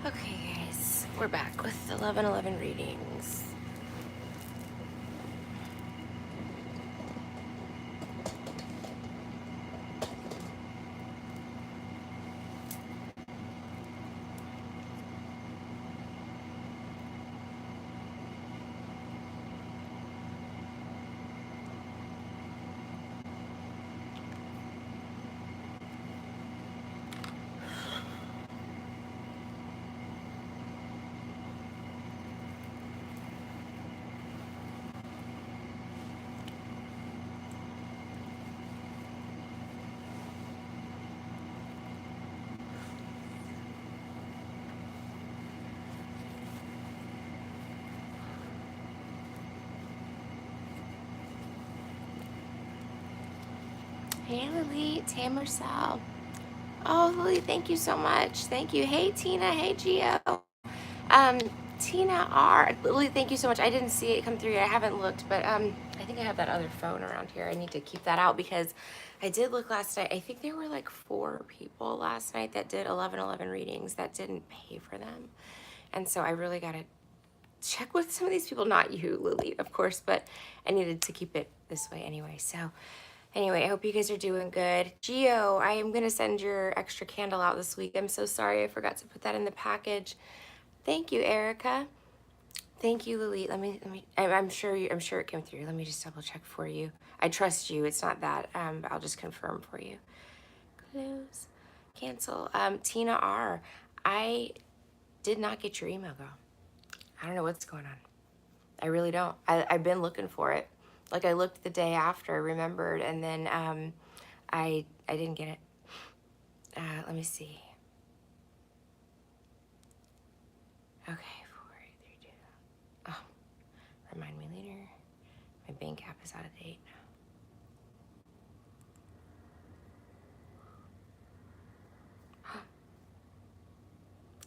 Okay, guys, we're back with 11/11 readings. Hey, Lily. Hey, Marcel. Oh, Lily, thank you so much. Thank you. Hey, Tina. Hey, Gio. Um, Tina R. Lily, thank you so much. I didn't see it come through yet. I haven't looked, but I think I have that other phone around here. I need to keep that out because I did look last night. I think there were like 4 people last night that did 11/11 readings that didn't pay for them. And so I really got to check with some of these people, not you, Lily, of course, but I needed to keep it this way anyway. So anyway, I hope you guys are doing good. Gio, I am going to send your extra candle out this week. I'm so sorry I forgot to put that in the package. Thank you, Erica. Thank you, Lily. I'm sure I'm sure it came through. Let me just double check for you. I trust you. It's not that, but I'll just confirm for you. Close, cancel. Tina R, I did not get your email, girl. I don't know what's going on. I really don't. I've been looking for it. Like I looked the day after, I remembered, and then I didn't get it. Let me see. Okay, 4, 8, 3, 2. Oh, remind me later. My bank app is out of date.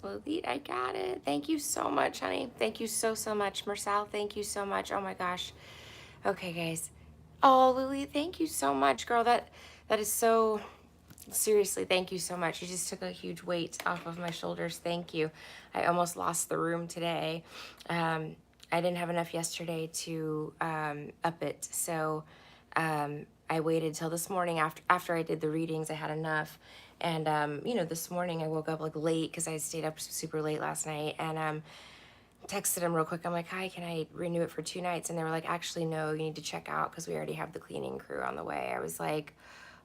Well, I got it. Thank you so much, honey. Thank you so much, Marcel. Thank you so much. Oh my gosh. Okay, guys. Oh, Lily, thank you so much, girl. That is so. Seriously, thank you so much. You just took a huge weight off of my shoulders. Thank you. I almost lost the room today. I didn't have enough yesterday to up it, so I waited till this morning after I did the readings. I had enough, and this morning I woke up like late because I stayed up super late last night, and texted them real quick. I'm like, hi, can I renew it for 2 nights? And they were like, actually, no, you need to check out because we already have the cleaning crew on the way. I was like,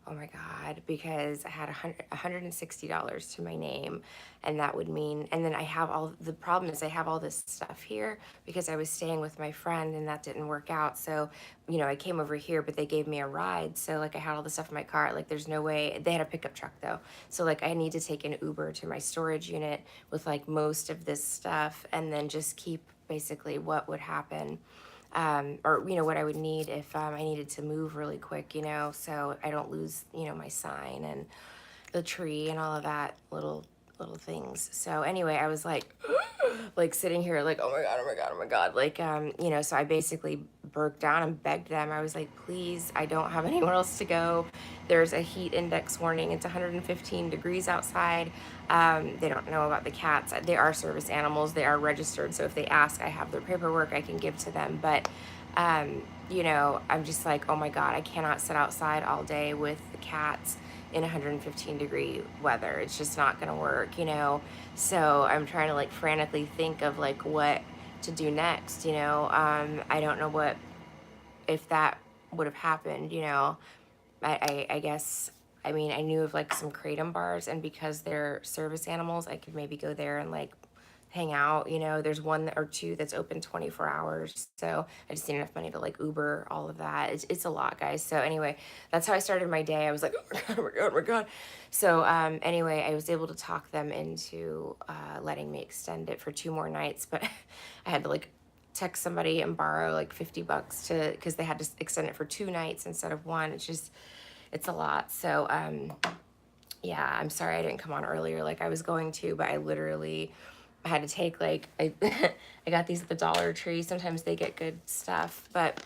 oh my God, because I had $160 to my name, and that would mean, and then the problem is I have all this stuff here because I was staying with my friend and that didn't work out. So, I came over here, but they gave me a ride. So like I had all the stuff in my car, like there's no way, they had a pickup truck though. So like I need to take an Uber to my storage unit with like most of this stuff and then just keep basically what would happen or what I would need if I needed to move really quick, so I don't lose, my sign and the tree and all of that little things. So anyway, I was like, like sitting here, like, oh my God, oh my God, oh my God. Like, so I basically broke down and begged them. I was like, please, I don't have anywhere else to go. There's a heat index warning. It's 115 degrees outside. They don't know about the cats. They are service animals. They are registered. So if they ask, I have their paperwork I can give to them. But, I'm just like, oh my God, I cannot sit outside all day with the cats in 115-degree weather. It's just not going to work, So I'm trying to like frantically think of like what to do next, I don't know if that would have happened, I guess, I mean, I knew of like some kratom bars, and because they're service animals, I could maybe go there and like hang out, there's 1 or 2 that's open 24 hours. So I just need enough money to like Uber all of that. It's a lot, guys. So anyway, that's how I started my day. I was like, oh my God, oh my God, oh my God. So anyway, I was able to talk them into letting me extend it for 2 more nights, but I had to like text somebody and borrow like $50 because they had to extend it for 2 nights instead of 1. It's a lot. So yeah, I'm sorry I didn't come on earlier like I was going to, but I literally had to take like I got these at the Dollar Tree. Sometimes they get good stuff, but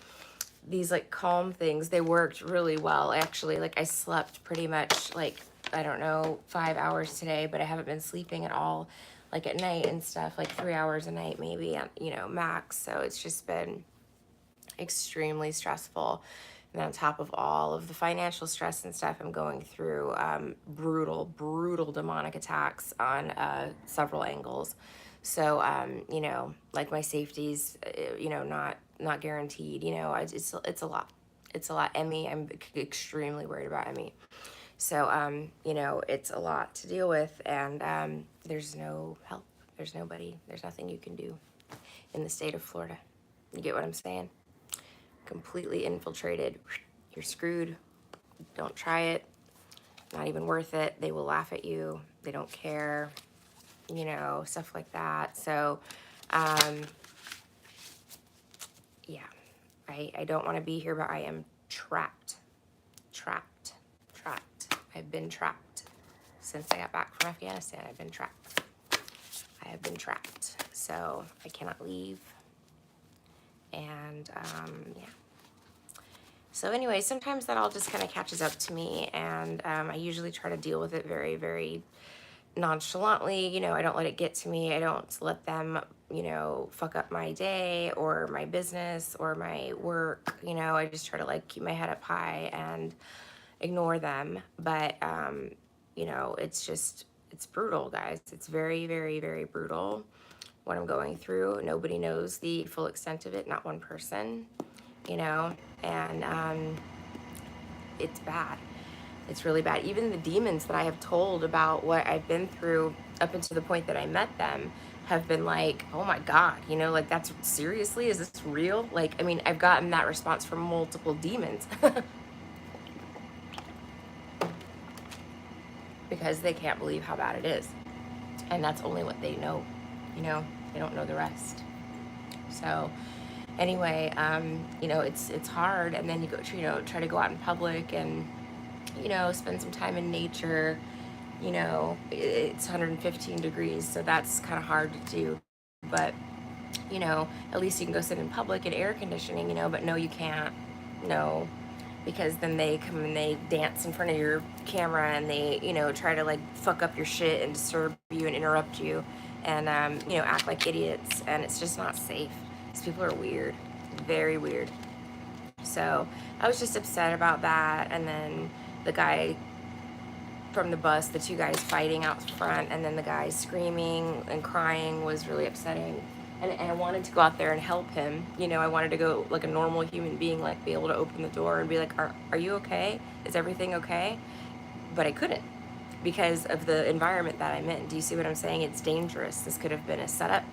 these like calm things, they worked really well actually. Like I slept pretty much like, I don't know, 5 hours today, but I haven't been sleeping at all like at night and stuff, like 3 hours a night maybe, you know, max. So it's just been extremely stressful. And on top of all of the financial stress and stuff, I'm going through brutal demonic attacks on several angles. So, you know, like my safety's, you know, not guaranteed. You know, it's a lot. It's a lot. Emmy, I'm extremely worried about Emmy. So, you know, it's a lot to deal with, and there's no help. There's nobody. There's nothing you can do in the state of Florida. You get what I'm saying? Completely infiltrated. You're screwed. Don't try it. Not even worth it. They will laugh at you. They don't care. You know, stuff like that. So, yeah, I don't want to be here, but I am trapped. I've been trapped. Since I got back from Afghanistan, I've been trapped. I have been trapped. So I cannot leave. And yeah. So anyway, sometimes that all just kind of catches up to me, and I usually try to deal with it very, very nonchalantly. You know, I don't let it get to me. I don't let them, you know, fuck up my day or my business or my work. You know, I just try to like keep my head up high and ignore them. But, you know, it's brutal, guys. It's very, very, very brutal what I'm going through. Nobody knows the full extent of it, not one person, you know, and it's bad. It's really bad. Even the demons that I have told about what I've been through up until the point that I met them have been like, oh my God, you know, like that's seriously, is this real? Like, I mean, I've gotten that response from multiple demons because they can't believe how bad it is. And that's only what they know, you know, they don't know the rest. So anyway, you know, it's hard. And then you go, you know, try to go out in public and, you know, spend some time in nature. You know, it's 115 degrees, so that's kind of hard to do. But, you know, at least you can go sit in public in air conditioning, you know, but no, you can't. No, because then they come and they dance in front of your camera and they, you know, try to like fuck up your shit and disturb you and interrupt you and, you know, act like idiots. And it's just not safe. These people are weird, very weird. So I was just upset about that. And then the guy from the bus, the two guys fighting out front, and then the guy screaming and crying was really upsetting. And I wanted to go out there and help him. You know, I wanted to go like a normal human being, like be able to open the door and be like, are you okay? Is everything okay? But I couldn't because of the environment that I'm in. Do you see what I'm saying? It's dangerous. This could have been a setup.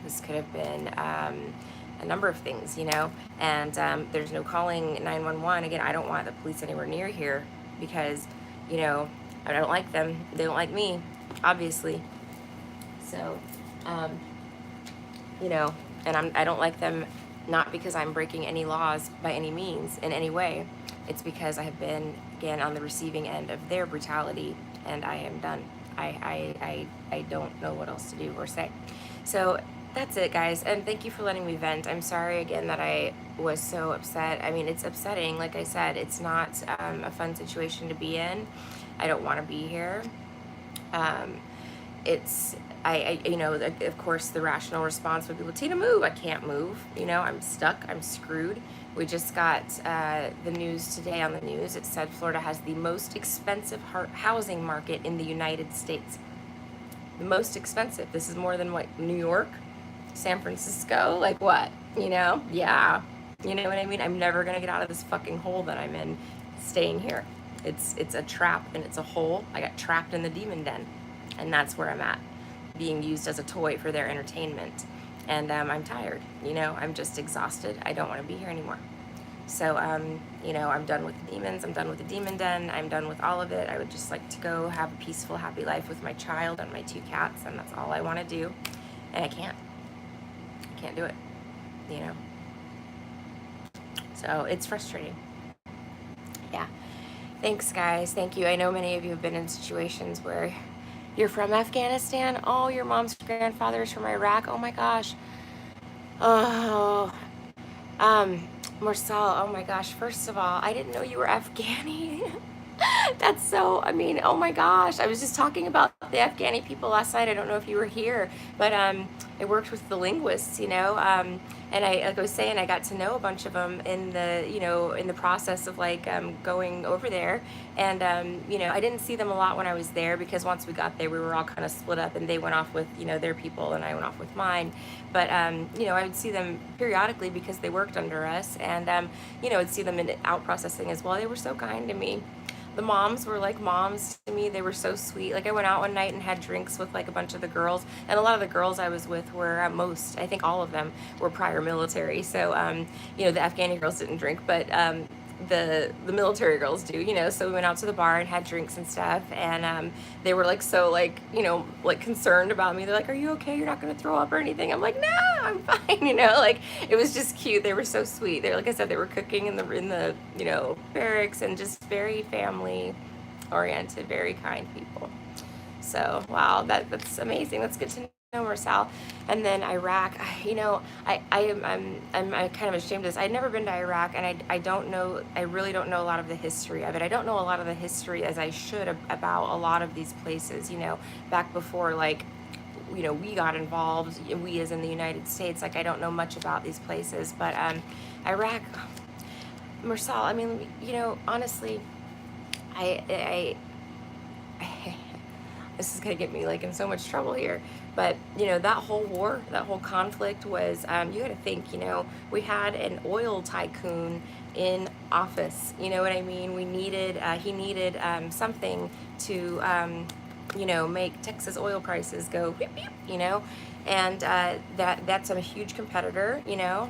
This could have been a number of things, you know, and there's no calling 911. Again, I don't want the police anywhere near here because, you know, I don't like them. They don't like me, obviously. So, you know, and I don't like them not because I'm breaking any laws by any means in any way. It's because I have been, again, on the receiving end of their brutality, and I am done. I don't know what else to do or say. So that's it, guys. And thank you for letting me vent. I'm sorry again that I was so upset. I mean, it's upsetting. Like I said, it's not a fun situation to be in. I don't want to be here. You know, of course, the rational response would be, Tina, move. I can't move. You know, I'm stuck. I'm screwed. We just got the news today on the news. It said Florida has the most expensive housing market in the United States. The most expensive. This is more than what, New York, San Francisco? Like what? You know? Yeah. You know what I mean? I'm never going to get out of this fucking hole that I'm in staying here. It's a trap and it's a hole. I got trapped in the demon den. And that's where I'm at, being used as a toy for their entertainment. And I'm tired, you know, I'm just exhausted. I don't want to be here anymore. So, you know, I'm done with the demons. I'm done with the demon den. I'm done with all of it. I would just like to go have a peaceful, happy life with my child and my 2 cats. And that's all I want to do. And I can't do it, you know. So it's frustrating. Yeah. Thanks, guys. Thank you. I know many of you have been in situations where you're from Afghanistan. Oh, your mom's grandfather is from Iraq. Oh my gosh. Oh, Marcel. Oh my gosh. First of all, I didn't know you were Afghani. That's so, I mean, oh my gosh. I was just talking about the Afghani people last night. I don't know if you were here, but I worked with the linguists, and like I was saying, I got to know a bunch of them in the process of like going over there. And, I didn't see them a lot when I was there because once we got there, we were all kind of split up and they went off with, their people and I went off with mine. But, I would see them periodically because they worked under us. And, I'd see them in out processing as well. They were so kind to me. The moms were like moms to me. They were so sweet. Like I went out one night and had drinks with like a bunch of the girls, and a lot of the girls I was with were I think all of them were prior military. So the Afghani girls didn't drink, but the military girls do. So we went out to the bar and had drinks and stuff, and they were like so like like concerned about me. They're like, "Are you okay? You're not gonna throw up or anything?" I'm like, "No, I'm fine." Like it was just cute. They were so sweet. They're like I said, they were cooking in the barracks and just very family oriented, very kind people. So wow, that's amazing. That's good to know, Marcel. And then Iraq, I'm kind of ashamed of this. I'd never been to Iraq, and I don't know. I really don't know a lot of the history of it. I don't know a lot of the history as I should about a lot of these places. Back before like we got involved, we as in the United States. Like I don't know much about these places, but Iraq, Marcel. I mean, honestly, I this is gonna get me like in so much trouble here. But that whole war, that whole conflict was you got to think. We had an oil tycoon in office. You know what I mean? He needed something to make Texas oil prices go beep, beep, and that's a huge competitor.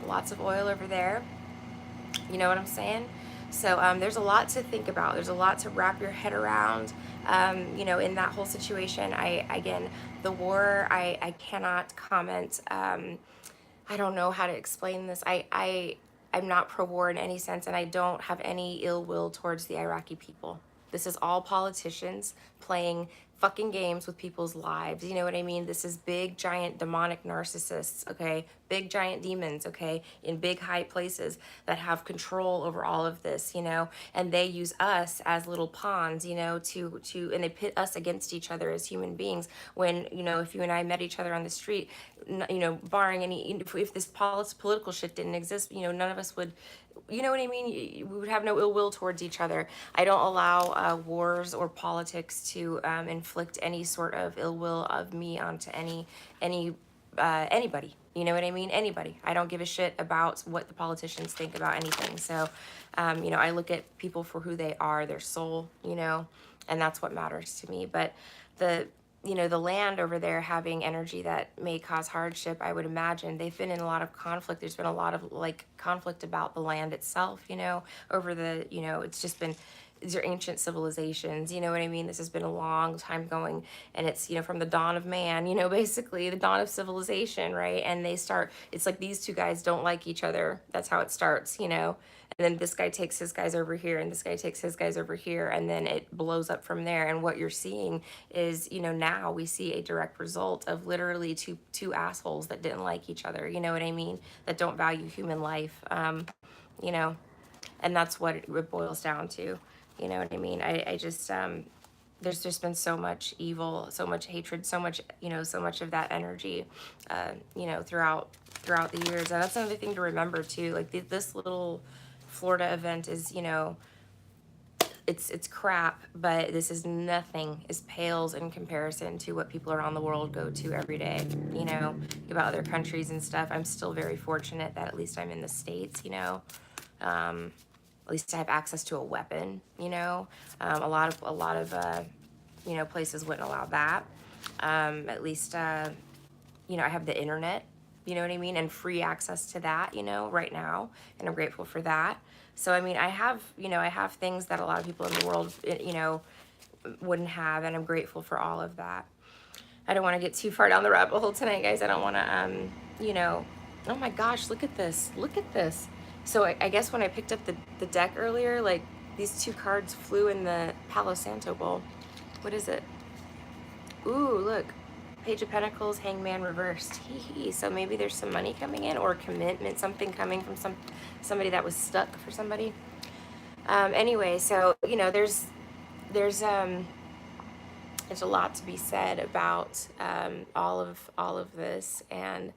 Lots of oil over there. You know what I'm saying? So there's a lot to think about. There's a lot to wrap your head around. In that whole situation. Again, the war, I cannot comment. I don't know how to explain this. I'm not pro-war in any sense, and I don't have any ill will towards the Iraqi people. This is all politicians playing fucking games with people's lives. You know what I mean? This is big, giant, demonic narcissists, okay? Big, giant demons, okay? In big, high places that have control over all of this, and they use us as little pawns, and they pit us against each other as human beings when, if you and I met each other on the street, barring any, if this political shit didn't exist, none of us would, you know what I mean? We would have no ill will towards each other. I don't allow wars or politics to inflict any sort of ill will of me onto anybody. You know what I mean? Anybody. I don't give a shit about what the politicians think about anything. So, I look at people for who they are, their soul, and that's what matters to me. But the land over there having energy that may cause hardship, I would imagine they've been in a lot of conflict. There's been a lot of like conflict about the land itself, over the, it's just been, these are ancient civilizations, you know what I mean? This has been a long time going, and it's, from the dawn of man, basically the dawn of civilization, right? And it's like these two guys don't like each other. That's how it starts, and then this guy takes his guys over here and this guy takes his guys over here, and then it blows up from there. And what you're seeing is, now we see a direct result of literally two assholes that didn't like each other, you know what I mean? That don't value human life, and that's what it boils down to. You know what I mean? I just, there's just been so much evil, so much hatred, so much, so much of that energy, throughout the years. And that's another thing to remember too. Like this little Florida event is, it's crap, but this is nothing. It pales in comparison to what people around the world go to every day, about other countries and stuff. I'm still very fortunate that at least I'm in the States, at least I have access to a weapon, a lot of places wouldn't allow that. At least, I have the internet, you know what I mean? And free access to that, right now. And I'm grateful for that. So, I mean, I have things that a lot of people in the world, wouldn't have. And I'm grateful for all of that. I don't want to get too far down the rabbit hole tonight, guys. I don't want to, oh my gosh, look at this. Look at this. So I guess when I picked up the deck earlier, like these two cards flew in the Palo Santo Bowl. What is it? Ooh, look. Page of Pentacles, Hangman reversed. Hee. So maybe there's some money coming in or commitment, something coming from somebody that was stuck for somebody. Anyway, so, there's there's a lot to be said about all of this, and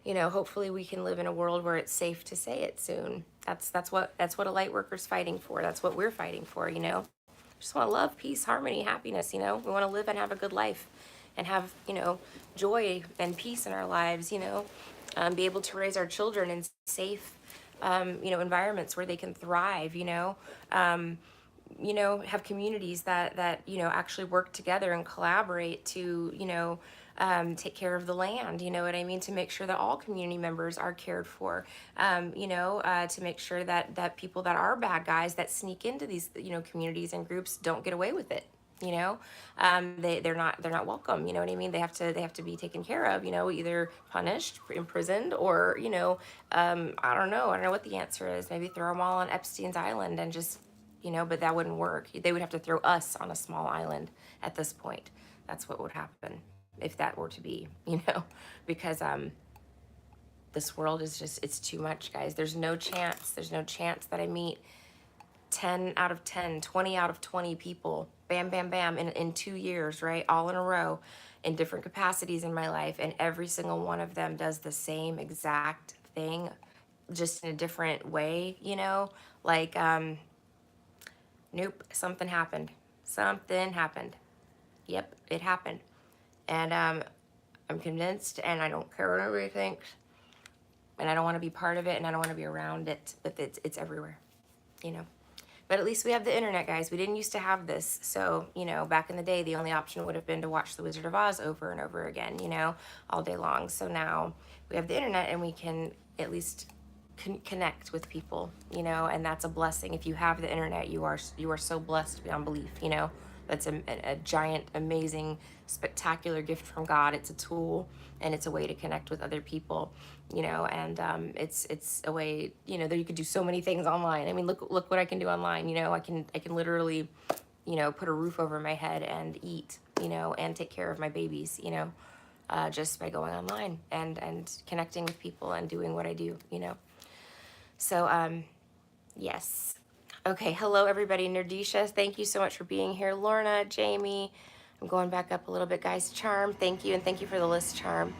hopefully we can live in a world where it's safe to say it soon. That's what a light worker's fighting for. That's what we're fighting for. Just want to love, peace, harmony, happiness. We want to live and have a good life, and have joy and peace in our lives. Be able to raise our children in safe environments where they can thrive. Have communities that actually work together and collaborate to take care of the land, you know what I mean, to make sure that all community members are cared for, to make sure that people that are bad guys that sneak into these communities and groups don't get away with it. They're not welcome. You know what I mean? They have to be taken care of. Either punished, imprisoned, or I don't know what the answer is. Maybe throw them all on Epstein's island and just but that wouldn't work. They would have to throw us on a small island at this point. That's what would happen if that were to be, because this world is just, it's too much, guys. There's no chance that I meet 10 out of 10, 20 out of 20 people, bam, bam, bam, in 2 years, right? All in a row, in different capacities in my life. And every single one of them does the same exact thing, just in a different way, like, nope, something happened. Yep, it happened. And I'm convinced, and I don't care what everybody thinks, and I don't want to be part of it, and I don't want to be around it, but it's everywhere, But at least we have the internet, guys. We didn't used to have this. So, back in the day, the only option would have been to watch The Wizard of Oz over and over again, all day long. So now we have the internet, and we can at least connect with people, and that's a blessing. If you have the internet, you are so blessed beyond belief. That's a giant, amazing, spectacular gift from God. It's a tool, and it's a way to connect with other people, and it's a way, that you could do so many things online. I mean, look what I can do online. I can literally, put a roof over my head and eat, and take care of my babies, just by going online and connecting with people and doing what I do, So, yes. Okay, hello everybody. Nerdisha, thank you so much for being here. Lorna, Jamie, I'm going back up a little bit, guys. Charm, thank you, and thank you for the list, Charm.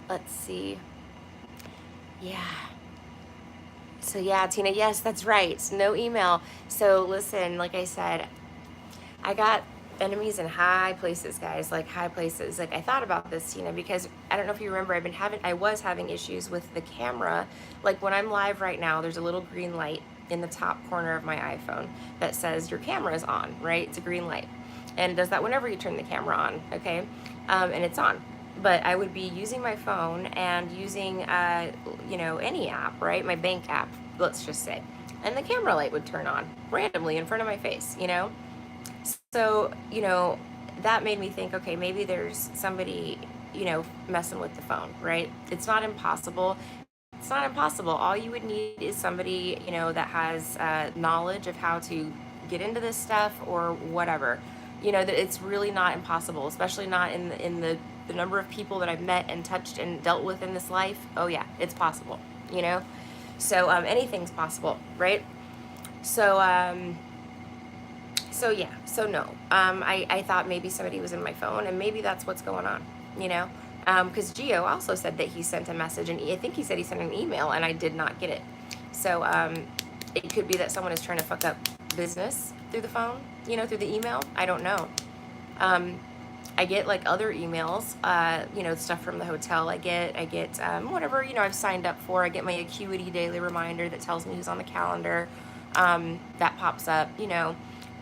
Let's see. Yeah. So yeah, Tina, yes, that's right. No email. So listen, like I said, I got enemies in high places, guys, like high places. Like I thought about this, Tina, because I don't know if you remember, I was having issues with the camera. Like when I'm live right now, there's a little green light in the top corner of my iPhone that says your camera is on, right? It's a green light. And it does that whenever you turn the camera on, okay? And it's on. But I would be using my phone and using, any app, right? My bank app, let's just say. And the camera light would turn on randomly in front of my face, So, that made me think, okay, maybe there's somebody, messing with the phone, right? It's not impossible. It's not impossible. All you would need is somebody, that has knowledge of how to get into this stuff or whatever. That it's really not impossible, especially not in the number of people that I've met and touched and dealt with in this life. Oh yeah, it's possible, So anything's possible, right? So yeah, so no, I thought maybe somebody was in my phone, and maybe that's what's going on, because Gio also said that he sent a message, and I think he said he sent an email, and I did not get it. So it could be that someone is trying to fuck up business through the phone, through the email. I don't know. I get like other emails, stuff from the hotel. I get whatever, I've signed up for. I get my Acuity daily reminder that tells me who's on the calendar. That pops up,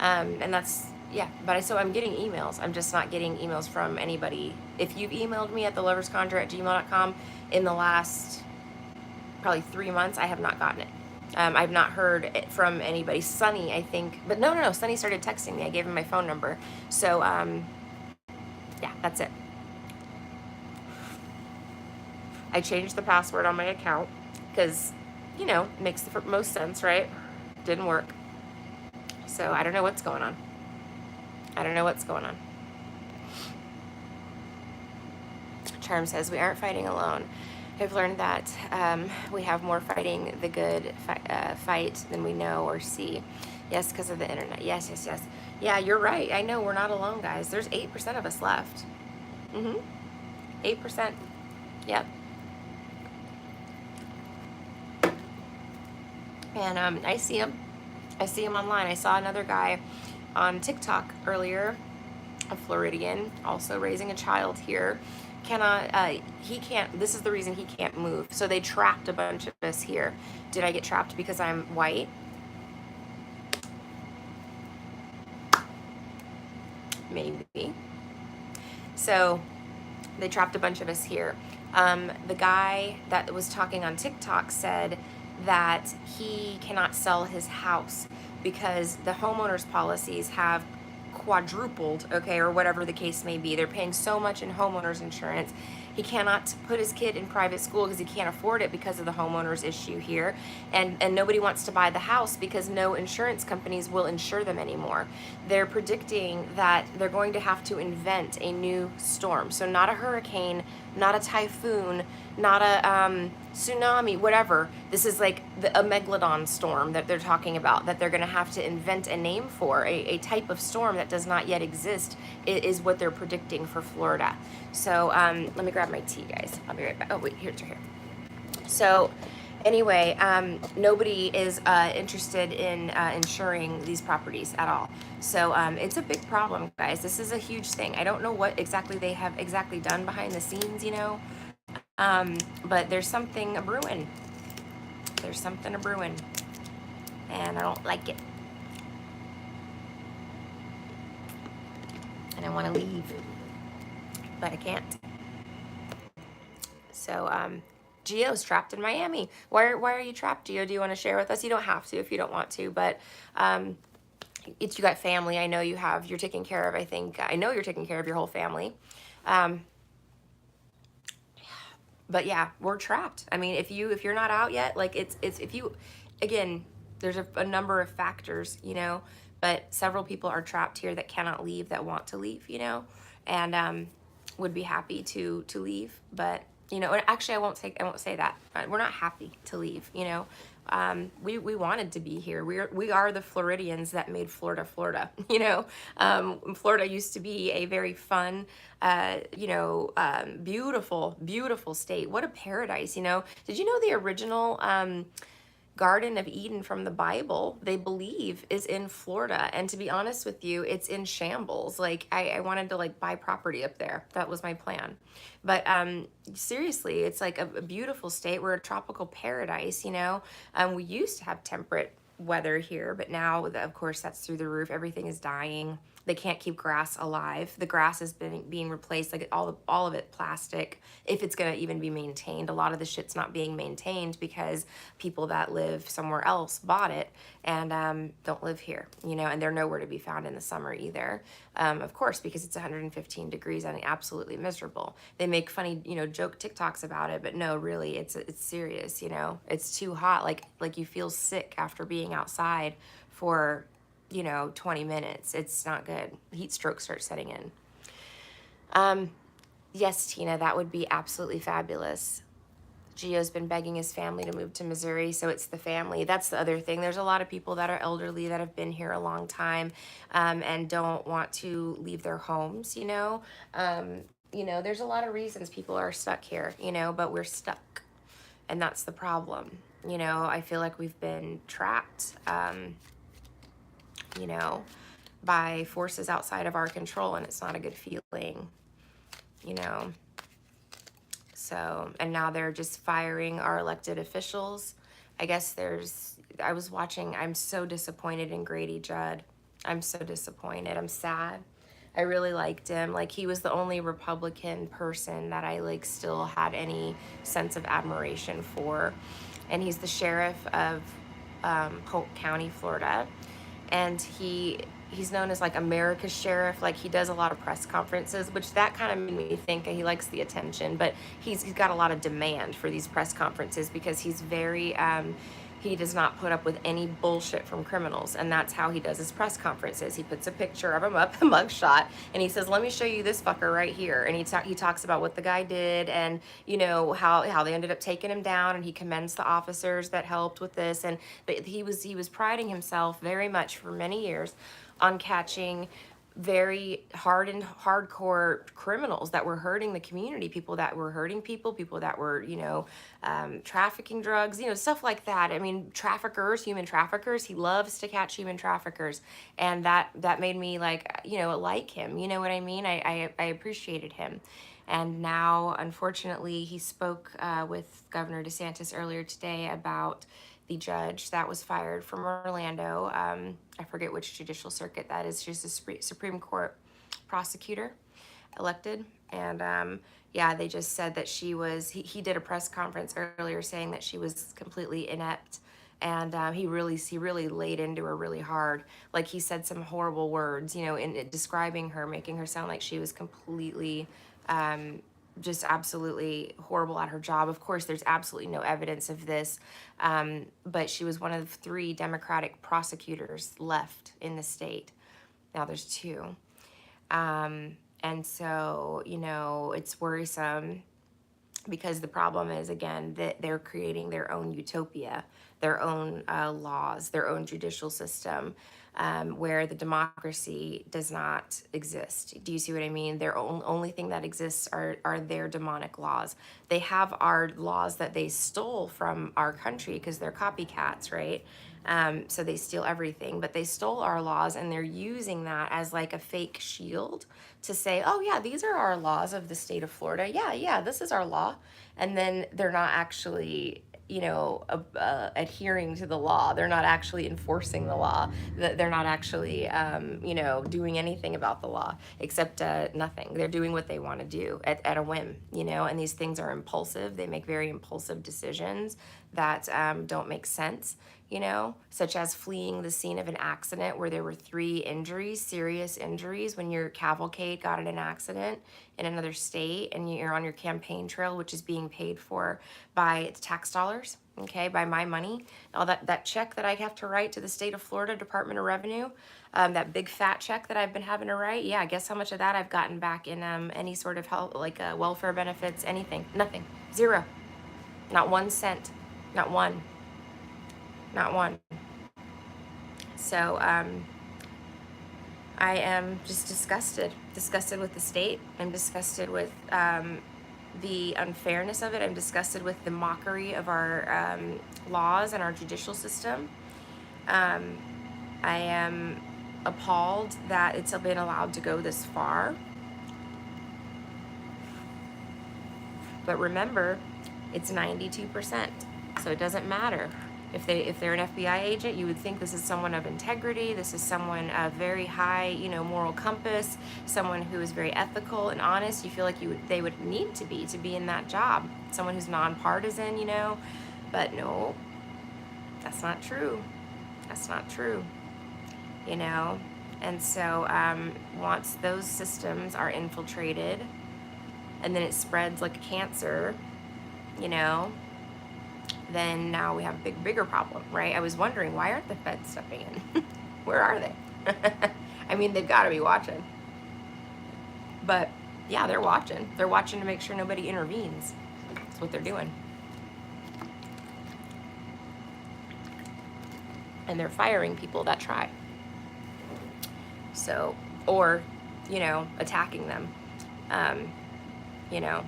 and that's, yeah, so I'm getting emails. I'm just not getting emails from anybody. If you've emailed me at theloversconjure@gmail.com in the last probably 3 months, I have not gotten it. I've not heard it from anybody. Sunny, I think, but no, Sunny started texting me. I gave him my phone number. So, yeah, that's it. I changed the password on my account because, it makes the most sense, right? Didn't work. So I don't know what's going on. Charm says, we aren't fighting alone. I've learned that we have more fighting the good fight than we know or see. Yes, because of the internet. Yes, yes, yes. Yeah, you're right. I know we're not alone, guys. There's 8% of us left. 8%. Yep. And I see him. I see him online. I saw another guy on TikTok earlier, a Floridian, also raising a child here. He can't, this is the reason he can't move. So they trapped a bunch of us here. Did I get trapped because I'm white? Maybe. So they trapped a bunch of us here. The guy that was talking on TikTok said that he cannot sell his house because the homeowners policies have quadrupled, okay, or whatever the case may be. They're paying so much in homeowners insurance. He cannot put his kid in private school because he can't afford it because of the homeowners issue here. And nobody wants to buy the house because no insurance companies will insure them anymore. They're predicting that they're going to have to invent a new storm. So not a hurricane, not a typhoon, not a tsunami, whatever. This is like a megalodon storm that they're talking about, that they're going to have to invent a name for. A type of storm that does not yet exist is what they're predicting for Florida. So let me grab my tea, guys. I'll be right back. Oh, wait, here's here. So anyway, nobody is interested in insuring these properties at all. So it's a big problem, guys. This is a huge thing. I don't know what exactly they have exactly done behind the scenes, you know, but there's something brewing. There's something brewing, and I don't like it. And I want to leave, but I can't. So, Gio's trapped in Miami. Why are you trapped, Gio? Do you want to share with us? You don't have to if you don't want to, but you got family. I know you're taking care of, I know you're taking care of your whole family. But yeah, we're trapped. I mean, if you're not out yet, like again, there's a number of factors, you know, but several people are trapped here that cannot leave, that want to leave, you know, and would be happy to leave, but you know, actually I won't say that. We're not happy to leave, you know. We wanted to be here. We are the Floridians that made Florida, Florida, you know. Florida used to be a very fun, beautiful, beautiful state. What a paradise, you know. Did you know the original Garden of Eden from the Bible, they believe, is in Florida? And to be honest with you, it's in shambles. Like I wanted to like buy property up there. That was my plan. But seriously, it's like a beautiful state. We're a tropical paradise, you know. We used to have temperate weather here, but now, of course, that's through the roof. Everything is dying. They can't keep grass alive. The grass is being replaced, like all of it plastic, if it's gonna even be maintained. A lot of the shit's not being maintained because people that live somewhere else bought it and don't live here, you know, and they're nowhere to be found in the summer either. Of course, because it's 115 degrees and absolutely miserable. They make funny, you know, joke TikToks about it, but no, really, it's serious, you know. It's too hot, like you feel sick after being outside for 20 minutes. It's not good. Heat stroke starts setting in. Yes, Tina, that would be absolutely fabulous. Gio's been begging his family to move to Missouri, so it's the family. That's the other thing. There's a lot of people that are elderly that have been here a long time and don't want to leave their homes, you know. There's a lot of reasons people are stuck here, you know, but we're stuck. And that's the problem. You know, I feel like we've been trapped, by forces outside of our control, and it's not a good feeling, you know. So, and now they're just firing our elected officials. I guess I was watching, I'm so disappointed in Grady Judd. I'm so disappointed. I'm sad. I really liked him. Like, he was the only Republican person that I like still had any sense of admiration for. And he's the sheriff of Polk County, Florida. And he's known as like America's sheriff. Like, he does a lot of press conferences, which that kind of made me think he likes the attention, but he's got a lot of demand for these press conferences because he's very He does not put up with any bullshit from criminals, and that's how he does his press conferences. He puts a picture of him up, a mugshot, and he says, "Let me show you this fucker right here." And he talks about what the guy did, and you know how they ended up taking him down, and he commends the officers that helped with this. And but he was priding himself very much for many years on catching very hardcore criminals that were hurting the community, people that were hurting people that were, you know, trafficking drugs, you know, stuff like that. I mean, traffickers, human traffickers. He loves to catch human traffickers, and that made me like, you know, like him. You know what I mean? I appreciated him. And now, unfortunately, he spoke with Governor DeSantis earlier today about the judge that was fired from Orlando. I forget which judicial circuit that is. She's a Supreme Court prosecutor elected. And yeah, they just said that he did a press conference earlier saying that she was completely inept. And he really laid into her really hard. Like, he said some horrible words, you know, in describing her, making her sound like she was completely just absolutely horrible at her job. Of course, there's absolutely no evidence of this, but she was one of 3 Democratic prosecutors left in the state. Now there's 2. And so, you know, it's worrisome because the problem is, again, that they're creating their own utopia, their own laws, their own judicial system, where the democracy does not exist. Do you see what I mean? Their only thing that exists are their demonic laws. They have our laws that they stole from our country because they're copycats, right? So they steal everything, but they stole our laws, and they're using that as like a fake shield to say, oh yeah, these are our laws of the state of Florida. Yeah, this is our law. And then they're not actually, you know, adhering to the law. They're not actually enforcing the law. They're not actually, you know, doing anything about the law except nothing. They're doing what they want to do at a whim, you know, and these things are impulsive. They make very impulsive decisions that don't make sense, you know, such as fleeing the scene of an accident where there were 3 injuries, serious injuries, when your cavalcade got in an accident in another state and you're on your campaign trail, which is being paid for by tax dollars, okay, by my money. All that check that I have to write to the state of Florida Department of Revenue, that big fat check that I've been having to write, yeah, guess how much of that I've gotten back in any sort of health, like welfare benefits, anything, nothing, 0, not 1 cent, not one. So I am just disgusted with the state. I'm disgusted with the unfairness of it. I'm disgusted with the mockery of our laws and our judicial system. I am appalled that it's been allowed to go this far. But remember, it's 92%, so it doesn't matter. If they're an FBI agent, you would think this is someone of integrity. This is someone of very high, you know, moral compass. Someone who is very ethical and honest. You feel like they would need to be in that job. Someone who's nonpartisan, you know. But no, that's not true. That's not true. You know, and so once those systems are infiltrated, and then it spreads like a cancer, you know, then now we have a bigger problem, right? I was wondering, why aren't the feds stepping in? Where are they? I mean, they've got to be watching. But yeah, they're watching. They're watching to make sure nobody intervenes. That's what they're doing. And they're firing people that try. So, or, you know, attacking them, you know,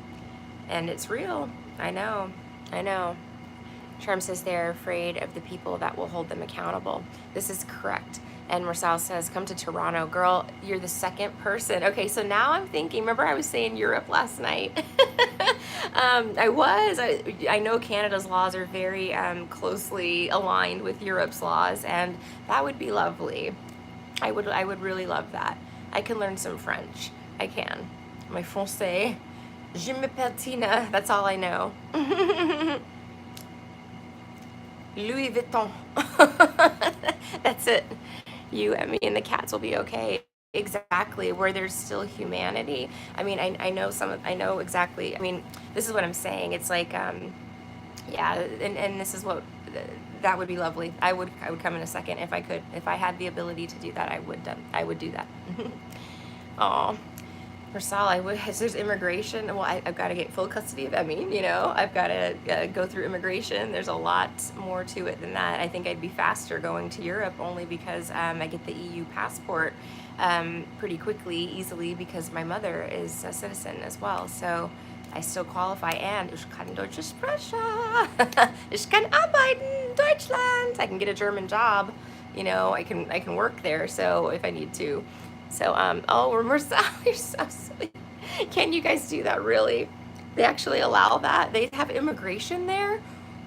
and it's real. I know. Charm says they're afraid of the people that will hold them accountable. This is correct. And Marcel says, come to Toronto. Girl, you're the 2nd person. Okay, so now I'm thinking, remember I was saying Europe last night? I know Canada's laws are very closely aligned with Europe's laws, and that would be lovely. I would really love that. I can learn some French. I can. My français, je m'appelle Tina. That's all I know. Louis Vuitton. That's it. You, I mean, the cats will be okay. Exactly, where there's still humanity. I mean, I know exactly. I mean, this is what I'm saying. It's like, yeah, and this is what That would be lovely. I would come in a second if I could. If I had the ability to do that, I would do that. Oh, Marcel, I would. As there's immigration, well, I've got to get full custody of Emmy. I've got to go through immigration. There's a lot more to it than that. I think I'd be faster going to Europe only because I get the EU passport pretty quickly, easily, because my mother is a citizen as well. So I still qualify, and ich kann deutsche Sprache. Ich kann arbeiten in Deutschland. I can get a German job. I can work there. So if I need to. So oh, Marcel, you're so sweet. Can you guys do that? Really? They actually allow that? They have immigration there?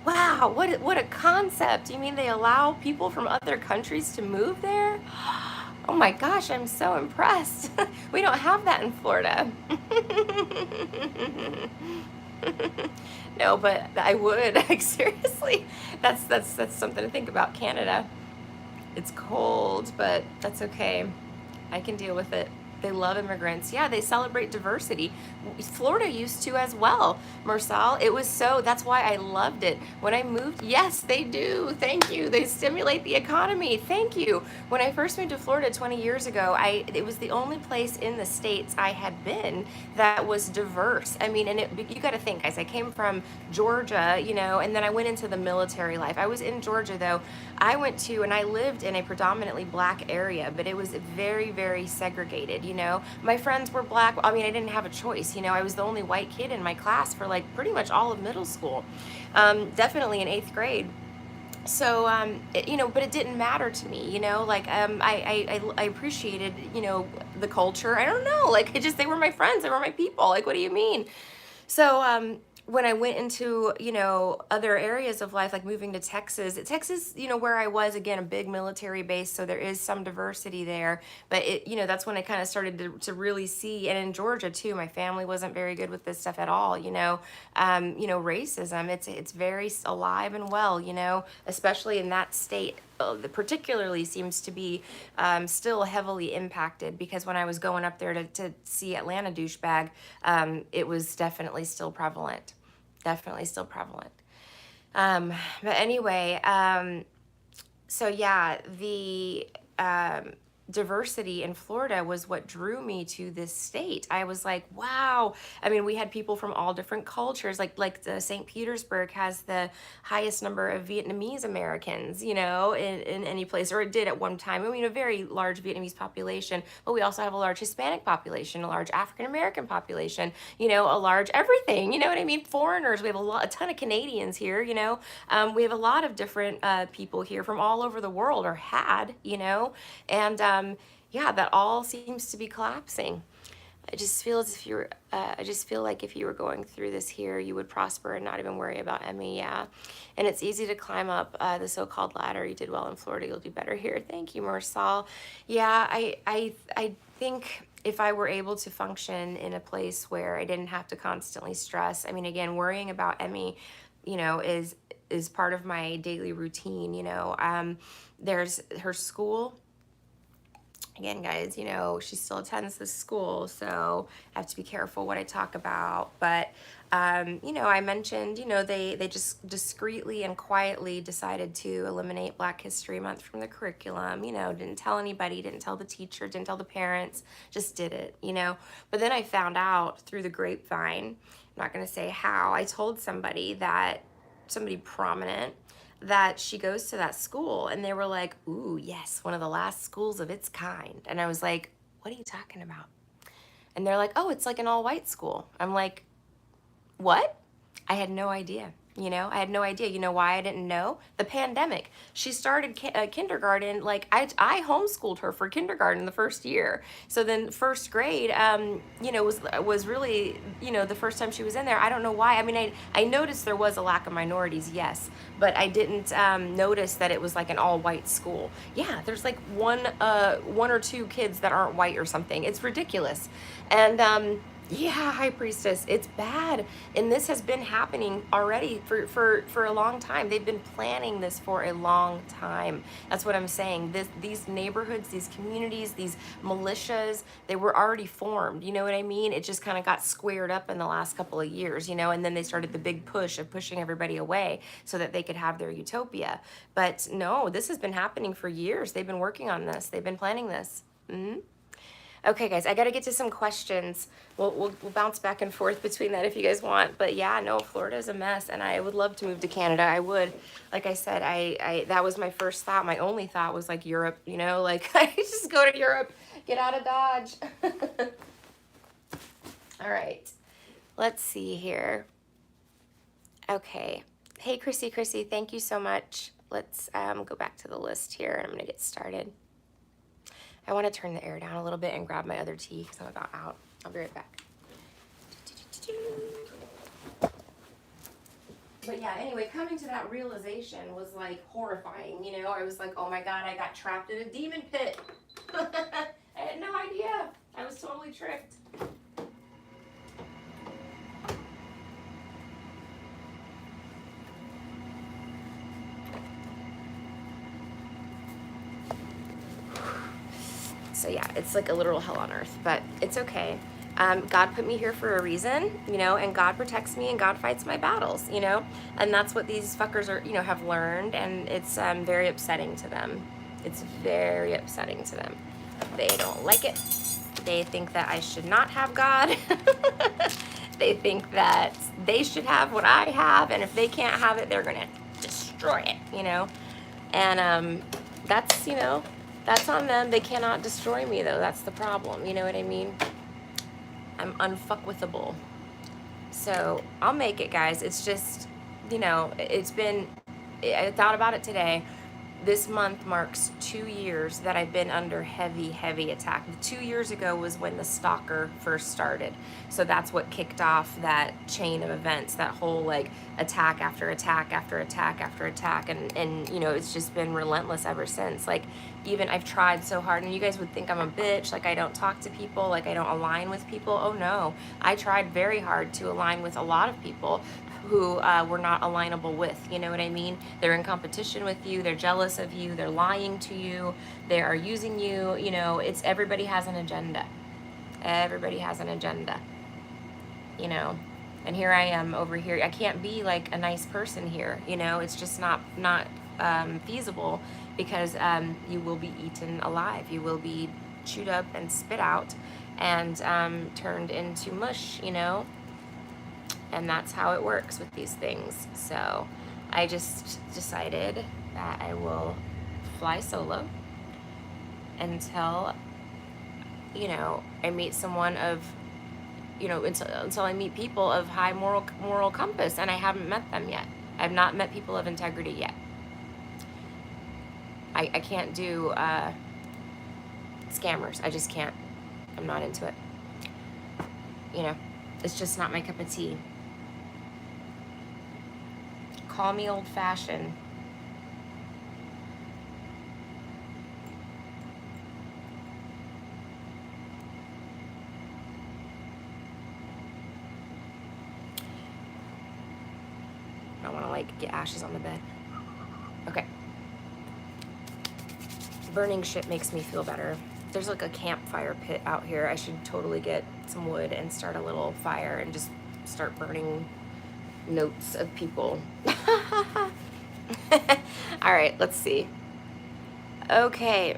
Wow, what a concept. You mean they allow people from other countries to move there? Oh my gosh, I'm so impressed. We don't have that in Florida. No, but I would. Like, seriously. That's something to think about. Canada. It's cold, but that's okay. I can deal with it. They love immigrants. Yeah, they celebrate diversity. Florida used to as well, Marcel. That's why I loved it. When I moved, yes, they do. Thank you. They stimulate the economy. Thank you. When I first moved to Florida 20 years ago, it was the only place in the States I had been that was diverse. I mean, you got to think, guys, I came from Georgia, and then I went into the military life. I was in Georgia, though. I lived in a predominantly black area, but it was very, very segregated. My friends were black. I mean, I didn't have a choice. I was the only white kid in my class for like pretty much all of middle school, definitely in 8th grade. So, but it didn't matter to me, I appreciated, the culture. I don't know, like, they were my friends. They were my people. Like, what do you mean? So, when I went into, other areas of life, like moving to Texas, where I was, again, a big military base, so there is some diversity there, but that's when I kind of started to really see, and in Georgia too, my family wasn't very good with this stuff at all, racism, it's very alive and well, especially in that state. Particularly seems to be still heavily impacted, because when I was going up there to see Atlanta douchebag, it was definitely still prevalent. But anyway, so yeah, the diversity in Florida was what drew me to this state. I was like, wow. I mean, we had people from all different cultures, like the St. Petersburg has the highest number of Vietnamese Americans, in any place, or it did at one time. I mean, a very large Vietnamese population, but we also have a large Hispanic population, a large African American population, a large everything, you know what I mean? Foreigners, we have a ton of Canadians here, we have a lot of different people here from all over the world, or had, and yeah, that all seems to be collapsing. I just feel like if you were going through this here, you would prosper and not even worry about Emmy. Yeah, and it's easy to climb up the so-called ladder. You did well in Florida. You'll do better here. Thank you, Marcel. Yeah, I think if I were able to function in a place where I didn't have to constantly stress. I mean, again, worrying about Emmy, is part of my daily routine. There's her school. Again, guys, she still attends this school, so I have to be careful what I talk about. But, I mentioned, they just discreetly and quietly decided to eliminate Black History Month from the curriculum, didn't tell anybody, didn't tell the teacher, didn't tell the parents, just did it, But then I found out through the grapevine, I'm not going to say how, I told somebody prominent, that she goes to that school, and they were like, ooh, yes, one of the last schools of its kind. And I was like, what are you talking about? And they're like, oh, it's like an all-white school. I'm like, what? I had no idea. I had no idea. You know why I didn't know? The pandemic. She started kindergarten, like I homeschooled her for kindergarten the first year. So then first grade, was really, the first time she was in there. I don't know why. I mean, I noticed there was a lack of minorities, yes, but I didn't notice that it was like an all-white school. Yeah, there's like one or two kids that aren't white or something. It's ridiculous. And Yeah, High Priestess, it's bad. And this has been happening already for a long time. They've been planning this for a long time. That's what I'm saying. These neighborhoods, these communities, these militias, they were already formed. You know what I mean? It just kind of got squared up in the last couple of years, and then they started the big push of pushing everybody away so that they could have their utopia. But no, this has been happening for years. They've been working on this. They've been planning this. Okay, guys, I got to get to some questions. We'll bounce back and forth between that if you guys want. But yeah, no, Florida's a mess, and I would love to move to Canada. I would. Like I said, I that was my first thought. My only thought was like Europe, like I just go to Europe, get out of Dodge. All right, let's see here. Okay. Hey, Chrissy, thank you so much. Let's go back to the list here, and I'm going to get started. I want to turn the air down a little bit and grab my other tea because I'm about out. I'll be right back. But yeah, anyway, coming to that realization was like horrifying, I was like, oh my God, I got trapped in a demon pit. I had no idea. I was totally tricked. So yeah, it's like a literal hell on earth, but it's okay. God put me here for a reason, and God protects me and God fights my battles, and that's what these fuckers are, have learned, and it's very upsetting to them. It's very upsetting to them. They don't like it. They think that I should not have God. They think that they should have what I have, and if they can't have it, they're gonna destroy it, and that's on them. They cannot destroy me, though. That's the problem. You know what I mean? I'm unfuckwithable. So I'll make it, guys. It's just, I thought about it today. This month marks 2 years that I've been under heavy, heavy attack. 2 years ago was when the stalker first started. So that's what kicked off that chain of events, that whole like attack after attack after attack after attack. And it's just been relentless ever since. Like, even I've tried so hard, and you guys would think I'm a bitch, like I don't talk to people, like I don't align with people. Oh no, I tried very hard to align with a lot of people who were not alignable with, you know what I mean? They're in competition with you, they're jealous of you, they're lying to you, they are using you, it's everybody has an agenda. Everybody has an agenda, and here I am over here. I can't be like a nice person here, it's just not feasible, because you will be eaten alive. You will be chewed up and spit out and turned into mush, and that's how it works with these things. So I just decided that I will fly solo until, I meet someone of, until I meet people of high moral compass, and I haven't met them yet. I've not met people of integrity yet. I can't do scammers. I just can't. I'm not into it. It's just not my cup of tea. Call me old-fashioned. I don't want to like get ashes on the bed. Okay. Burning shit makes me feel better. There's like a campfire pit out here. I should totally get some wood and start a little fire and just start burning notes of people. All right, let's see. Okay.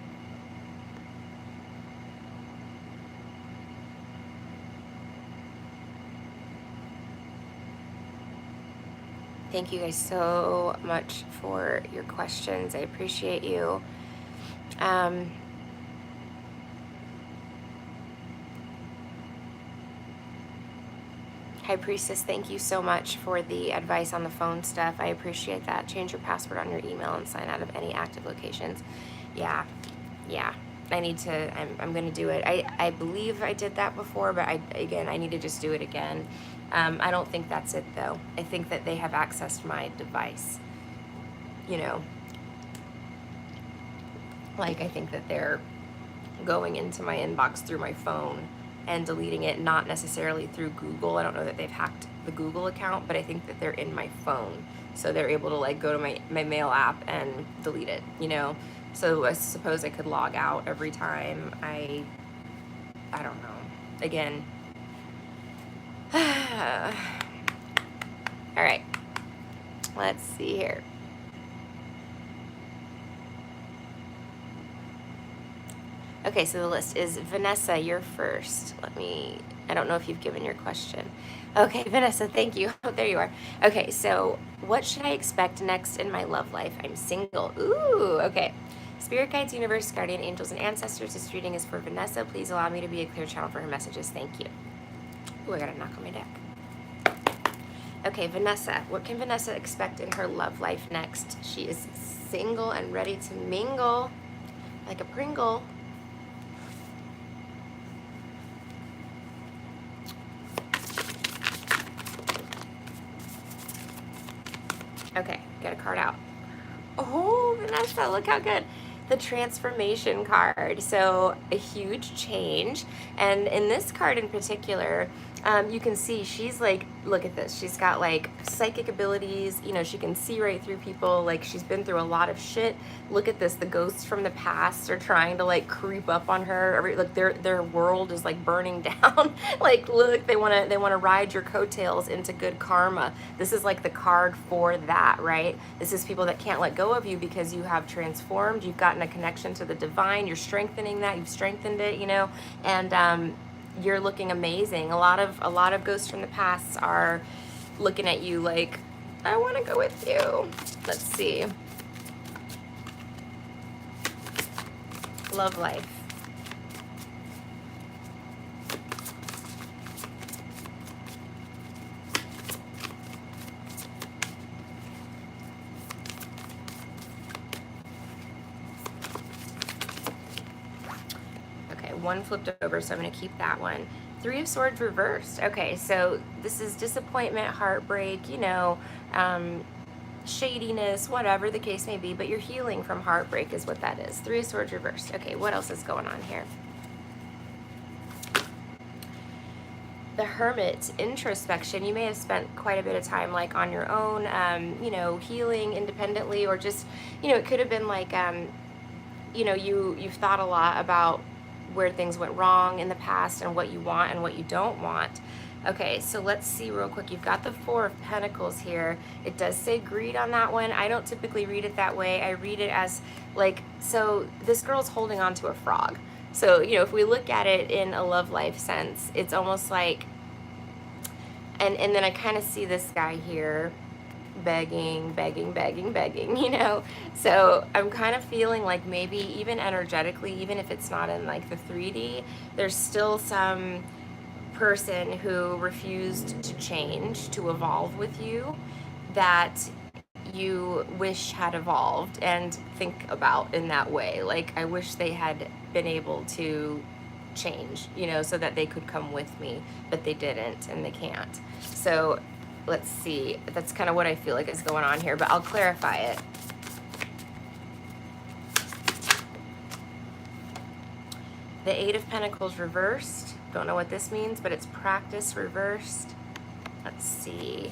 Thank you guys so much for your questions. I appreciate you. High Priestess, thank you so much for the advice on the phone stuff. I appreciate that. Change your password on your email and sign out of any active locations. Yeah. I need to, I'm going to do it. I believe I did that before, but I need to just do it again. I don't think that's it, though. I think that they have accessed my device. Like, I think that they're going into my inbox through my phone and deleting it, not necessarily through Google. I don't know that they've hacked the Google account, but I think that they're in my phone. So they're able to like go to my mail app and delete it, you know? So I suppose I could log out every time I don't know. Again. All right. Let's see here. Okay, so the list is Vanessa, you're first. I don't know if you've given your question. Okay, Vanessa, thank you. Oh, there you are. Okay, so what should I expect next in my love life? I'm single. Ooh, okay. Spirit guides, universe, guardian angels, and ancestors. This reading is for Vanessa. Please allow me to be a clear channel for her messages. Thank you. Ooh, I gotta knock on my deck. Okay, Vanessa, what can Vanessa expect in her love life next? She is single and ready to mingle like a Pringle. Okay, get a card out. Oh, Vanessa, look how good. The transformation card. So a huge change. And in this card in particular, you can see she's like, look at this. She's got like psychic abilities. You know, she can see right through people. Like she's been through a lot of shit. Look at this. The ghosts from the past are trying to like creep up on her. Like their world is like burning down. Like, look, they want to ride your coattails into good karma. This is like the card for that, right? This is people that can't let go of you because you have transformed. You've gotten a connection to the divine. You're strengthening that. You've strengthened it, you know, and you're looking amazing. A lot of ghosts from the past are looking at you like, I want to go with you. Let's see. Love life. Okay, one flipped over, so I'm going to keep that one. 3 of Swords reversed. Okay, so this is disappointment, heartbreak, you know, shadiness, whatever the case may be, but you're healing from heartbreak is what that is. 3 of Swords reversed. Okay, what else is going on here? The Hermit, introspection. You may have spent quite a bit of time like on your own, you know, healing independently, or just, you know, it could have been like, you know, you've thought a lot about where things went wrong in the past and what you want and what you don't want. Okay, so let's see real quick. You've got the 4 of Pentacles here. It does say greed on that one. I don't typically read it that way. I read it as like, so this girl's holding on to a frog. So, you know, if we look at it in a love life sense, it's almost like, and then I kind of see this guy here begging, you know? So I'm kind of feeling like maybe even energetically, even if it's not in like the 3D, there's still some person who refused to change, to evolve with you, that you wish had evolved, and think about in that way. Like, I wish they had been able to change, you know, so that they could come with me, but they didn't and they can't. So let's see. That's kind of what I feel like is going on here, but I'll clarify it. The 8 of Pentacles reversed. Don't know what this means, but it's practice reversed. Let's see.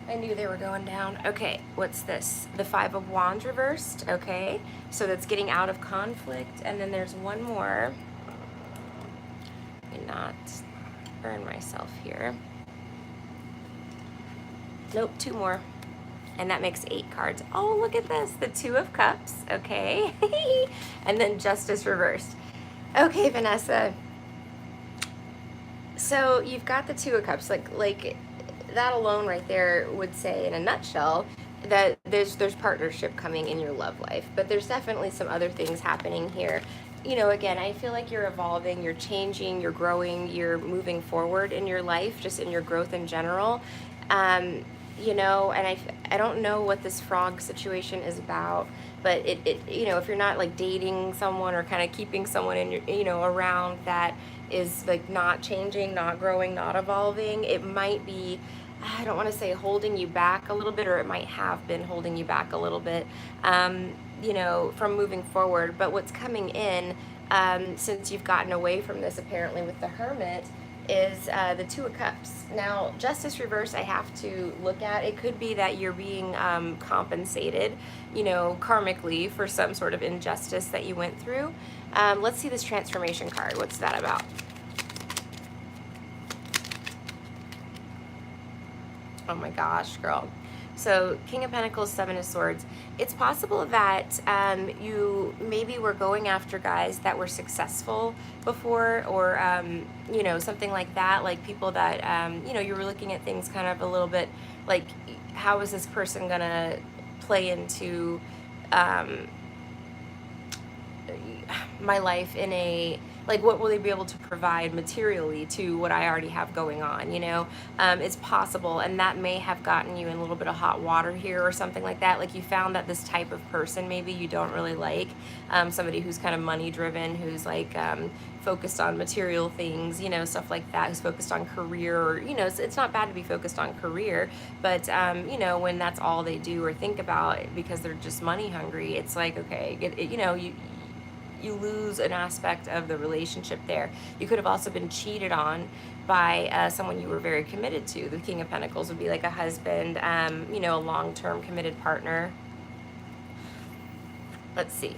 I knew they were going down. Okay, what's this? The 5 of Wands reversed. Okay, so that's getting out of conflict. And then there's one more. Let me not burn myself here. Nope, 2 more. And that makes 8 cards. Oh, look at this. The 2 of Cups. Okay. And then Justice reversed. Okay, Vanessa. So you've got the 2 of Cups. Like that alone right there would say in a nutshell that there's partnership coming in your love life. But there's definitely some other things happening here. You know, again, I feel like you're evolving, you're changing, you're growing, you're moving forward in your life, just in your growth in general. You know, and I don't know what this frog situation is about, but it you know, if you're not like dating someone or kind of keeping someone in your, you know, around that is like not changing, not growing, not evolving, it might be I don't want to say holding you back a little bit, or it might have been holding you back a little bit, you know, from moving forward. But what's coming in, since you've gotten away from this apparently with the Hermit, is the Two of Cups. Now, Justice reverse, I have to look at. It could be that you're being compensated, you know, karmically for some sort of injustice that you went through. Let's see this transformation card. What's that about? Oh my gosh, girl. So King of Pentacles, Seven of Swords. It's possible that you maybe were going after guys that were successful before, or you know, something like that. Like people that you know, you were looking at things kind of a little bit like, how is this person gonna play into um, my life in a, like, what will they be able to provide materially to what I already have going on, you know? It's possible, and that may have gotten you in a little bit of hot water here or something like that. Like you found that this type of person maybe you don't really like, somebody who's kind of money driven, who's like focused on material things, you know, stuff like that, who's focused on career, or, you know, it's not bad to be focused on career, but you know, when that's all they do or think about because they're just money hungry, it's like, okay, you know, you lose an aspect of the relationship there. You could have also been cheated on by someone you were very committed to. The King of Pentacles would be like a husband, you know, a long-term committed partner. Let's see.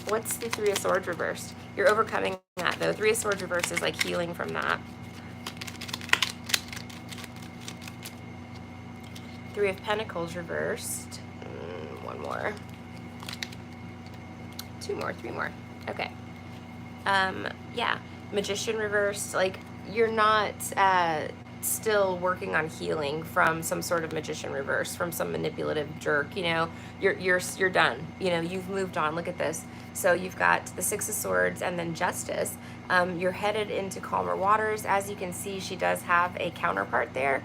What's the Three of Swords reversed? You're overcoming that, though. Three of Swords reversed is like healing from that. Three of Pentacles reversed. One more. Two more, three more. Okay. Yeah. Magician reversed. Like, you're not still working on healing from some sort of magician reverse, from some manipulative jerk, you know. You're done. You know, you've moved on. Look at this. So you've got the Six of Swords and then Justice. You're headed into calmer waters. As you can see, she does have a counterpart there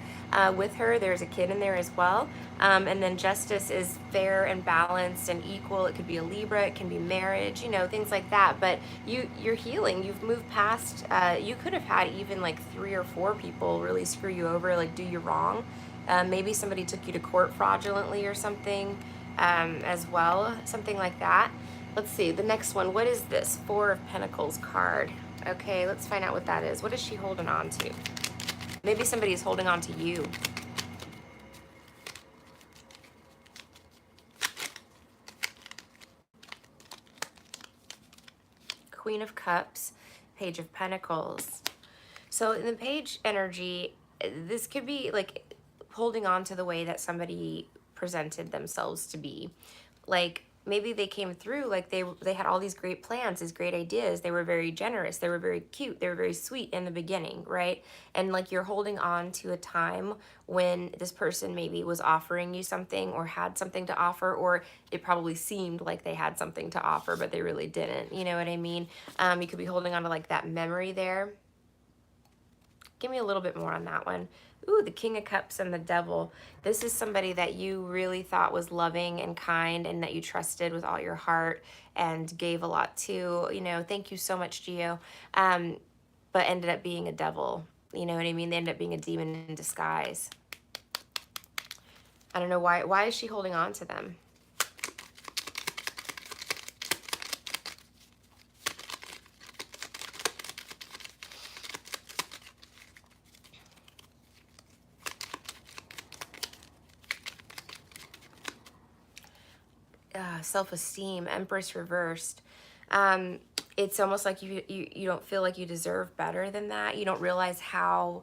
with her. There's a kid in there as well. And then Justice is fair and balanced and equal. It could be a Libra, it can be marriage, you know, things like that. But you're healing. You've moved past. You could have had even like 3 or 4 people really screw you over, like do you wrong. Maybe somebody took you to court fraudulently or something as well, something like that. Let's see, the next one. What is this? Four of Pentacles card. Okay, let's find out what that is. What is she holding on to? Maybe somebody's holding on to you. Queen of Cups, Page of Pentacles. So in the page energy, this could be like holding on to the way that somebody presented themselves to be. Like maybe they came through, like they had all these great plans, these great ideas. They were very generous. They were very cute. They were very sweet in the beginning, right? And like you're holding on to a time when this person maybe was offering you something or had something to offer, or it probably seemed like they had something to offer, but they really didn't. You know what I mean? You could be holding on to like that memory there. Give me a little bit more on that one. Ooh, the King of Cups and the Devil. This is somebody that you really thought was loving and kind and that you trusted with all your heart and gave a lot to. You know, thank you so much, Gio. But ended up being a devil. You know what I mean? They ended up being a demon in disguise. I don't know why. Why is she holding on to them? Self-esteem, Empress reversed. It's almost like you don't feel like you deserve better than that. You don't realize how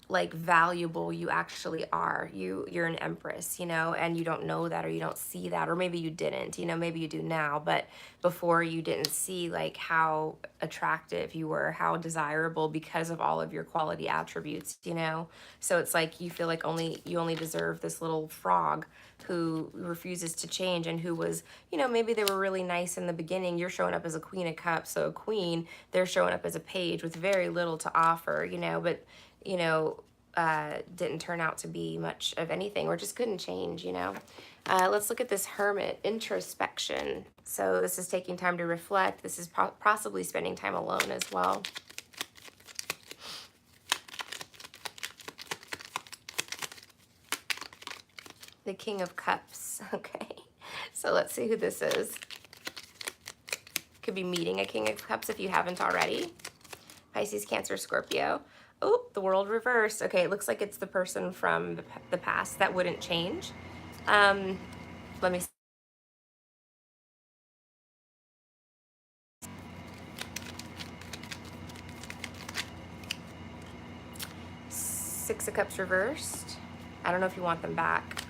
like valuable you actually are. You're an Empress, you know, and you don't know that, or you don't see that, or maybe you didn't, you know, maybe you do now, but before you didn't see like how attractive you were, how desirable, because of all of your quality attributes, you know. So it's like you feel like you only deserve this little frog who refuses to change, and who was, you know, maybe they were really nice in the beginning. You're showing up as a Queen of Cups, so a queen, they're showing up as a page with very little to offer, you know, but you know, didn't turn out to be much of anything, or just couldn't change, you know. Let's look at this Hermit, introspection. So this is taking time to reflect. This is possibly spending time alone as well. The King of Cups. Okay. So let's see who this is. Could be meeting a King of Cups if you haven't already. Pisces, Cancer, Scorpio. Oh, the World reversed. Okay, it looks like it's the person from the past. That wouldn't change. Let me see. Six of Cups reversed. I don't know if you want them back.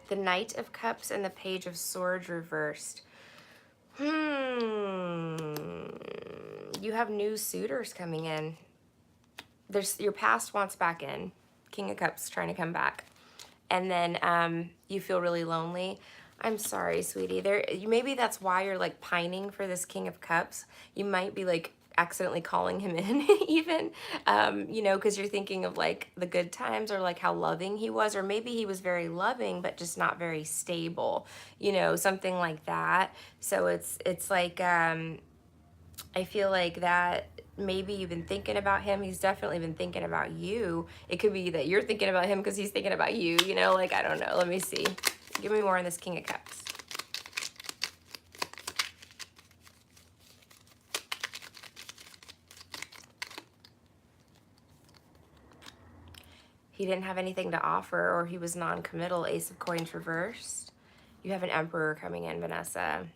The Knight of Cups and the Page of Swords reversed. You have new suitors coming in. There's your past wants back in. King of Cups trying to come back. And then you feel really lonely. I'm sorry, sweetie. Maybe that's why you're like pining for this King of Cups. You might be like accidentally calling him in even, you know, because you're thinking of like the good times or like how loving he was, or maybe he was very loving but just not very stable, you know, something like that. So it's like I feel like that maybe you've been thinking about him. He's definitely been thinking about you. It could be that you're thinking about him because he's thinking about you, you know, like, I don't know. Let me see. Give me more on this King of Cups. He didn't have anything to offer, or he was non-committal. Ace of Coins reversed. You have an Emperor coming in, Vanessa.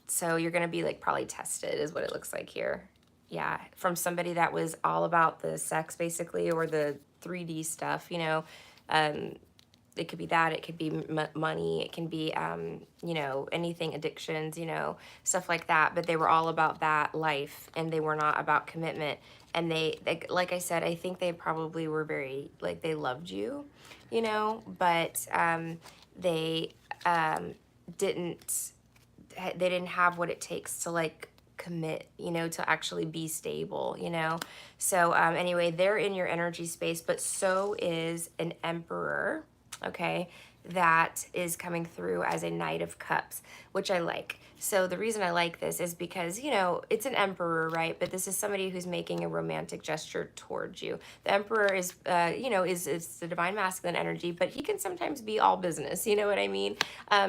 So you're going to be like probably tested is what it looks like here. Yeah, from somebody that was all about the sex basically, or the 3D stuff, you know. It could be that, it could be money, it can be, you know, anything, addictions, you know, stuff like that. But they were all about that life, and they were not about commitment. And they like I said, I think they probably were very, like, they loved you, you know, but they didn't have what it takes to like commit, you know, to actually be stable, you know. So anyway, they're in your energy space, but so is an Emperor, okay, that is coming through as a Knight of Cups, which I like. So the reason I like this is because, you know, it's an Emperor, right? But this is somebody who's making a romantic gesture towards you. The Emperor is, you know, is the divine masculine energy, but he can sometimes be all business, you know what I mean?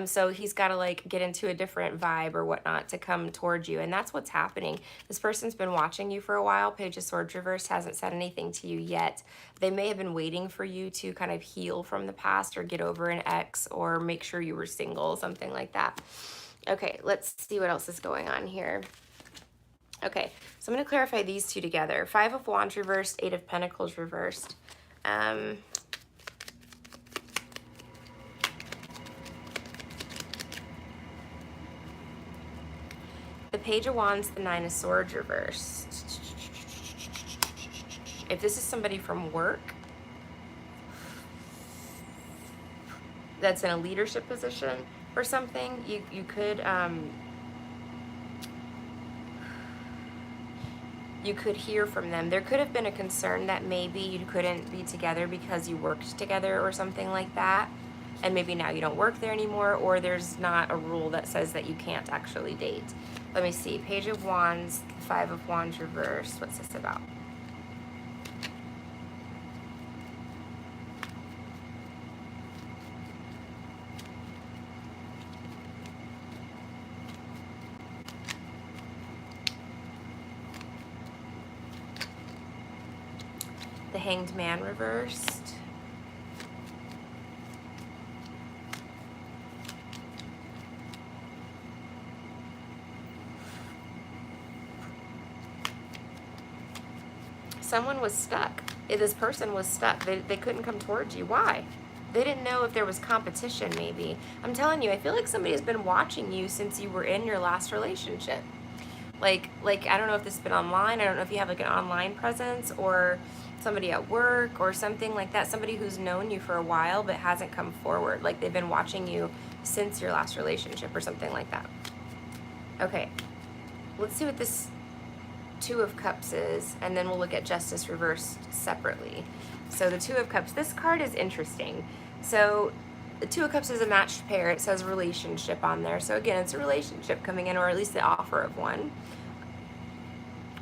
So he's got to like get into a different vibe or whatnot to come towards you. And that's what's happening. This person's been watching you for a while. Page of Swords reversed hasn't said anything to you yet. They may have been waiting for you to kind of heal from the past or get over an ex or make sure you were single, something like that. Okay, let's see what else is going on here. Okay, so I'm going to clarify these two together. 5 of Wands reversed, 8 of Pentacles reversed. The Page of Wands, the 9 of Swords reversed. If this is somebody from work that's in a leadership position or something, you could hear from them. There could have been a concern that maybe you couldn't be together because you worked together or something like that, and maybe now you don't work there anymore, or there's not a rule that says that you can't actually date. Let me see. Page of Wands, 5 of Wands reversed. What's this about? The Hanged Man reversed. Someone was stuck. This person was stuck. They couldn't come towards you. Why? They didn't know if there was competition, maybe. I'm telling you, I feel like somebody has been watching you since you were in your last relationship. Like I don't know if this has been online. I don't know if you have like an online presence or somebody at work or something like that. Somebody who's known you for a while but hasn't come forward. Like they've been watching you since your last relationship or something like that. Okay, let's see what this 2 of Cups is, and then we'll look at Justice reversed separately. So the 2 of Cups, this card is interesting. So The Two of Cups is a matched pair. It says relationship on there. So again, it's a relationship coming in, or at least the offer of one.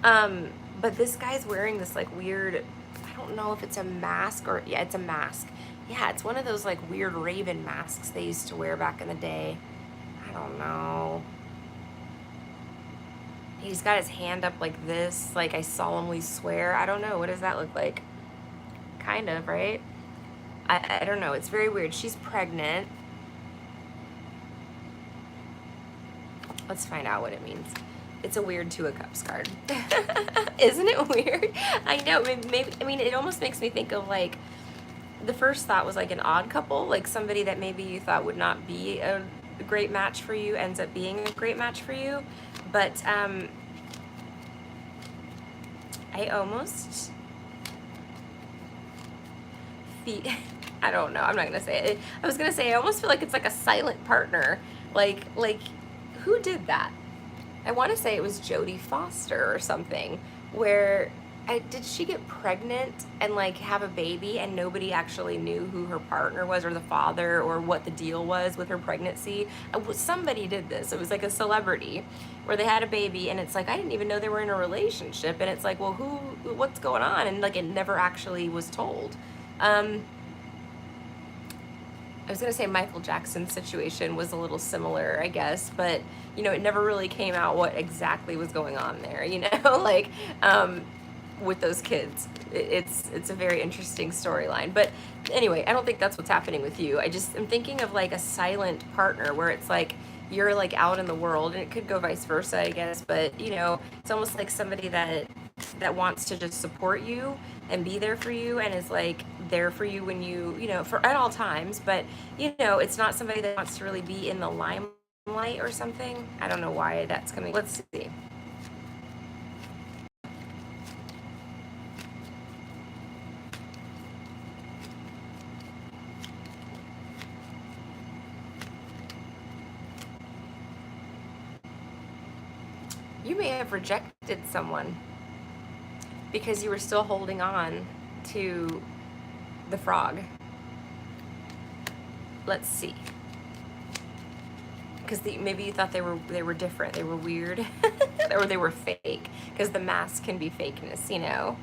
But this guy's wearing this like weird, I don't know if it's a mask or, yeah, it's a mask. Yeah, it's one of those like weird raven masks they used to wear back in the day. I don't know. He's got his hand up like this, like I solemnly swear. I don't know. What does that look like? Kind of, right? I don't know. It's very weird. She's pregnant. Let's find out what it means. It's a weird Two of Cups card. Isn't it weird? I know. Maybe, I mean, it almost makes me think of like, the first thought was like an odd couple, like somebody that maybe you thought would not be a great match for you ends up being a great match for you. But I almost feel, I don't know, I'm not gonna say it. I was gonna say I almost feel like it's like a silent partner. Like who did that? I want to say it was Jodie Foster or something, where did she get pregnant and like have a baby and nobody actually knew who her partner was or the father or what the deal was with her pregnancy? Somebody did this. It was like a celebrity where they had a baby and it's like, I didn't even know they were in a relationship. And it's like, well, what's going on? And like, it never actually was told. I was gonna say Michael Jackson's situation was a little similar, I guess, but you know, it never really came out what exactly was going on there, you know, like with those kids. It's a very interesting storyline. But anyway, I don't think that's what's happening with you. I just am thinking of like a silent partner where it's like you're like out in the world, and it could go vice versa, I guess, but you know, it's almost like somebody that wants to just support you and be there for you and is like there for you when you know, for at all times, but you know, it's not somebody that wants to really be in the limelight or something. I don't know why that's coming. Let's see. You may have rejected someone because you were still holding on to the frog. Let's see. Because maybe you thought they were different, they were weird, or they were fake. Because the mask can be fakeness, you know.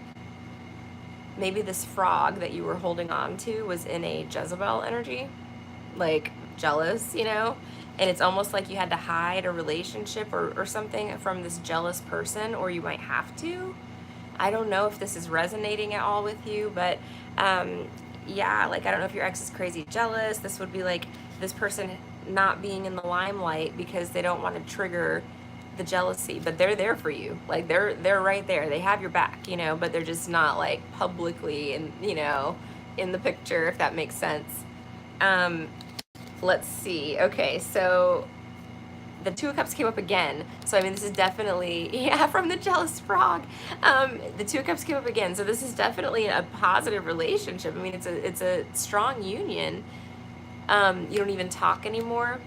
Maybe this frog that you were holding on to was in a Jezebel energy, like jealous, you know. And it's almost like you had to hide a relationship or something from this jealous person, or you might have to. I don't know if this is resonating at all with you, but yeah, like I don't know if your ex is crazy jealous. This would be like this person not being in the limelight because they don't want to trigger the jealousy, but they're there for you. Like they're right there. They have your back, you know, but they're just not like publicly and, you know, in the picture, if that makes sense. Let's see. Okay, so the Two of Cups came up again. So I mean, this is definitely, yeah, from the jealous frog. The Two of Cups came up again. So this is definitely a positive relationship. I mean, it's a strong union. You don't even talk anymore.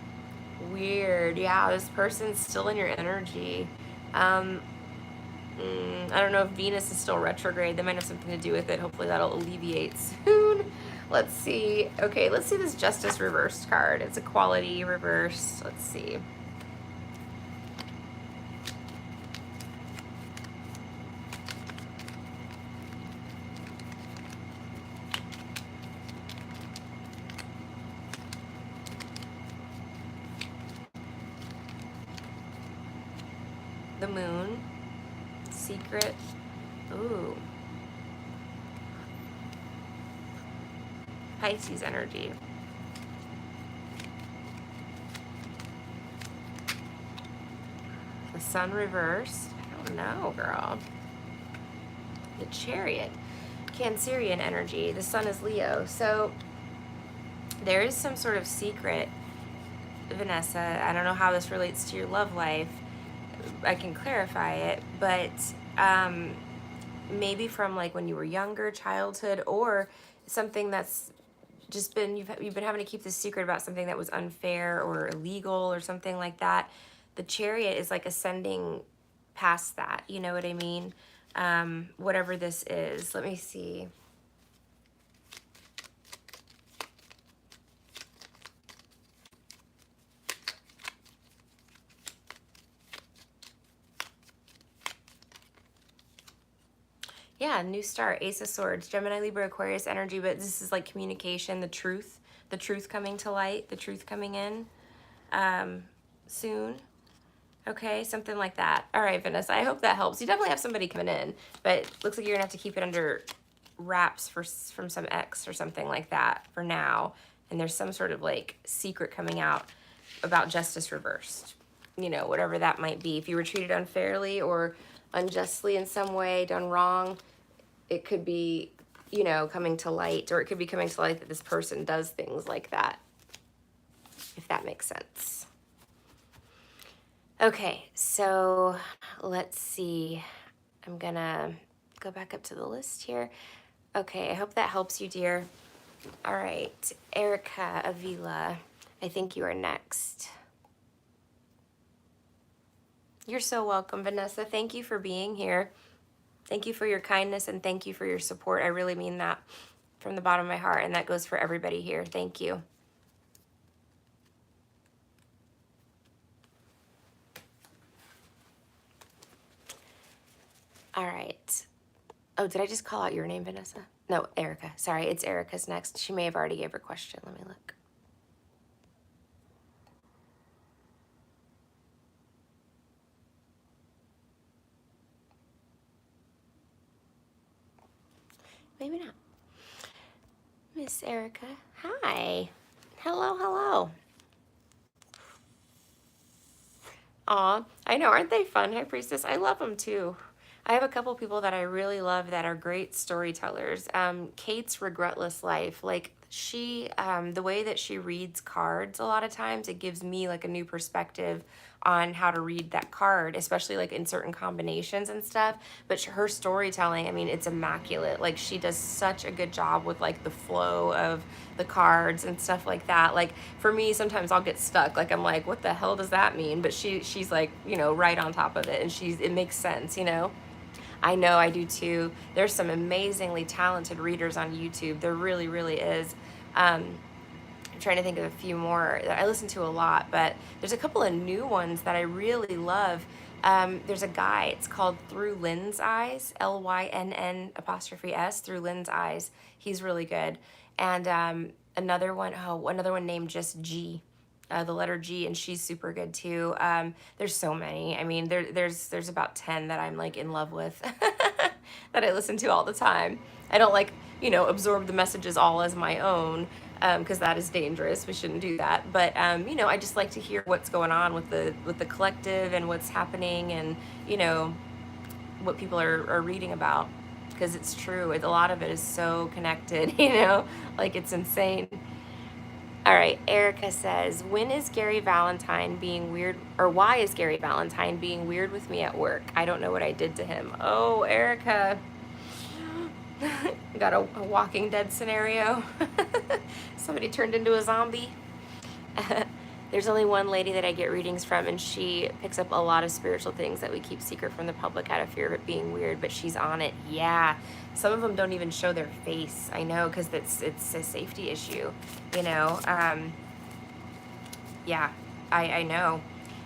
Weird. Yeah, this person's still in your energy. I don't know if Venus is still retrograde. That might have something to do with it. Hopefully that'll alleviate soon. Let's see. Okay, let's see this Justice reversed card. It's equality reversed. Let's see. The moon. Secret. Ooh. Pisces energy. The sun reversed. I don't know, girl. The Chariot. Cancerian energy. The sun is Leo. So there is some sort of secret, Vanessa. I don't know how this relates to your love life. I can clarify it, but maybe from like when you were younger, childhood, or something that's just been, you've been having to keep this secret about something that was unfair or illegal or something like that. The Chariot is like ascending past that, you know what I mean? Whatever this is. Let me see. Yeah, new start, Ace of Swords, Gemini, Libra, Aquarius energy, but this is like communication, the truth coming to light, the truth coming in soon. Okay, something like that. All right, Vanessa, I hope that helps. You definitely have somebody coming in, but looks like you're gonna have to keep it under wraps from some ex or something like that for now. And there's some sort of like secret coming out about justice reversed. You know, whatever that might be. If you were treated unfairly or unjustly in some way, done wrong, it could be, you know, coming to light, or it could be coming to light that this person does things like that, if that makes sense. Okay, so let's see. I'm gonna go back up to the list here. Okay, I hope that helps you, dear. All right, Erica Avila, I think you are next. You're so welcome, Vanessa. Thank you for being here. Thank you for your kindness and thank you for your support. I really mean that from the bottom of my heart, and that goes for everybody here. Thank you. All right. Oh, did I just call out your name, Vanessa? No, Erica. Sorry, it's Erica's next. She may have already gave her question. Let me look. Maybe not. Miss Erica. Hi. Hello, hello. Aw, I know, aren't they fun, High Priestess? I love them too. I have a couple people that I really love that are great storytellers. Kate's Regretless Life, like the way that she reads cards a lot of times, it gives me like a new perspective on how to read that card, especially like in certain combinations and stuff. But her storytelling, I mean, it's immaculate. Like she does such a good job with like the flow of the cards and stuff like that. Like for me, sometimes I'll get stuck. Like I'm like, what the hell does that mean? But she's like, you know, right on top of it, and it makes sense, you know. I know, I do too. There's some amazingly talented readers on YouTube. There really, really is. I'm trying to think of a few more that I listen to a lot, but there's a couple of new ones that I really love. There's a guy, it's called Through Lynn's Eyes, LYNN''S, Through Lynn's Eyes. He's really good. And another one named just G. The letter G, and she's super good too. There's so many. I mean, there's about 10 that I'm like in love with that I listen to all the time. I don't like, you know, absorb the messages all as my own, because that is dangerous. We shouldn't do that. But you know, I just like to hear what's going on with the collective and what's happening, and you know, what people are reading about, because it's true. A lot of it is so connected, you know, like it's insane. All right, Erica says, when is Gary Valentine being weird, or why is Gary Valentine being weird with me at work? I don't know what I did to him. Oh, Erica. Got a Walking Dead scenario. Somebody turned into a zombie. There's only one lady that I get readings from, and she picks up a lot of spiritual things that we keep secret from the public out of fear of it being weird, but she's on it. Yeah. Some of them don't even show their face. I know, because it's a safety issue, you know. Yeah, I know.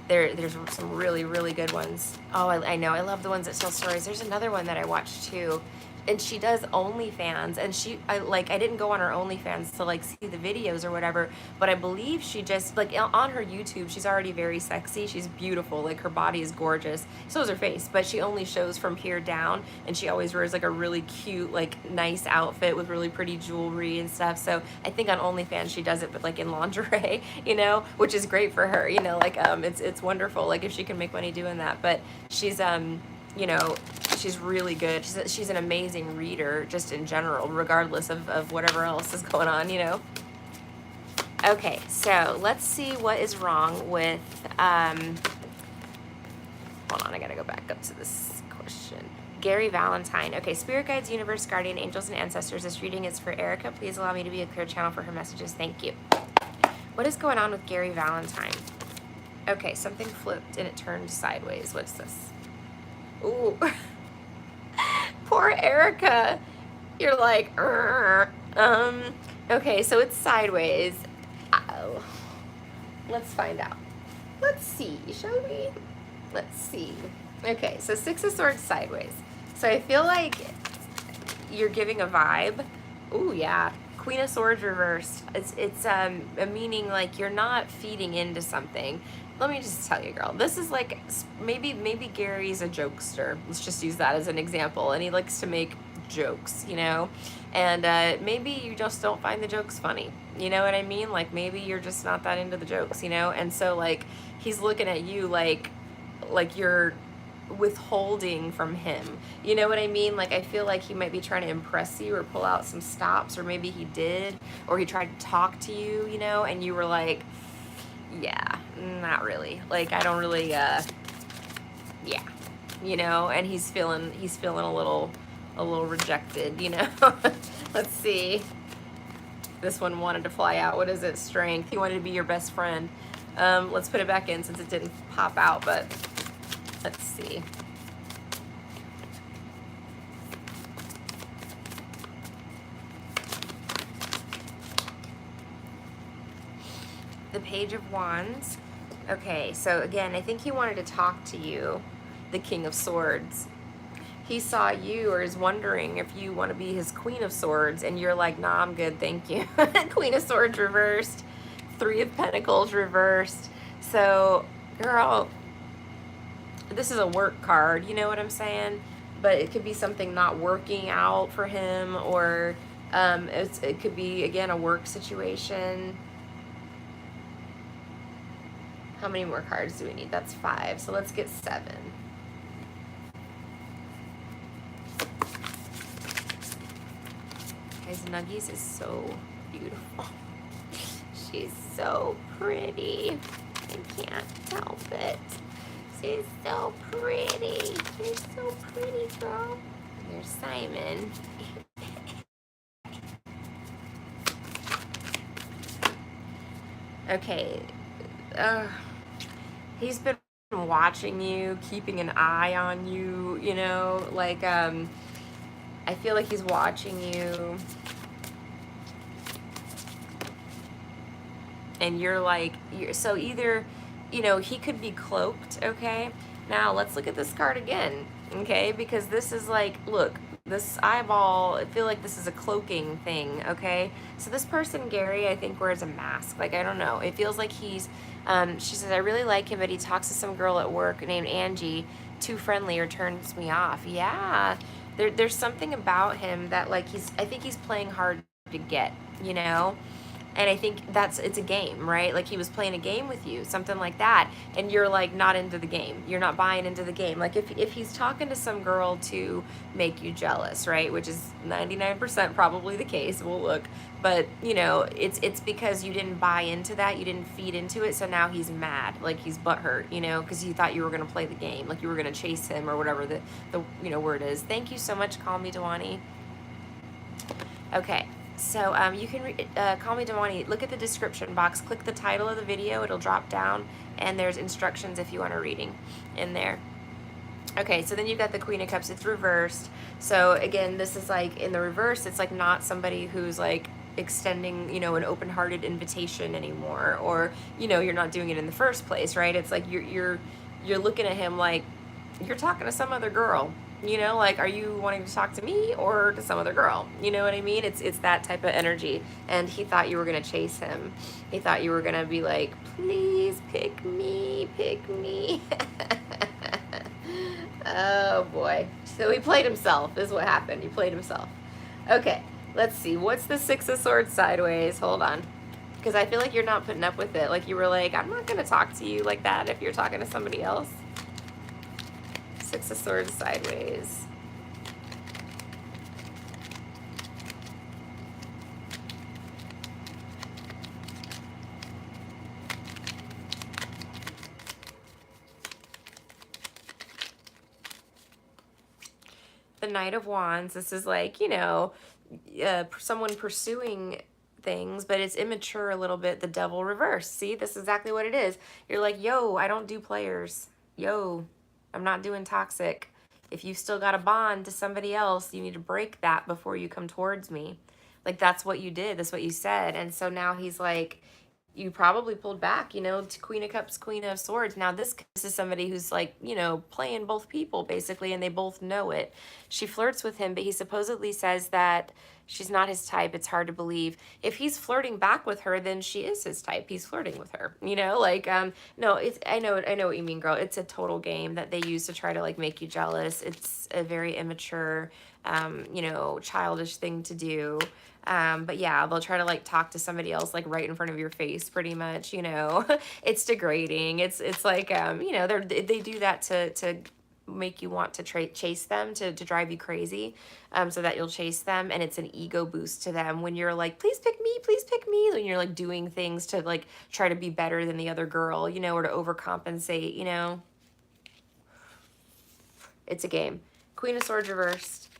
There's some really, really good ones. Oh, I know. I love the ones that tell stories. There's another one that I watched too. And she does OnlyFans, and I didn't go on her OnlyFans to like see the videos or whatever, but I believe she just like on her YouTube, she's already very sexy. She's beautiful. Like her body is gorgeous. So is her face, but she only shows from here down, and she always wears like a really cute, like nice outfit with really pretty jewelry and stuff. So I think on OnlyFans she does it, but like in lingerie, you know, which is great for her, you know, like it's wonderful, like if she can make money doing that. But she's you know, she's really good. She's an amazing reader, just in general, regardless of whatever else is going on, you know. Okay, so let's see what is wrong with, hold on, I gotta go back up to this question. Gary Valentine. Okay, Spirit Guides, Universe, Guardian, Angels, and Ancestors. This reading is for Erica. Please allow me to be a clear channel for her messages. Thank you. What is going on with Gary Valentine? Okay, something flipped and it turned sideways. What's this? Ooh. Poor Erica. You're like, okay, so it's sideways. Oh. Let's find out. Let's see, shall we? Let's see. Okay, so Six of Swords sideways. So I feel like you're giving a vibe. Ooh, yeah. Queen of Swords reversed. It's a meaning like you're not feeding into something. Let me just tell you, girl, this is like maybe Gary's a jokester. Let's just use that as an example. And he likes to make jokes, you know? And maybe you just don't find the jokes funny. You know what I mean? Like maybe you're just not that into the jokes, you know? And so like he's looking at you like you're withholding from him. You know what I mean? Like I feel like he might be trying to impress you or pull out some stops, or maybe he did, or he tried to talk to you, you know, and you were like, yeah, not really. Like I don't really yeah. You know, and he's feeling a little rejected, you know. Let's see. This one wanted to fly out. What is it? Strength. He wanted to be your best friend. Let's put it back in since it didn't pop out, but let's see. The Page of Wands. Okay, so again, I think he wanted to talk to you, the King of Swords. He saw you or is wondering if you want to be his Queen of Swords, and you're like, nah, I'm good, thank you. Queen of Swords reversed. Three of Pentacles reversed. So, girl, this is a work card, you know what I'm saying? But it could be something not working out for him, or it could be, again, a work situation. How many more cards do we need? That's 5. So let's get 7. Guys, Nuggies is so beautiful. She's so pretty. I can't help it. She's so pretty. She's so pretty, girl. There's Simon. Okay. He's been watching you, keeping an eye on you, you know, like, I feel like he's watching you, and you're like, so either, you know, he could be cloaked, okay? Now, let's look at this card again, okay? Because this is like, look, this eyeball, I feel like this is a cloaking thing, okay? So this person, Gary, I think wears a mask. Like, I don't know. It feels like he's, she says, I really like him, but he talks to some girl at work named Angie, too friendly or turns me off. Yeah. There's something about him that, like, I think he's playing hard to get, you know? And I think it's a game, right? Like he was playing a game with you, something like that. And you're like not into the game. You're not buying into the game. Like if he's talking to some girl to make you jealous, right? Which is 99% probably the case. We'll look. But, you know, it's because you didn't buy into that. You didn't feed into it. So now he's mad. Like he's butthurt, you know, because you thought you were going to play the game. Like you were going to chase him or whatever the you know, word is. Thank you so much. Call me Dewani. Okay. So you can call me Dewani. Look at the description box. Click the title of the video. It'll drop down. And there's instructions if you want a reading in there. Okay, so then you've got the Queen of Cups. It's reversed. So again, this is like in the reverse. It's like not somebody who's like extending, you know, an open-hearted invitation anymore. Or, you know, you're not doing it in the first place, right? It's like you're looking at him like you're talking to some other girl. You know, like, are you wanting to talk to me or to some other girl? You know what I mean? It's that type of energy. And he thought you were going to chase him. He thought you were going to be like, please pick me, pick me. Oh, boy. So he played himself is what happened. He played himself. Okay, let's see. What's the Six of Swords sideways? Hold on. Because I feel like you're not putting up with it. Like, you were like, I'm not going to talk to you like that if you're talking to somebody else. Six of Swords sideways. The Knight of Wands. This is like, you know, someone pursuing things, but it's immature a little bit. The Devil reverse. See, this is exactly what it is. You're like, yo, I don't do players. Yo, I'm not doing toxic. If you still got a bond to somebody else, you need to break that before you come towards me. Like, that's what you did. That's what you said. And so now he's like, you probably pulled back, you know, to Queen of Cups, Queen of Swords. Now this is somebody who's like, you know, playing both people basically, and they both know it. She flirts with him, but he supposedly says that she's not his type. It's hard to believe. If he's flirting back with her, then she is his type. He's flirting with her, you know, like, no, it's, I know what you mean, girl. It's a total game that they use to try to like make you jealous. It's a very immature, you know, childish thing to do. But yeah, they'll try to like talk to somebody else like right in front of your face, pretty much, you know. It's degrading. It's like, you know, they do that to make you want to chase them, to drive you crazy, so that you'll chase them. And it's an ego boost to them when you're like, please pick me, when you're like doing things to like try to be better than the other girl, you know, or to overcompensate, you know. It's a game. Queen of Swords reversed.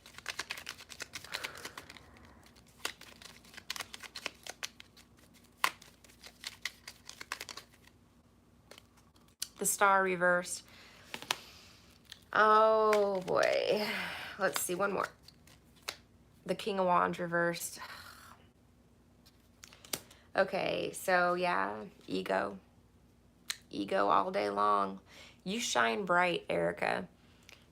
The Star reversed. Oh boy. Let's see, one more. The King of Wands reversed. Okay, so yeah, ego. Ego all day long. You shine bright, Erica.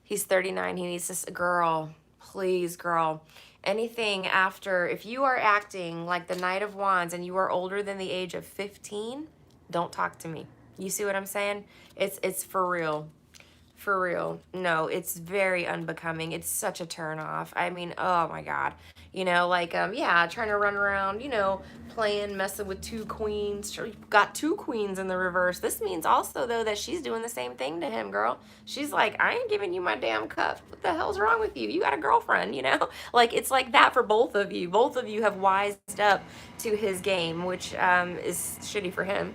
He's 39. He needs this girl. Please, girl. Anything after, if you are acting like the Knight of Wands and you are older than the age of 15, don't talk to me. You see what I'm saying? It's for real. For real. No, it's very unbecoming. It's such a turn off. I mean, oh my God. You know, like, yeah, trying to run around, you know, playing, messing with two queens. Sure, you've got two queens in the reverse. This means also, though, that she's doing the same thing to him, girl. She's like, I ain't giving you my damn cup. What the hell's wrong with you? You got a girlfriend, you know? Like, it's like that for both of you. Both of you have wised up to his game, which is shitty for him.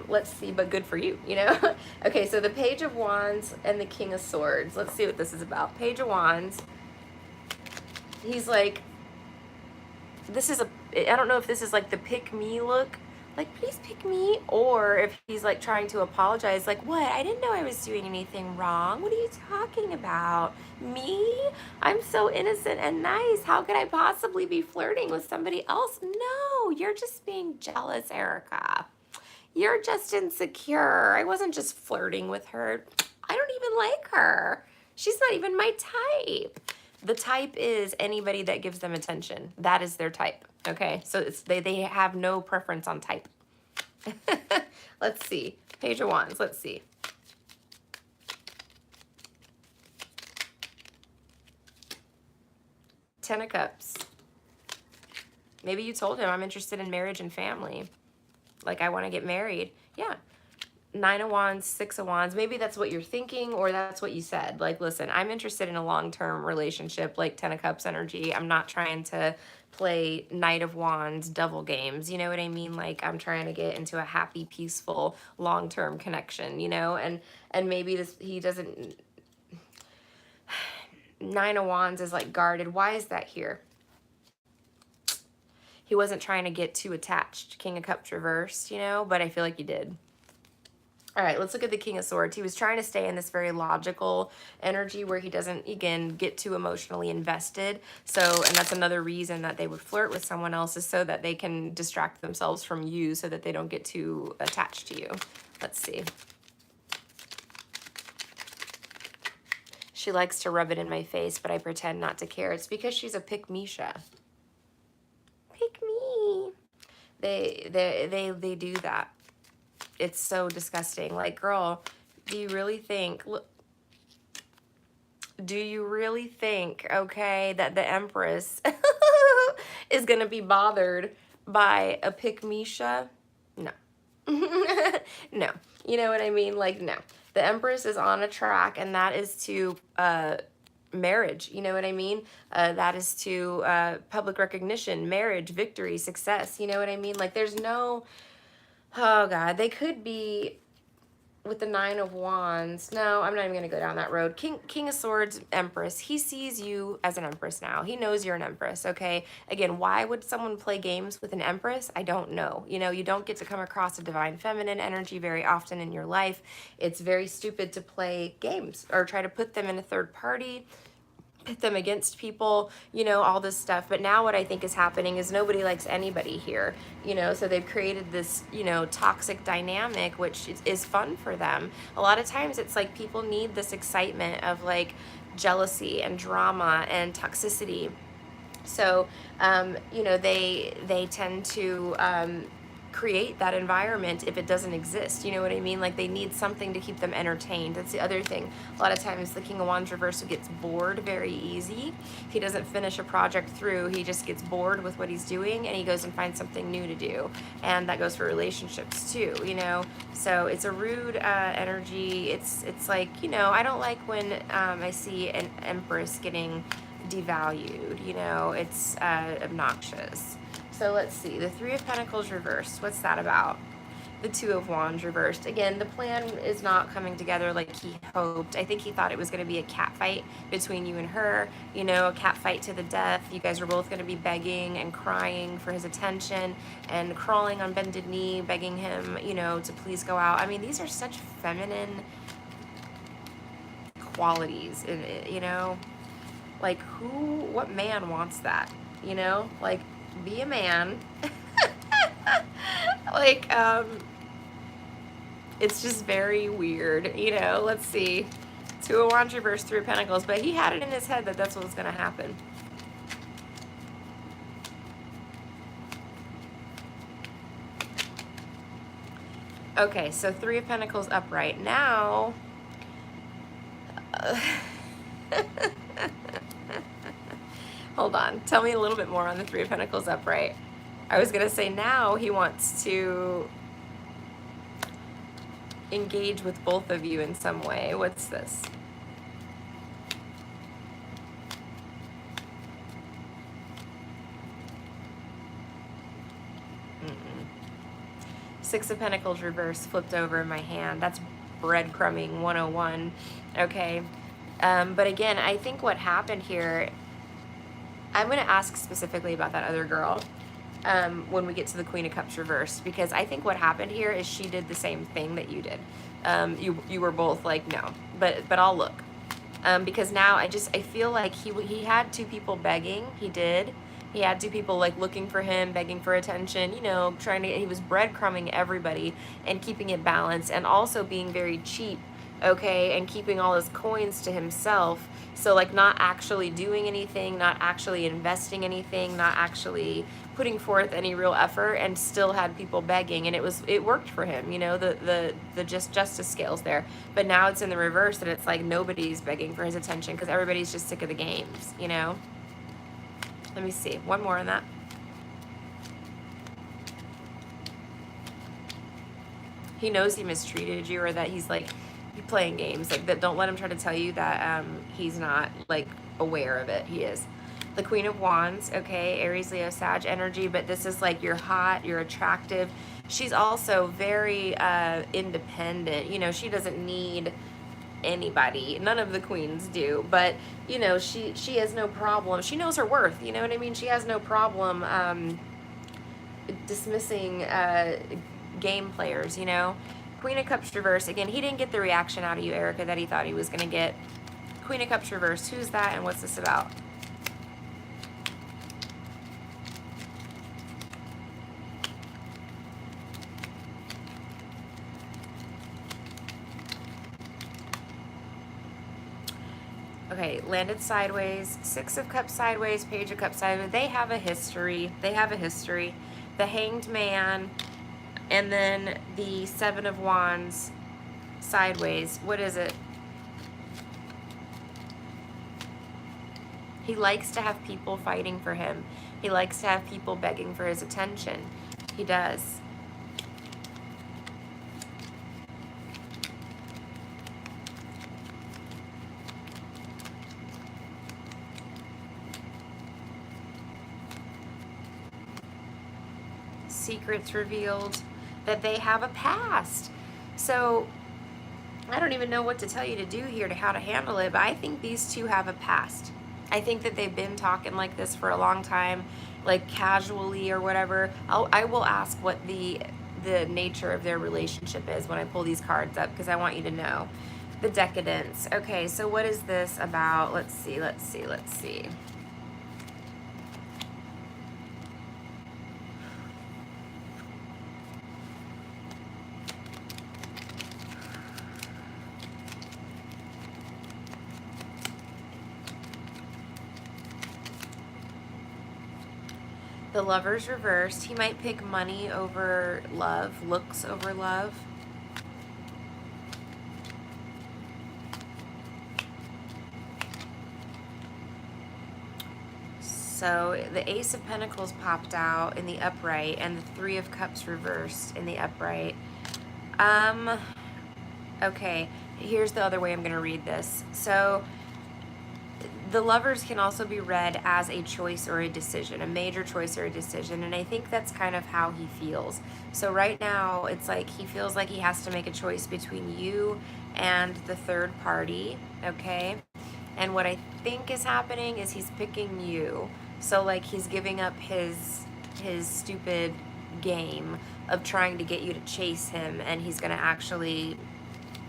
Let's see, but good for you, you know? Okay, so the Page of Wands and the King of Swords. Let's see what this is about. Page of Wands. He's like, this is I don't know if this is like the pick me look, like, please pick me, or if he's like trying to apologize, like, what? I didn't know I was doing anything wrong. What are you talking about? Me? I'm so innocent and nice. How could I possibly be flirting with somebody else? No, you're just being jealous, Erica. You're just insecure. I wasn't just flirting with her. I don't even like her. She's not even my type. The type is anybody that gives them attention. That is their type. Okay, so they have no preference on type. Let's see. Page of Wands. Let's see. Ten of Cups. Maybe you told him, I'm interested in marriage and family. Like, I want to get married. Yeah. Nine of Wands, Six of Wands. Maybe that's what you're thinking, or that's what you said. Like, listen, I'm interested in a long-term relationship, like Ten of Cups energy. I'm not trying to play Knight of Wands double games. You know what I mean? Like, I'm trying to get into a happy, peaceful, long-term connection, you know? And maybe he doesn't... Nine of Wands is like guarded. Why is that here? He wasn't trying to get too attached. King of Cups reversed, you know, but I feel like he did. All right, let's look at the King of Swords. He was trying to stay in this very logical energy where he doesn't, again, get too emotionally invested. So, and that's another reason that they would flirt with someone else, is so that they can distract themselves from you, so that they don't get too attached to you. Let's see. She likes to rub it in my face, but I pretend not to care. It's because she's a pick-me-sha. Pick me. They do that. It's so disgusting. Like, girl, do you really think, okay, that the Empress is going to be bothered by a pick-me-sha? No. No. You know what I mean? Like, no. The Empress is on a track, and that is to marriage. You know what I mean? That is to public recognition, marriage, victory, success. You know what I mean? Like, there's no... Oh, God. They could be with the Nine of Wands. No, I'm not even going to go down that road. King of Swords, Empress. He sees you as an Empress now. He knows you're an Empress, okay? Again, why would someone play games with an Empress? I don't know. You know, you don't get to come across a divine feminine energy very often in your life. It's very stupid to play games or try to put them in a third party. pit them against people, you know, all this stuff. But now what I think is happening is nobody likes anybody here, you know, so they've created this, you know, toxic dynamic, which is fun for them. A lot of times it's like people need this excitement of like jealousy and drama and toxicity. So, you know, they tend to create that environment if it doesn't exist. You know what I mean? Like they need something to keep them entertained. That's the other thing. A lot of times the King of Wands reversal gets bored very easy. If he doesn't finish a project through, he just gets bored with what he's doing and he goes and finds something new to do. And that goes for relationships too, you know? So it's a rude energy. It's like, you know, I don't like when I see an Empress getting devalued, you know, it's obnoxious. So let's see, the Three of Pentacles reversed, what's that about? The Two of Wands reversed. Again, the plan is not coming together like he hoped. I think he thought it was going to be a cat fight between you and her, you know, a cat fight to the death. You guys are both going to be begging and crying for his attention and crawling on bended knee, begging him, you know, to please go out. I mean, these are such feminine qualities, you know, like what man wants that, you know, like be a man. Like, it's just very weird, you know. Let's see, Two of Wands reversed, Three of Pentacles, but he had it in his head that that's what was going to happen. Okay, so Three of Pentacles upright now. Hold on, tell me a little bit more on the Three of Pentacles upright. I was gonna say now he wants to engage with both of you in some way. What's this? Six of Pentacles reversed, flipped over in my hand. That's breadcrumbing 101. Okay. But again, I think what happened here, I'm going to ask specifically about that other girl when we get to the Queen of Cups reversed, because I think what happened here is she did the same thing that you did. You were both like, no, but I'll look. Because now I feel like he had two people begging. He did. He had two people like looking for him, begging for attention, you know, he was breadcrumbing everybody and keeping it balanced and also being very cheap, okay, and keeping all his coins to himself. So like not actually doing anything, not actually investing anything, not actually putting forth any real effort, and still had people begging, and it worked for him, you know, the justice scales there. But now it's in the reverse, and it's like nobody's begging for his attention because everybody's just sick of the games, you know. Let me see. One more on that. He knows he mistreated you, or that he's like playing games. Like that. Don't let him try to tell you that he's not like aware of it. He is. The Queen of Wands. Okay, Aries, Leo, Sag energy. But this is like you're hot. You're attractive. She's also very independent. You know, she doesn't need anybody. None of the queens do, but you know, she has no problem. She knows her worth, you know what I mean? She has no problem dismissing game players, you know. Queen of Cups reverse. Again, he didn't get the reaction out of you, Erica, that he thought he was going to get. Queen of Cups reverse. Who's that and what's this about? Okay, landed sideways, Six of Cups sideways, Page of Cups sideways. They have a history. They have a history. The Hanged Man, and then the Seven of Wands sideways. What is it? He likes to have people fighting for him. He likes to have people begging for his attention. He does. Secrets revealed, that they have a past. So I don't even know what to tell you to do here, to how to handle it, but I think these two have a past. I think that they've been talking like this for a long time, like casually or whatever. I will ask what the nature of their relationship is when I pull these cards up, because I want you to know. The decadence. Okay, so what is this about? Let's see. The Lover's reversed. He might pick money over love, looks over love. So the Ace of Pentacles popped out in the upright and the Three of Cups reversed in the upright. Okay, here's the other way I'm going to read this. So the Lovers can also be read as a choice or a decision, a major choice or a decision, and I think that's kind of how he feels. So right now, it's like he feels like he has to make a choice between you and the third party, okay? And what I think is happening is he's picking you. So like he's giving up his stupid game of trying to get you to chase him, and he's going to actually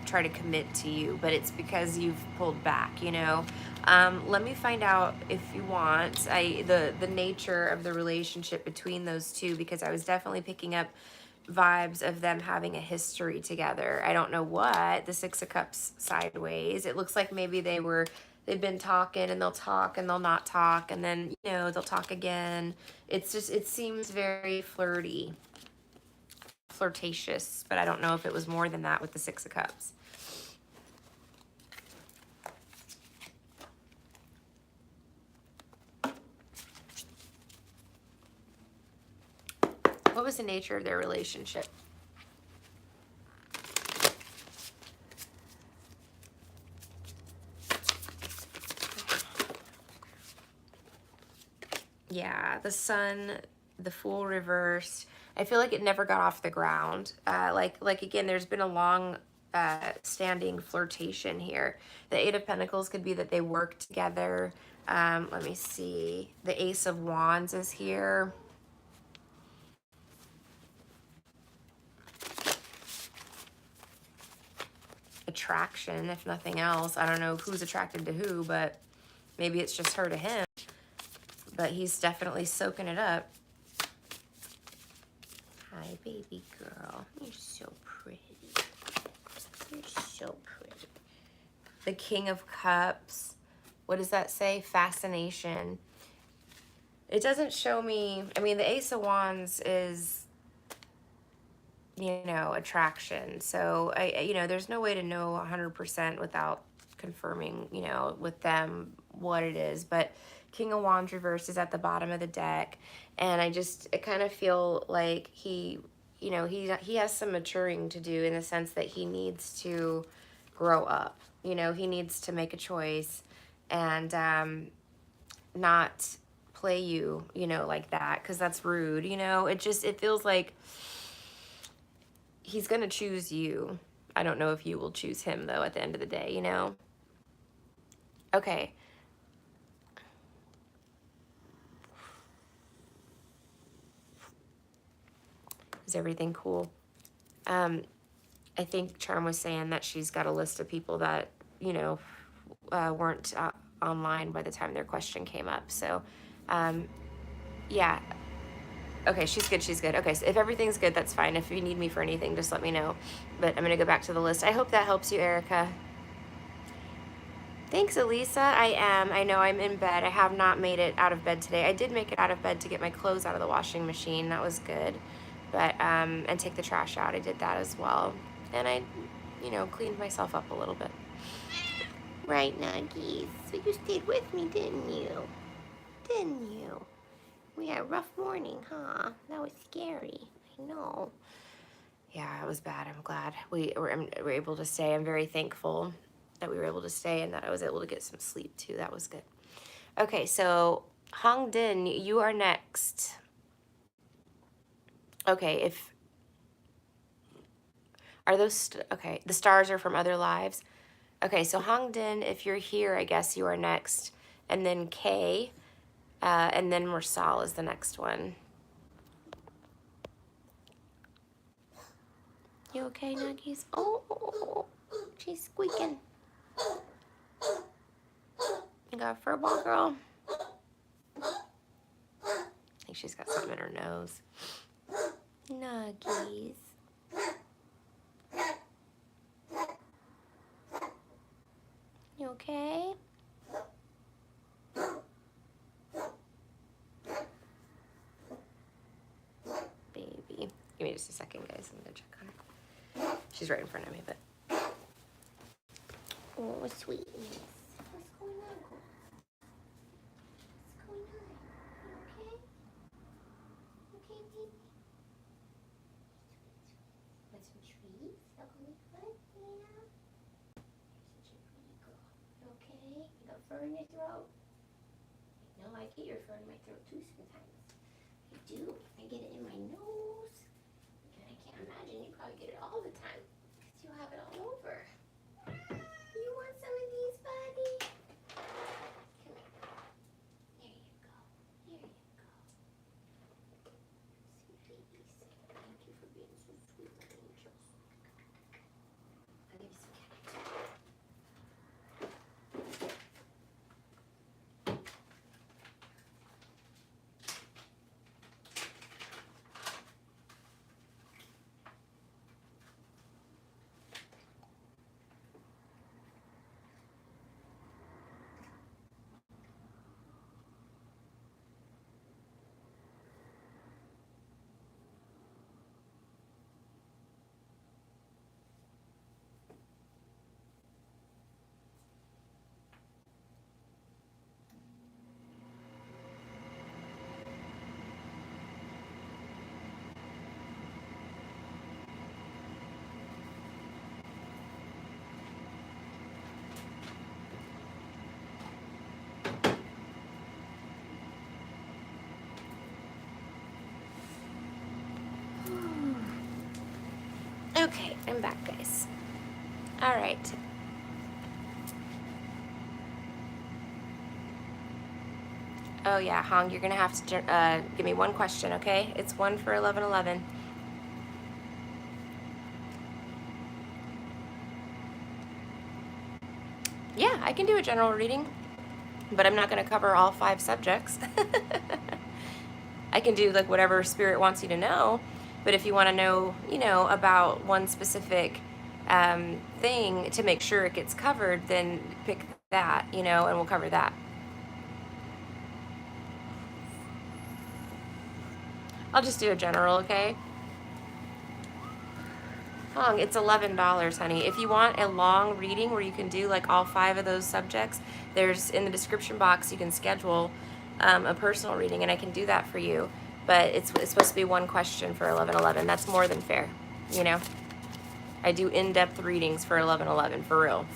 try to commit to you, but it's because you've pulled back, you know. Let me find out, if you want, the nature of the relationship between those two, because I was definitely picking up vibes of them having a history together. I don't know what. The Six of Cups sideways. It looks like maybe they've been talking, and they'll talk and they'll not talk, and then, you know, they'll talk again. It's just, it seems very flirtatious, but I don't know if it was more than that with the Six of Cups. What was the nature of their relationship? Yeah, the Sun, the Fool reversed. I feel like it never got off the ground. Like again, there's been a long standing flirtation here. The Eight of Pentacles could be that they work together. Let me see. The Ace of Wands is here. Attraction, if nothing else. I don't know who's attracted to who, but maybe it's just her to him. But he's definitely soaking it up. Hi, baby girl. You're so pretty. You're so pretty. The King of Cups. What does that say? Fascination. It doesn't show me... I mean, the Ace of Wands is, you know, attraction. So, you know, there's no way to know 100% without confirming, you know, with them what it is. But King of Wands reversed is at the bottom of the deck. And I kind of feel like he, you know, he has some maturing to do, in the sense that he needs to grow up. You know, he needs to make a choice and not play you, you know, like that, because that's rude, you know. It feels like he's gonna choose you. I don't know if you will choose him, though, at the end of the day, you know. Okay. Is everything cool? I think Charm was saying that she's got a list of people that, you know, weren't online by the time their question came up. So, yeah. Okay, she's good. Okay, so if everything's good, that's fine. If you need me for anything, just let me know. But I'm going to go back to the list. I hope that helps you, Erica. Thanks, Elisa. I am. I know I'm in bed. I have not made it out of bed today. I did make it out of bed to get my clothes out of the washing machine. That was good. But, and take the trash out. I did that as well. And I, you know, cleaned myself up a little bit. Right, Nuggies? So you stayed with me, didn't you? Didn't you? We had a rough morning, huh? That was scary. I know. Yeah, it was bad. I'm glad we were able to stay. I'm very thankful that we were able to stay and that I was able to get some sleep too. That was good. Okay, so Hong Din, you are next. Okay, are those, okay, the stars are from other lives. Okay, so Hong Din, if you're here, I guess you are next. And then Kay, and then Mursal is the next one. You okay, Nuggies? Oh, She's squeaking. You got a fur ball, girl? I think she's got something in her nose. Nuggies. You okay? Baby. Give me just a second, guys. I'm gonna check on her. She's right in front of me, but. Oh, sweetness. What's going on? What's going on? You okay? Okay, baby? Want some treats? That gonna be fun? Yeah? You're such a pretty girl. You okay? You got fur in your throat? No, I get your fur in my throat too sometimes. I do. I get it in my nose. And I can't imagine you probably get it all the time. Because you have it all over. You want some of these, buddy? Come here. There you go. There you go. Sweet babies. Thank you for being so sweet, my angels. I'll give you some candy. Okay, I'm back, guys. All right. Oh yeah, Hong, you're gonna have to give me one question, okay? It's one for 11:11. Yeah, I can do a general reading, but I'm not gonna cover all 5 subjects. I can do like whatever spirit wants you to know, but if you want to know, about one specific thing to make sure it gets covered, then pick that, and we'll cover that. I'll just do a general, okay? Hong, it's $11, honey. If you want a long reading where you can do like all 5 of those subjects, there's in the description box you can schedule a personal reading, and I can do that for you. But it's supposed to be one question for 11:11. That's more than fair, I do in-depth readings for 11:11 for real.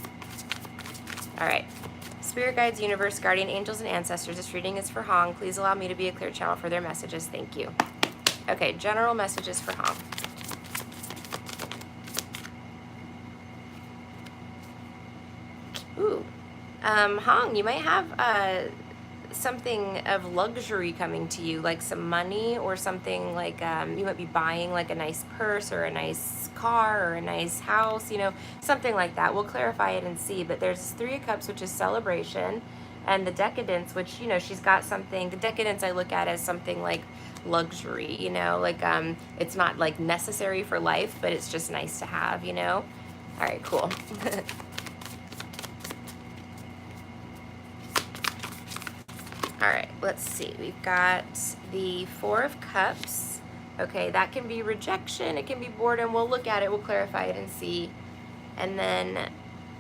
All right. Spirit guides, universe, guardian angels, and ancestors. This reading is for Hong. Please allow me to be a clear channel for their messages. Thank you. Okay, general messages for Hong. Ooh. Hong, you might have something of luxury coming to you, like some money or something like you might be buying like a nice purse or a nice car or a nice house, something like that. We'll clarify it and see, but there's 3 of Cups, which is celebration, and the Decadence, which, she's got something. The Decadence I look at as something like luxury, like it's not like necessary for life, but it's just nice to have, All right, cool. All right, let's see. We've got the 4 of Cups. Okay, that can be rejection. It can be boredom. We'll look at it. We'll clarify it and see. And then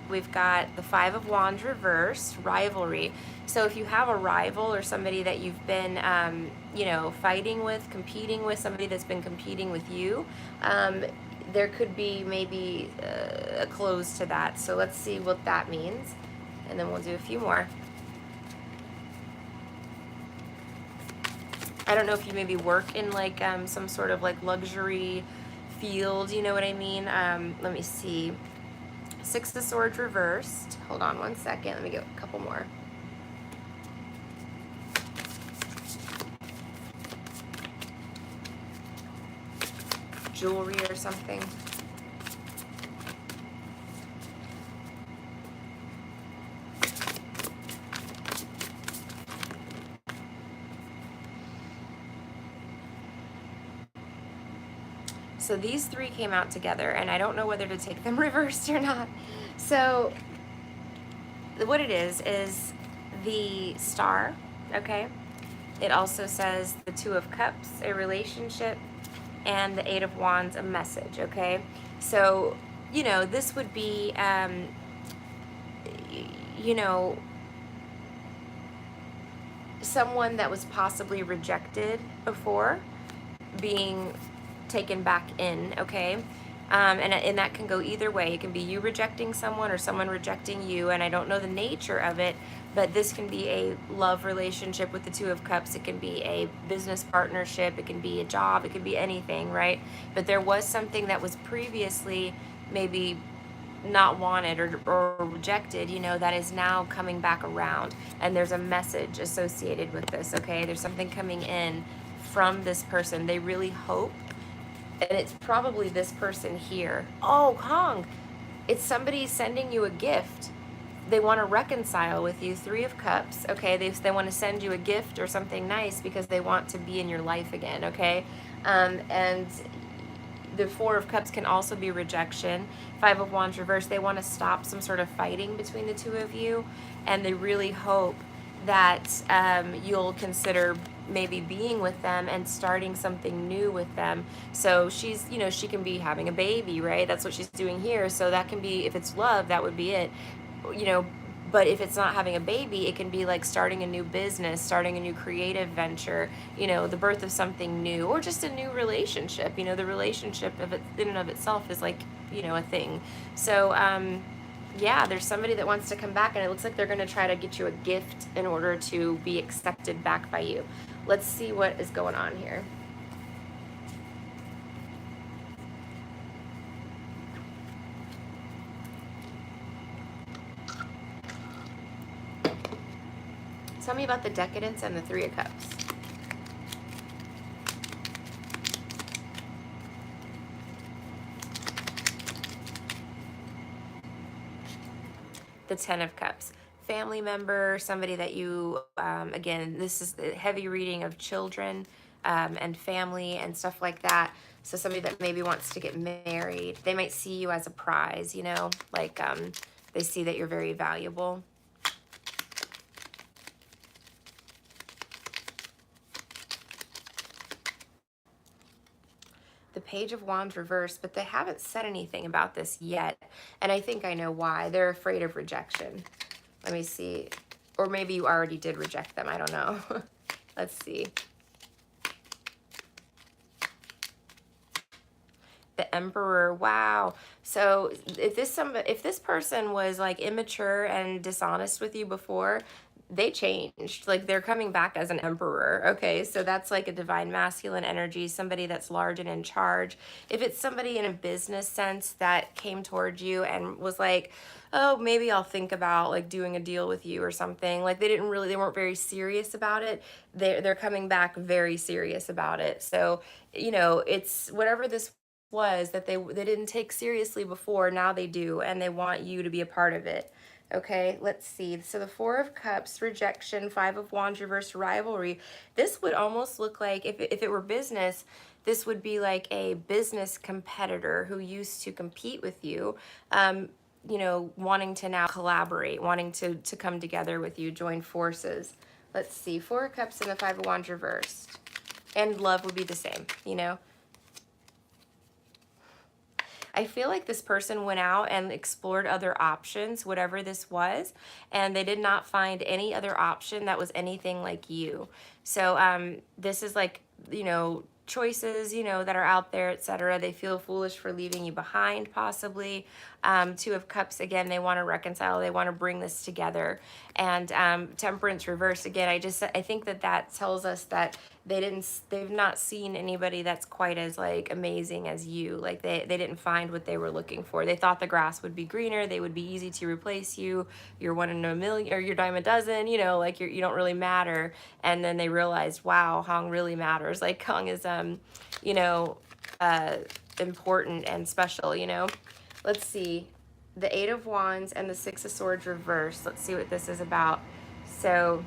we've got the 5 of Wands reversed, rivalry. So if you have a rival or somebody that you've been, fighting with, competing with, somebody that's been competing with you, there could be maybe a close to that. So let's see what that means. And then we'll do a few more. I don't know if you maybe work in like some sort of like luxury field, you know what I mean? Let me see. 6 of Swords reversed. Hold on one second. Let me get a couple more. Jewelry or something. So these three came out together, and I don't know whether to take them reversed or not. So what it is the star, okay? It also says the Two of Cups, a relationship, and the Eight of Wands, a message, okay? So, you know, this would be, you know, someone that was possibly rejected before being taken back in, okay? And that can go either way. It can be you rejecting someone or someone rejecting you, and I don't know the nature of it, but this can be a love relationship with the Two of Cups. It can be a business partnership. It can be a job. It can be anything, right? But there was something that was previously maybe not wanted or rejected, you know, that is now coming back around. And there's a message associated with this, okay? There's something coming in from this person. They really hope, and it's probably this person here. Oh, Hong, it's somebody sending you a gift. They want to reconcile with you. Three of Cups, okay? They want to send you a gift or something nice because they want to be in your life again, okay? And the Four of Cups can also be rejection. Five of Wands reversed, they want to stop some sort of fighting between the two of you, and they really hope that you'll consider maybe being with them and starting something new with them. So she's, you know, she can be having a baby, right? That's what she's doing here. So that can be, if it's love, that would be it, you know. But if it's not having a baby, it can be like starting a new business, starting a new creative venture, you know, the birth of something new, or just a new relationship. You know, the relationship of it in and of itself is like, you know, a thing. So yeah, there's somebody that wants to come back, and it looks like they're going to try to get you a gift in order to be accepted back by you. Let's see what is going on here. Tell me about the Decadence and the Three of Cups. The Ten of Cups. Family member, somebody that you, again, this is the heavy reading of children and family and stuff like that. So somebody that maybe wants to get married. They might see you as a prize, you know, like they see that you're very valuable. The Page of Wands reversed, but they haven't said anything about this yet. And I think I know why. They're afraid of rejection. Let me see. Or maybe you already did reject them. I don't know. Let's see. The Emperor. Wow. So if this person was like immature and dishonest with you before, they changed. Like they're coming back as an emperor. Okay, so that's like a divine masculine energy, somebody that's large and in charge. If it's somebody in a business sense that came towards you and was like, oh, maybe I'll think about like doing a deal with you or something, like they weren't very serious about it. They're coming back very serious about it. So, you know, it's whatever this was that they didn't take seriously before, now they do, and they want you to be a part of it. Okay, let's see. So the Four of Cups, rejection, Five of Wands, reverse rivalry. This would almost look like, if it were business, this would be like a business competitor who used to compete with you, you know, wanting to now collaborate, wanting to come together with you, join forces. Let's see. Four of Cups and the Five of Wands reversed. And love would be the same, you know. I feel like this person went out and explored other options, whatever this was, and they did not find any other option that was anything like you. So this is like, you know, choices, you know, that are out there, etc. They feel foolish for leaving you behind, possibly. Two of Cups, again, they want to reconcile. They want to bring this together. And Temperance reverse, again, I think that tells us that they've not seen anybody that's quite as like amazing as you. Like they didn't find what they were looking for. They thought the grass would be greener, they would be easy to replace you, you're one in a million, or you're dime a dozen, you know, like you don't really matter. And then they realized, wow, Hong really matters. Like Hong is you know, important and special, you know. Let's see. The Eight of Wands and the Six of Swords reversed. Let's see what this is about. So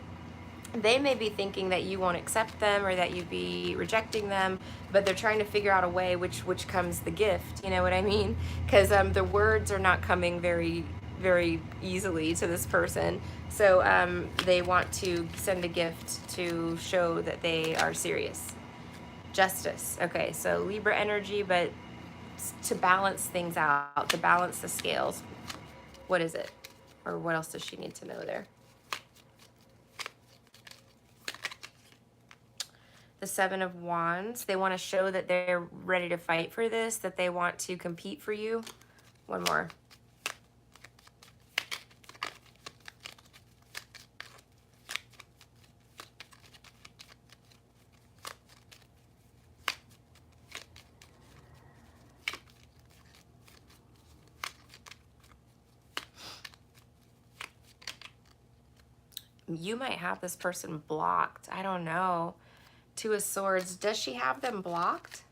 they may be thinking that you won't accept them or that you'd be rejecting them, but they're trying to figure out a way which comes the gift. You know what I mean? Because the words are not coming very easily to this person. So they want to send a gift to show that they are serious. Justice. Okay, so Libra energy, but to balance things out, to balance the scales. What is it? Or what else does she need to know there? The Seven of Wands. They want to show that they're ready to fight for this, that they want to compete for you. One more. You might have this person blocked. I don't know. Two of Swords. Does she have them blocked?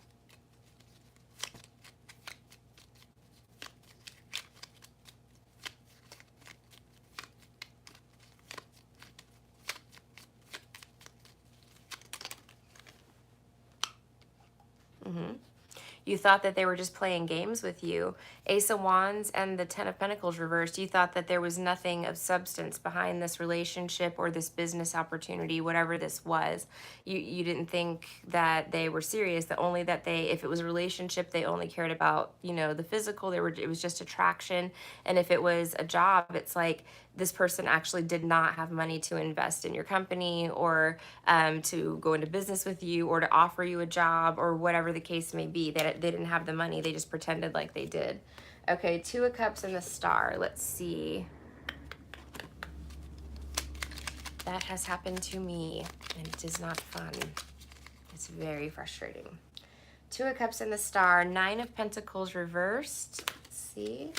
You thought that they were just playing games with you. Ace of Wands and the Ten of Pentacles reversed. You thought that there was nothing of substance behind this relationship or this business opportunity, whatever this was. You didn't think that they were serious, that only that they, if it was a relationship, they only cared about, you know, the physical. It was just attraction. And if it was a job, it's like this person actually did not have money to invest in your company or to go into business with you or to offer you a job or whatever the case may be. They didn't have the money. They just pretended like they did. Okay, Two of Cups and the Star. Let's see. That has happened to me, and it is not fun. It's very frustrating. Two of Cups and the Star. Nine of Pentacles reversed. Let's see.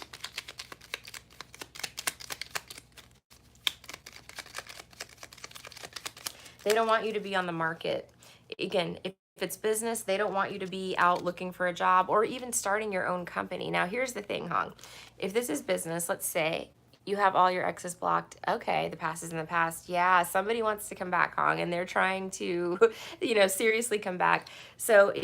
They don't want you to be on the market. Again, if it's business, they don't want you to be out looking for a job or even starting your own company. Now, here's the thing, Hong. If this is business, let's say you have all your exes blocked. Okay, the past is in the past. Yeah, somebody wants to come back, Hong, and they're trying to, you know, seriously come back. So,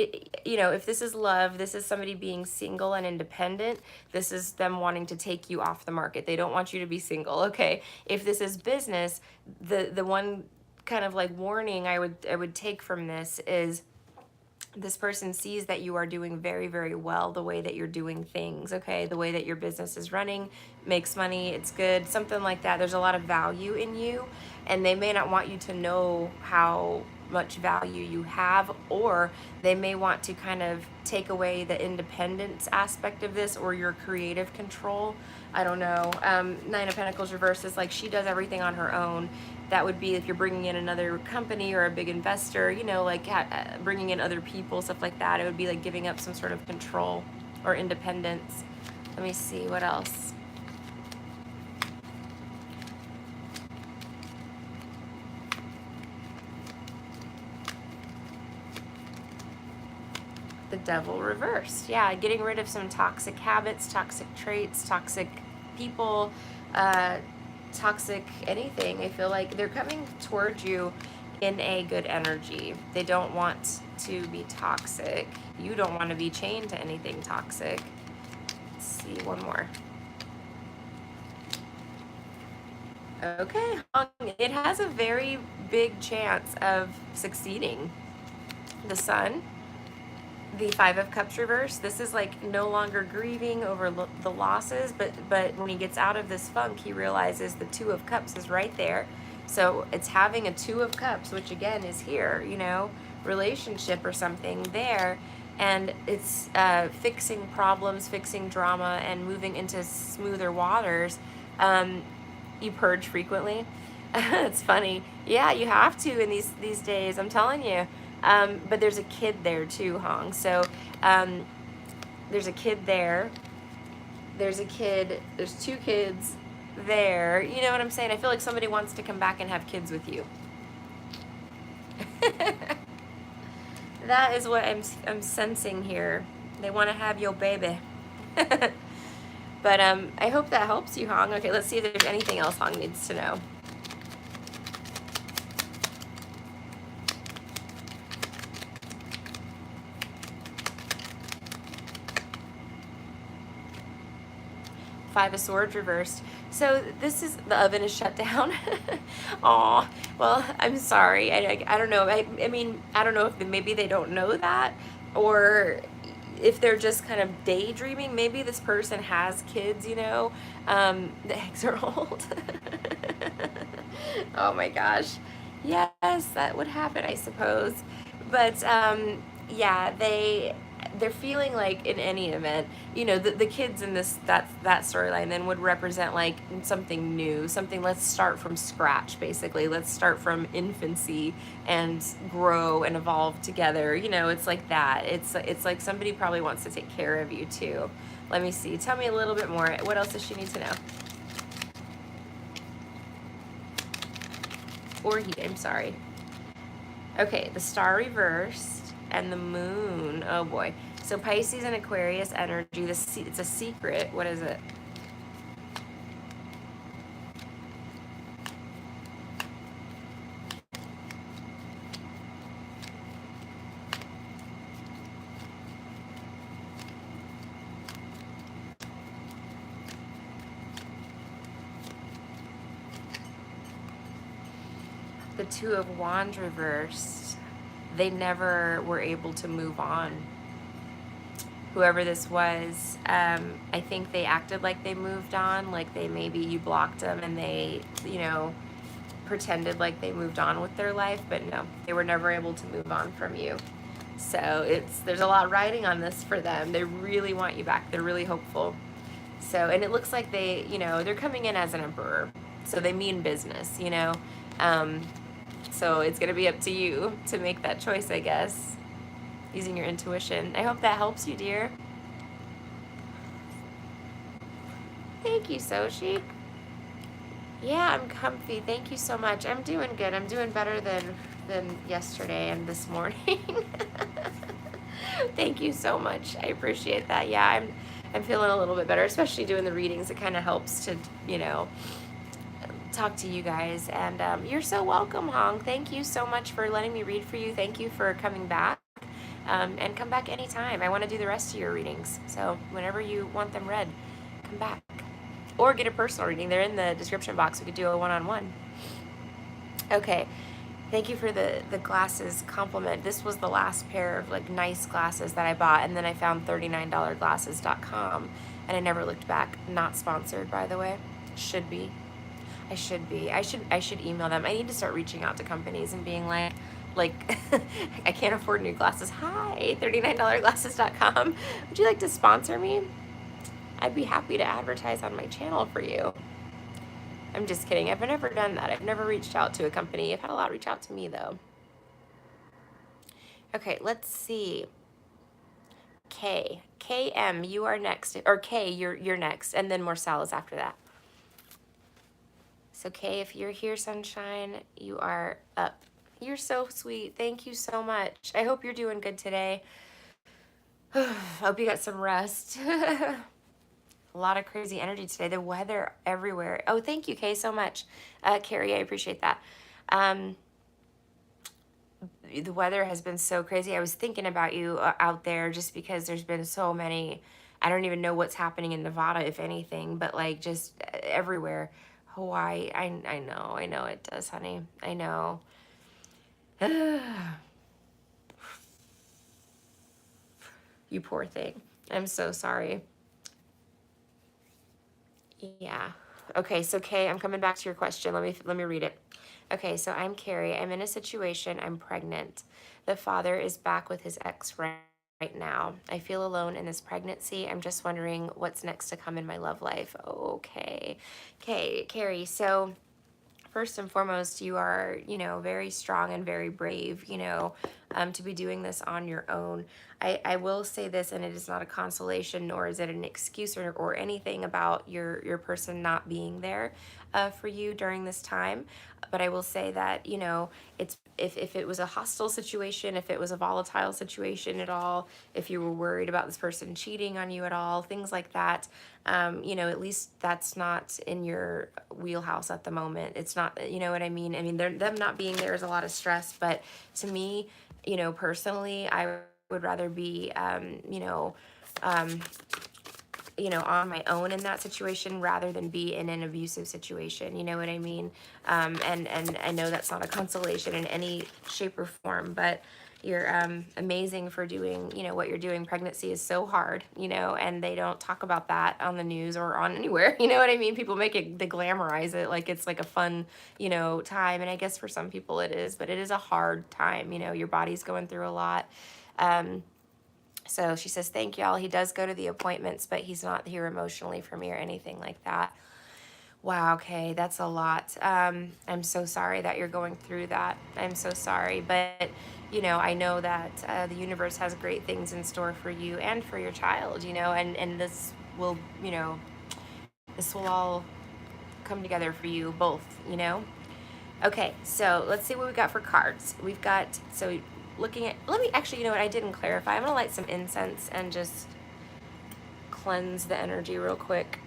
you know, if this is love, this is somebody being single and independent. This is them wanting to take you off the market. They don't want you to be single. Okay, if this is business, the one kind of like warning I would take from this is this person sees that you are doing very well the way that you're doing things, okay? The way that your business is running, makes money, it's good, something like that. There's a lot of value in you, and they may not want you to know how much value you have, or they may want to kind of take away the independence aspect of this or your creative control. I don't know. Nine of Pentacles reverse is like she does everything on her own. That would be if you're bringing in another company or a big investor, you know, like bringing in other people, stuff like that. It would be like giving up some sort of control or independence. Let me see, what else? The Devil reversed. Yeah, getting rid of some toxic habits, toxic traits, toxic people, toxic anything. I feel like they're coming towards you in a good energy. They don't want to be toxic. You don't want to be chained to anything toxic. Let's see, one more. Okay, it has a very big chance of succeeding. The Sun, the Five of Cups reverse. This is like no longer grieving over the losses, but when he gets out of this funk, he realizes the Two of Cups is right there. So it's having a Two of Cups, which again is here, you know, relationship or something there. And it's fixing problems, fixing drama, and moving into smoother waters. You purge frequently. It's funny. Yeah, you have to in these days, I'm telling you. But there's a kid there too, Hong. So there's a kid there. There's two kids there. You know what I'm saying? I feel like somebody wants to come back and have kids with you. That is what I'm sensing here. They want to have your baby. But I hope that helps you, Hong. Okay, let's see if there's anything else Hong needs to know. Five of Swords reversed. So this is, the oven is shut down. Aw, well, I'm sorry. I don't know. I mean, I don't know if maybe they don't know that, or if they're just kind of daydreaming. Maybe this person has kids, you know. The eggs are old. Oh my gosh. Yes, that would happen, I suppose. But yeah, they're feeling like, in any event, you know, the kids in this, that storyline then would represent like something new, something, let's start from scratch, basically. Let's start from infancy and grow and evolve together. You know, it's like that. It's like somebody probably wants to take care of you too. Let me see. Tell me a little bit more. What else does she need to know? Or he, I'm sorry. Okay, the star reversed and the moon. Oh boy. So Pisces and Aquarius energy. It's a secret. What is it? The Two of Wands reversed. They never were able to move on. Whoever this was, I think they acted like they moved on, like maybe you blocked them and they, you know, pretended like they moved on with their life, but no, they were never able to move on from you. So there's a lot riding on this for them. They really want you back. They're really hopeful. So, and it looks like they, you know, they're coming in as an emperor. So they mean business, you know. So it's going to be up to you to make that choice, I guess, using your intuition. I hope that helps you, dear. Thank you, Soshi. Yeah, I'm comfy. Thank you so much. I'm doing good. I'm doing better than yesterday and this morning. Thank you so much. I appreciate that. Yeah, I'm feeling a little bit better, especially doing the readings. It kind of helps to, you know, talk to you guys. And you're so welcome, Hong. Thank you so much for letting me read for you. Thank you for coming back. And come back anytime. I want to do the rest of your readings. So whenever you want them read, come back. Or get a personal reading. They're in the description box. We could do a one-on-one. Okay. Thank you for the glasses compliment. This was the last pair of like nice glasses that I bought, and then I found $39glasses.com, and I never looked back. Not sponsored, by the way. Should be. I should be. I should email them. I need to start reaching out to companies and being like I can't afford new glasses. Hi, $39glasses.com. Would you like to sponsor me? I'd be happy to advertise on my channel for you. I'm just kidding. I've never done that. I've never reached out to a company. I've had a lot reach out to me though. Okay, let's see. KM, you are next. Or K, you're next, and then Marcel is after that. So Kay, if you're here, sunshine, you are up. You're so sweet. Thank you so much. I hope you're doing good today. Hope you got some rest. A lot of crazy energy today. The weather everywhere. Oh, thank you, Kay, so much. Carrie, I appreciate that. The weather has been so crazy. I was thinking about you out there just because there's been so many. I don't even know what's happening in Nevada, if anything, but like just everywhere. Hawaii, I know it does, honey. I know. You poor thing. I'm so sorry. Yeah. Okay, so Kay, I'm coming back to your question. Let me read it. Okay, so I'm Carrie. I'm in a situation. I'm pregnant. The father is back with his ex right now. I feel alone in this pregnancy. I'm just wondering what's next to come in my love life. Okay. Okay, Carrie, so first and foremost, you are, you know, very strong and very brave, you know, to be doing this on your own. I will say this, and it is not a consolation, nor is it an excuse or anything about your person not being there for you during this time. But I will say that, you know, it's if it was a hostile situation, if it was a volatile situation at all, if you were worried about this person cheating on you at all, things like that, you know, at least that's not in your wheelhouse at the moment. It's not, you know what I mean? I mean, them not being there is a lot of stress, but to me, you know, personally, I would rather be, you know, you know, on my own in that situation rather than be in an abusive situation. You know what I mean? And I know that's not a consolation in any shape or form, but you're amazing for doing, you know, what you're doing. Pregnancy is so hard, you know, and they don't talk about that on the news or on anywhere. You know what I mean? People make it, they glamorize it like it's like a fun, you know, time. And I guess for some people it is, but it is a hard time. You know, your body's going through a lot. So she says, thank y'all. He does go to the appointments, but he's not here emotionally for me or anything like that. Wow, okay, that's a lot. I'm so sorry that you're going through that. I'm so sorry. But, you know, I know that the universe has great things in store for you and for your child, you know, and this will, you know, this will all come together for you both, you know. Okay, so let's see what we got for cards. We've got, so looking at, let me actually, you know what, I didn't clarify. I'm going to light some incense and just cleanse the energy real quick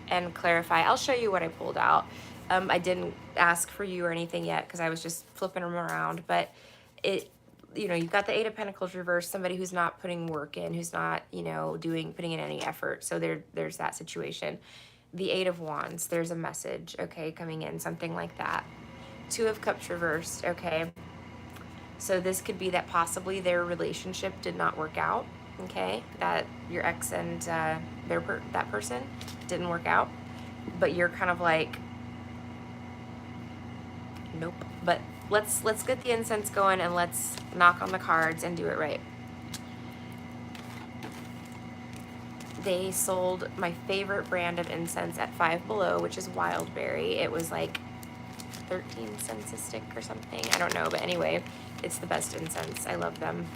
and clarify. I'll show you what I pulled out. I didn't ask for you or anything yet because I was just flipping them around, but it, you know, you've got the Eight of Pentacles reversed, somebody who's not putting work in, who's not, you know, putting in any effort. So there's that situation. The Eight of Wands, there's a message, okay, coming in, something like that. Two of Cups reversed, okay. So this could be that possibly their relationship did not work out, okay? That your ex and that person didn't work out, but you're kind of like, nope. But let's get the incense going and let's knock on the cards and do it right. They sold my favorite brand of incense at Five Below, which is Wildberry. It was like 13 cents a stick or something. I don't know, but anyway, it's the best incense. I love them.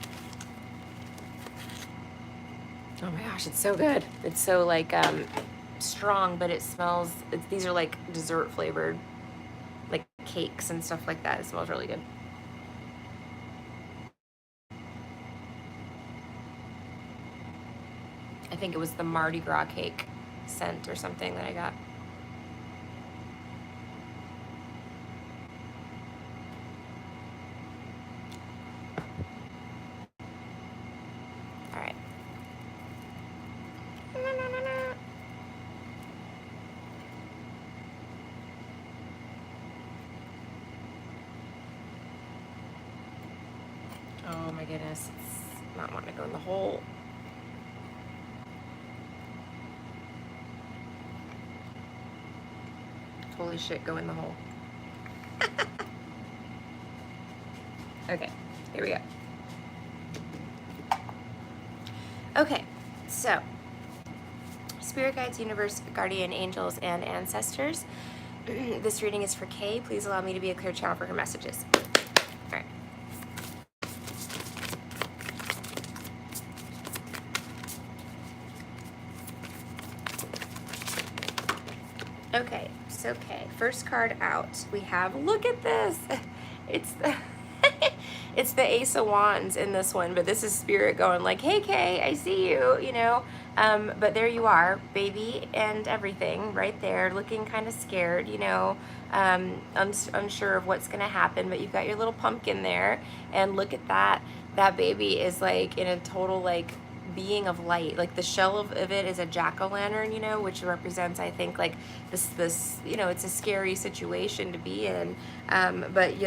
Oh my gosh, it's so good. It's so like strong, but it smells, these are like dessert flavored, like cakes and stuff like that. It smells really good. I think it was the Mardi Gras cake scent or something that I got. All right. Oh my goodness, it's not wanting to go in the hole. Holy shit, go in the hole. Okay, here we go. Okay, so Spirit guides, universe, guardian angels, and ancestors. This reading is for Kay. Please allow me to be a clear channel for her messages. All right. Okay, so Kay, first card out. We have, look at this. It's the it's the Ace of Wands in this one, but this is Spirit going like, hey Kay, I see you, you know. But there you are, baby and everything right there, looking kind of scared, you know, unsure of what's gonna happen, but you've got your little pumpkin there, and look at that. That baby is like in a total like being of light. Like the shell of it is a jack-o'-lantern, you know, which represents, I think, like this, you know, it's a scary situation to be in, but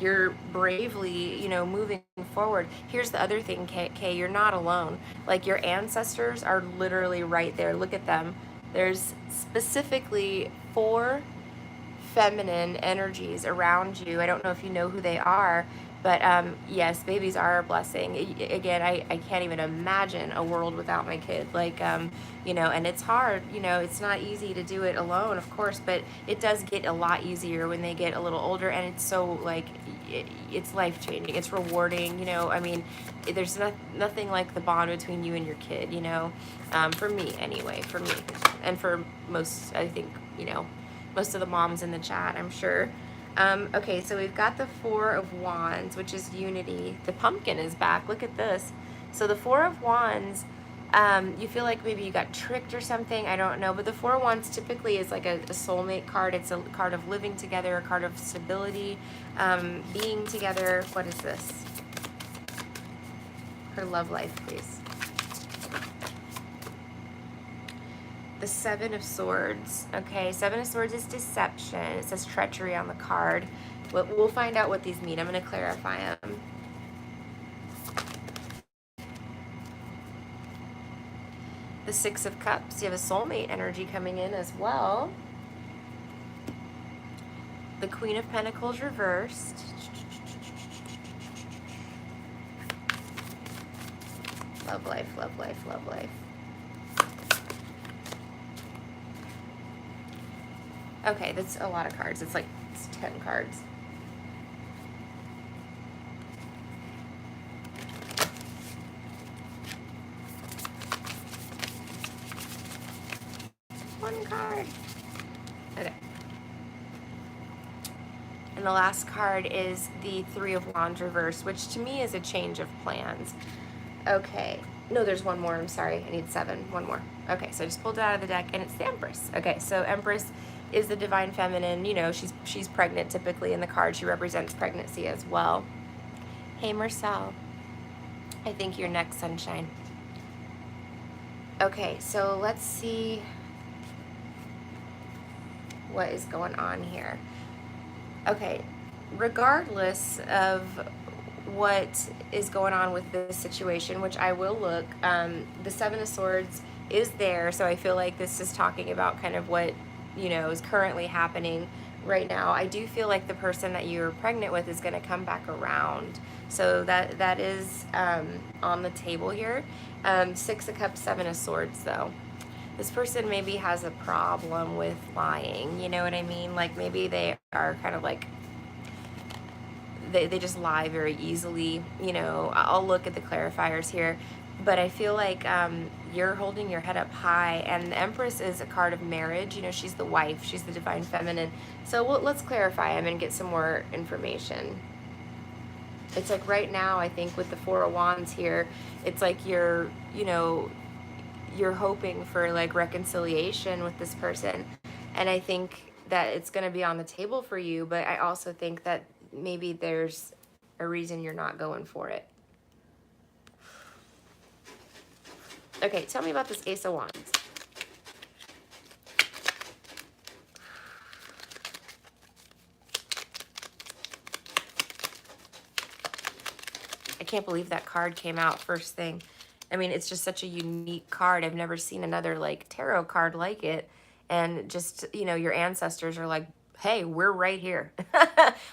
you're bravely, you know, moving forward. Here's the other thing, Kay, you're not alone. Like your ancestors are literally right there. Look at them. There's specifically 4 feminine energies around you. I don't know if you know who they are, but yes, babies are a blessing. Again, I can't even imagine a world without my kid. Like, you know, and it's hard, you know, it's not easy to do it alone, of course, but it does get a lot easier when they get a little older, and it's so like, it's life-changing, it's rewarding, you know. I mean, there's nothing like the bond between you and your kid, you know, for me anyway, for me, and for most, I think, you know, most of the moms in the chat, I'm sure. Okay, so we've got the 4 of Wands, which is unity. The pumpkin is back. Look at this. So the 4 of Wands, you feel like maybe you got tricked or something. I don't know. But the 4 of Wands typically is like a soulmate card. It's a card of living together, a card of stability, being together. What is this? Her love life, please. The Seven of Swords. Okay, Seven of Swords is deception. It says treachery on the card. We'll find out what these mean. I'm going to clarify them. The Six of Cups. You have a soulmate energy coming in as well. The Queen of Pentacles reversed. Love life, love life, love life. Okay, that's a lot of cards. It's 10 cards. One card. Okay. And the last card is the Three of Wands reversed, which to me is a change of plans. Okay. No, there's one more. I'm sorry. I need 7. One more. Okay, so I just pulled it out of the deck, and it's the Empress. Okay, so Empress is the divine feminine. You know, she's pregnant typically in the card. She represents pregnancy as well. Hey, Marcel. I think you're next, sunshine. Okay, so let's see what is going on here. Okay, regardless of what is going on with this situation, which I will look, the Seven of Swords is there, so I feel like this is talking about kind of what, you know, is currently happening right now. I do feel like the person that you're pregnant with is going to come back around, so that is on the table here. Six of Cups, Seven of Swords, though. This person maybe has a problem with lying, you know what I mean? Like maybe they are kind of like, they just lie very easily, you know. I'll look at the clarifiers here, but I feel like you're holding your head up high, and the Empress is a card of marriage. You know, she's the wife, she's the divine feminine. So let's clarify them and get some more information. It's like right now, I think with the Four of Wands here, it's like you're hoping for like reconciliation with this person, and I think that it's going to be on the table for you, but I also think that maybe there's a reason you're not going for it. Okay, tell me about this Ace of Wands. I can't believe that card came out first thing. I mean, it's just such a unique card. I've never seen another like tarot card like it. And just, you know, your ancestors are like, hey, we're right here.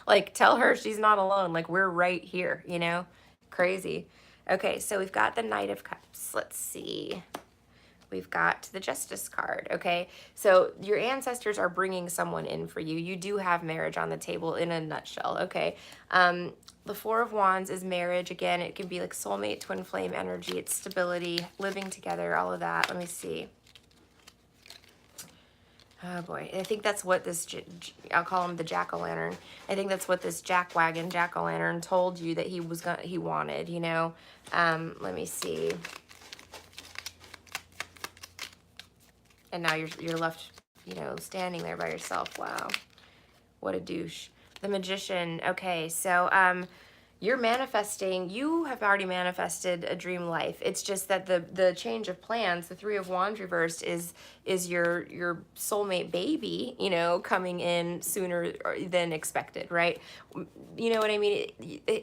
Like, tell her she's not alone. Like, we're right here, you know? Crazy. Okay, so we've got the Knight of Cups. Let's see. We've got the Justice card, okay? So your ancestors are bringing someone in for you. You do have marriage on the table in a nutshell, okay? The Four of Wands is marriage. Again, it can be like soulmate, twin flame energy. It's stability, living together, all of that. Let me see. Oh boy, I think that's what this, I'll call him the jack-o'-lantern. I think that's what this jackwagon, jack-o'-lantern told you that he wanted, you know? Let me see. And now you're left, you know, standing there by yourself. Wow, what a douche. The Magician. Okay, so you're manifesting. You have already manifested a dream life. It's just that the change of plans, the Three of Wands reversed, is your soulmate baby, you know, coming in sooner than expected, right? You know what I mean?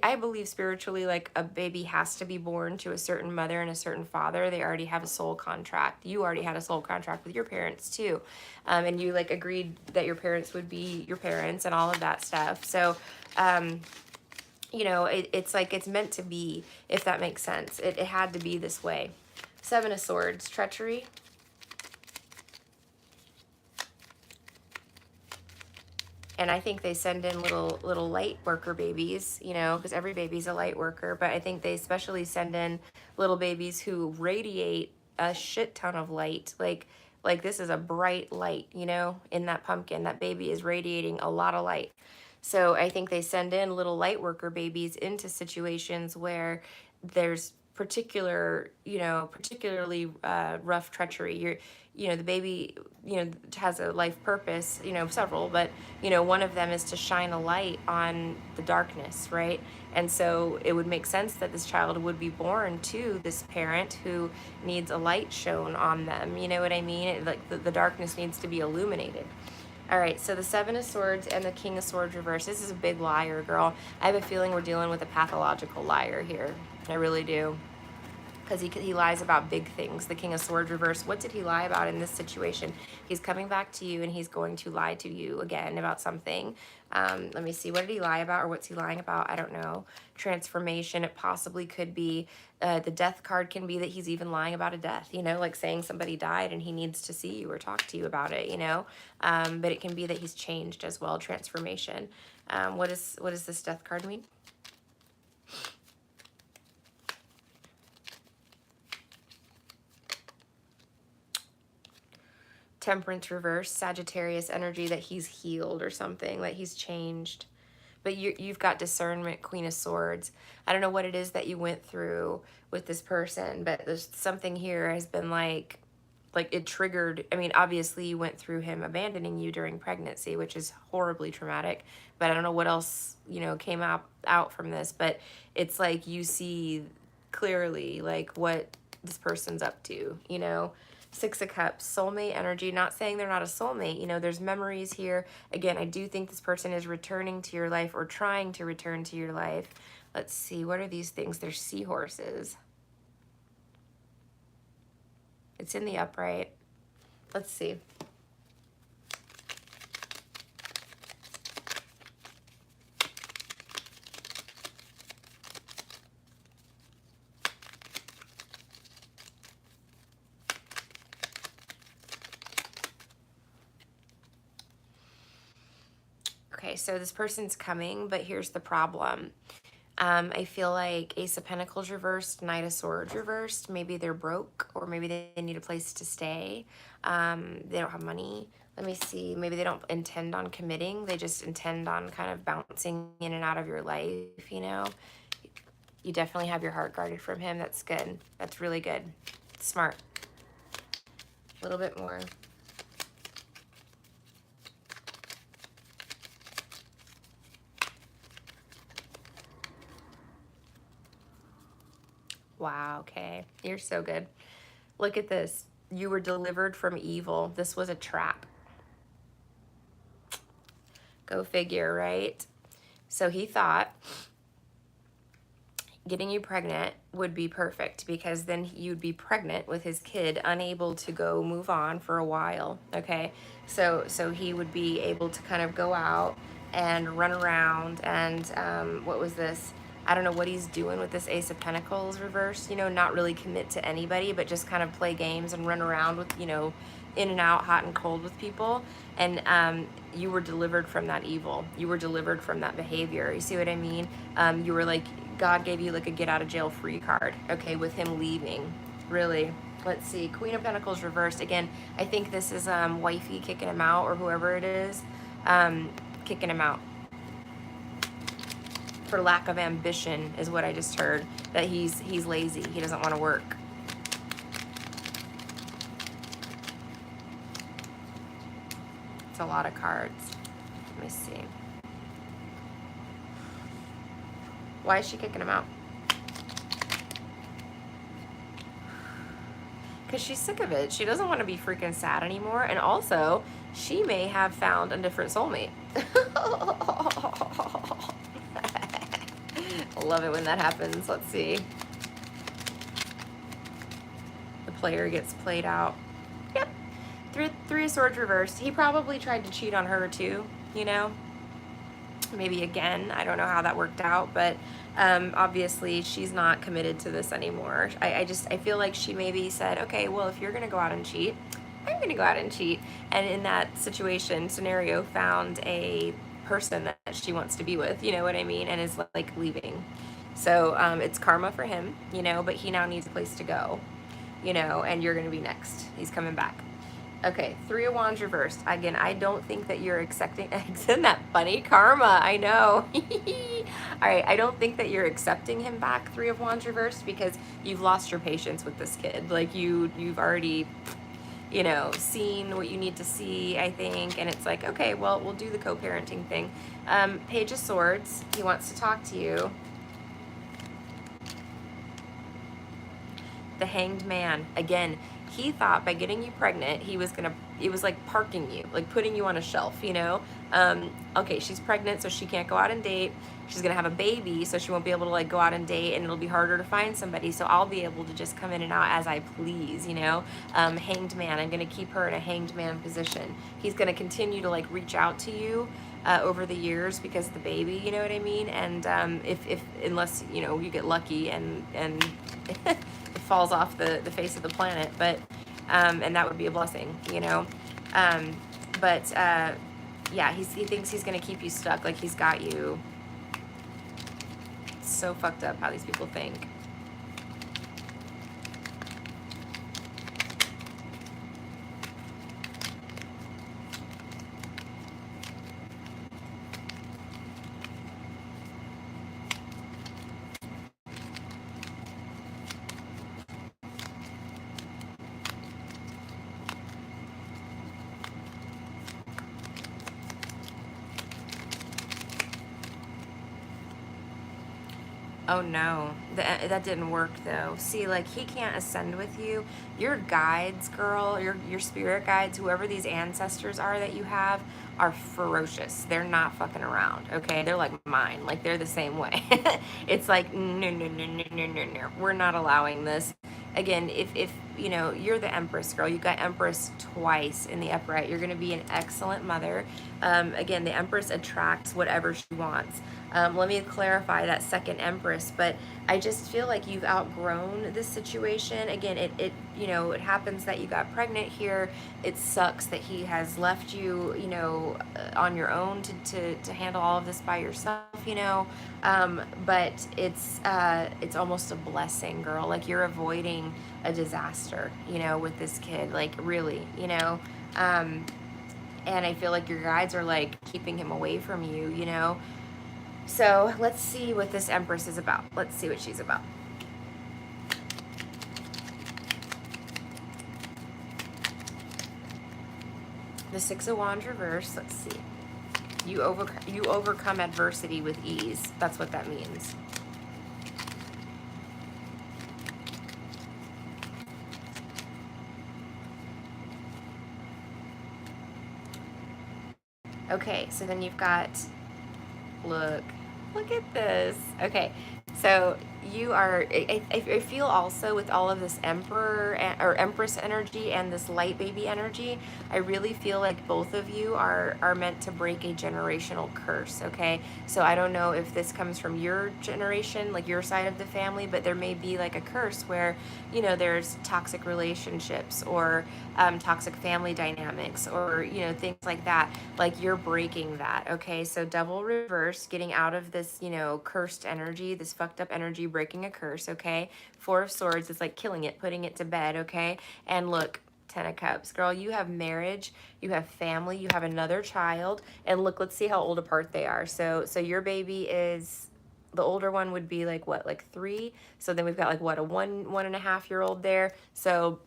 I believe spiritually, like a baby has to be born to a certain mother and a certain father. They already have a soul contract. You already had a soul contract with your parents too, and you like agreed that your parents would be your parents and all of that stuff. So. You know, it's like it's meant to be, if that makes sense. It had to be this way. Seven of Swords, treachery. And I think they send in little light worker babies, you know, because every baby's a light worker. But I think they especially send in little babies who radiate a shit ton of light. Like this is a bright light, you know, in that pumpkin. That baby is radiating a lot of light. So I think they send in little light worker babies into situations where there's particularly rough treachery. The baby, has a life purpose, several, but, one of them is to shine a light on the darkness, right? And so it would make sense that this child would be born to this parent who needs a light shown on them. You know what I mean? Like the darkness needs to be illuminated. All right, so the Seven of Swords and the King of Swords reverse. This is a big liar, girl. I have a feeling we're dealing with a pathological liar here. I really do. Because he lies about big things. The King of Swords reverse. What did he lie about in this situation? He's coming back to you and he's going to lie to you again about something. Let me see. What did he lie about, or what's he lying about? I don't know. Transformation. It possibly could be. The death card can be that he's even lying about a death, like saying somebody died and he needs to see you or talk to you about it, but it can be that he's changed as well. Transformation. What does this death card mean? Temperance reverse, Sagittarius energy, that he's healed or something, that he's changed. But you've got discernment, Queen of Swords. I don't know what it is that you went through with this person, but there's something here has been like it triggered. I mean, obviously you went through him abandoning you during pregnancy, which is horribly traumatic, but I don't know what else, came out from this, but it's like you see clearly like what this person's up to, Six of Cups, soulmate energy. Not saying they're not a soulmate. There's memories here. Again, I do think this person is returning to your life or trying to return to your life. Let's see. What are these things? They're seahorses. It's in the upright. Let's see. Okay, so this person's coming, but here's the problem. I feel like Ace of Pentacles reversed, Knight of Swords reversed. Maybe they're broke, or maybe they need a place to stay. They don't have money. Let me see. Maybe they don't intend on committing. They just intend on kind of bouncing in and out of your life, You definitely have your heart guarded from him. That's good. That's really good. Smart. A little bit more. Wow, okay. You're so good. Look at this. You were delivered from evil. This was a trap. Go figure, right? So he thought getting you pregnant would be perfect, because then you'd be pregnant with his kid, unable to go move on for a while, okay? So he would be able to kind of go out and run around and, what was this? I don't know what he's doing with this Ace of Pentacles reverse, not really commit to anybody, but just kind of play games and run around with, in and out, hot and cold with people. And you were delivered from that evil. You were delivered from that behavior. You see what I mean? You were like, God gave you like a get out of jail free card, okay, with him leaving. Really. Let's see. Queen of Pentacles reversed. Again, I think this is wifey kicking him out, or whoever it is, kicking him out. For lack of ambition is what I just heard. That he's lazy. He doesn't want to work. It's a lot of cards. Let me see. Why is she kicking him out? Because she's sick of it. She doesn't want to be freaking sad anymore. And also, she may have found a different soulmate. I love it when that happens. Let's see. The player gets played out. Yep. Three of Swords reversed. He probably tried to cheat on her too, Maybe again. I don't know how that worked out, but obviously she's not committed to this anymore. I feel like she maybe said, okay, well, if you're going to go out and cheat, I'm going to go out and cheat. And in that scenario, found a person that she wants to be with, you know what I mean, and is like leaving. So it's karma for him, but he now needs a place to go, and you're going to be next. He's coming back. Okay, Three of Wands reversed. Again, I don't think that you're accepting. Isn't that funny? Karma, I know. All right, I don't think that you're accepting him back, Three of Wands reversed, because you've lost your patience with this kid. Like you've already, seen what you need to see, I think. And it's like, okay, well, we'll do the co-parenting thing. Page of Swords, he wants to talk to you. The Hanged Man, again, he thought by getting you pregnant, it was like parking you, like putting you on a shelf. Okay, she's pregnant, so she can't go out and date. She's gonna have a baby, so she won't be able to like go out and date, and it'll be harder to find somebody. So I'll be able to just come in and out as I please. Hanged Man, I'm gonna keep her in a hanged man position. He's gonna continue to like reach out to you over the years because of the baby, you know what I mean? And if unless you get lucky and it falls off the face of the planet, but and that would be a blessing. Um, but yeah, he thinks he's gonna keep you stuck, like he's got you. It's so fucked up how these people think. Oh no, that didn't work though. See, like he can't ascend with you. Your guides, girl, your spirit guides, whoever these ancestors are that you have, are ferocious. They're not fucking around. Okay, they're like mine. Like they're the same way. It's like no, no, no, no, no, no, no. We're not allowing this. Again, if you're the Empress, girl. You got Empress twice in the upright. You're gonna be an excellent mother. Again, the Empress attracts whatever she wants. Let me clarify that second Empress, but I just feel like you've outgrown this situation. Again, it happens that you got pregnant here. It sucks that he has left you, on your own to handle all of this by yourself. But it's almost a blessing, girl. Like you're avoiding a disaster, with this kid, like really. And I feel like your guides are like keeping him away from you. So let's see what this Empress is about. Let's see what she's about. The Six of Wands reverse. Let's see. You overcome adversity with ease. That's what that means. Okay, so then you've got, look at this. Okay, so you are, I feel also with all of this Emperor or Empress energy and this light baby energy, I really feel like both of you are meant to break a generational curse, okay? So I don't know if this comes from your generation, like your side of the family, but there may be like a curse where, there's toxic relationships or toxic family dynamics or, things like that. Like you're breaking that, okay? So Devil reverse, getting out of this, cursed energy, this fucked up energy, breaking a curse, okay? Four of Swords is like killing it, putting it to bed, okay? And look, Ten of Cups, girl, you have marriage, you have family, you have another child, and look, let's see how old apart they are. So your baby is, the older one would be like what, like 3? So then we've got like what, a 1.5-year-old there. So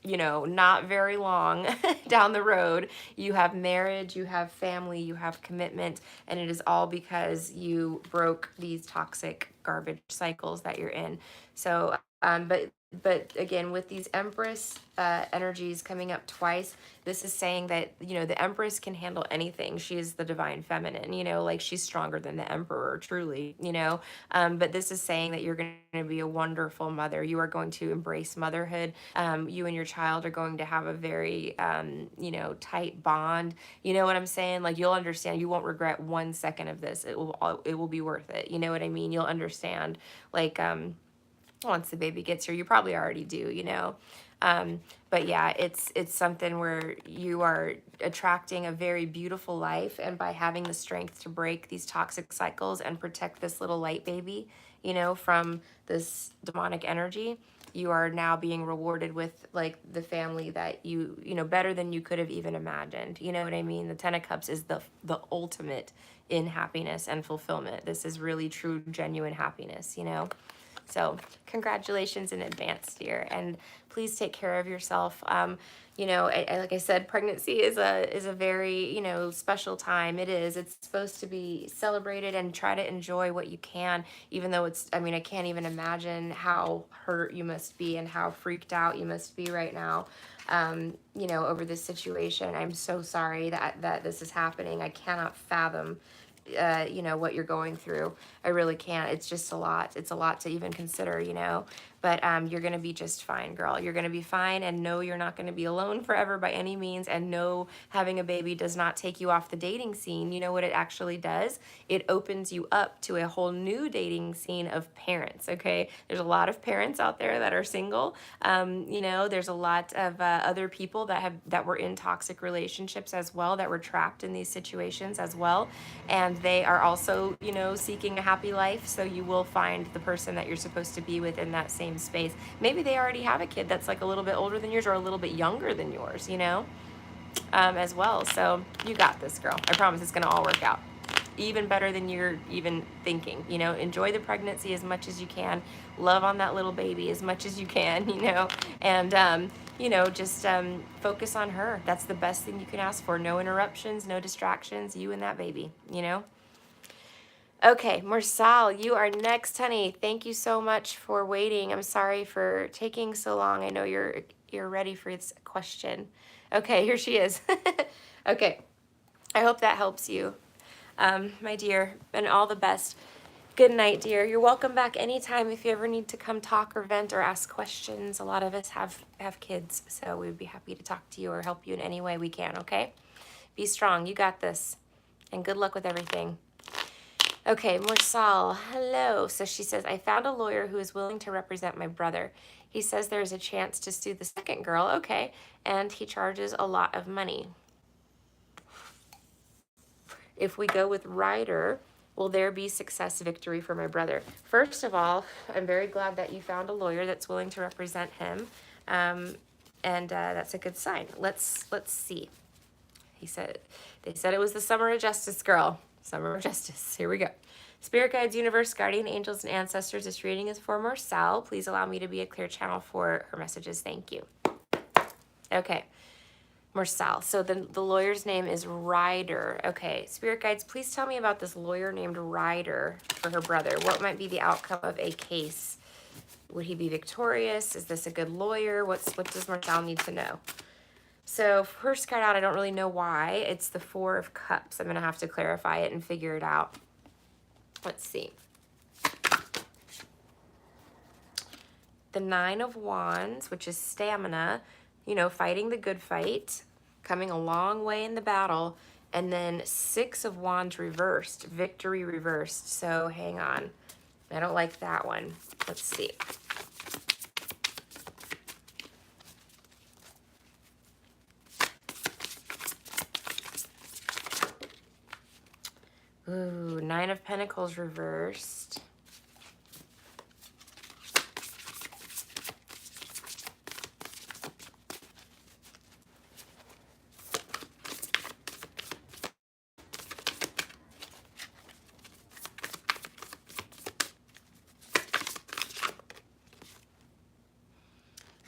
not very long down the road, you have marriage, you have family, you have commitment, and it is all because you broke these toxic garbage cycles that you're in. So, but again, with these Empress energies coming up twice, this is saying that, the Empress can handle anything. She is the divine feminine, like she's stronger than the Emperor, truly. But this is saying that you're going to be a wonderful mother. You are going to embrace motherhood. You and your child are going to have a very, tight bond. You know what I'm saying? Like you'll understand. You won't regret 1 second of this. It will be worth it. You know what I mean? You'll understand. Like, once the baby gets here, you probably already do. But yeah, it's something where you are attracting a very beautiful life, and by having the strength to break these toxic cycles and protect this little light baby, from this demonic energy, you are now being rewarded with like the family that better than you could have even imagined. You know what I mean? The Ten of Cups is the ultimate in happiness and fulfillment. This is really true, genuine happiness. So congratulations in advance, dear, and please take care of yourself. Like I said, pregnancy is a very special time. It is. It's supposed to be celebrated, and try to enjoy what you can. Even though I can't even imagine how hurt you must be and how freaked out you must be right now. Over this situation. I'm so sorry that this is happening. I cannot fathom what you're going through. I really can't. It's just a lot. It's a lot to even consider. But you're going to be just fine, girl. You're going to be fine, and no, you're not going to be alone forever by any means. And no, having a baby does not take you off the dating scene. You know what it actually does? It opens you up to a whole new dating scene of parents, okay? There's a lot of parents out there that are single. There's a lot of other people that were in toxic relationships as well, that were trapped in these situations as well. And they are also, seeking a happy life. So you will find the person that you're supposed to be with in that same space. Maybe they already have a kid that's like a little bit older than yours or a little bit younger than yours, as well. So you got this, girl. I promise it's going to all work out. Even better than you're even thinking. Enjoy the pregnancy as much as you can. Love on that little baby as much as you can, and, just focus on her. That's the best thing you can ask for. No interruptions, no distractions, you and that baby. Okay, Marcel, you are next, honey. Thank you so much for waiting. I'm sorry for taking so long. I know you're ready for this question. Okay, here she is. Okay, I hope that helps you, my dear, and all the best. Good night, dear. You're welcome back anytime if you ever need to come talk or vent or ask questions. A lot of us have kids, so we'd be happy to talk to you or help you in any way we can, okay? Be strong. You got this. And good luck with everything. Okay, Morsal, hello. So she says, I found a lawyer who is willing to represent my brother. He says there is a chance to sue the second girl, okay, and he charges a lot of money. If we go with Ryder, will there be success, victory for my brother? First of all, I'm very glad that you found a lawyer that's willing to represent him, and that's a good sign. Let's see. They said it was the Summer of Justice, girl. Summer of Justice. Here we go. Spirit guides, universe, guardian angels, and ancestors. This reading is for Marcel. Please allow me to be a clear channel for her messages. Thank you. Okay. Marcel. So the lawyer's name is Ryder. Okay. Spirit guides, please tell me about this lawyer named Ryder for her brother. What might be the outcome of a case? Would he be victorious? Is this a good lawyer? What does Marcel need to know? So first card out, I don't really know why. It's the Four of Cups. I'm going to have to clarify it and figure it out. Let's see. The Nine of Wands, which is stamina, fighting the good fight, coming a long way in the battle. And then Six of Wands reversed, victory reversed. So hang on. I don't like that one. Let's see. Ooh, Nine of Pentacles reversed.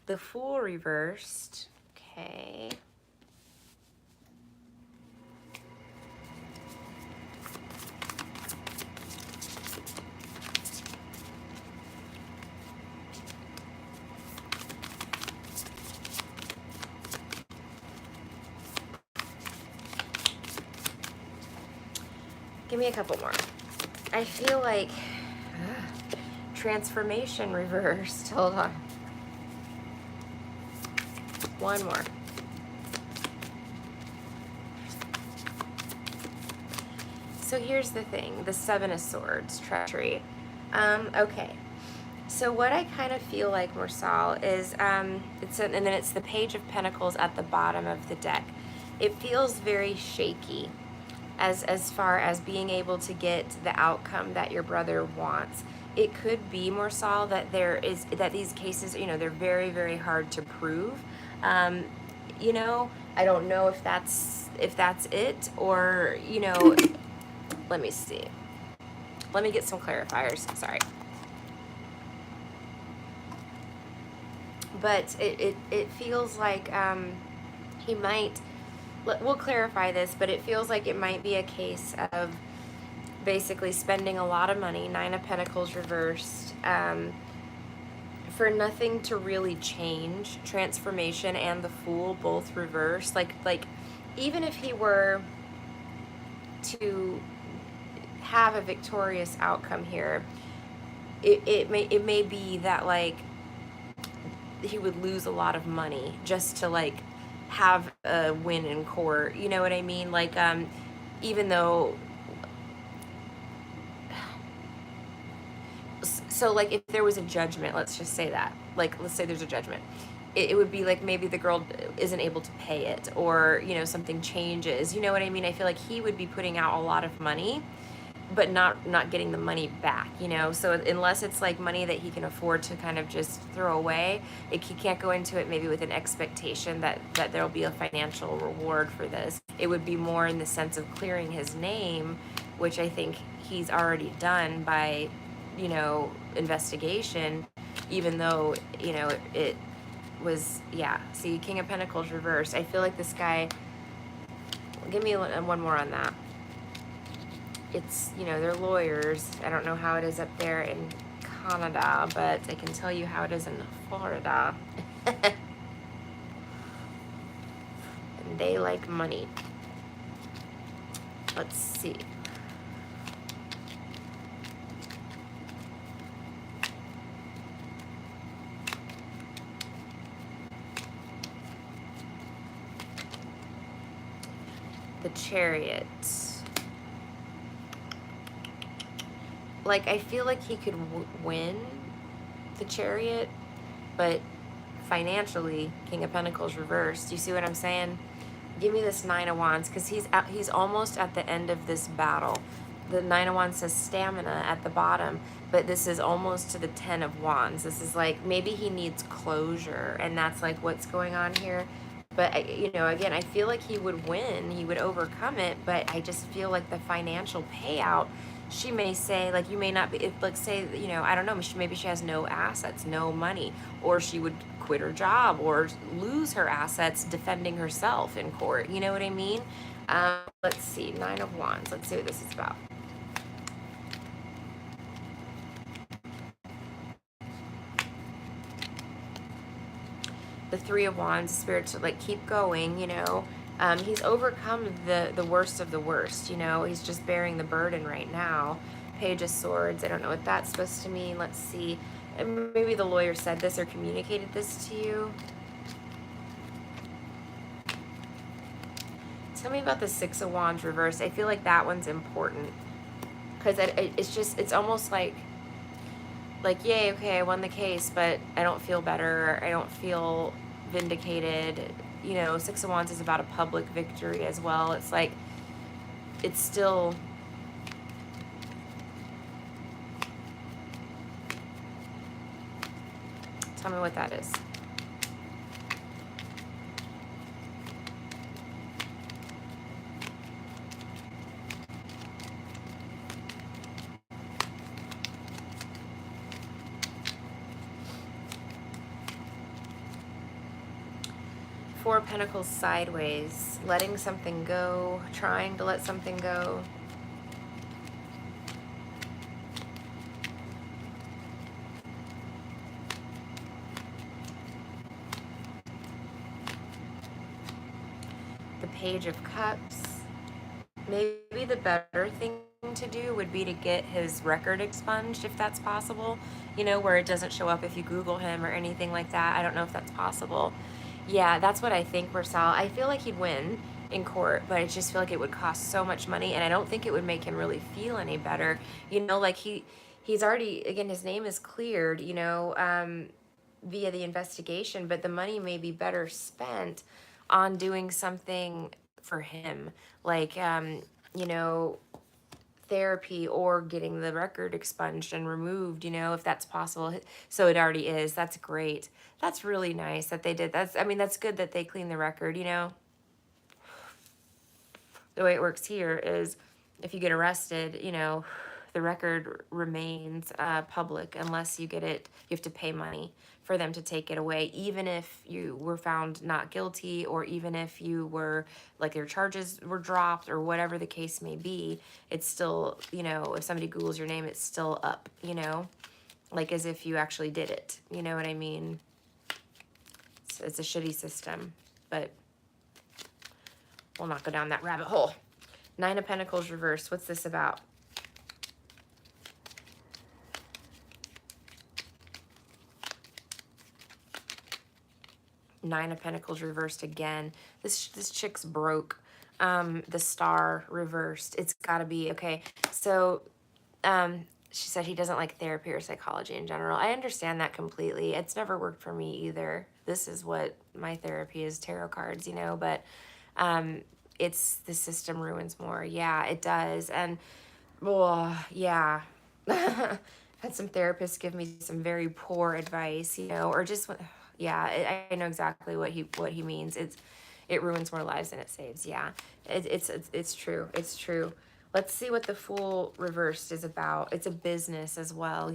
The Fool reversed. Okay. Give me a couple more. I feel like transformation reversed. Hold on. One more. So here's the thing. The Seven of Swords, treachery. Okay. So what I kind of feel like, Marcel, is and then it's the Page of Pentacles at the bottom of the deck. It feels very shaky as far as being able to get the outcome that your brother wants. It could be, Marcel, that these cases, they're very, very hard to prove. Um, I don't know if that's it, or let me see. Let me get some clarifiers. Sorry. But it feels like he might, we'll clarify this, but it feels like it might be a case of basically spending a lot of money, Nine of Pentacles reversed, for nothing to really change. Transformation and the Fool both reversed. Like even if he were to have a victorious outcome here, it may be that like he would lose a lot of money just to like have a win in court. You know what I mean? Like even though, so like if there was a judgment, let's just say that, like let's say there's a judgment, it would be like maybe the girl isn't able to pay it, or something changes. You know what I mean? I feel like he would be putting out a lot of money but not getting the money back, so unless it's like money that he can afford to kind of just throw away, he can't go into it maybe with an expectation that there'll be a financial reward for this. It would be more in the sense of clearing his name, which I think he's already done by investigation, even though it was, yeah. See, King of Pentacles reversed. I feel like this guy, give me one more on that. It's, they're lawyers. I don't know how it is up there in Canada, but I can tell you how it is in Florida. And they like money. Let's see. The Chariot. Like, I feel like he could win the Chariot, but financially, King of Pentacles reversed. Do you see what I'm saying? Give me this Nine of Wands, because he's almost at the end of this battle. The Nine of Wands says stamina at the bottom, but this is almost to the Ten of Wands. This is like, maybe he needs closure, and that's like what's going on here. But, again, I feel like he would win. He would overcome it, but I just feel like the financial payout, she may say, like, you may not be, like, say, I don't know, maybe she has no assets, no money, or she would quit her job or lose her assets defending herself in court. You know what I mean? Let's see, Nine of Wands. Let's see what this is about. The Three of Wands, Spirit to like keep going, he's overcome the worst of the worst, he's just bearing the burden right now. Page of Swords, I don't know what that's supposed to mean. Let's see. And maybe the lawyer said this or communicated this to you. Tell me about the Six of Wands reversed. I feel like that one's important, because it's almost like, yay, okay, I won the case, but I don't feel better. I don't feel vindicated. Six of Wands is about a public victory as well. It's like, it's still, tell me what that is. Four of Pentacles sideways, letting something go, trying to let something go. The Page of Cups. Maybe the better thing to do would be to get his record expunged, if that's possible, where it doesn't show up if you Google him or anything like that. I don't know if that's possible. Yeah, that's what I think, Marcel. I feel like he'd win in court, but I just feel like it would cost so much money, and I don't think it would make him really feel any better. Like he's already, again, his name is cleared, via the investigation, but the money may be better spent on doing something for him, like, you know, therapy or getting the record expunged and removed, if that's possible. So it already is. That's great. That's really nice that they did. I mean, that's good that they cleaned the record, The way it works here is if you get arrested, the record remains public unless you get it, you have to pay money for them to take it away, even if you were found not guilty, or even if you were, like, your charges were dropped or whatever the case may be. It's still, if somebody Googles your name, it's still up, like as if you actually did it. You know what I mean? It's a shitty system, but we'll not go down that rabbit hole. Nine of Pentacles reversed. What's this about? Nine of Pentacles reversed again. This chick's broke. The Star reversed. It's got to be okay. So, she said he doesn't like therapy or psychology in general. I understand that completely. It's never worked for me either. This is what my therapy is, tarot cards, but it's the system ruins more. Yeah, it does. And yeah. Had some therapists give me some very poor advice, or just, yeah, I know exactly what he means. It ruins more lives than it saves. Yeah, it's true. It's true. Let's see what the Fool reversed is about. It's a business as well,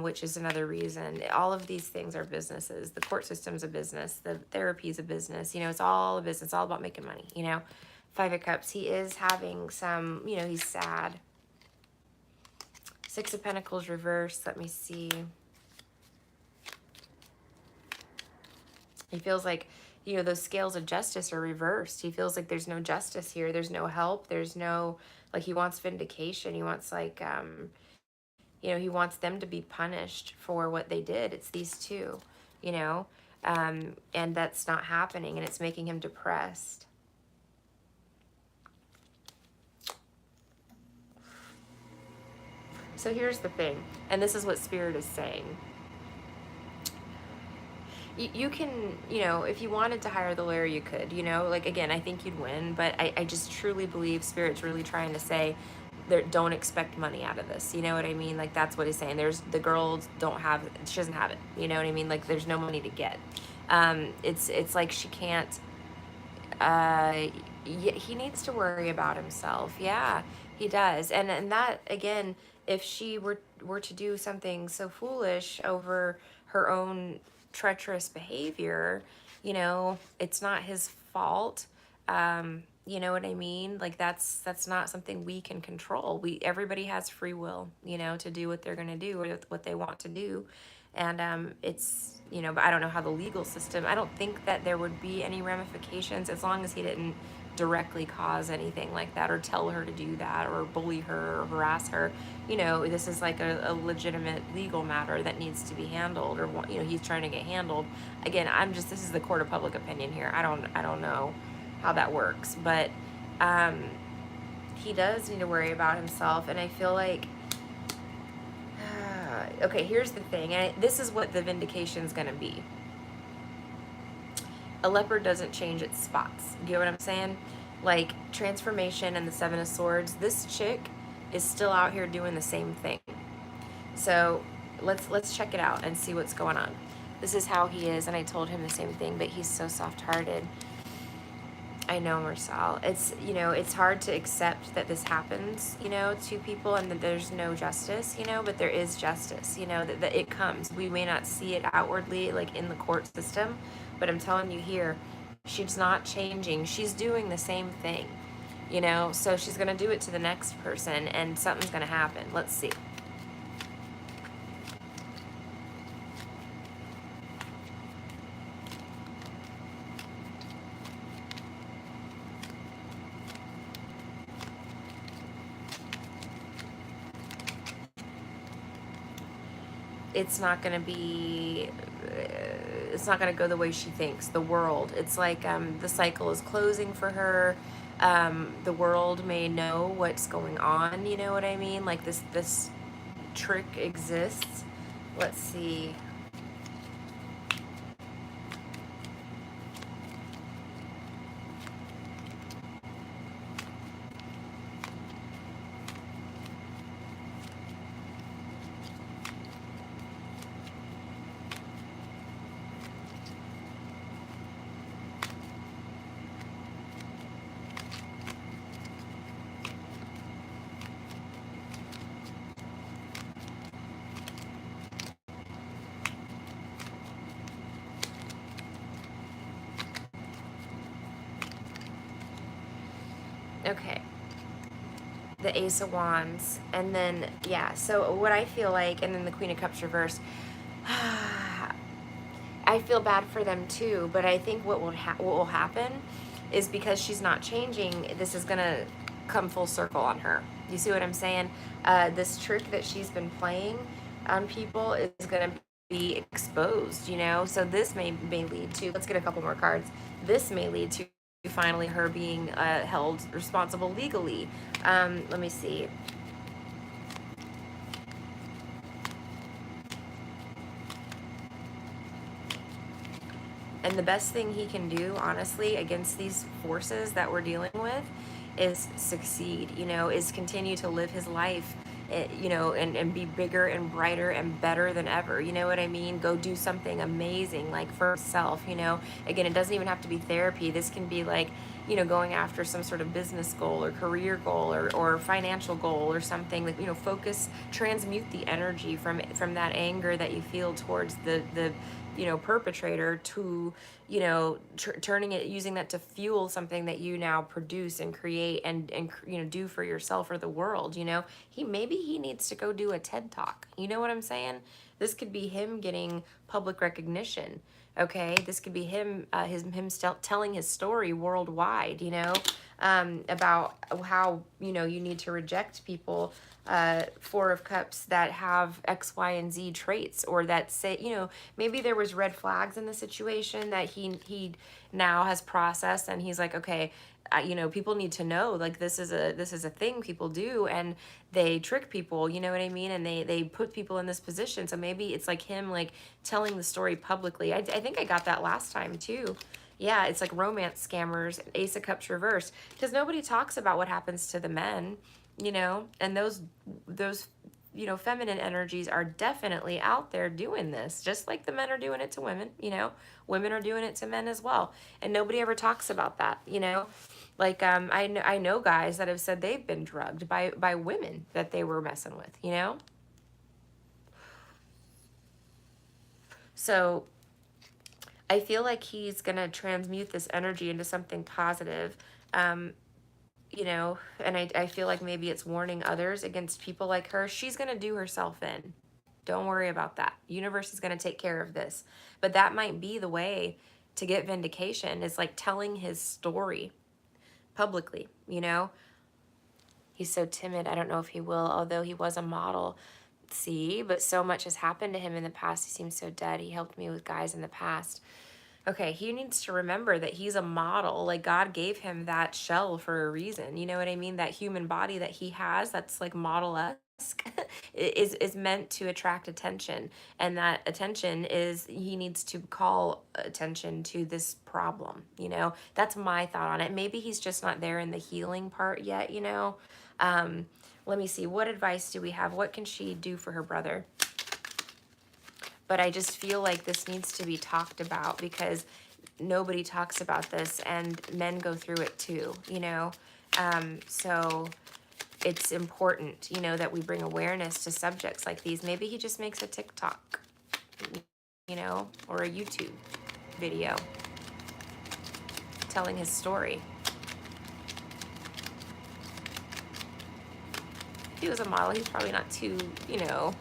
which is another reason. All of these things are businesses. The court system's a business. The therapy is a business. It's all a business. It's all about making money, Five of Cups. He is having some, he's sad. Six of Pentacles reversed. Let me see. He feels like, those scales of justice are reversed. He feels like there's no justice here. There's no help. There's no, like, he wants vindication. He wants, like, he wants them to be punished for what they did. It's these two, and that's not happening, and it's making him depressed. So here's the thing, and this is what Spirit is saying. You can, if you wanted to hire the lawyer, you could, like, again, I think you'd win, but I just truly believe Spirit's really trying to say, don't expect money out of this. You know what I mean? Like, that's what he's saying. The girl she doesn't have it. You know what I mean? Like, there's no money to get. It's like she can't, he needs to worry about himself. Yeah, he does. And that, again, if she were to do something so foolish over her own treacherous behavior, it's not his fault. You know what I mean? Like, that's not something we can control. Everybody has free will, to do what they're going to do or what they want to do. And it's, but I don't know how the legal system, I don't think that there would be any ramifications as long as he didn't directly cause anything like that, or tell her to do that, or bully her, or harass her. This is like a legitimate legal matter that needs to be handled, or he's trying to get handled. Again, this is the court of public opinion here. I don't know how that works, but he does need to worry about himself. And I feel like, okay, here's the thing, and this is what the vindication is going to be. A leopard doesn't change its spots. You know what I'm saying? Like, transformation and the Seven of Swords, this chick is still out here doing the same thing. So let's check it out and see what's going on. This is how he is, and I told him the same thing, but he's so soft-hearted. I know, Marcel. It's, it's hard to accept that this happens, to people, and that there's no justice, but there is justice, that it comes. We may not see it outwardly, like in the court system, but I'm telling you here, she's not changing. She's doing the same thing, so she's going to do it to the next person, and something's going to happen. Let's see. It's not going to be, it's not going to go the way she thinks. The world, it's like the cycle is closing for her. The world may know what's going on, you know what I mean? Like, this trick exists. Let's see. Okay. The Ace of Wands, and then, yeah, so what I feel like, and then the Queen of Cups reversed, I feel bad for them too, but I think what will happen is because she's not changing, this is gonna come full circle on her. You see what I'm saying? This trick that she's been playing on people is gonna be exposed, you know? So this may lead to, let's get a couple more cards. This may lead to finally her being held responsible legally. Let me see. And the best thing he can do, honestly, against these forces that we're dealing with is succeed, you know, is continue to live his life, you know, and be bigger and brighter and better than ever. You know what I mean? Go do something amazing, like for himself, you know. Again, it doesn't even have to be therapy. This can be like, you know, going after some sort of business goal or career goal or financial goal or something. Like, you know, focus, transmute the energy from that anger that you feel towards the you know, perpetrator to, you know, turning it, using that to fuel something that you now produce and create and, you know, do for yourself or the world. You know, maybe he needs to go do a TED talk. You know what I'm saying? This could be him getting public recognition. Okay, this could be him, telling his story worldwide, you know, about how, you know, you need to reject people, Four of Cups, that have X, Y, and Z traits, or that say, you know, maybe there was red flags in the situation that he now has processed, and he's like, okay, you know, people need to know, like, this is a thing people do, and they trick people, you know what I mean, and they put people in this position. So maybe it's like him, like, telling the story publicly. I think I got that last time too. Yeah, it's like romance scammers, Ace of Cups reversed, because nobody talks about what happens to the men, you know, and those you know, feminine energies are definitely out there doing this, just like the men are doing it to women, you know, women are doing it to men as well, and nobody ever talks about that, you know. Like, I know guys that have said they've been drugged by women that they were messing with, you know. So I feel like he's gonna transmute this energy into something positive. Um, you know, and I feel like maybe it's warning others against people like her. She's going to do herself in. Don't worry about that. Universe is going to take care of this. But that might be the way to get vindication, is like telling his story publicly, you know? He's so timid. I don't know if he will, although he was a model. See, but so much has happened to him in the past. He seems so dead. He helped me with guys in the past. Okay, he needs to remember that he's a model. Like, God gave him that shell for a reason. You know what I mean? That human body that he has, that's like model-esque, is meant to attract attention. And that attention is, he needs to call attention to this problem, you know? That's my thought on it. Maybe he's just not there in the healing part yet, you know? Let me see. What advice do we have? What can she do for her brother? But I just feel like this needs to be talked about, because nobody talks about this, and men go through it too, you know? So it's important, you know, that we bring awareness to subjects like these. Maybe he just makes a TikTok, you know, or a YouTube video telling his story. If he was a model, he's probably not too, you know.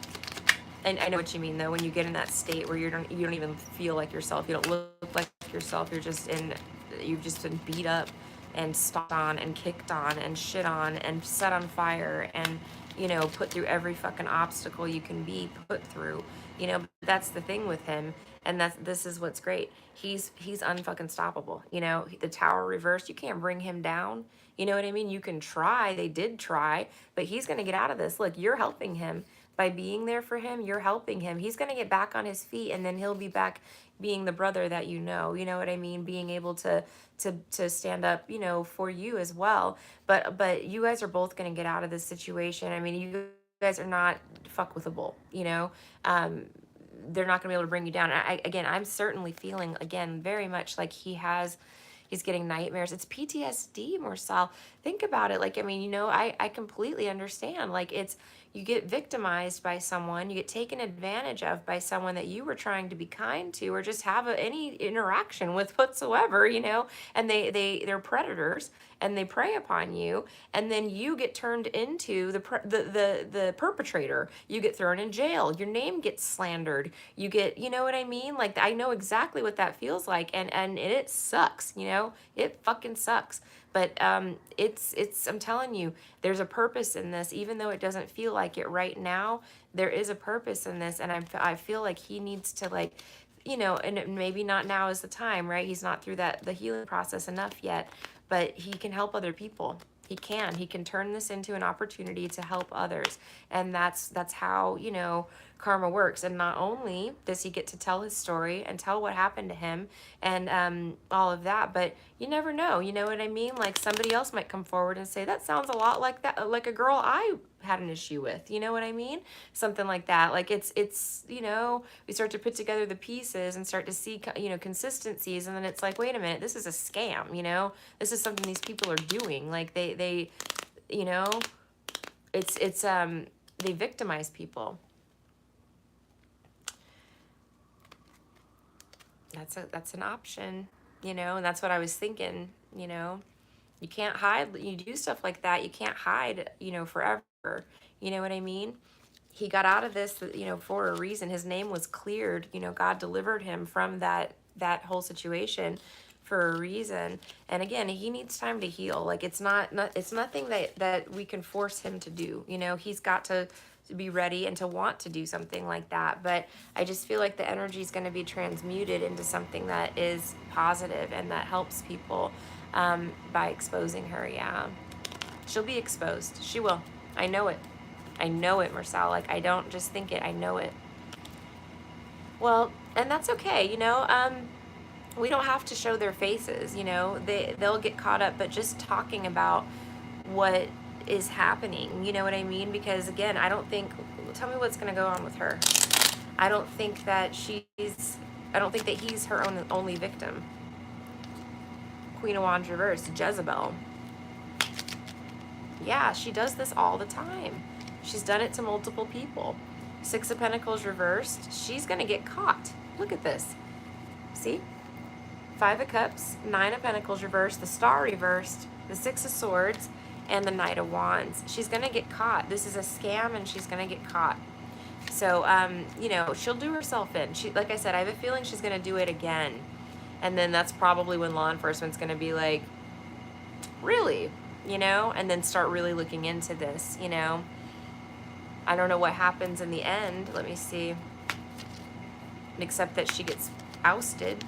And I know what you mean, though, when you get in that state where you don't even feel like yourself, you don't look like yourself, you've just been beat up and stomped on and kicked on and shit on and set on fire and, you know, put through every fucking obstacle you can be put through, you know. But that's the thing with him, and this is what's great. He's unfucking stoppable, you know. The Tower reversed, you can't bring him down, you know what I mean? You can try, they did try, but he's gonna get out of this. Look, you're helping him, by being there for him, you're helping him. He's going to get back on his feet, and then he'll be back being the brother that you know what I mean, being able to stand up, you know, for you as well. But you guys are both going to get out of this situation. I mean, you guys are not fuck withable, you know. They're not going to be able to bring you down. Again, I'm certainly feeling, again, very much like he's getting nightmares. It's PTSD, Marcel. Think about it. Like, I mean, you know, I completely understand. Like, it's, you get victimized by someone, you get taken advantage of by someone that you were trying to be kind to, or just have any interaction with whatsoever, you know, and they're predators, and they prey upon you, and then you get turned into the perpetrator. You get thrown in jail. Your name gets slandered. You get, you know what I mean? Like, I know exactly what that feels like, and it sucks, you know? It fucking sucks. But it's I'm telling you, there's a purpose in this, even though it doesn't feel like it right now. There is a purpose in this, and I feel like he needs to, like, you know, and maybe not now is the time, right? He's not through the healing process enough yet, but he can help other people. He can turn this into an opportunity to help others. And that's how, you know, karma works. And not only does he get to tell his story and tell what happened to him and all of that, but you never know, you know what I mean? Like, somebody else might come forward and say, that sounds a lot like that, like a girl I had an issue with, you know what I mean? Something like that. Like, it's, you know, we start to put together the pieces and start to see, you know, consistencies, and then it's like, wait a minute, this is a scam, you know? This is something these people are doing. Like, they you know, it's they victimize people. That's an option, you know, and that's what I was thinking, you know. You can't hide, you do stuff like that, you can't hide, you know, forever. You know what I mean? He got out of this, you know, for a reason. His name was cleared, you know, God delivered him from that whole situation for a reason. And again, he needs time to heal. Like, it's it's nothing that we can force him to do. You know, he's got to be ready and to want to do something like that. But I just feel like the energy is going to be transmuted into something that is positive and that helps people by exposing her. Yeah, she'll be exposed. She will. I know it. I know it, Marcel. Like, I don't just think it. I know it. Well, and that's okay. You know, we don't have to show their faces. You know, they'll get caught up. But just talking about what is happening, you know what I mean? Because again, I don't think, tell me what's going to go on with her. I don't think that he's her only victim. Queen of Wands reversed, Jezebel. Yeah, she does this all the time. She's done it to multiple people. Six of Pentacles reversed. She's going to get caught. Look at this. See? Five of Cups, Nine of Pentacles reversed, the Star reversed, the Six of Swords, and the Knight of Wands. She's going to get caught. This is a scam, and she's going to get caught. So, you know, she'll do herself in. Like I said, I have a feeling she's going to do it again. And then that's probably when law enforcement's going to be like, really? You know? And then start really looking into this, you know? I don't know what happens in the end. Let me see. Except that she gets ousted.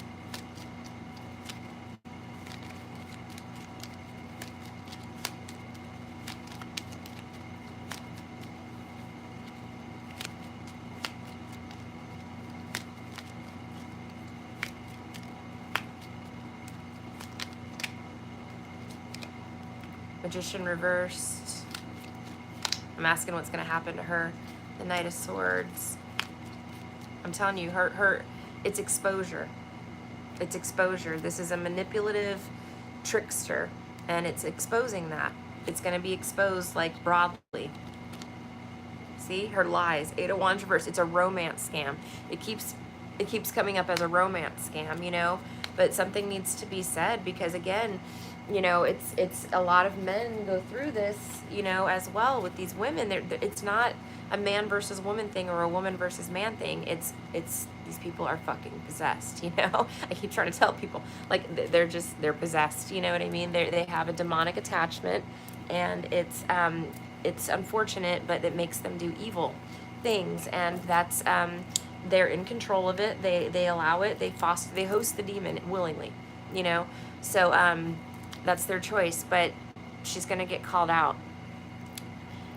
Magician reversed. I'm asking what's going to happen to her. The Knight of Swords. I'm telling you, it's exposure. It's exposure. This is a manipulative trickster, and it's exposing that. It's going to be exposed, like, broadly. See? Her lies. Eight of Wands reversed. It's a romance scam. It keeps coming up as a romance scam, you know? But something needs to be said, because, again, you know, it's a lot of men go through this, you know, as well with these women. It's not a man versus woman thing or a woman versus man thing. It's these people are fucking possessed, you know. I keep trying to tell people, like, they're possessed, you know what I mean? They have a demonic attachment, and it's unfortunate, but it makes them do evil things, and that's they're in control of it. They allow it. They host the demon willingly, you know. So that's their choice, but she's going to get called out.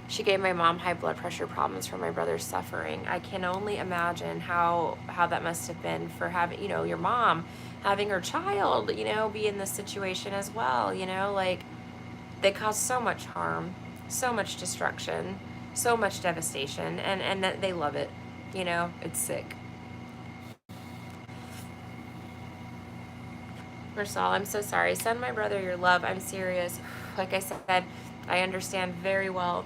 She gave my mom high blood pressure problems from my brother's suffering. I can only imagine how that must have been for having, you know, your mom having her child, you know, be in this situation as well, you know, like they cause so much harm, so much destruction, so much devastation, and that they love it, you know, it's sick. Marcel, I'm so sorry. Send my brother your love. I'm serious. Like I said, I understand very well,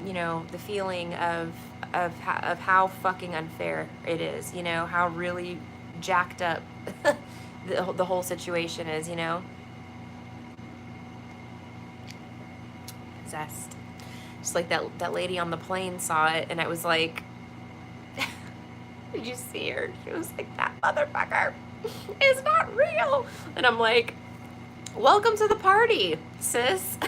you know, the feeling of how fucking unfair it is. You know how really jacked up the whole situation is. You know, zest. Just like that lady on the plane saw it, and I was like, did you see her? She was like, that motherfucker is not real, and I'm like, welcome to the party, sis.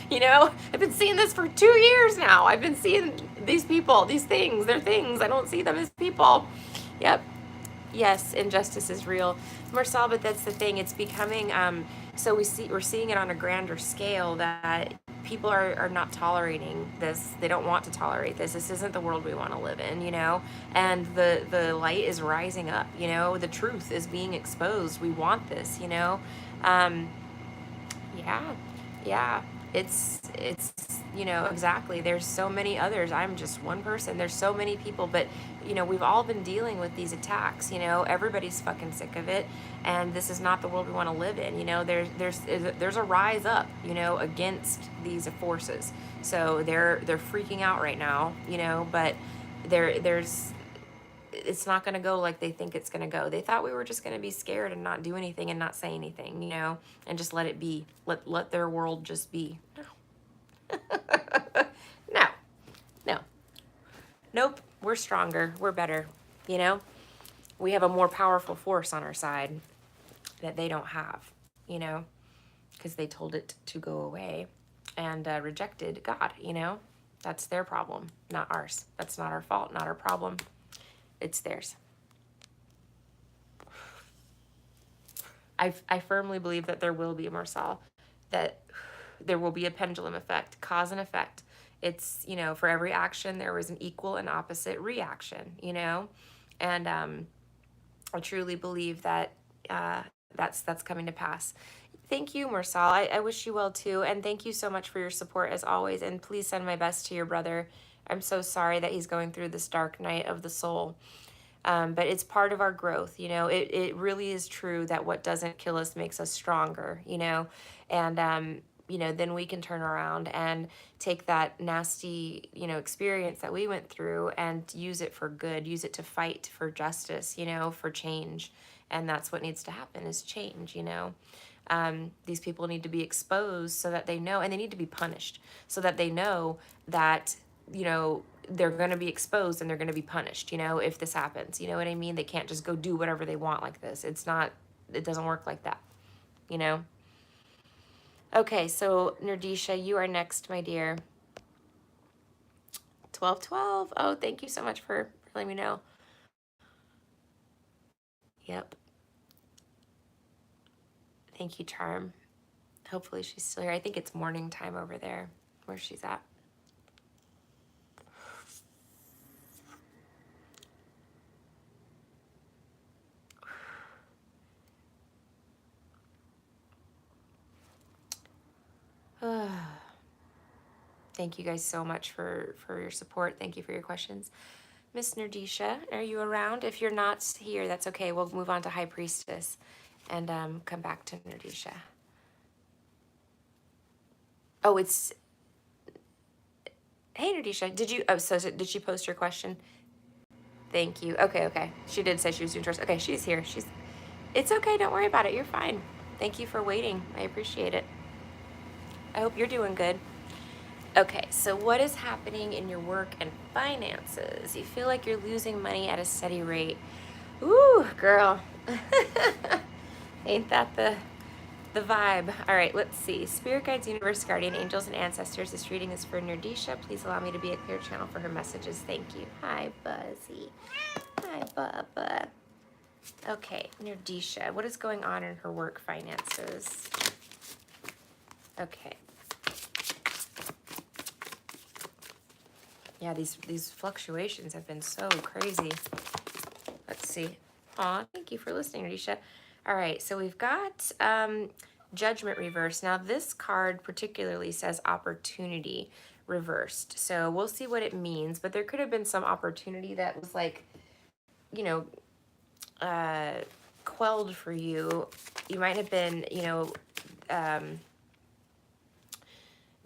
You know, I've been seeing this for 2 years now. I've been seeing these people, these things, they're things. I don't see them as people. Yep. Yes, injustice is real. Marcel, but that's the thing. It's becoming, so we're seeing it on a grander scale that people are not tolerating this. They don't want to tolerate this. This isn't the world we want to live in, you know? And the light is rising up, you know? The truth is being exposed. We want this, you know? Yeah, yeah. It's you know, exactly. There's so many others. I'm just one person. There's so many people, but you know, we've all been dealing with these attacks, you know. Everybody's fucking sick of it, and this is not the world we want to live in, you know. There's a rise up, you know, against these forces. So they're freaking out right now, you know, but there's it's not going to go like they think it's going to go. They thought we were just going to be scared and not do anything and not say anything, you know, and just let it be. Let their world just be. No. No. No. Nope. We're stronger. We're better. You know, we have a more powerful force on our side that they don't have, you know, because they told it to go away and rejected God, you know. That's their problem, not ours. That's not our fault, not our problem. It's theirs. I firmly believe that there will be, Marcel, that there will be a pendulum effect, cause and effect. It's, you know, for every action, there was an equal and opposite reaction, you know? And I truly believe that that's coming to pass. Thank you, Marcel. I wish you well, too. And thank you so much for your support, as always. And please send my best to your brother. I'm so sorry that he's going through this dark night of the soul. But it's part of our growth, you know. It really is true that what doesn't kill us makes us stronger, you know. And, you know, then we can turn around and take that nasty, you know, experience that we went through and use it for good, use it to fight for justice, you know, for change. And that's what needs to happen is change, you know. These people need to be exposed so that they know, and they need to be punished so that they know that, you know, they're going to be exposed and they're going to be punished, you know, if this happens. You know what I mean? They can't just go do whatever they want like this. It doesn't work like that, you know? Okay, so Nerdisha, you are next, my dear. 1212. Oh, thank you so much for letting me know. Yep. Thank you, Charm. Hopefully she's still here. I think it's morning time over there where she's at. Thank you guys so much for your support. Thank you for your questions. Miss Nerdisha, are you around? If you're not here, that's okay. We'll move on to High Priestess and come back to Nerdisha. Oh, it's... Hey, Nerdisha, did she post your question? Thank you. Okay. She did say she was doing chores. Okay, she's here. It's okay. Don't worry about it. You're fine. Thank you for waiting. I appreciate it. I hope you're doing good. Okay, so what is happening in your work and finances? You feel like you're losing money at a steady rate. Ooh, girl. Ain't that the vibe? All right, let's see. Spirit guides, universe, guardian angels, and ancestors. This reading is for Nerdisha. Please allow me to be a clear channel for her messages. Thank you. Hi, Buzzy. Hi, Bubba. Okay, Nerdisha. What is going on in her work finances? Okay. Yeah, these fluctuations have been so crazy. Let's see. Aw, thank you for listening, Risha. All right, so we've got Judgment reversed. Now, this card particularly says opportunity reversed. So we'll see what it means, but there could have been some opportunity that was like, you know, quelled for you. You might have been,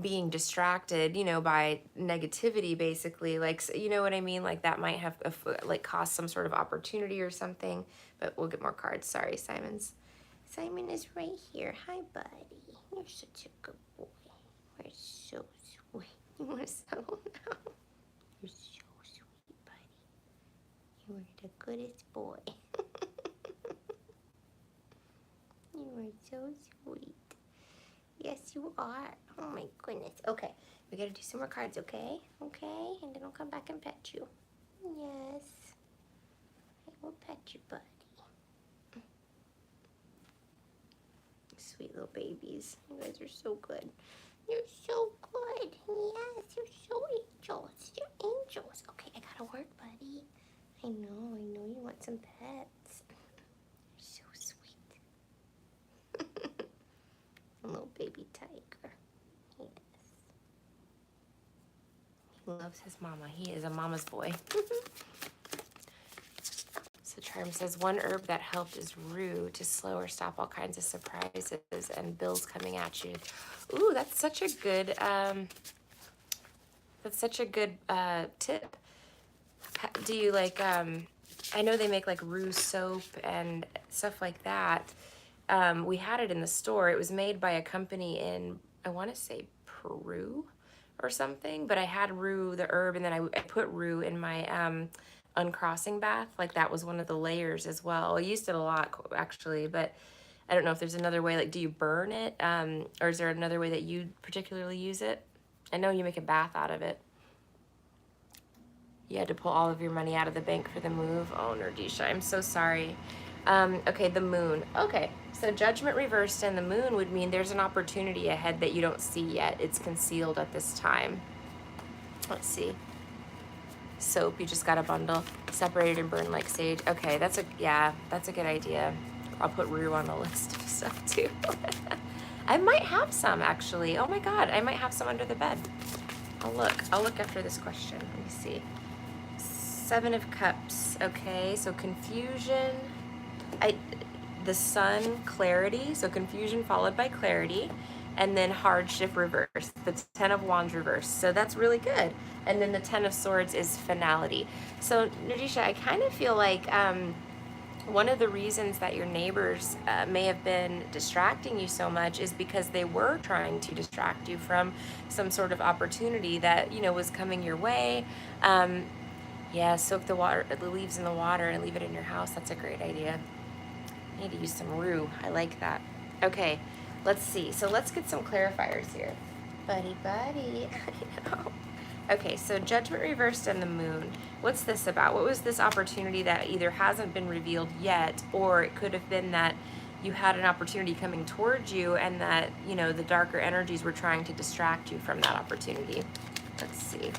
being distracted, by negativity, basically, like, you know what I mean? Like that might have like cost some sort of opportunity or something, but we'll get more cards. Sorry, Simon is right here. Hi, buddy. You're such a good boy. You're so sweet. You want to settle now? You're so sweet, buddy. You are the goodest boy. You are so sweet. Yes, you are. Oh my goodness. Okay, we gotta do some more cards, okay? Okay, and then I'll come back and pet you. Yes, I will pet you, buddy. Sweet little babies. You guys are so good. You're so good. Yes, you're so angels. You're angels. Okay, I gotta work, buddy. I know you want some pets. You're so sweet. A little baby tiger. Yes. He loves his mama. He is a mama's boy. So Charm says, one herb that helped is rue to slow or stop all kinds of surprises and bills coming at you. Ooh, that's such a good tip. Do you like, I know they make like rue soap and stuff like that. We had it in the store. It was made by a company in, I want to say Peru or something, but I had rue, the herb, and then I put rue in my uncrossing bath. Like that was one of the layers as well. I used it a lot actually, but I don't know if there's another way. Like, do you burn it? Or is there another way that you particularly use it? I know you make a bath out of it. You had to pull all of your money out of the bank for the move. Oh, Nerdisha, I'm so sorry. Okay, the moon. Okay, so judgment reversed and the moon would mean there's an opportunity ahead that you don't see yet. It's concealed at this time. Let's see. Soap, you just got a bundle. Separated and burned like sage. Okay, that's a good idea. I'll put rue on the list of stuff too. I might have some actually. Oh my God, I might have some under the bed. I'll look after this question. Let me see. 7 of Cups. Okay, so confusion. The sun, clarity. So confusion followed by clarity, and then hardship reversed. The 10 of Wands reversed. So that's really good. And then the 10 of Swords is finality. So Nerdisha, I kind of feel like one of the reasons that your neighbors may have been distracting you so much is because they were trying to distract you from some sort of opportunity that, was coming your way. Yeah, soak the leaves in the water and leave it in your house. That's a great idea. I need to use some rue. I like that. Okay, let's see. So let's get some clarifiers here. Buddy. I know. Okay, so judgment reversed and the moon. What's this about? What was this opportunity that either hasn't been revealed yet, or it could have been that you had an opportunity coming towards you and that, the darker energies were trying to distract you from that opportunity. Let's see.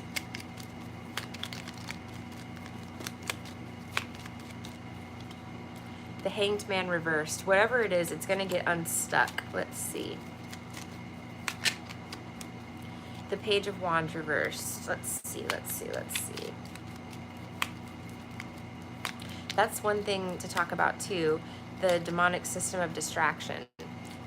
The Hanged Man reversed. Whatever it is, it's going to get unstuck. Let's see. The Page of Wands reversed. Let's see. That's one thing to talk about too, the demonic system of distraction.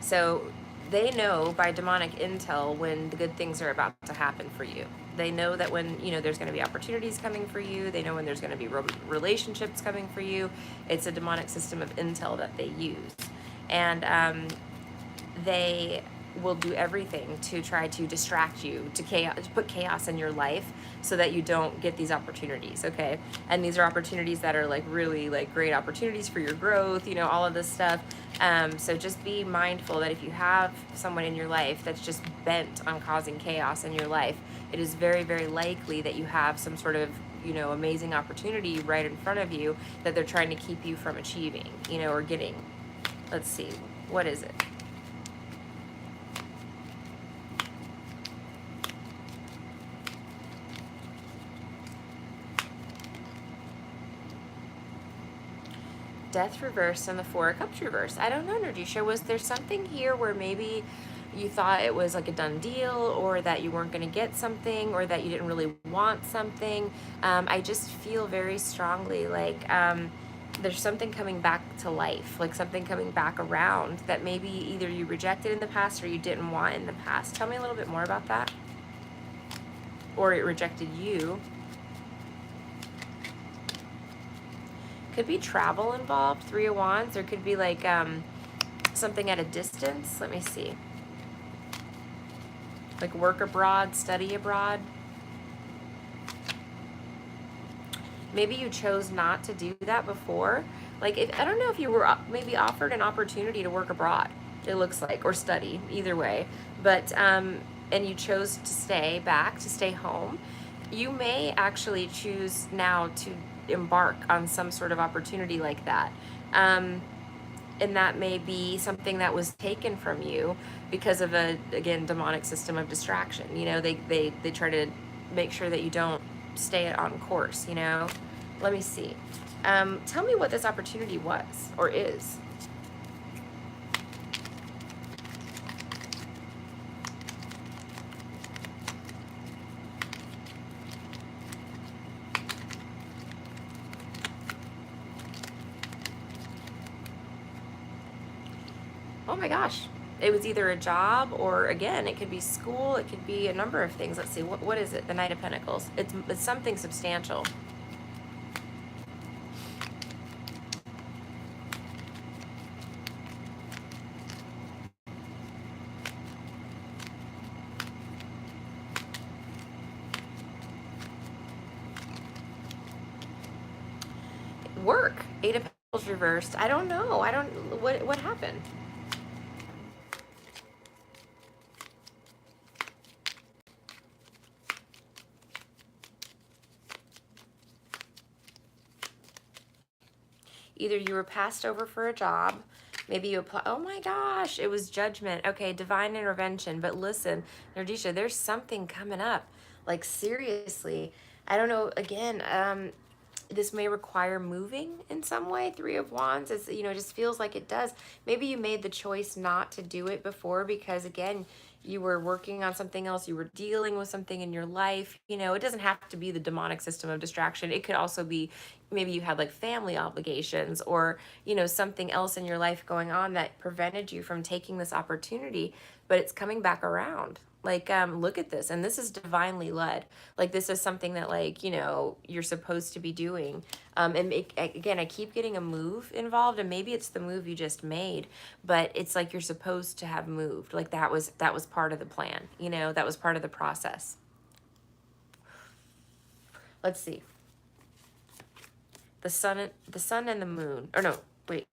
So they know by demonic intel when the good things are about to happen for you. They know that when, there's going to be opportunities coming for you. They know when there's going to be relationships coming for you. It's a demonic system of intel that they use. And they will do everything to try to distract you, to put chaos in your life so that you don't get these opportunities, okay? And these are opportunities that are like really like great opportunities for your growth, all of this stuff. So just be mindful that if you have someone in your life that's just bent on causing chaos in your life, it is very, very likely that you have some sort of, amazing opportunity right in front of you that they're trying to keep you from achieving, or getting. Let's see, what is it? Death reversed and the Four of Cups reversed. I don't know, Nerdisha. Was there something here where maybe you thought it was like a done deal, or that you weren't going to get something, or that you didn't really want something? I just feel very strongly like there's something coming back to life, like something coming back around that maybe either you rejected in the past or you didn't want in the past. Tell me a little bit more about that. Or it rejected you. Could be travel involved, Three of Wands. There could be like something at a distance. Let me see. Like work abroad, study abroad. Maybe you chose not to do that before. Like, I don't know if you were maybe offered an opportunity to work abroad, it looks like, or study, either way. But, and you chose to stay back, to stay home. You may actually choose now to embark on some sort of opportunity like that. And that may be something that was taken from you because of a, again, demonic system of distraction. You know, they try to make sure that you don't stay on course, you know? Let me see. Tell me what this opportunity was or is. Oh my gosh. It was either a job or, again, it could be school. It could be a number of things. Let's see. What is it? The Knight of Pentacles. It's something substantial. Work. Eight of Pentacles reversed. I don't know. What happened? Either you were passed over for a job, maybe you apply. Oh my gosh, it was judgment. Okay, divine intervention. But listen, Nerdisha, there's something coming up. Like, seriously. I don't know, again, this may require moving in some way. Three of Wands is, you know, it just feels like it does. Maybe you made the choice not to do it before because, again, you were working on something else. You were dealing with something in your life. You know, it doesn't have to be the demonic system of distraction. It could also be maybe you had like family obligations or, you know, something else in your life going on that prevented you from taking this opportunity, but it's coming back around. Like, look at this. And this is divinely led. Like, this is something that, like, you know, you're supposed to be doing. Again, I keep getting a move involved, and maybe it's the move you just made, but it's like you're supposed to have moved. Like, that was part of the plan, you know, that was part of the process. Let's see. The sun and the moon. Or no, wait.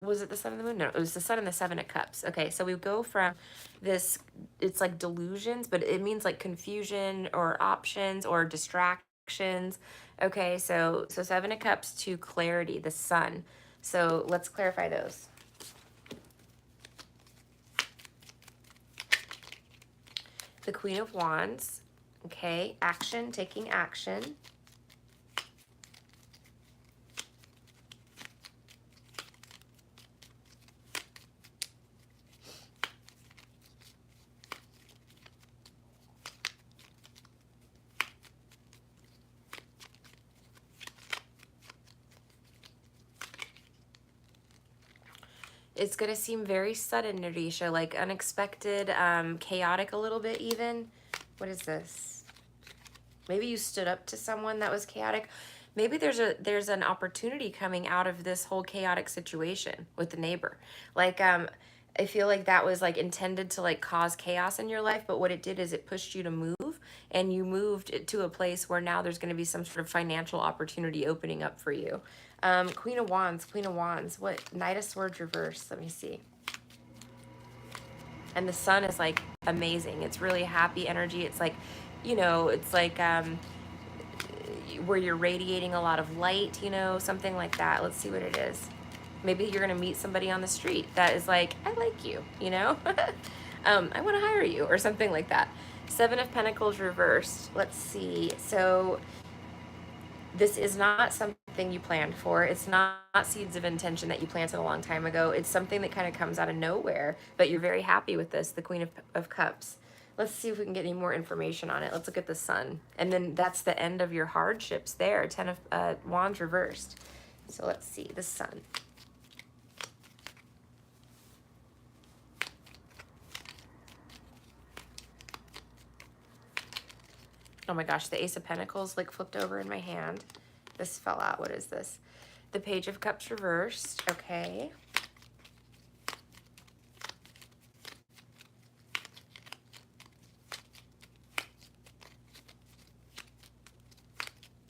Was it the sun and the moon? No, it was the sun and the Seven of Cups. Okay, so we go from this, it's like delusions, but it means like confusion or options or distractions. Okay, so Seven of Cups to clarity, the sun. So let's clarify those. The Queen of Wands. Okay, action, taking action. It's going to seem very sudden, Nerdisha, like unexpected, chaotic a little bit even. What is this? Maybe you stood up to someone that was chaotic. Maybe there's an opportunity coming out of this whole chaotic situation with the neighbor. Like, I feel like that was like intended to like cause chaos in your life, but what it did is it pushed you to move, and you moved to a place where now there's going to be some sort of financial opportunity opening up for you. Queen of Wands, what? Knight of Swords reverse, let me see. And the sun is like amazing. It's really happy energy. It's like, you know, it's like where you're radiating a lot of light, you know, something like that. Let's see what it is. Maybe you're going to meet somebody on the street that is like, I like you, you know? I want to hire you or something like that. Seven of Pentacles reversed. Let's see. So This is not something you planned for. It's not seeds of intention that you planted a long time ago. It's something that kind of comes out of nowhere, but you're very happy with this, the Queen of Cups. Let's see if we can get any more information on it. Let's look at the Sun. And then that's the end of your hardships there, 10 of Wands reversed. So let's see, the Sun. Oh my gosh, the Ace of Pentacles like flipped over in my hand. This fell out. What is this? The Page of Cups reversed. Okay.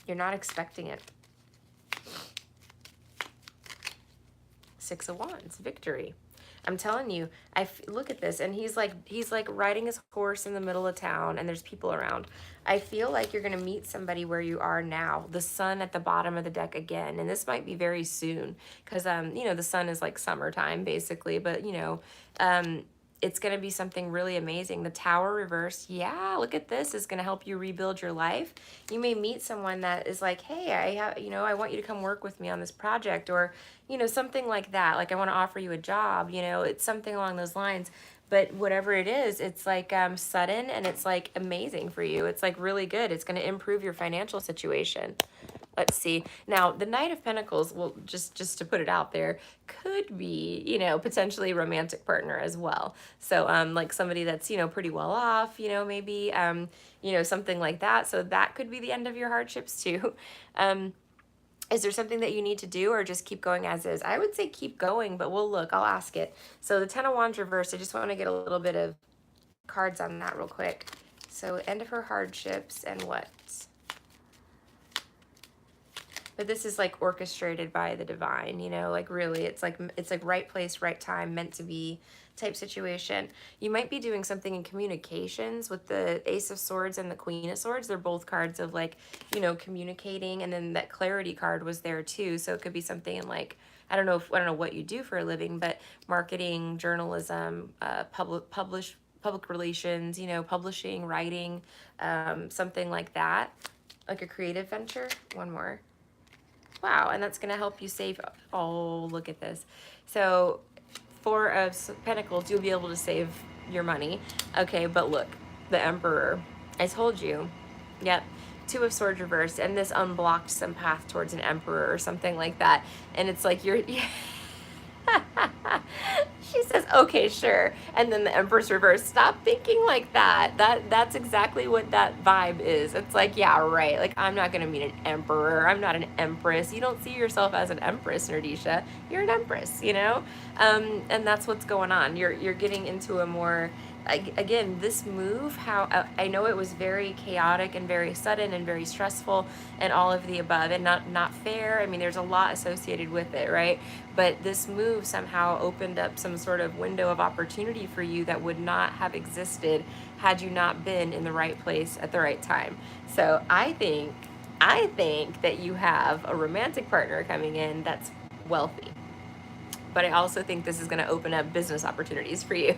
You're not expecting it. Six of Wands, victory. I'm telling you, look at this, and he's like riding his horse in the middle of town, and there's people around. I feel like you're gonna meet somebody where you are now. The Sun at the bottom of the deck again, and this might be very soon, because you know, the Sun is like summertime basically, but you know, it's going to be something really amazing. The Tower reversed. Yeah, look at this. It's going to help you rebuild your life. You may meet someone that is like, hey, I want you to come work with me on this project, or, you know, something like that. Like, I want to offer you a job, you know, it's something along those lines. But whatever it is, it's like sudden, and it's like amazing for you. It's like really good. It's going to improve your financial situation. Let's see. Now, the Knight of Pentacles, well, just to put it out there, could be, you know, potentially a romantic partner as well. So, like somebody that's, you know, pretty well off, you know, maybe, you know, something like that. So that could be the end of your hardships too. Is there something that you need to do, or just keep going as is? I would say keep going, but we'll look. I'll ask it. So the Ten of Wands reversed, I just want to get a little bit of cards on that real quick. So end of her hardships and what? But this is like orchestrated by the divine, you know, like really, it's like right place, right time, meant to be type situation. You might be doing something in communications with the Ace of Swords and the Queen of Swords. They're both cards of like, you know, communicating, and then that Clarity card was there too. So it could be something in like, I don't know what you do for a living, but marketing, journalism, public relations, you know, publishing, writing, something like that, like a creative venture. One more. Wow, and that's going to help you save. Oh, look at this. So, Four of Pentacles, you'll be able to save your money. Okay, but look, the Emperor. I told you. Yep. Two of Swords reversed, and this unblocked some path towards an Emperor or something like that. And it's like you're... She says, okay, sure. And then the Empress reverse. Stop thinking like that. That's exactly what that vibe is. It's like, yeah, right. Like, I'm not going to meet an emperor. I'm not an empress. You don't see yourself as an empress, Nerdisha. You're an empress, you know? And that's what's going on. You're getting into a more... Again, this move, how I know it was very chaotic and very sudden and very stressful and all of the above, and not fair. I mean, there's a lot associated with it, right? But this move somehow opened up some sort of window of opportunity for you that would not have existed had you not been in the right place at the right time. So I think that you have a romantic partner coming in that's wealthy. But I also think this is going to open up business opportunities for you.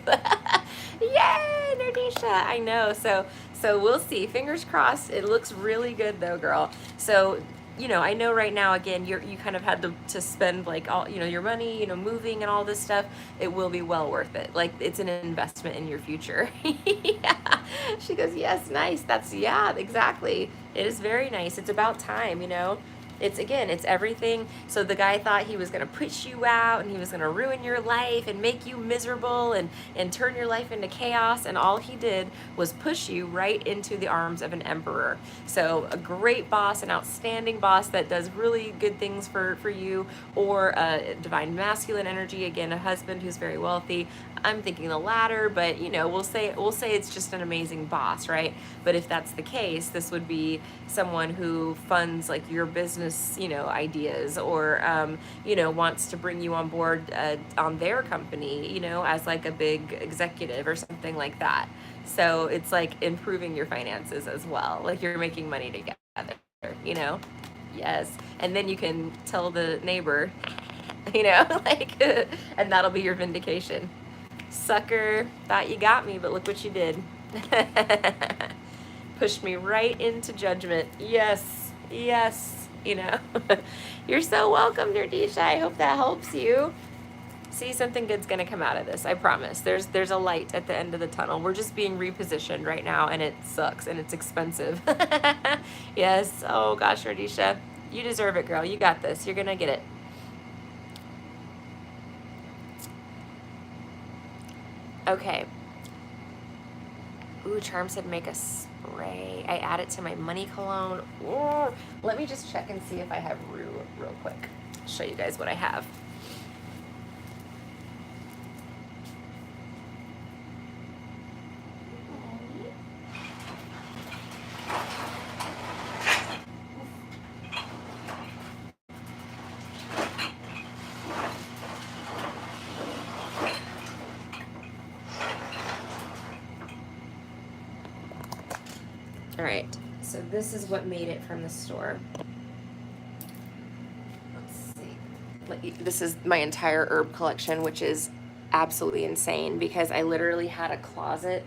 Yay, Nerdisha! I know. So we'll see. Fingers crossed. It looks really good though, girl. So, you know, I know right now, again, you kind of had to spend like all, you know, your money, you know, moving and all this stuff. It will be well worth it. Like, it's an investment in your future. Yeah. She goes, yes, nice. Yeah, exactly. It is very nice. It's about time, you know. It's everything. So the guy thought he was going to push you out, and he was going to ruin your life and make you miserable and turn your life into chaos. And all he did was push you right into the arms of an emperor. So a great boss, an outstanding boss that does really good things for you, or a divine masculine energy. Again, a husband who's very wealthy. I'm thinking the latter, but you know, we'll say it's just an amazing boss, right? But if that's the case, this would be someone who funds like your business, you know, ideas, or you know, wants to bring you on board on their company, you know, as like a big executive or something like that. So it's like improving your finances as well. Like, you're making money together, you know? Yes. And then you can tell the neighbor, you know, like, and that'll be your vindication. Sucker, thought you got me, but look what you did. Pushed me right into judgment. Yes, yes. you know. You're so welcome, Nerdisha. I hope that helps you. See, something good's gonna come out of this. I promise. There's a light at the end of the tunnel. We're just being repositioned right now, and it sucks, and it's expensive. Yes. Oh gosh, Nerdisha, you deserve it, girl. You got this. You're gonna get it. Okay. Ooh, Charm said make a spray. I add it to my money cologne. Ooh. Let me just check and see if I have Rue real quick. I'll show you guys what I have. All right, so this is what made it from the store. Let's see. This is my entire herb collection, which is absolutely insane because I literally had a closet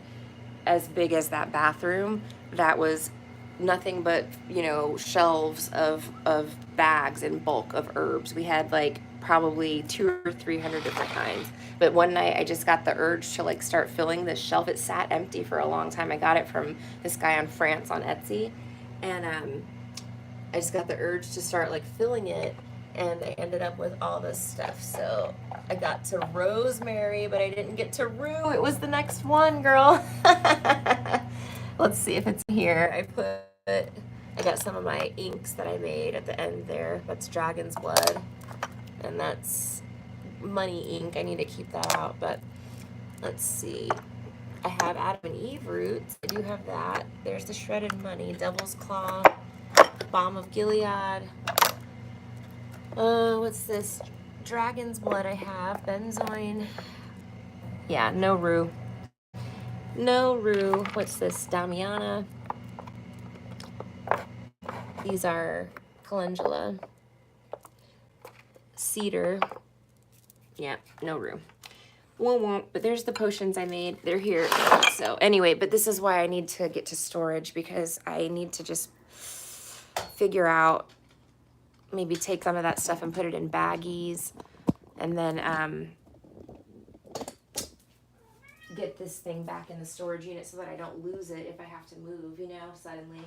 as big as that bathroom that was nothing but, you know, shelves of bags in bulk of herbs. We had like probably 200 or 300 different kinds. But one night I just got the urge to like start filling this shelf. It sat empty for a long time. I got it from this guy on France on Etsy, and I just got the urge to start like filling it, and I ended up with all this stuff. So I got to rosemary, but I didn't get to rue. It was the next one, girl. Let's see if it's here. I got some of my inks that I made at the end there. That's dragon's blood, and that's money ink. I need to keep that out, but let's see. I have Adam and Eve roots. I do have that. There's the shredded money, devil's claw, balm of Gilead. What's this? Dragon's blood I have, benzoin. Yeah, no rue. No rue. What's this? Damiana. These are calendula. Cedar. Yeah, no rue. Won't. But there's the potions I made. They're here. So anyway, but this is why I need to get to storage, because I need to just figure out, maybe take some of that stuff and put it in baggies, and then get this thing back in the storage unit so that I don't lose it if I have to move, you know, suddenly.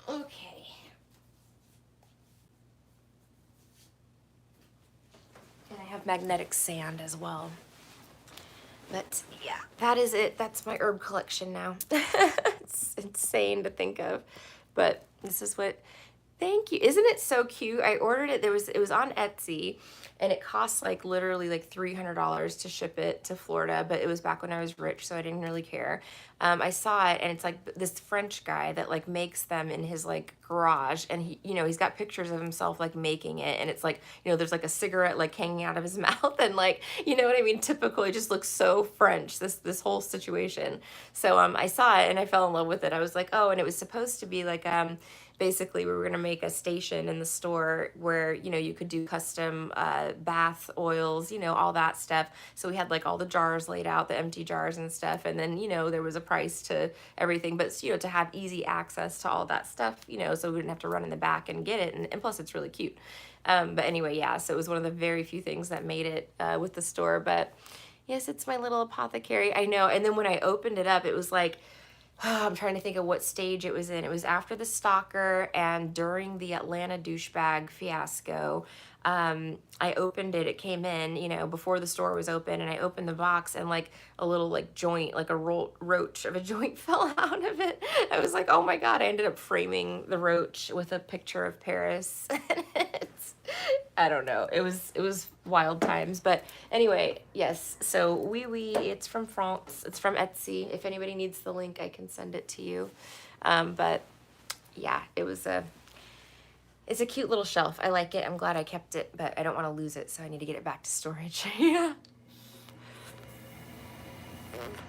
Okay. And I have magnetic sand as well. But yeah, that is it. That's my herb collection now. It's insane to think of, but this is what. Thank you. Isn't it so cute? I ordered it. It was on Etsy, and it cost like literally like $300 to ship it to Florida, but it was back when I was rich, so I didn't really care. I saw it, and it's like this French guy that like makes them in his like garage, and he, you know, he's got pictures of himself like making it, and it's like, you know, there's like a cigarette like hanging out of his mouth, and like, you know what I mean? Typical. It just looks so French, this whole situation. So I saw it and I fell in love with it. I was like, oh, and it was supposed to be like basically we were going to make a station in the store where, you know, you could do custom bath oils, you know, all that stuff. So we had like all the jars laid out, the empty jars and stuff, and then, you know, there was a price to everything, but, you know, to have easy access to all that stuff, you know, so we didn't have to run in the back and get it, and plus it's really cute. But anyway, yeah, so it was one of the very few things that made it with the store. But yes, it's my little apothecary. I know. And then when I opened it up, it was like, I'm trying to think of what stage it was in. It was after the stalker and during the Atlanta douchebag fiasco. I opened it. It came in, you know, before the store was open, and I opened the box, and like a little like joint, like a roach of a joint fell out of it. I was like, oh my God. I ended up framing the roach with a picture of Paris. I don't know. It was wild times. But anyway, yes. So it's from France. It's from Etsy. If anybody needs the link, I can send it to you. But yeah, it's a cute little shelf. I like it. I'm glad I kept it, but I don't want to lose it, so I need to get it back to storage. Yeah.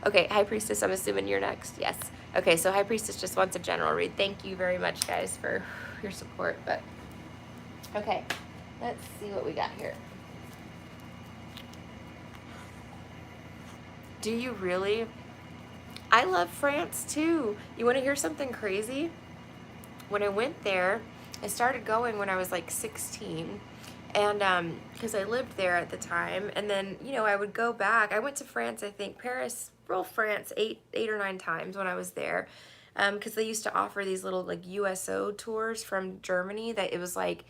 Okay, High Priestess, I'm assuming you're next. Yes. Okay, so High Priestess just wants a general read. Thank you very much, guys, for your support. But okay, let's see what we got here. Do you really? I love France too. You want to hear something crazy? When I went there, I started going when I was like 16. And because I lived there at the time, and then I would go back. I went to France, I think Paris, real France, eight or nine times when I was there, because they used to offer these little like USO tours from Germany that it was like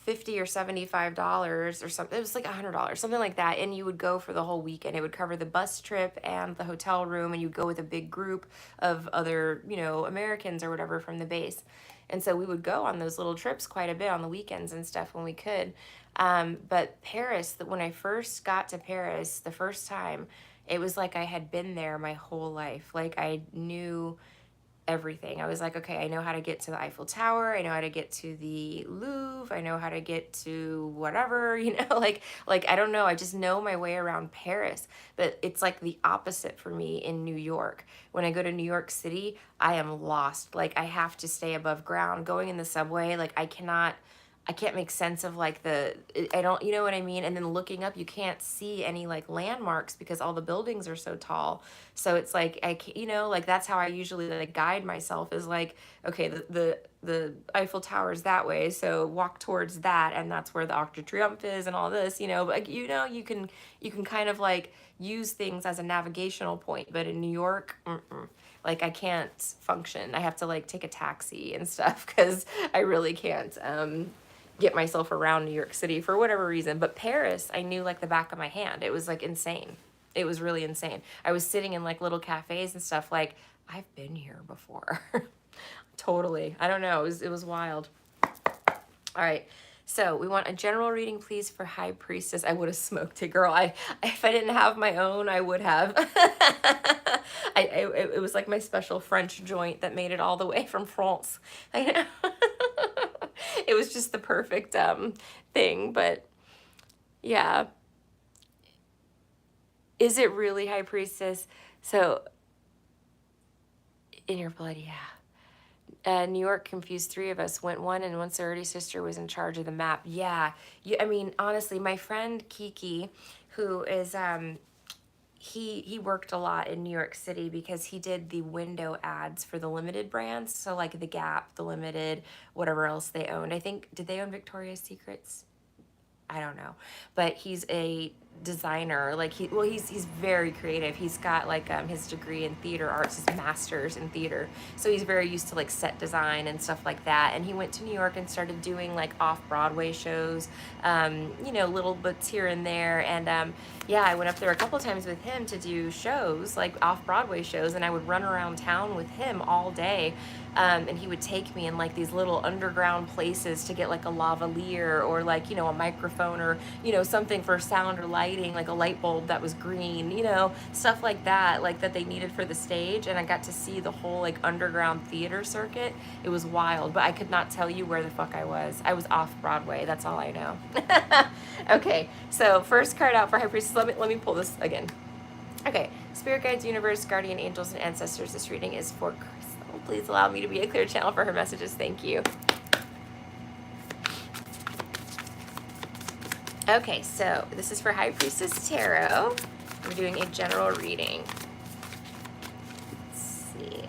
$50 or $75 or something. It was like $100, something like that, and you would go for the whole weekend. It would cover the bus trip and the hotel room, and you'd go with a big group of other Americans or whatever from the base. And so we would go on those little trips quite a bit on the weekends and stuff when we could. But Paris, when I first got to Paris the first time, it was like I had been there my whole life. Like I knew everything. I was like, okay, I know how to get to the Eiffel Tower. I know how to get to the Louvre. I know how to get to whatever, like I don't know. I just know my way around Paris. But it's like the opposite for me in New York. When I go to New York City, I am lost. Like I have to stay above ground. Going in the subway, like I can't make sense of like I don't, you know what I mean? And then looking up, you can't see any like landmarks because all the buildings are so tall. So it's like, like that's how I usually like guide myself is like, okay, the Eiffel Tower is that way. So walk towards that. And that's where the Arc de Triomphe is and all this, but like, you can kind of like use things as a navigational point, but in New York, like I can't function. I have to like take a taxi and stuff because I really can't, get myself around New York City for whatever reason. But Paris, I knew like the back of my hand. It was like insane. It was really insane. I was sitting in like little cafes and stuff like, I've been here before. Totally. I don't know. It was wild. All right. So we want a general reading, please, for High Priestess. I would have smoked it, girl. If I didn't have my own, I would have. It was like my special French joint that made it all the way from France. I know. It was just the perfect thing, but yeah. Is it really, High Priestess? So, in your blood, yeah. New York confused three of us. Went one, and one sorority sister was in charge of the map. Yeah. I mean, honestly, my friend Kiki, who is he worked a lot in New York City because he did the window ads for the Limited brands. So like the Gap, the Limited, whatever else they owned. I think, did they own Victoria's Secrets? I don't know, but he's a designer. Like he's very creative. He's got like his degree in theater arts, his master's in theater. So he's very used to like set design and stuff like that. And he went to New York and started doing like off-Broadway shows, little bits here and there. And yeah, I went up there a couple times with him to do shows, like off-Broadway shows, and I would run around town with him all day. And he would take me in like these little underground places to get like a lavalier or like, a microphone or, something for sound or lighting, like a light bulb that was green, stuff like that they needed for the stage. And I got to see the whole like underground theater circuit. It was wild, but I could not tell you where the fuck I was. I was off Broadway. That's all I know. Okay. So first card out for High Priestess. Let me pull this again. Okay. Spirit guides, universe, guardian angels, and ancestors. This reading is for Crystal. Please allow me to be a clear channel for her messages. Thank you. Okay, so this is for High Priestess Tarot. We're doing a general reading. Let's see.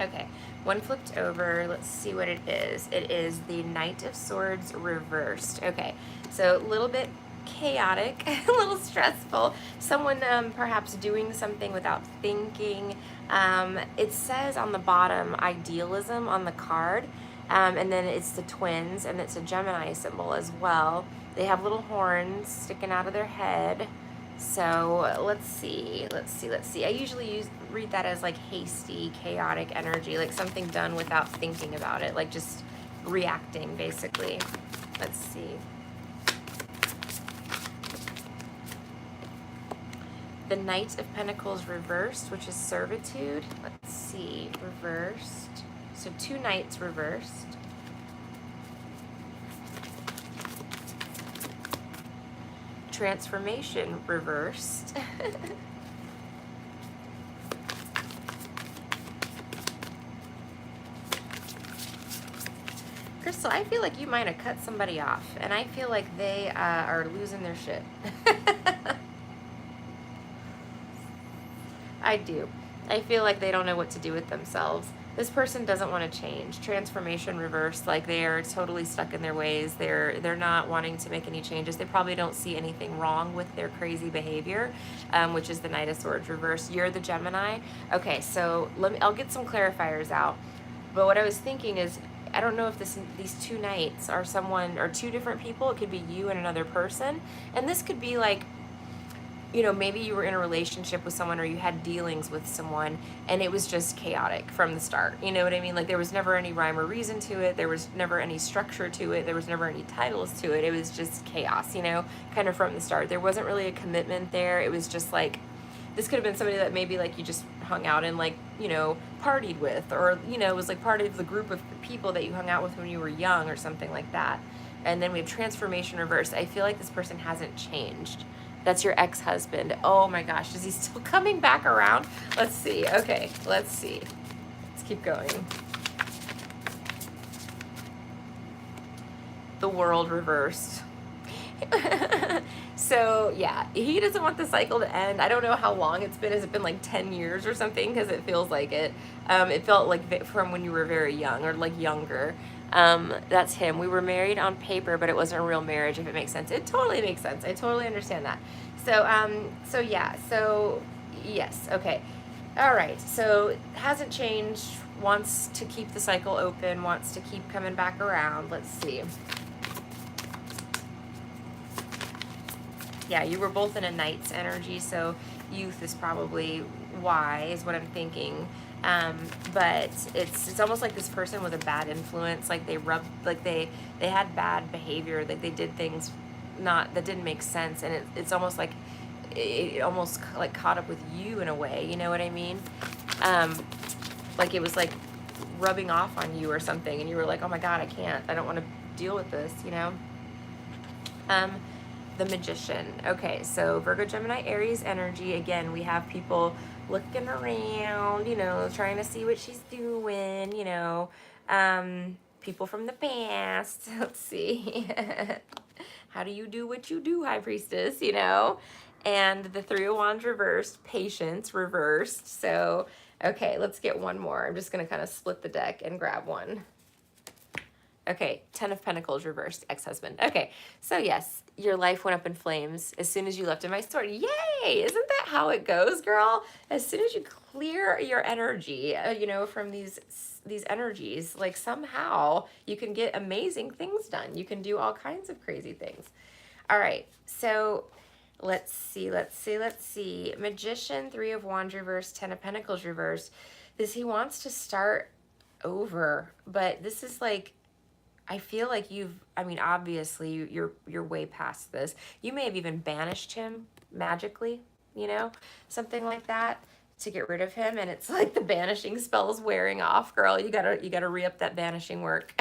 Okay, one flipped over. Let's see what it is. It is the Knight of Swords reversed. Okay, so a little bit chaotic, a little stressful. Someone perhaps doing something without thinking. It says on the bottom, idealism on the card. And then it's the twins, and it's a Gemini symbol as well. They have little horns sticking out of their head. So let's see. I usually read that as like hasty, chaotic energy, like something done without thinking about it, like just reacting basically. Let's see. The Knight of Pentacles reversed, which is servitude. Let's see, reversed. So two knights reversed. Transformation reversed. Crystal, I feel like you might have cut somebody off, and I feel like they are losing their shit. I do. I feel like they don't know what to do with themselves. This person doesn't want to change. Transformation reversed, like they are totally stuck in their ways. They're not wanting to make any changes. They probably don't see anything wrong with their crazy behavior, which is the Knight of Swords reversed. You're the Gemini. Okay, so I'll get some clarifiers out. But what I was thinking is, I don't know if these two knights are someone or two different people. It could be you and another person, and this could be like, you know, maybe you were in a relationship with someone or you had dealings with someone and it was just chaotic from the start. You know what I mean? Like there was never any rhyme or reason to it. There was never any structure to it. There was never any titles to it. It was just chaos, you know, kind of from the start. There wasn't really a commitment there. It was just like, this could have been somebody that maybe like you just hung out and like, you know, partied with, or, you know, it was like part of the group of people that you hung out with when you were young or something like that. And then we have transformation reversed. I feel like this person hasn't changed. That's your ex-husband. Oh my gosh, is he still coming back around? Let's see. Okay, let's see. Let's keep going. The World reversed. So yeah, he doesn't want the cycle to end. I don't know how long it's been. Has it been like 10 years or something? Because it feels like it. It felt like from when you were very young or like younger. That's him. We were married on paper, but it wasn't a real marriage, if it makes sense. It totally makes sense. I totally understand that. So yeah, so yes, okay. All right, so hasn't changed, wants to keep the cycle open, wants to keep coming back around. Let's see. Yeah, you were both in a knight's energy, so youth is probably why, is what I'm thinking. But it's almost like this person was a bad influence. Like they had bad behavior. Like they did things that didn't make sense, and it's almost like it almost like caught up with you in a way. You know what I mean? Like it was like rubbing off on you or something, and you were like, oh my God, I don't want to deal with this. You know? The Magician. Okay, so Virgo, Gemini, Aries energy. Again, we have people looking around, you know, trying to see what she's doing, you know. People from the past. Let's see. How do you do what you do, High Priestess, you know? And the Three of Wands reversed, Patience reversed. So, okay, let's get one more. I'm just going to kind of split the deck and grab one. Okay, Ten of Pentacles reversed, ex-husband. Okay, so yes, your life went up in flames as soon as you left in my store. Yay! Isn't that how it goes, girl? As soon as you clear your energy, you know, from these energies, like somehow you can get amazing things done. You can do all kinds of crazy things. All right, so let's see. Magician, Three of Wands reversed, Ten of Pentacles reversed. He wants to start over, but this is like, I feel like obviously you're way past this. You may have even banished him magically, you know, something like that, to get rid of him. And it's like the banishing spell's wearing off, girl. You gotta re-up that banishing work.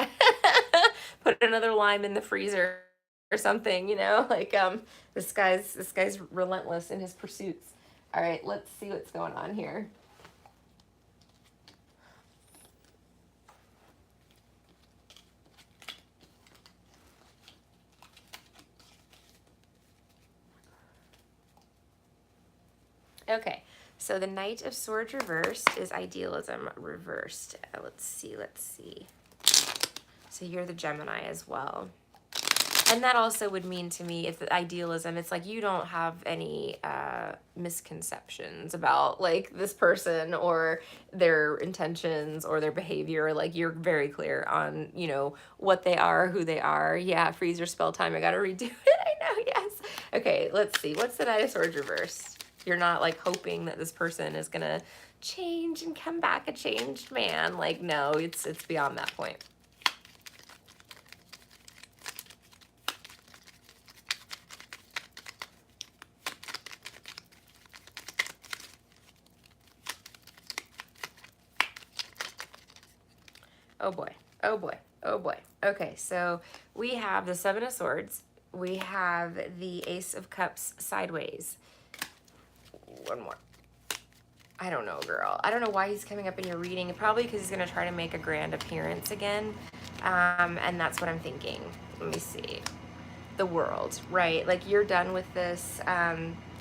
Put another lime in the freezer or something, you know, like, this guy's relentless in his pursuits. All right, let's see what's going on here. Okay, so the Knight of Swords reversed is idealism reversed. Let's see. So you're the Gemini as well. And that also would mean to me, if the idealism, it's like you don't have any misconceptions about like this person or their intentions or their behavior. Like you're very clear on, you know, what they are, who they are. Yeah, freeze your spell time. I gotta redo it. I know, yes. Okay, let's see. What's the Knight of Swords reversed? You're not like hoping that this person is gonna change and come back a changed man. Like, no, it's beyond that point. Oh boy, oh boy, oh boy. Okay, so we have the Seven of Swords. We have the Ace of Cups sideways. One more. I don't know, girl. I don't know why he's coming up in your reading. Probably because he's going to try to make a grand appearance again. And that's what I'm thinking. Let me see. The world, right? Like you're done with this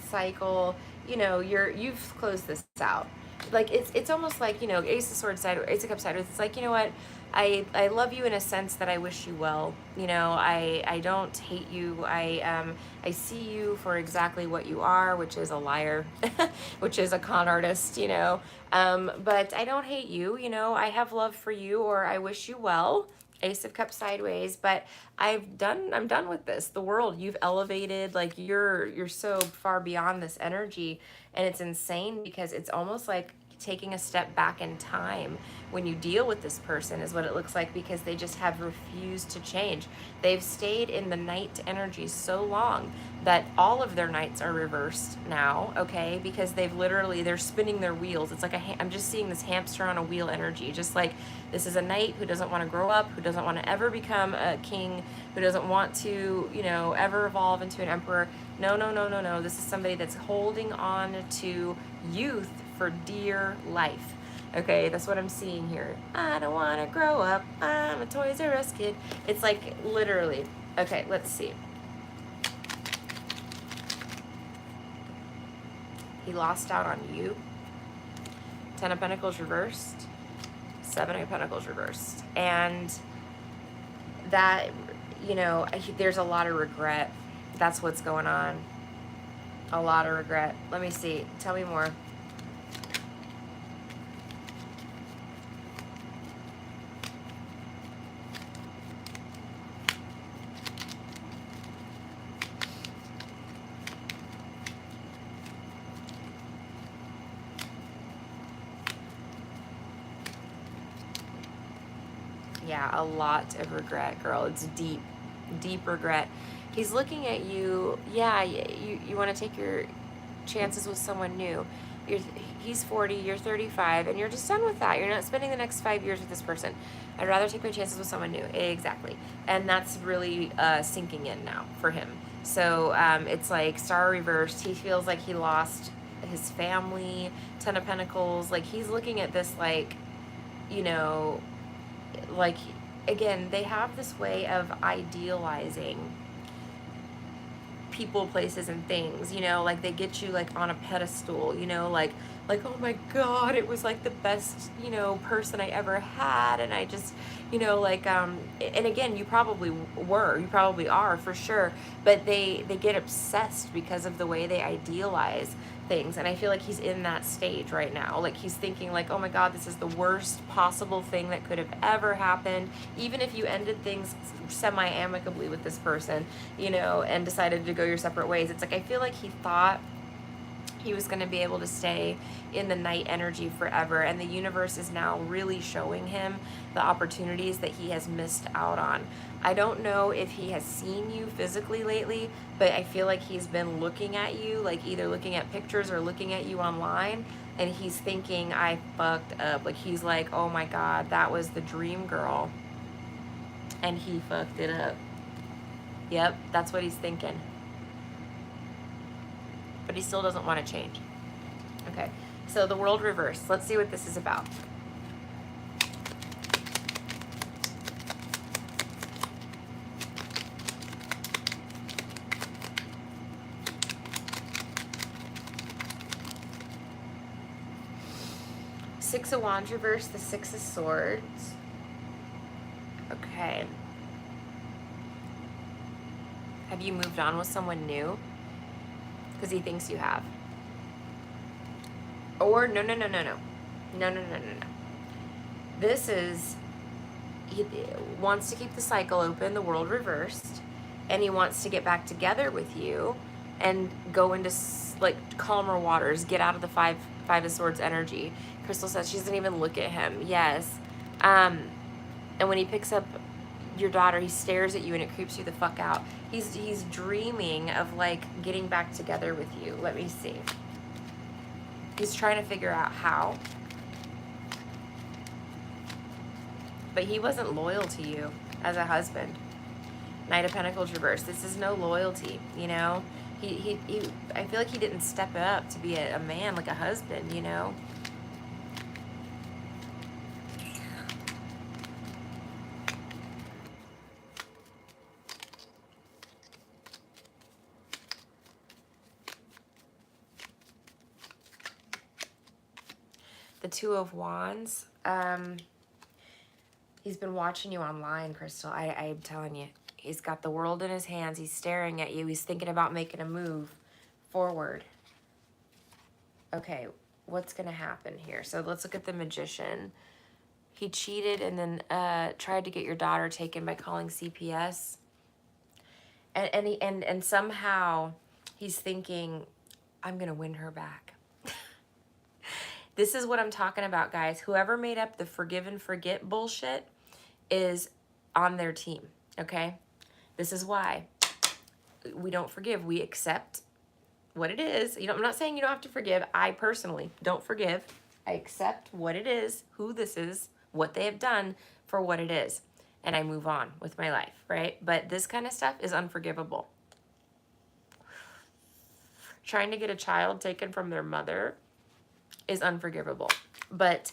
cycle. You know, you've closed this out. Like it's almost like, you know, Ace of Swords side, Ace of Cups sideways. It's like, you know what? I love you in a sense that I wish you well. You know, I don't hate you. I see you for exactly what you are, which is a liar, which is a con artist, you know. But I don't hate you, you know. I have love for you, or I wish you well. Ace of Cups sideways, but I'm done with this. The world, you've elevated, like you're so far beyond this energy, and it's insane because it's almost like taking a step back in time when you deal with this person is what it looks like, because they just have refused to change. They've stayed in the night energy so long that all of their nights are reversed now, okay? Because they're spinning their wheels. It's like I'm just seeing this hamster on a wheel energy, just like this is a knight who doesn't want to grow up, who doesn't want to ever become a king, who doesn't want to, you know, ever evolve into an emperor. No, no, no, no, no. This is somebody that's holding on to youth for dear life. Okay, that's what I'm seeing here. I don't want to grow up. I'm a Toys R Us kid. It's like literally. Okay, let's see. He lost out on you. 10 of Pentacles reversed. 7 of Pentacles reversed. And that, you know, there's a lot of regret. That's what's going on. A lot of regret. Let me see. Tell me more. Yeah, a lot of regret, girl. It's deep, deep regret. He's looking at you. Yeah, you want to take your chances with someone new. He's 40, you're 35, and you're just done with that. You're not spending the next 5 years with this person. I'd rather take my chances with someone new. Exactly. And that's really sinking in now for him. So it's like Star reversed. He feels like he lost his family. 10 of Pentacles. Like he's looking at this like, you know, like, again, they have this way of idealizing people, places, and things, you know, like they get you like on a pedestal, you know, like, oh my God, it was like the best, you know, person I ever had. And I just, you know, like, and again, you probably are for sure, but they get obsessed because of the way they idealize things. And I feel like he's in that stage right now. Like he's thinking like, oh my God, this is the worst possible thing that could have ever happened. Even if you ended things semi-amicably with this person, you know, and decided to go your separate ways. It's like, I feel like he thought he was going to be able to stay in the night energy forever, and the universe is now really showing him the opportunities that he has missed out on. I don't know if he has seen you physically lately, but I feel like he's been looking at you, like either looking at pictures or looking at you online, and he's thinking, I fucked up. Like he's like, oh my God, that was the dream girl, and he fucked it up. Yep, that's what he's thinking. But he still doesn't want to change. Okay, so the world reversed. Let's see what this is about. Six of Wands reversed, the Six of Swords. Okay. Have you moved on with someone new? Because he thinks you have. Or no. This is, he wants to keep the cycle open, the world reversed, and he wants to get back together with you and go into like calmer waters, get out of the five of Swords energy. Crystal says she doesn't even look at him. Yes. And when he picks up your daughter, he stares at you and it creeps you the fuck out. He's dreaming of like getting back together with you. Let me see. He's trying to figure out how. But he wasn't loyal to you as a husband. Knight of Pentacles reversed. This is no loyalty, you know? He I feel like he didn't step up to be a man, like a husband, you know? the Two of Wands. He's been watching you online, Crystal. I'm telling you. He's got the world in his hands. He's staring at you. He's thinking about making a move forward. Okay, what's going to happen here? So let's look at the Magician. He cheated and then tried to get your daughter taken by calling CPS. And somehow he's thinking, I'm going to win her back. This is what I'm talking about, guys. Whoever made up the forgive and forget bullshit is on their team, okay? This is why we don't forgive. We accept what it is. You know, I'm not saying you don't have to forgive. I personally don't forgive. I accept what it is, who this is, what they have done for what it is. And I move on with my life, right? But this kind of stuff is unforgivable. Trying to get a child taken from their mother is unforgivable. But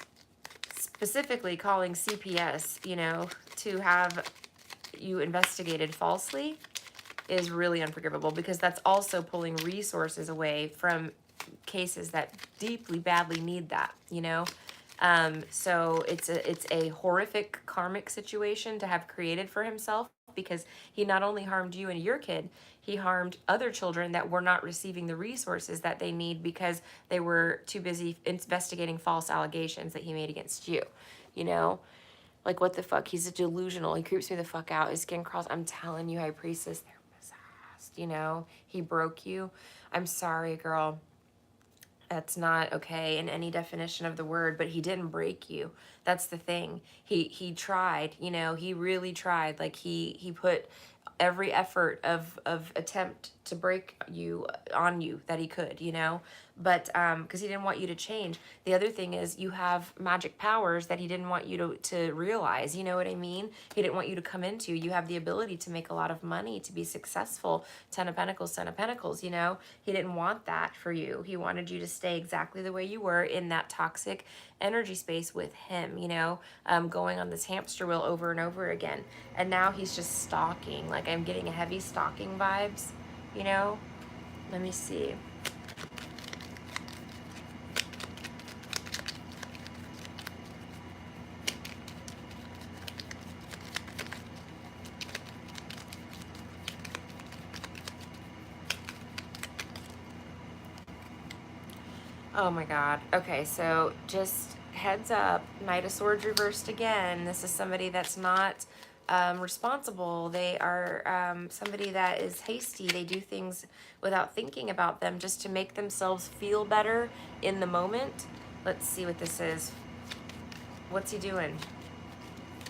specifically calling CPS, you know, to have you investigated falsely is really unforgivable, because that's also pulling resources away from cases that deeply, badly need that, you know? So it's a horrific karmic situation to have created for himself, because he not only harmed you and your kid, he harmed other children that were not receiving the resources that they need because they were too busy investigating false allegations that he made against you, you know? Like, what the fuck? He's a delusional. He creeps me the fuck out. His skin crawls. I'm telling you, High Priestess, they're possessed, you know? He broke you. I'm sorry, girl. That's not okay in any definition of the word, but he didn't break you. That's the thing. He tried, you know, he really tried. Like, he put every effort of attempt to break you on you that he could, you know, but because he didn't want you to change. The other thing is, you have magic powers that he didn't want you to realize, you know what I mean? He didn't want you to come into. You have the ability to make a lot of money, to be successful. Ten of Pentacles, you know? He didn't want that for you. He wanted you to stay exactly the way you were in that toxic energy space with him, you know, going on this hamster wheel over and over again. And now he's just stalking. Like, I'm getting a heavy stalking vibes, you know? Let me see. Oh my God. Okay, so just heads up, Knight of Swords reversed again. This is somebody that's not responsible. They are somebody that is hasty. They do things without thinking about them just to make themselves feel better in the moment. Let's see what this is. What's he doing?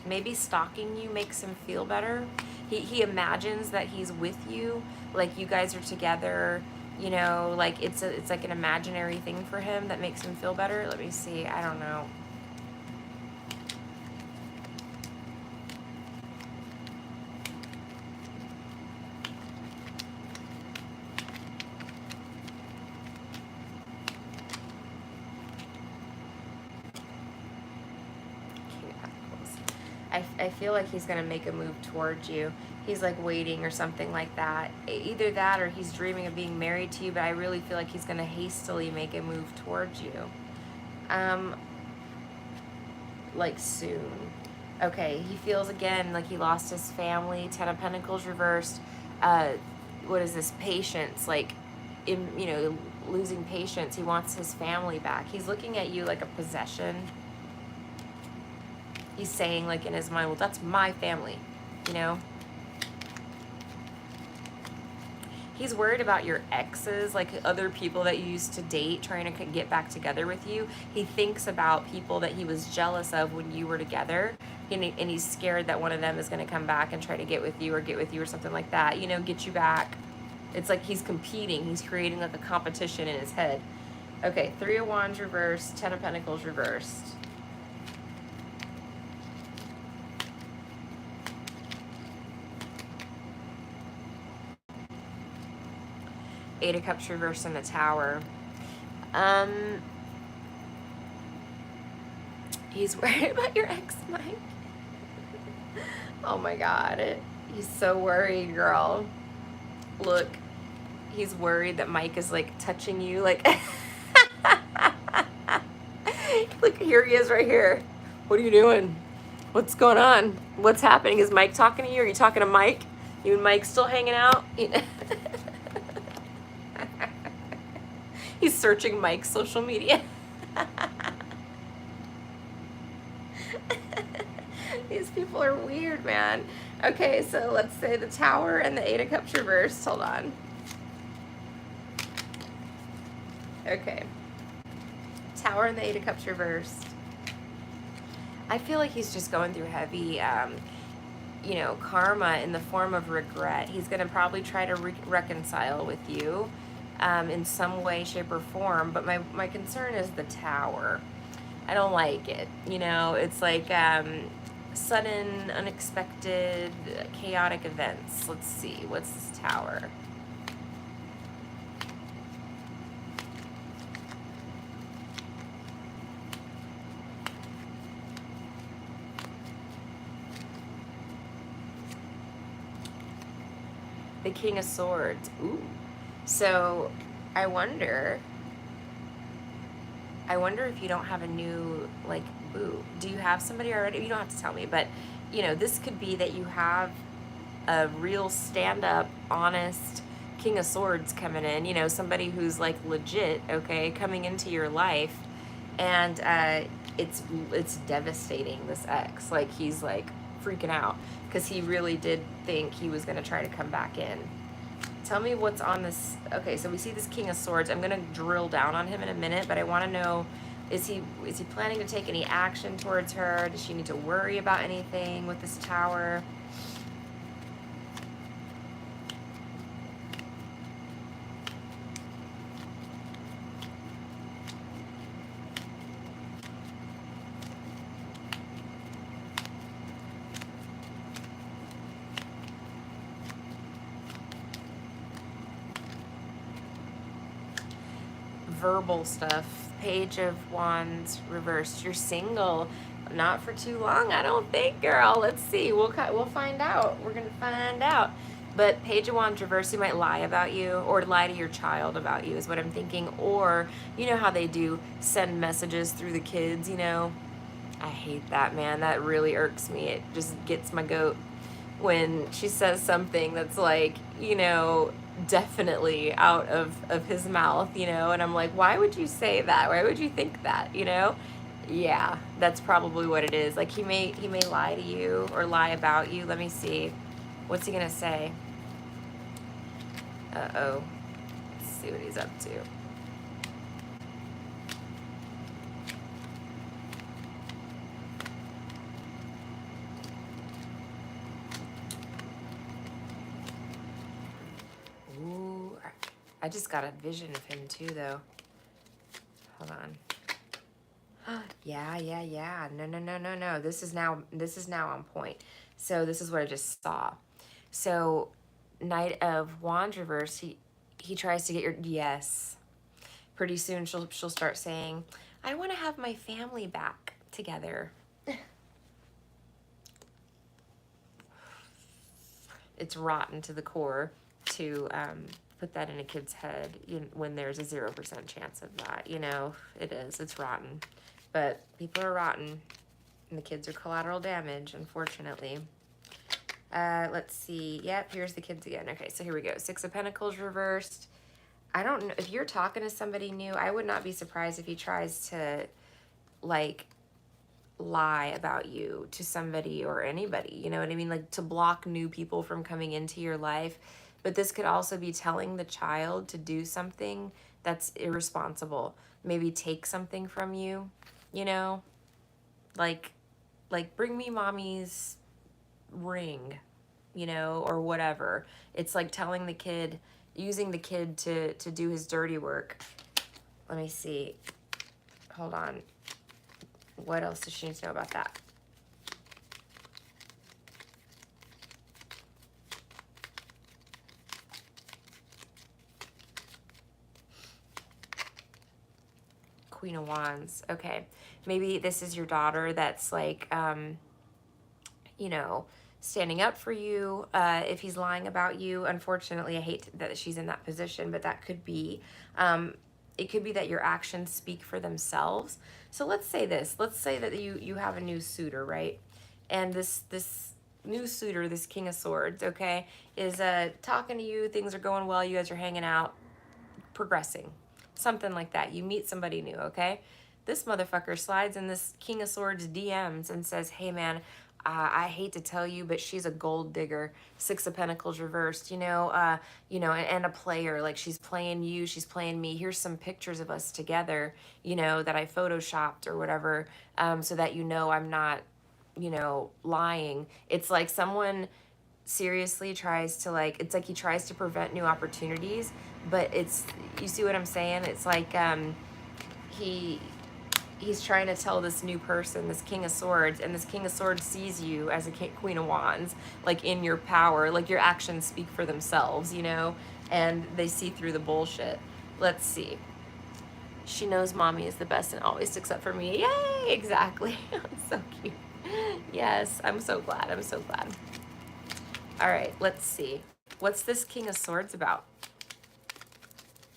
Maybe stalking you makes him feel better. He imagines that he's with you, like you guys are together. You know, like it's like an imaginary thing for him that makes him feel better. Let me see. I don't know. I feel like he's going to make a move towards you. He's like waiting or something like that. Either that or he's dreaming of being married to you, but I really feel like he's going to hastily make a move towards you. Like soon. Okay, he feels again like he lost his family. Ten of Pentacles reversed. What is this? Patience. Like, you know, losing patience. He wants his family back. He's looking at you like a possession. He's saying, like, in his mind, well, that's my family, you know? He's worried about your exes, like other people that you used to date, trying to get back together with you. He thinks about people that he was jealous of when you were together, and he's scared that one of them is going to come back and try to get with you or something like that, you know, get you back. It's like he's competing. He's creating like a competition in his head. Okay, Three of Wands reversed, Ten of Pentacles reversed. Eight of Cups reversed in the Tower. He's worried about your ex, Mike. Oh my God. He's so worried, girl. Look, he's worried that Mike is like touching you. Like, look, Here he is right here. What are you doing? What's going on? What's happening? Is Mike talking to you? Are you talking to Mike? You and Mike still hanging out? He's searching Mike's social media. These people are weird, man. Okay, so let's say the Tower and the Eight of Cups reversed. Hold on. Okay. Tower and the Eight of Cups reversed. I feel like he's just going through heavy, karma in the form of regret. He's going to probably try to reconcile with you in some way, shape, or form. But my concern is the Tower. I don't like it. It's like sudden, unexpected, chaotic events. Let's see. What's this Tower? The King of Swords. Ooh. So I wonder if you don't have a new, boo. Do you have somebody already? You don't have to tell me, but, this could be that you have a real stand-up, honest King of Swords coming in, somebody who's, legit, okay, coming into your life, and it's devastating, this ex. He's, freaking out, because he really did think he was going to try to come back in. Tell me what's on this. Okay, so we see this King of Swords. I'm going to drill down on him in a minute, but I want to know, is he planning to take any action towards her? Does she need to worry about anything with this Tower? Verbal stuff. Page of Wands reversed. You're single. Not for too long, I don't think, girl. Let's see. We'll find out. We're gonna find out. But Page of Wands reversed, he might lie about you, or lie to your child about you, is what I'm thinking. Or, you know how they do send messages through the kids, I hate that, man. That really irks me. It just gets my goat when she says something that's definitely out of his mouth, and I'm like, why would you say that? Why would you think that? Yeah, that's probably what it is. He may lie to you or lie about you. Let me see. What's he gonna say? Uh-oh. Let's see what he's up to. Ooh, I just got a vision of him too, though. Hold on. Yeah. No. This is now on point. So this is what I just saw. So Knight of Wands reverse, he tries to get your yes. Pretty soon she'll start saying, I want to have my family back together. It's rotten to the core to put that in a kid's head when there's a 0% chance of that. It is. It's rotten. But people are rotten, and the kids are collateral damage, unfortunately. Let's see. Yep, here's the kids again. Okay, so here we go. Six of Pentacles reversed. I don't know. If you're talking to somebody new, I would not be surprised if he tries to, lie about you to somebody or anybody. You know what I mean? To block new people from coming into your life. But this could also be telling the child to do something that's irresponsible. Maybe take something from you, like bring me mommy's ring, or whatever. It's telling the kid, using the kid to do his dirty work. Let me see. Hold on. What else does she need to know about that? Queen of Wands. Okay. Maybe this is your daughter that's standing up for you if he's lying about you. Unfortunately, I hate that she's in that position, but that could be. it could be that your actions speak for themselves. So let's say this. Let's say that you have a new suitor, right? And this new suitor, this King of Swords, okay, is talking to you. Things are going well. You guys are hanging out, progressing, something like that. You meet somebody new, okay? This motherfucker slides in this King of Swords DMs and says, "Hey man, I hate to tell you, but she's a gold digger, Six of Pentacles reversed, and a player. Like she's playing you, she's playing me. Here's some pictures of us together, that I photoshopped or whatever, so that I'm not, lying." It's like someone seriously tries to it's like he tries to prevent new opportunities, but you see what I'm saying? It's like he he's trying to tell this new person, this King of Swords, and this King of Swords sees you as a Queen of Wands, like in your power, like your actions speak for themselves, and they see through the bullshit. Let's see. She knows mommy is the best and always sticks up for me. Yay, exactly. So cute. Yes, I'm so glad. I'm so glad. All right, let's see. What's this King of Swords about?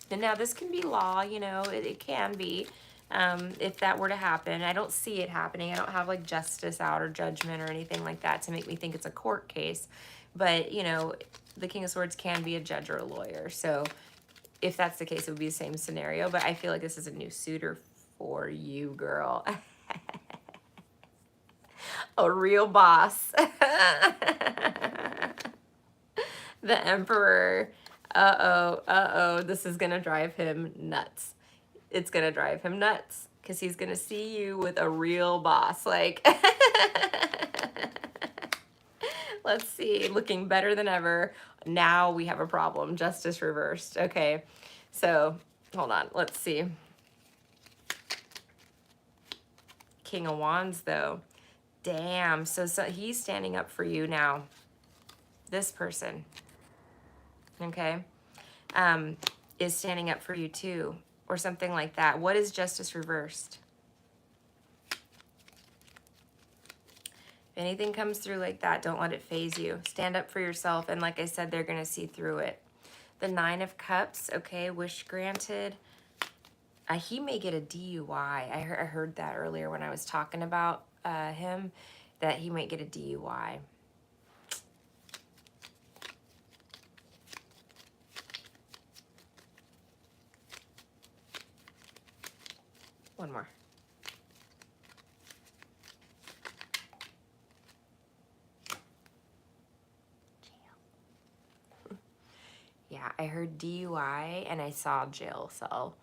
And now this can be law, it can be, if that were to happen. I don't see it happening. I don't have like justice out or judgment or anything like that to make me think it's a court case. But, the King of Swords can be a judge or a lawyer. So if that's the case, it would be the same scenario. But I feel like this is a new suitor for you, girl. A real boss. The Emperor. Uh-oh. This is going to drive him nuts. It's going to drive him nuts because he's going to see you with a real boss. Like, let's see. Looking better than ever. Now we have a problem. Justice reversed. Okay. So, hold on. Let's see. King of Wands, though. Damn. So he's standing up for you now. This person. Okay, is standing up for you too, or something like that. What is justice reversed? If anything comes through like that, don't let it faze you. Stand up for yourself, and like I said, they're going to see through it. The Nine of Cups, okay, wish granted. He may get a DUI. I heard that earlier when I was talking about him, that he might get a DUI. One more. Jail. Yeah, I heard DUI and I saw jail cell,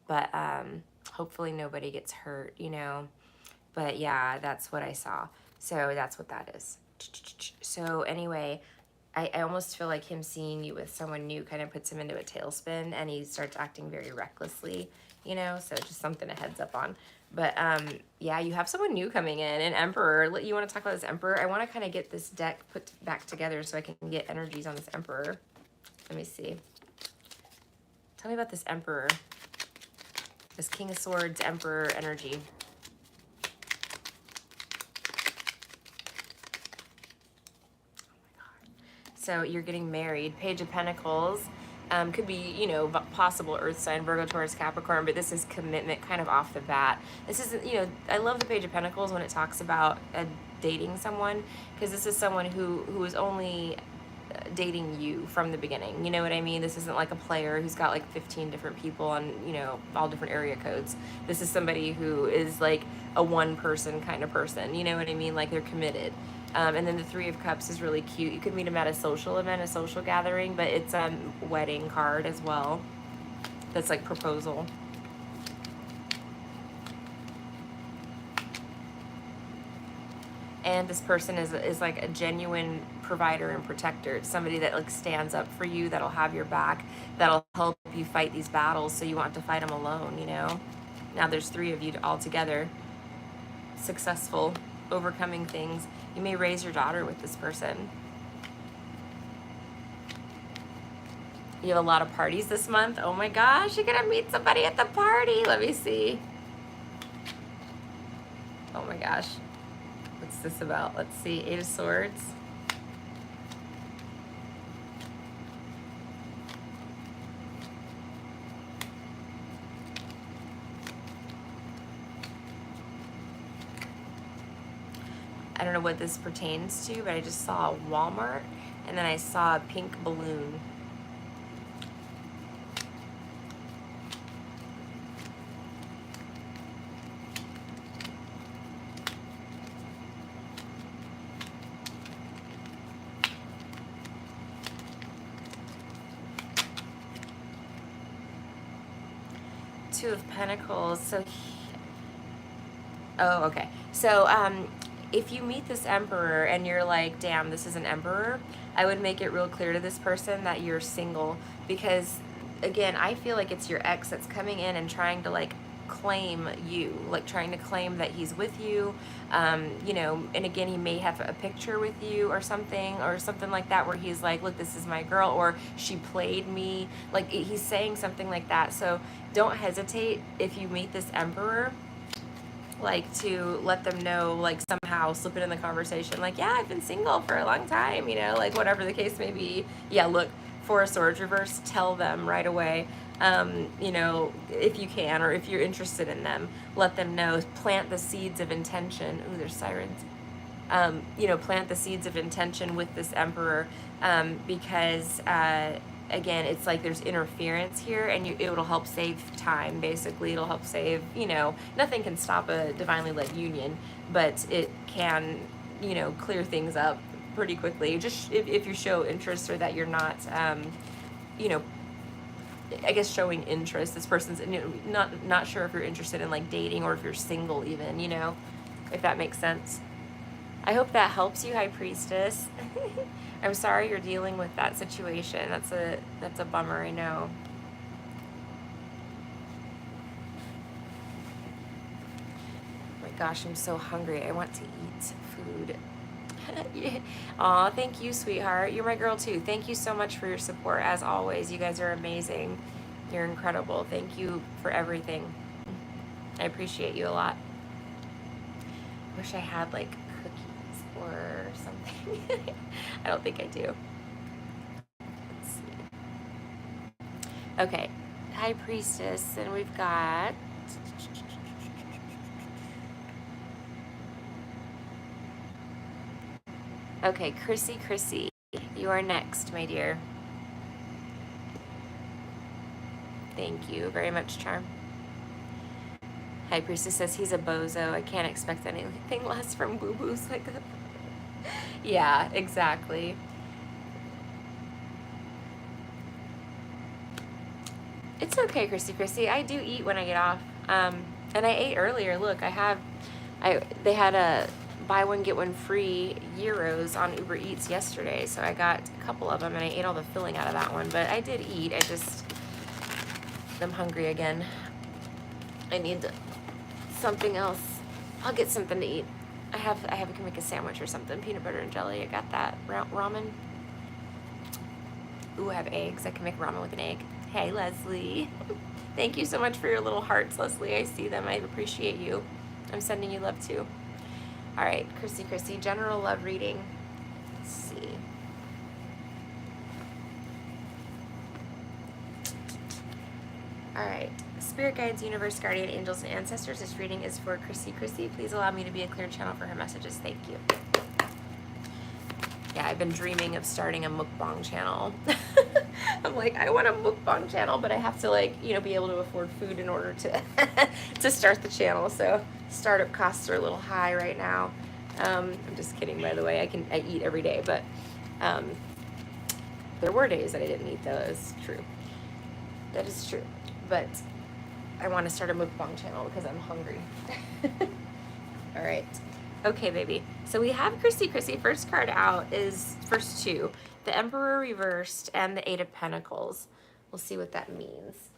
but hopefully nobody gets hurt, But yeah, that's what I saw. So that's what that is. So anyway, I almost feel like him seeing you with someone new kind of puts him into a tailspin and he starts acting very recklessly, so just something to heads up on. But yeah, you have someone new coming in, an Emperor. You want to talk about this Emperor? I want to kind of get this deck put back together so I can get energies on this Emperor. Let me see. Tell me about this Emperor. This King of Swords Emperor energy. So you're getting married. Page of Pentacles. Could be, possible Earth sign, Virgo, Taurus, Capricorn, but this is commitment kind of off the bat. This isn't, I love the Page of Pentacles when it talks about dating someone, because this is someone who is only dating you from the beginning. You know what I mean? This isn't like a player who's got like 15 different people on, all different area codes. This is somebody who is like a one person kind of person. You know what I mean? Like they're committed. And then the Three of Cups is really cute. You could meet them at a social event, a social gathering, but it's a wedding card as well. That's like proposal. And this person is like a genuine provider and protector. It's somebody that like stands up for you, that'll have your back, that'll help you fight these battles so you won't have to fight them alone, Now there's three of you all together, successful, overcoming things. You may raise your daughter with this person. You have a lot of parties this month. Oh my gosh, you're gonna meet somebody at the party. Let me see. Oh my gosh. What's this about? Let's see. Eight of Swords. I don't know what this pertains to, but I just saw a Walmart, and then I saw a pink balloon. Two of Pentacles. So, oh, okay. So, if you meet this Emperor and you're like, damn, this is an Emperor, I would make it real clear to this person that you're single, because, again, I feel like it's your ex that's coming in and trying to, like, claim you, like trying to claim that he's with you, you know, and again, he may have a picture with you or something like that, where he's like, look, this is my girl, or she played me, like he's saying something like that. So don't hesitate if you meet this Emperor, like to let them know, like somehow slip it in the conversation, like, yeah, I've been single for a long time, you know, like whatever the case may be. Yeah, look, Four of Swords reverse, tell them right away, you know, if you can, or if you're interested in them, let them know, plant the seeds of intention. Ooh, there's sirens. You know, plant the seeds of intention with this Emperor, because, again, it's like there's interference here, and it'll help save time, basically. It'll help save, you know, nothing can stop a divinely led union, but it can, you know, clear things up pretty quickly. Just if you show interest, or that you're not, you know, I guess showing interest. This person's, you know, not sure if you're interested in like dating, or if you're single even, you know, if that makes sense. I hope that helps you, High Priestess. I'm sorry you're dealing with that situation. That's a bummer, I know. Oh my gosh, I'm so hungry. I want to eat food. Yeah. Aw, thank you, sweetheart. You're my girl too. Thank you so much for your support, as always. You guys are amazing. You're incredible. Thank you for everything. I appreciate you a lot. Wish I had like cookies or something. I don't think I do. Let's see. Okay, High Priestess, and we've got okay, Chrissy, you are next, my dear. Thank you very much, Charm. High Priestess says he's a bozo. I can't expect anything less from boo-boos like that. Yeah, exactly. It's okay, Chrissy. I do eat when I get off. And I ate earlier. Look, they had a buy one get one free gyros on Uber Eats yesterday, so I got a couple of them, and I ate all the filling out of that one. But I did eat. I'm hungry again. I need something else. I'll get something to eat. I can make a sandwich or something. Peanut butter and jelly. I got that. Ramen. Ooh, I have eggs. I can make ramen with an egg. Hey, Leslie. Thank you so much for your little hearts, Leslie. I see them. I appreciate you. I'm sending you love too. All right, Chrissy, general love reading. Let's see. All right. Spirit guides, universe, guardian angels, and ancestors. This reading is for Chrissy. Please allow me to be a clear channel for her messages. Thank you. Yeah, I've been dreaming of starting a mukbang channel. I'm like, I want a mukbang channel, but I have to, like, you know, be able to afford food in order to to start the channel. So startup costs are a little high right now. I'm just kidding, by the way. I eat every day, but there were days that I didn't eat, though. It's true. That is true. But I want to start a mukbang channel because I'm hungry. All right. Okay, baby. So we have Chrissy. First card out is first two. The Emperor reversed and the Eight of Pentacles. We'll see what that means.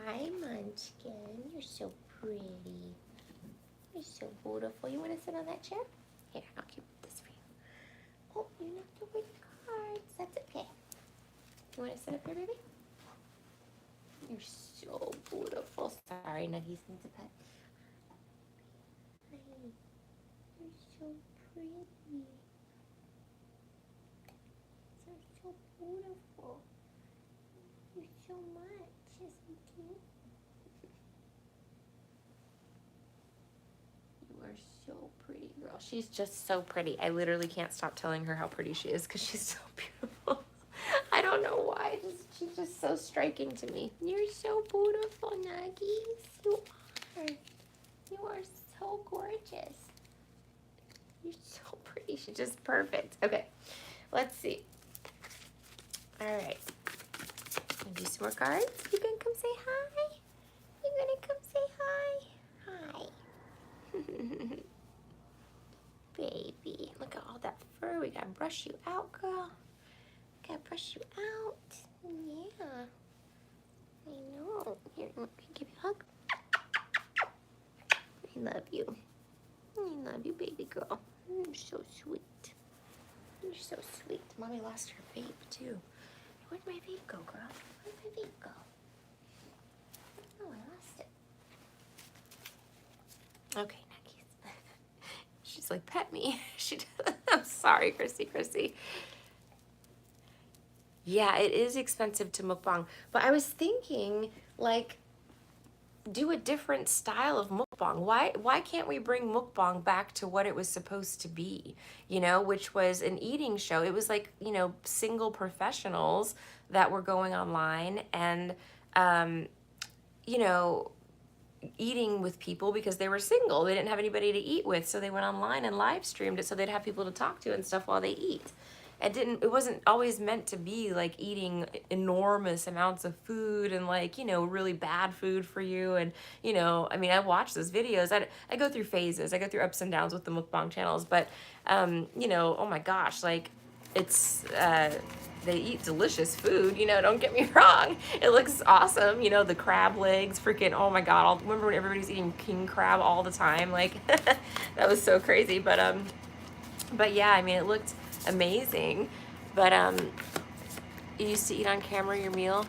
Hi, Munchkin. You're so pretty. You're so beautiful. You want to sit on that chair? Here, I'll keep this for you. Oh, you knocked over the cards. That's okay. You want to sit up here, baby? You're so beautiful. Sorry, Nuggies needs a pet. Hi. You're so pretty. You're so beautiful. Thank you so much. Isn't cute? You are so pretty, girl. She's just so pretty. I literally can't stop telling her how pretty she is because she's so beautiful. I don't know why. She's just so striking to me. You're so beautiful, Nuggies. You are. You are so gorgeous. You're so pretty. She's just perfect. Okay, let's see. All right. Do some more cards. You gonna come say hi? You gonna come say hi? Hi. Baby, look at all that fur. We gotta brush you out, girl. Gotta brush you out. Yeah. I know. Here, let me give you a hug. I love you. I love you, baby girl. You're so sweet. You're so sweet. Mommy lost her vape, too. Where'd my vape go, girl? Where'd my vape go? Oh, I lost it. Okay, Nuggies. She's like, pet me. I'm sorry, Chrissy. Yeah, it is expensive to mukbang. But I was thinking, like, do a different style of mukbang. Why can't we bring mukbang back to what it was supposed to be, which was an eating show. It was like, single professionals that were going online and eating with people because they were single. They didn't have anybody to eat with, so they went online and live streamed it so they'd have people to talk to and stuff while they eat. It wasn't always meant to be like eating enormous amounts of food and like, really bad food for you. And, I watch those videos. I go through phases. I go through ups and downs with the mukbang channels, but, oh my gosh, like it's, they eat delicious food, don't get me wrong. It looks awesome. The crab legs, freaking, oh my God. I'll remember when everybody's eating king crab all the time. Like that was so crazy. But yeah, it looked amazing. But you used to eat on camera your meal.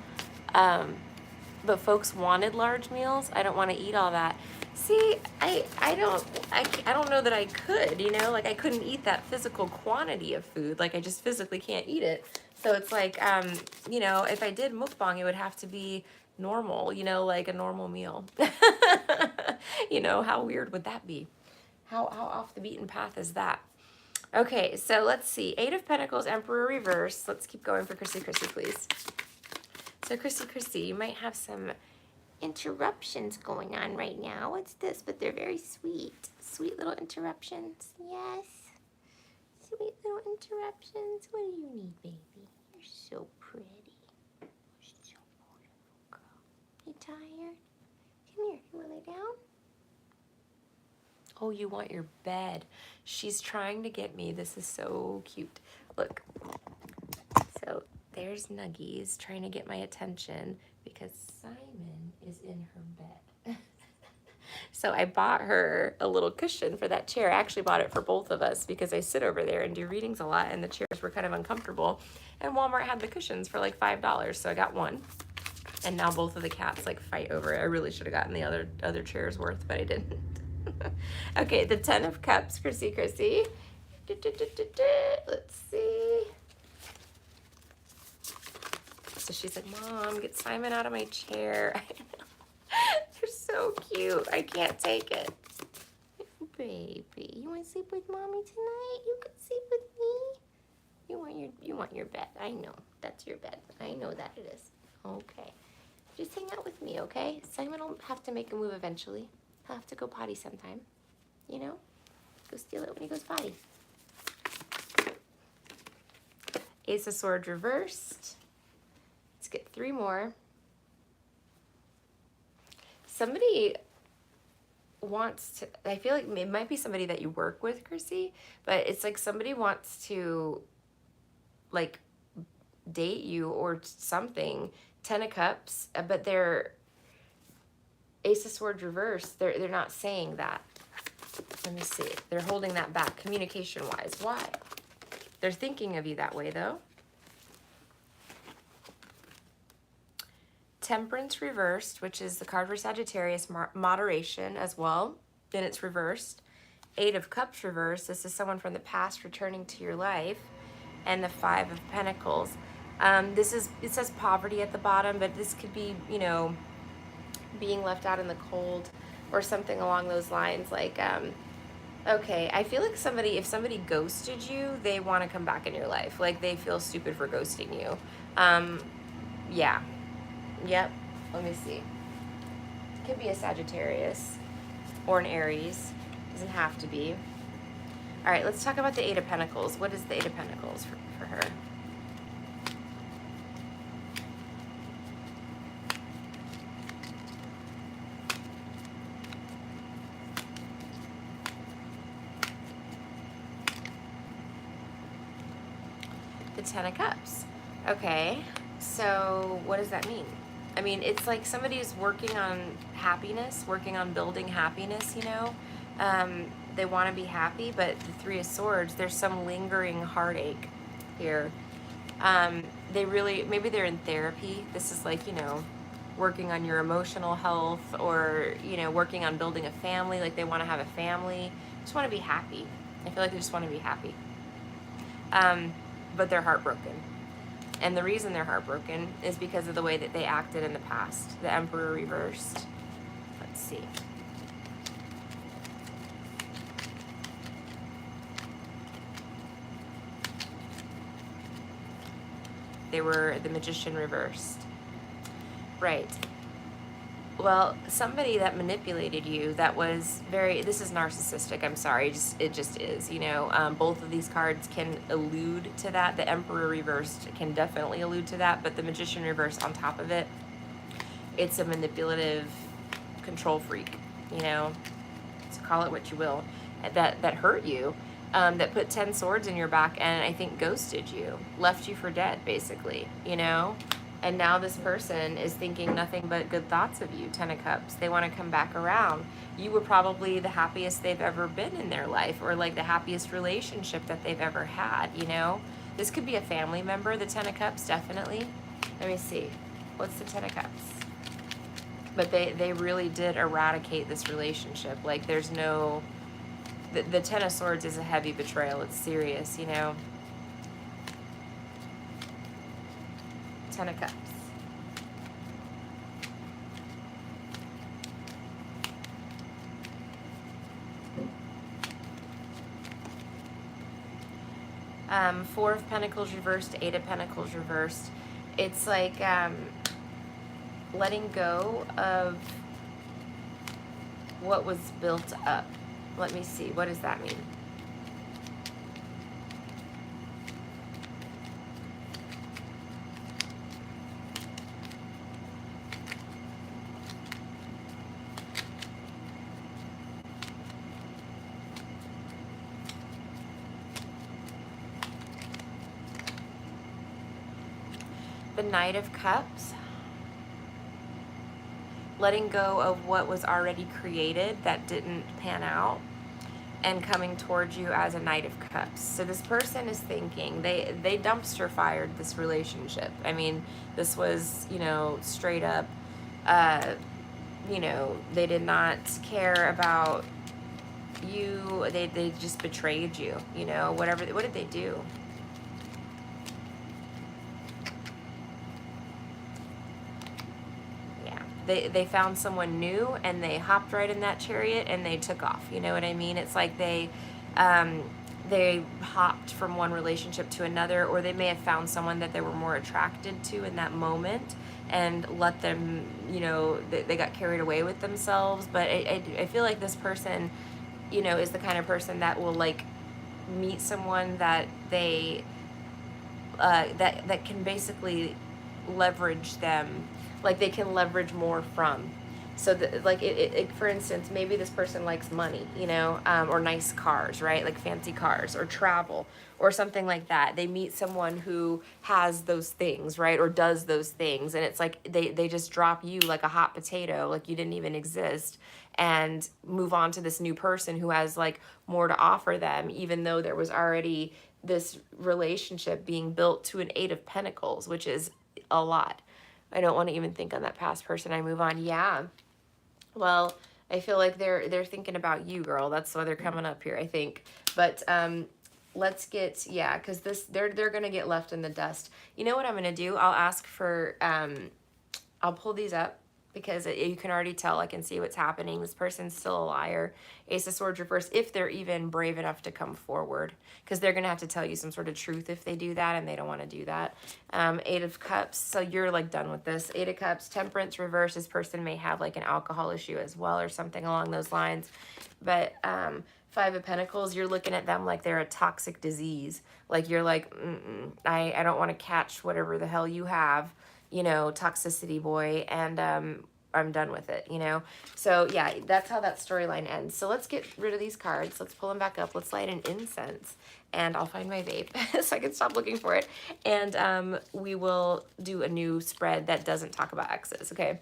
But folks wanted large meals. I don't want to eat all that. See, I don't know that I could, like I couldn't eat that physical quantity of food. Like I just physically can't eat it. So it's like, if I did mukbang, it would have to be normal, like a normal meal. How weird would that be? How off the beaten path is that? Okay, so let's see. 8 of Pentacles, Emperor reverse. Let's keep going for Chrissy, please. So Chrissy, you might have some interruptions going on right now. What's this? But they're very sweet. Sweet little interruptions. Yes. Sweet little interruptions. What do you need, baby? You're so pretty. You're so beautiful, girl. You tired? Come here. You want to lay down? Oh, you want your bed. She's trying to get me. This is so cute. Look. So there's Nuggies trying to get my attention because Simon is in her bed. So I bought her a little cushion for that chair. I actually bought it for both of us because I sit over there and do readings a lot and the chairs were kind of uncomfortable. And Walmart had the cushions for like $5. So I got one. And now both of the cats like fight over it. I really should have gotten the other chair's worth, but I didn't. Okay, the 10 of Cups, Chrissy. Let's see. So she's like, Mom, get Simon out of my chair. I know. They're so cute. I can't take it. Baby, you want to sleep with Mommy tonight? You can sleep with me. You want your bed. I know. That's your bed. I know that it is. Okay. Just hang out with me, okay? Simon will have to make a move eventually. He'll have to go potty sometime. Go steal it when he goes potty. Ace of Swords reversed. Let's get 3 more. Somebody wants to, I feel like it might be somebody that you work with, Chrissy, but it's like somebody wants to like date you or something. 10 of Cups, but they're Ace of Swords reversed. They're not saying that. Let me see. They're holding that back communication-wise. Why? They're thinking of you that way, though. Temperance reversed, which is the card for Sagittarius, moderation as well. Then it's reversed. 8 of Cups reversed. This is someone from the past returning to your life. And the 5 of Pentacles. It says poverty at the bottom, but this could be, being left out in the cold or something along those lines. Like, Okay, I feel like if somebody ghosted you, they want to come back in your life. Like they feel stupid for ghosting you. Um, yeah. Yep. Let me see. Could be a Sagittarius or an Aries. Doesn't have to be. All right, let's talk about the Eight of Pentacles. What is the Eight of Pentacles for her? The Ten of Cups. Okay, so what does that mean? I mean, it's like somebody is working on happiness, working on building happiness, you know? They want to be happy, but the Three of Swords, there's some lingering heartache here. They really, maybe they're in therapy. This is like, you know, working on your emotional health, or, you know, working on building a family. Like they want to have a family, just want to be happy. I feel like they just want to be happy. But they're heartbroken. And the reason they're heartbroken is because of the way that they acted in the past. The Emperor reversed. Let's see. They were the Magician reversed. Right. Well, somebody that manipulated you, that was very, this is narcissistic, I'm sorry, it just is, you know. Both of these cards can allude to that. The Emperor reversed can definitely allude to that, but the Magician reversed on top of it, it's a manipulative control freak, you know, so call it what you will, that hurt you, that put 10 swords in your back, and I think ghosted you, left you for dead, basically, you know. And now this person is thinking nothing but good thoughts of you. Ten of Cups. They want to come back around. You were probably the happiest they've ever been in their life, or like the happiest relationship that they've ever had, you know? This could be a family member, the Ten of Cups, definitely. Let me see. What's the Ten of Cups? But they really did eradicate this relationship. Like there's no... The Ten of Swords is a heavy betrayal. It's serious, you know? Ten of Cups. Four of Pentacles reversed, Eight of Pentacles reversed. It's like letting go of what was built up. Let me see. What does that mean? The Knight of Cups. Letting go of what was already created that didn't pan out, and coming towards you as a Knight of Cups. So this person is thinking, they dumpster fired this relationship. I mean, this was, you know, straight up, you know, they did not care about you. They just betrayed you, you know, whatever. What did they do? They found someone new, and they hopped right in that chariot and they took off. You know what I mean? It's like they hopped from one relationship to another, or they may have found someone that they were more attracted to in that moment and let them, you know, they got carried away with themselves. But I feel like this person, you know, is the kind of person that will like meet someone that they that can basically leverage them, like they can leverage more from. So that, like for instance, maybe this person likes money, you know, or nice cars, right? Like fancy cars, or travel, or something like that. They meet someone who has those things, right? Or does those things. And it's like they just drop you like a hot potato, like you didn't even exist, and move on to this new person who has like more to offer them, even though there was already this relationship being built to an Eight of Pentacles, which is a lot. I don't want to even think on that past person. I move on. Yeah. Well, I feel like they're thinking about you, girl. That's why they're coming up here, I think. But let's get, yeah, because they're gonna get left in the dust. You know what I'm gonna do? I'll ask for I'll pull these up, because you can already tell, I can see what's happening. This person's still a liar. Ace of Swords reversed, if they're even brave enough to come forward, because they're going to have to tell you some sort of truth if they do that, and they don't want to do that. Eight of Cups, so you're like done with this. Eight of Cups, Temperance reversed. This person may have like an alcohol issue as well or something along those lines. But Five of Pentacles, you're looking at them like they're a toxic disease. Like you're like, I don't want to catch whatever the hell you have, you know, toxicity boy, and I'm done with it, you know? So yeah, that's how that storyline ends. So let's get rid of these cards. Let's pull them back up. Let's light an incense, and I'll find my vape so I can stop looking for it. And we will do a new spread that doesn't talk about exes, okay?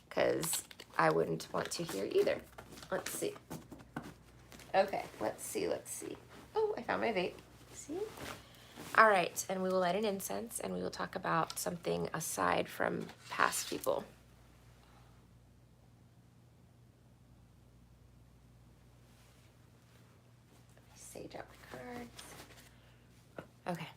Because I wouldn't want to hear either. Let's see. Okay, let's see. Oh, I found my vape. See? All right, and we will light an incense, and we will talk about something aside from past people. Sage out my cards. Okay.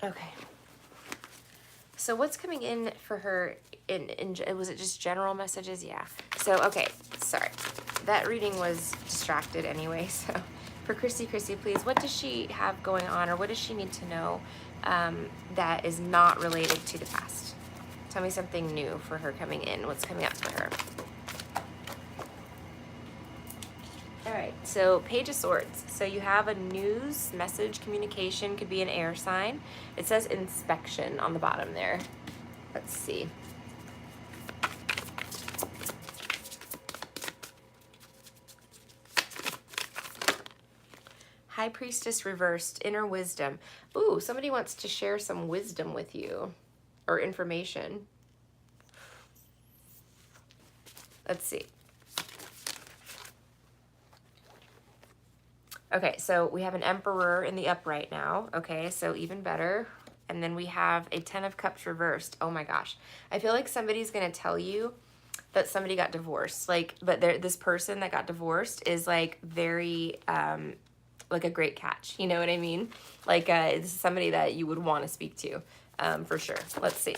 Okay. So what's coming in for her in was it just general messages? Yeah. So, okay, sorry. That reading was distracted anyway. So for Christy, please, what does she have going on, or what does she need to know that is not related to the past? Tell me something new for her coming in. What's coming up for her? All right, so Page of Swords. So you have a news, message, communication, could be an air sign. It says inspection on the bottom there. Let's see. High Priestess reversed, inner wisdom. Ooh, somebody wants to share some wisdom with you or information. Let's see. Okay, so we have an Emperor in the upright now. Okay, so even better. And then we have a 10 of Cups reversed. Oh my gosh. I feel like somebody's going to tell you that somebody got divorced. Like, but this person that got divorced is like very, like a great catch. You know what I mean? Like, it's somebody that you would want to speak to, for sure. Let's see.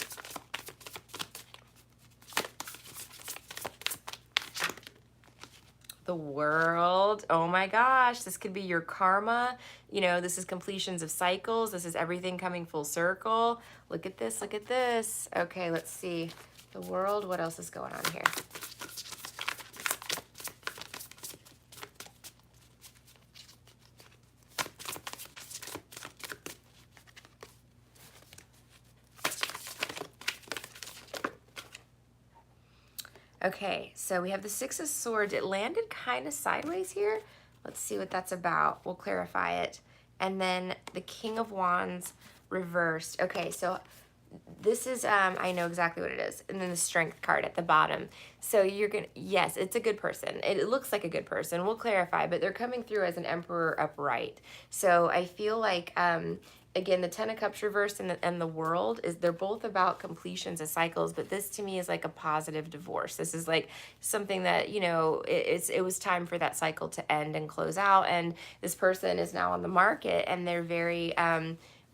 The World. Oh my gosh, this could be your karma. You know, this is completions of cycles. This is everything coming full circle. Look at this, look at this. Okay, let's see. The World, what else is going on here? Okay, so we have the Six of Swords. It landed kind of sideways here. Let's see what that's about. We'll clarify it. And then the King of Wands reversed. Okay, so this is, I know exactly what it is. And then the Strength card at the bottom. So you're going to, yes, it's a good person. It looks like a good person. We'll clarify, but they're coming through as an Emperor upright. So I feel like, again, the 10 of Cups reversed and the World, they're both about completions of cycles, but this to me is like a positive divorce. This is like something that, you know, it was time for that cycle to end and close out, and this person is now on the market, and they're very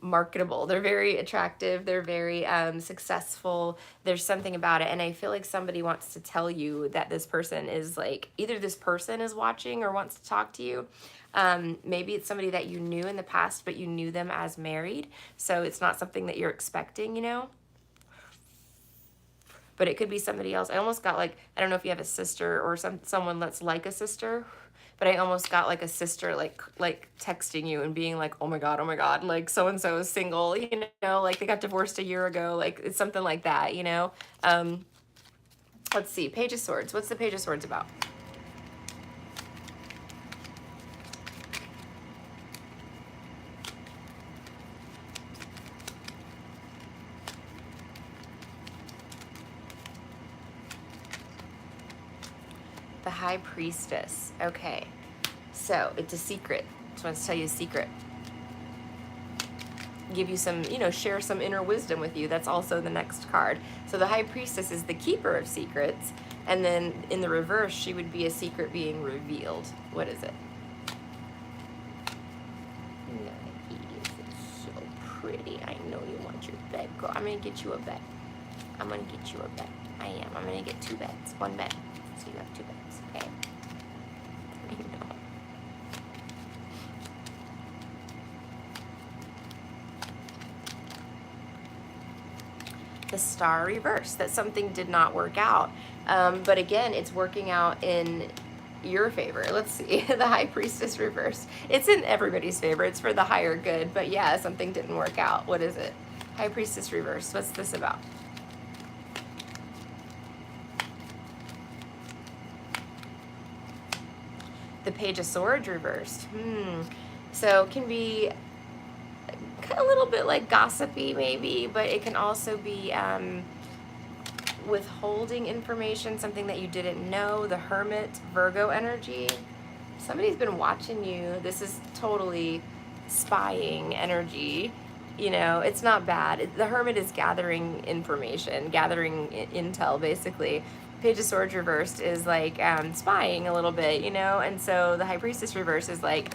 marketable. They're very attractive. They're very successful. There's something about it, and I feel like somebody wants to tell you that this person is like, either this person is watching or wants to talk to you. Maybe it's somebody that you knew in the past, but you knew them as married. So it's not something that you're expecting, you know? But it could be somebody else. I almost got like, I don't know if you have a sister or someone that's like a sister, but I almost got like a sister, like texting you and being like, oh my God, like so-and-so is single, you know, like they got divorced a year ago. Like it's something like that, you know? Let's see, Page of Swords. What's the Page of Swords about? The High Priestess. Okay. So, it's a secret. Just want to tell you a secret. Give you some, share some inner wisdom with you. That's also the next card. So the High Priestess is the keeper of secrets. And then in the reverse, she would be a secret being revealed. What is it? Nice. It's so pretty. I know you want your bed, girl. I'm going to get you a bed. I'm going to get you a bed. I am. I'm going to get 2 beds. 1 bed. So you have 2 beds. Okay. I know. The Star reverse, that something did not work out. But again, it's working out in your favor. Let's see. The High Priestess reverse. It's in everybody's favor. It's for the higher good. But yeah, something didn't work out. What is it? High Priestess reverse. What's this about? The Page of Swords reversed. So it can be a little bit like gossipy maybe, but it can also be withholding information, something that you didn't know. The Hermit, Virgo energy. Somebody's been watching you. This is totally spying energy. It's not bad. The Hermit is gathering information, gathering intel, basically. Page of Swords reversed is like spying a little bit, and so the High Priestess reverse is like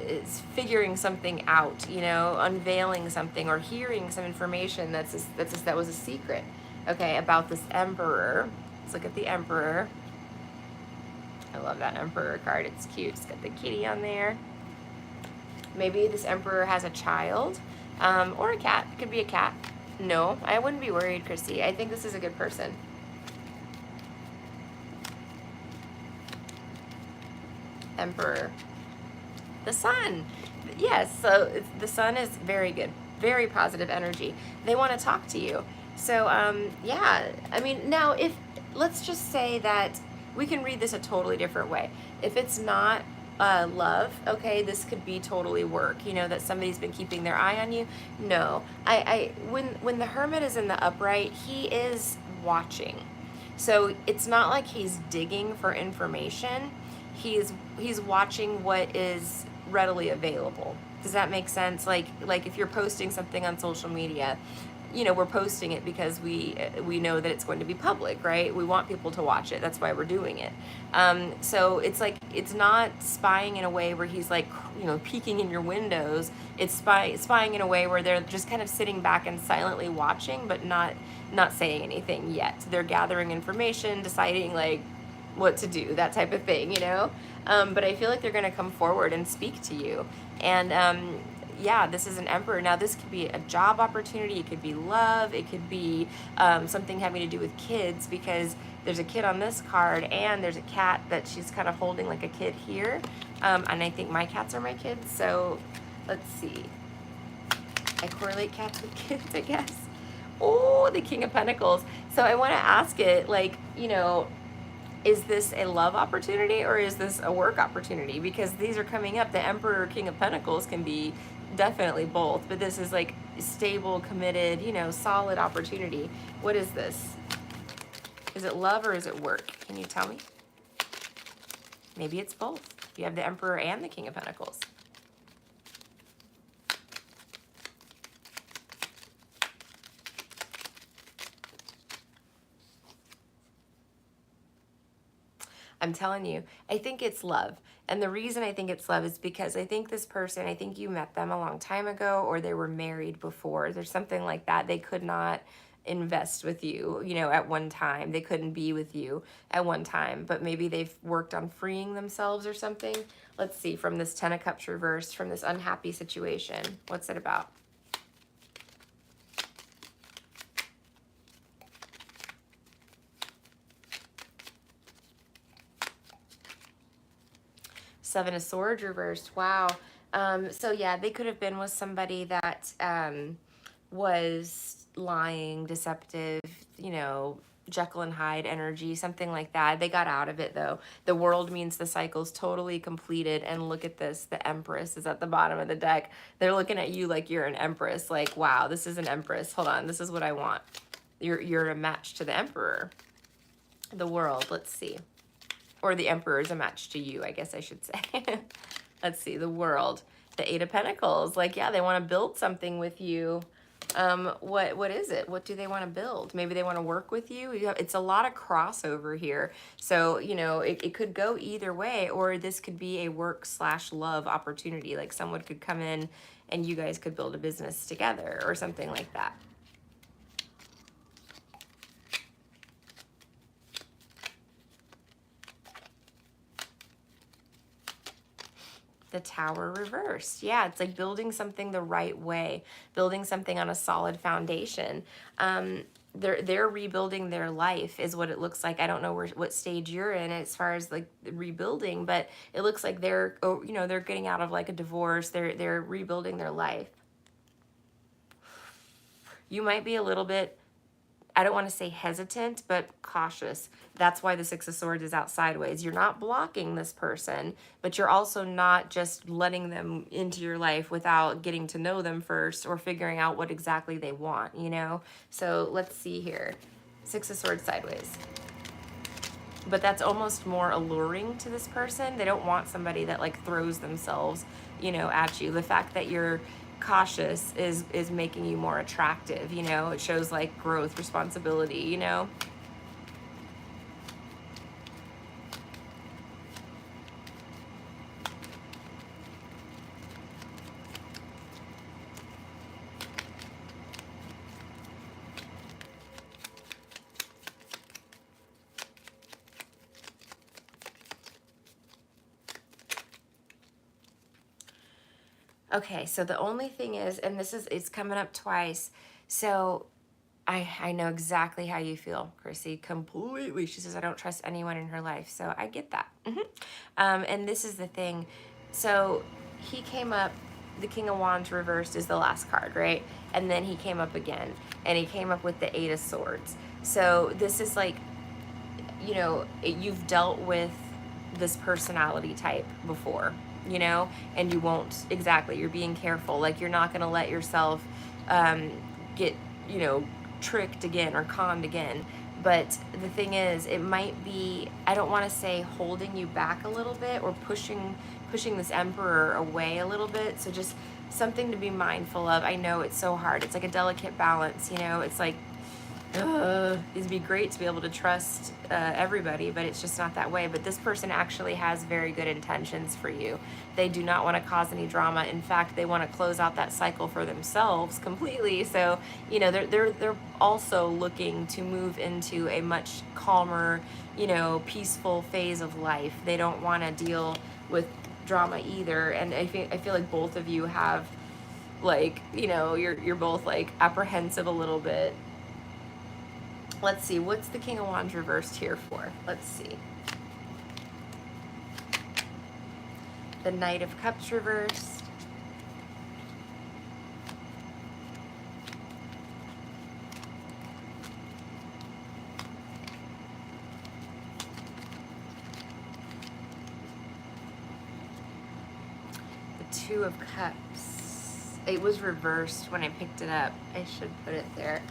is figuring something out, unveiling something or hearing some information that was a secret, okay, about this Emperor. Let's look at the Emperor. I love that Emperor card. It's cute. It's got the kitty on there. Maybe this Emperor has a child, or a cat. It could be a cat. No, I wouldn't be worried, Christy. I think this is a good person. Emperor. The Sun. Yes, so the Sun is very good. Very positive energy. They want to talk to you. So, yeah. I mean, now, let's just say that we can read this a totally different way. If it's not love, okay, this could be totally work, that somebody's been keeping their eye on you. No, when the Hermit is in the upright, he is watching. So it's not like he's digging for information. He's watching what is readily available. Does that make sense? Like if you're posting something on social media, we're posting it because we know that it's going to be public, right? We want people to watch it. That's why we're doing it. So it's like, it's not spying in a way where he's like, peeking in your windows. It's spying in a way where they're just kind of sitting back and silently watching, but not saying anything yet. They're gathering information, deciding like what to do, that type of thing, But I feel like they're going to come forward and speak to you. And yeah, this is an Emperor. Now, this could be a job opportunity. It could be love. It could be something having to do with kids, because there's a kid on this card and there's a cat that she's kind of holding like a kid here. And I think my cats are my kids. So let's see. I correlate cats with kids, I guess. Oh, the King of Pentacles. So I want to ask it, like, is this a love opportunity or is this a work opportunity? Because these are coming up. The Emperor, King of Pentacles can be definitely both, but this is like stable, committed, solid opportunity. What is this? Is it love or is it work? Can you tell me? Maybe it's both. You have the Emperor and the King of Pentacles. I'm telling you, I think it's love. And the reason I think it's love is because I think this person, I think you met them a long time ago, or they were married before. There's something like that. They could not invest with you, at one time. They couldn't be with you at one time, but maybe they've worked on freeing themselves or something. Let's see, from this Ten of Cups reversed, from this unhappy situation. What's it about? Seven of Swords reversed. Wow. So yeah, they could have been with somebody that was lying, deceptive, Jekyll and Hyde energy, something like that. They got out of it though. The World means the cycle's totally completed. And look at this. The Empress is at the bottom of the deck. They're looking at you like you're an Empress. Like, wow, this is an Empress. Hold on. This is what I want. You're a match to the Emperor. The World, let's see. Or the Emperor is a match to you, I guess I should say. Let's see, the World. The Eight of Pentacles, like, yeah, they want to build something with you. What is it? What do they want to build? Maybe they want to work with you. It's a lot of crossover here. So, you know, it could go either way, or this could be a work/love opportunity. Like someone could come in and you guys could build a business together or something like that. The Tower reversed. Yeah, it's like building something the right way, building something on a solid foundation. They're rebuilding their life is what it looks like. I don't know what stage you're in as far as like rebuilding, but it looks like they're, you know, they're getting out of like a divorce. They're rebuilding their life. You might be a little bit, I don't want to say hesitant, but cautious. That's why the Six of Swords is out sideways. You're not blocking this person, but you're also not just letting them into your life without getting to know them first or figuring out what exactly they want, you know? So let's see here. Six of Swords sideways. But that's almost more alluring to this person. They don't want somebody that like throws themselves, you know, at you. The fact that you're cautious is making you more attractive, you know. It shows like growth, responsibility, you know. Okay, so the only thing is, and it's coming up twice, so I know exactly how you feel, Chrissy, completely. She says, I don't trust anyone in her life, so I get that. And this is the thing. So he came up, the King of Wands reversed is the last card, right? And then he came up again, and he came up with the Eight of Swords. So this is like, you know, you've dealt with this personality type before, you know, and you won't, exactly, you're being careful. Like you're not going to let yourself get, you know, tricked again or conned again. But the thing is, it might be, I don't want to say holding you back a little bit or pushing this Emperor away a little bit. So just something to be mindful of. I know it's so hard. It's like a delicate balance, you know. It's like, it'd be great to be able to trust everybody, but it's just not that way. But this person actually has very good intentions for you. They do not want to cause any drama. In fact, they want to close out that cycle for themselves completely. So, you know, they're also looking to move into a much calmer, you know, peaceful phase of life. They don't want to deal with drama either. And I feel like both of you have, like, you know, you're both like apprehensive a little bit. Let's see, what's the King of Wands reversed here for? Let's see. The Knight of Cups reversed. The Two of Cups. It was reversed when I picked it up. I should put it there.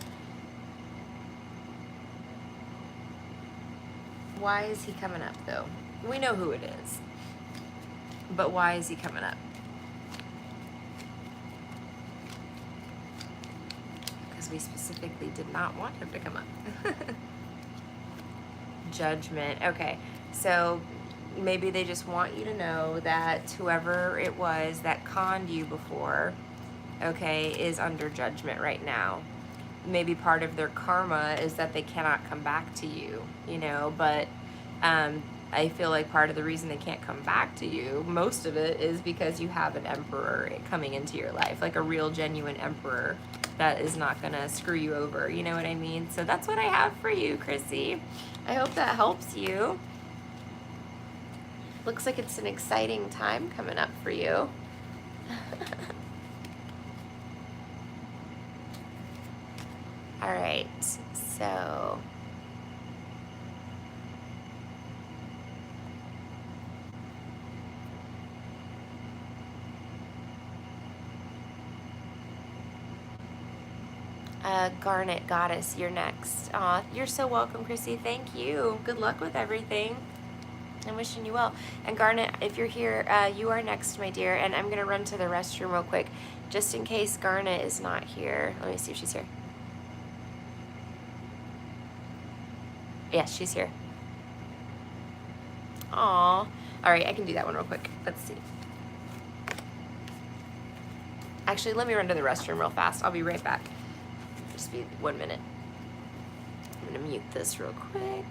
Why is he coming up, though? We know who it is. But why is he coming up? Because we specifically did not want him to come up. Judgment. Okay, so maybe they just want you to know that whoever it was that conned you before, okay, is under judgment right now. Maybe part of their karma is that they cannot come back to you, you know, but I feel like part of the reason they can't come back to you, most of it, is because you have an emperor coming into your life, like a real genuine emperor that is not gonna screw you over, you know what I mean? So that's what I have for you, Chrissy. I hope that helps you. Looks like it's an exciting time coming up for you. All right, so Garnet Goddess, you're next. Aw, you're so welcome, Chrissy. Thank you. Good luck with everything. I'm wishing you well. And Garnet, if you're here, you are next, my dear. And I'm going to run to the restroom real quick, just in case Garnet is not here. Let me see if she's here. Yes, she's here. Aw. All right, I can do that one real quick. Let's see. Actually, let me run to the restroom real fast. I'll be right back. Just be 1 minute. I'm going to mute this real quick.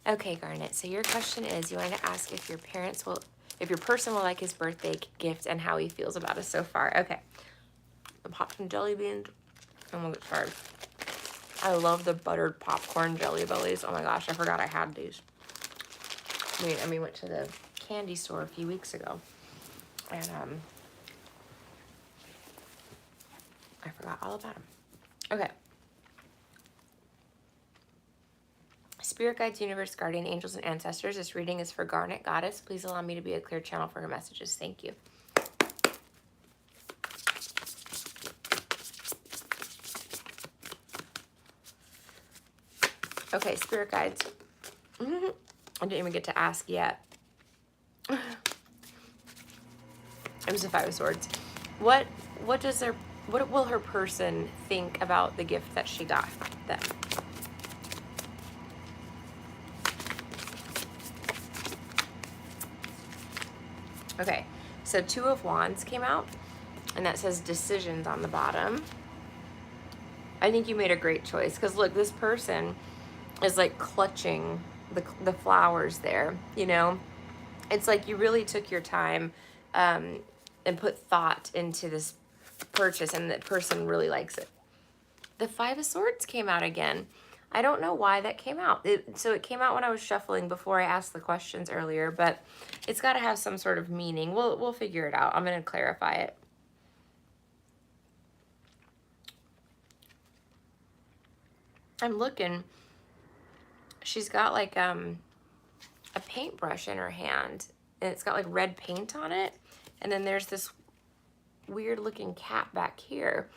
Okay, Garnet, so your question is, you want to ask if your person will like his birthday gift and how he feels about it so far. Okay. The popped and jelly beans, and we'll get started. I love the buttered popcorn jelly bellies. Oh my gosh, I forgot I had these. We went to the candy store a few weeks ago, and I forgot all about them. Okay. Spirit guides, universe, guardian angels, and ancestors. This reading is for Garnet Goddess. Please allow me to be a clear channel for her messages. Thank you. Okay, spirit guides. I didn't even get to ask yet. It was the Five of Swords. What will her person think about the gift that she got them? Okay, so Two of Wands came out, and that says decisions on the bottom. I think you made a great choice, because look, this person is like clutching the flowers there, you know? It's like you really took your time and put thought into this purchase, and the person really likes it. The Five of Swords came out again. I don't know why that came out. So it came out when I was shuffling before I asked the questions earlier, but it's got to have some sort of meaning. We'll figure it out. I'm going to clarify it. I'm looking. She's got like a paintbrush in her hand, and it's got like red paint on it. And then there's this weird looking cat back here.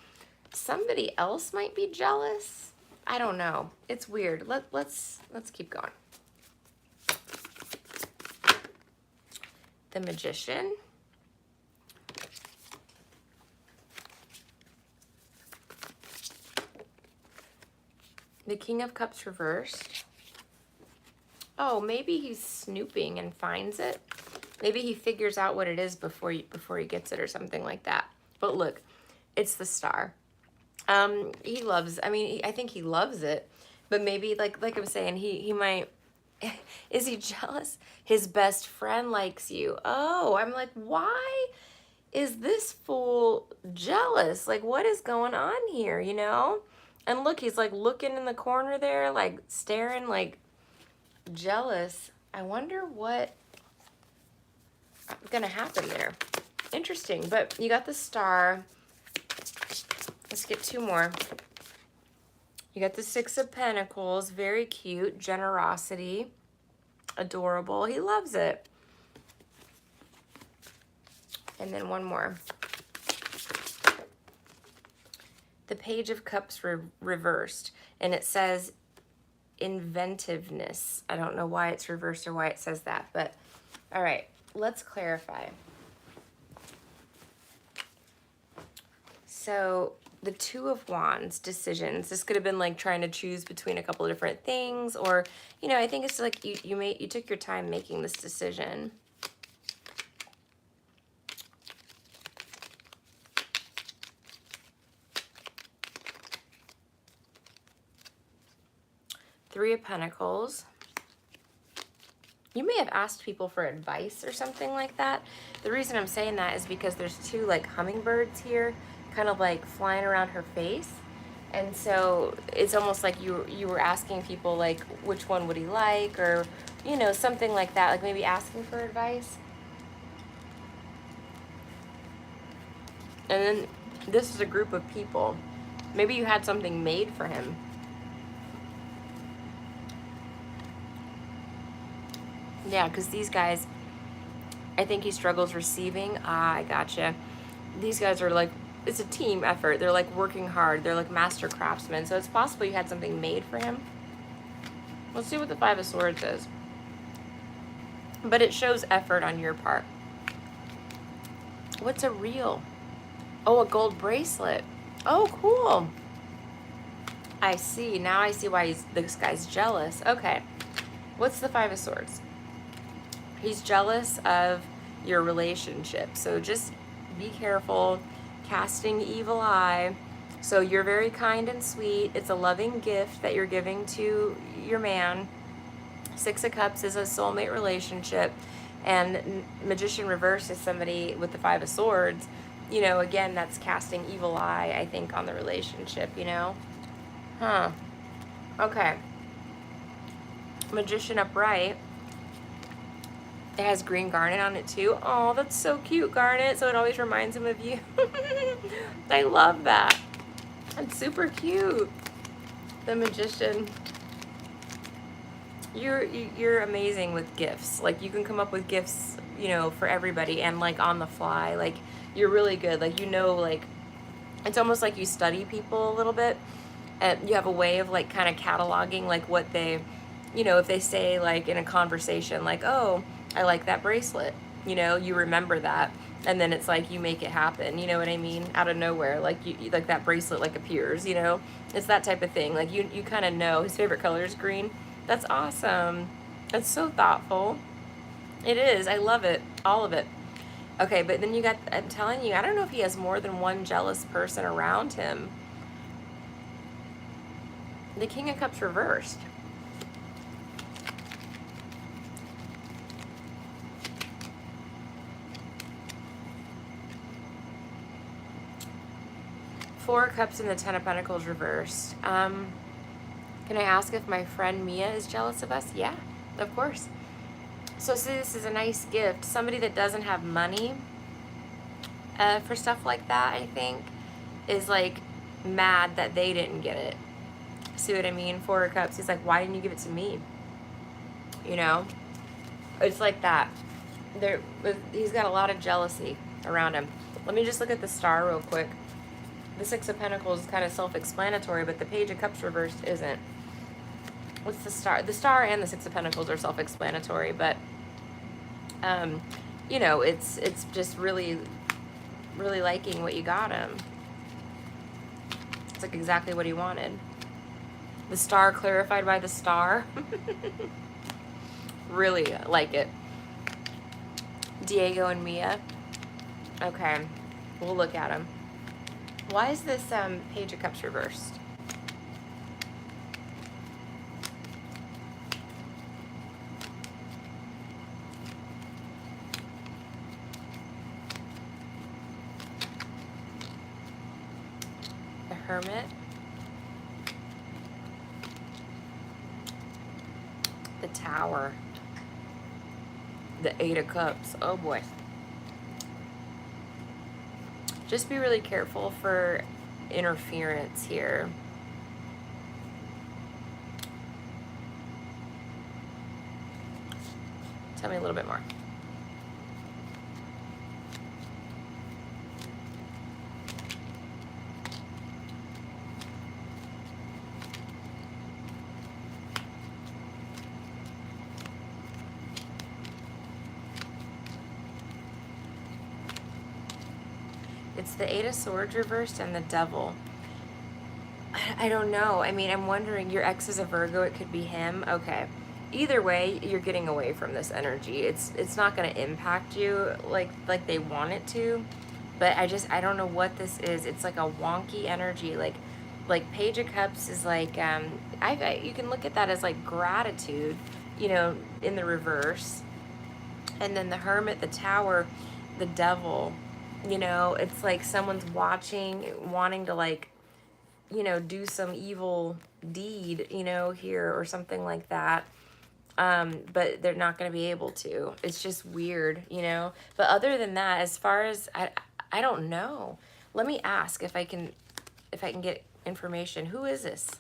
Somebody else might be jealous. I don't know. It's weird. Let's keep going. The Magician. The King of Cups reversed. Oh, maybe he's snooping and finds it. Maybe he figures out what it is before he gets it or something like that. But look, it's the Star. He loves, I mean, I think he loves it, but maybe like I was saying, he might, is he jealous? His best friend likes you. Oh, I'm like, why is this fool jealous? Like, what is going on here, you know? And look, he's like looking in the corner there, like staring, like jealous. I wonder what gonna happen there. Interesting, but you got the Star. Let's get two more. You got the Six of Pentacles, very cute, generosity, adorable. He loves it. And then one more. The Page of Cups reversed, and it says inventiveness. I don't know why it's reversed or why it says that, but all right, let's clarify. So the Two of Wands, decisions. This could have been like trying to choose between a couple of different things, or, you know, I think it's like you took your time making this decision. Three of Pentacles. You may have asked people for advice or something like that. The reason I'm saying that is because there's two like hummingbirds here, kind of like flying around her face. And so it's almost like you were asking people like which one would he like, or, you know, something like that, like maybe asking for advice. And then this is a group of people. Maybe you had something made for him. Yeah, because these guys, I think he struggles receiving. Ah, I gotcha. These guys are like, it's a team effort. They're like working hard. They're like master craftsmen. So it's possible you had something made for him. Let's see what the Five of Swords is. But it shows effort on your part. What's a reel? Oh, a gold bracelet. Oh, cool. I see. Now I see why this guy's jealous. Okay. What's the Five of Swords? He's jealous of your relationship. So just be careful. Casting evil eye. So you're very kind and sweet. It's a loving gift that you're giving to your man. Six of Cups is a soulmate relationship. And Magician reverse is somebody with the Five of Swords. You know, again, that's casting evil eye, I think, on the relationship, you know? Huh. Okay. Magician upright. It has green garnet on it too. Oh, that's so cute, garnet. So it always reminds him of you. I love that. It's super cute. The Magician. You're amazing with gifts. Like, you can come up with gifts, you know, for everybody, and like on the fly. Like, you're really good. Like, you know, like, it's almost like you study people a little bit. And you have a way of like kind of cataloging like what they, you know, if they say like in a conversation, like, oh, I like that bracelet, you know, you remember that, and then it's like you make it happen, you know what I mean, out of nowhere, like you like that bracelet like appears, you know, it's that type of thing. Like you kind of know his favorite color is green. That's awesome. That's so thoughtful. It is. I love it, all of it. Okay, but then you got, I'm telling you, I don't know if he has more than one jealous person around him. The King of Cups reversed. Four of Cups and the Ten of Pentacles reversed. Can I ask if my friend Mia is jealous of us? Yeah, of course. So see, this is a nice gift. Somebody that doesn't have money for stuff like that, I think, is like mad that they didn't get it. See what I mean? Four of Cups. He's like, why didn't you give it to me? You know? It's like that. He's got a lot of jealousy around him. Let me just look at the Star real quick. The Six of Pentacles is kind of self-explanatory, but the Page of Cups reversed isn't. What's the Star? The Star and the Six of Pentacles are self-explanatory, but you know, it's just really liking what you got him. It's like exactly what he wanted. The star clarified by the star. Really like it. Diego and Mia. Okay, we'll look at them. Why is this Page of Cups reversed? The Hermit. The Tower. The Eight of Cups. Oh boy. Just be really careful for interference here. Tell me a little bit more. It's the Eight of Swords reversed and the Devil. I don't know. I mean, I'm wondering, your ex is a Virgo, it could be him. Okay. Either way, you're getting away from this energy. It's not going to impact you like they want it to. But I don't know what this is. It's like a wonky energy. Like Page of Cups is like you can look at that as like gratitude, you know, in the reverse. And then the Hermit, the Tower, the Devil, you know, it's like someone's watching, wanting to like, you know, do some evil deed, you know, here or something like that. But they're not going to be able to. It's just weird, you know. But other than that, as far as I don't know. Let me ask if I can get information. Who is this?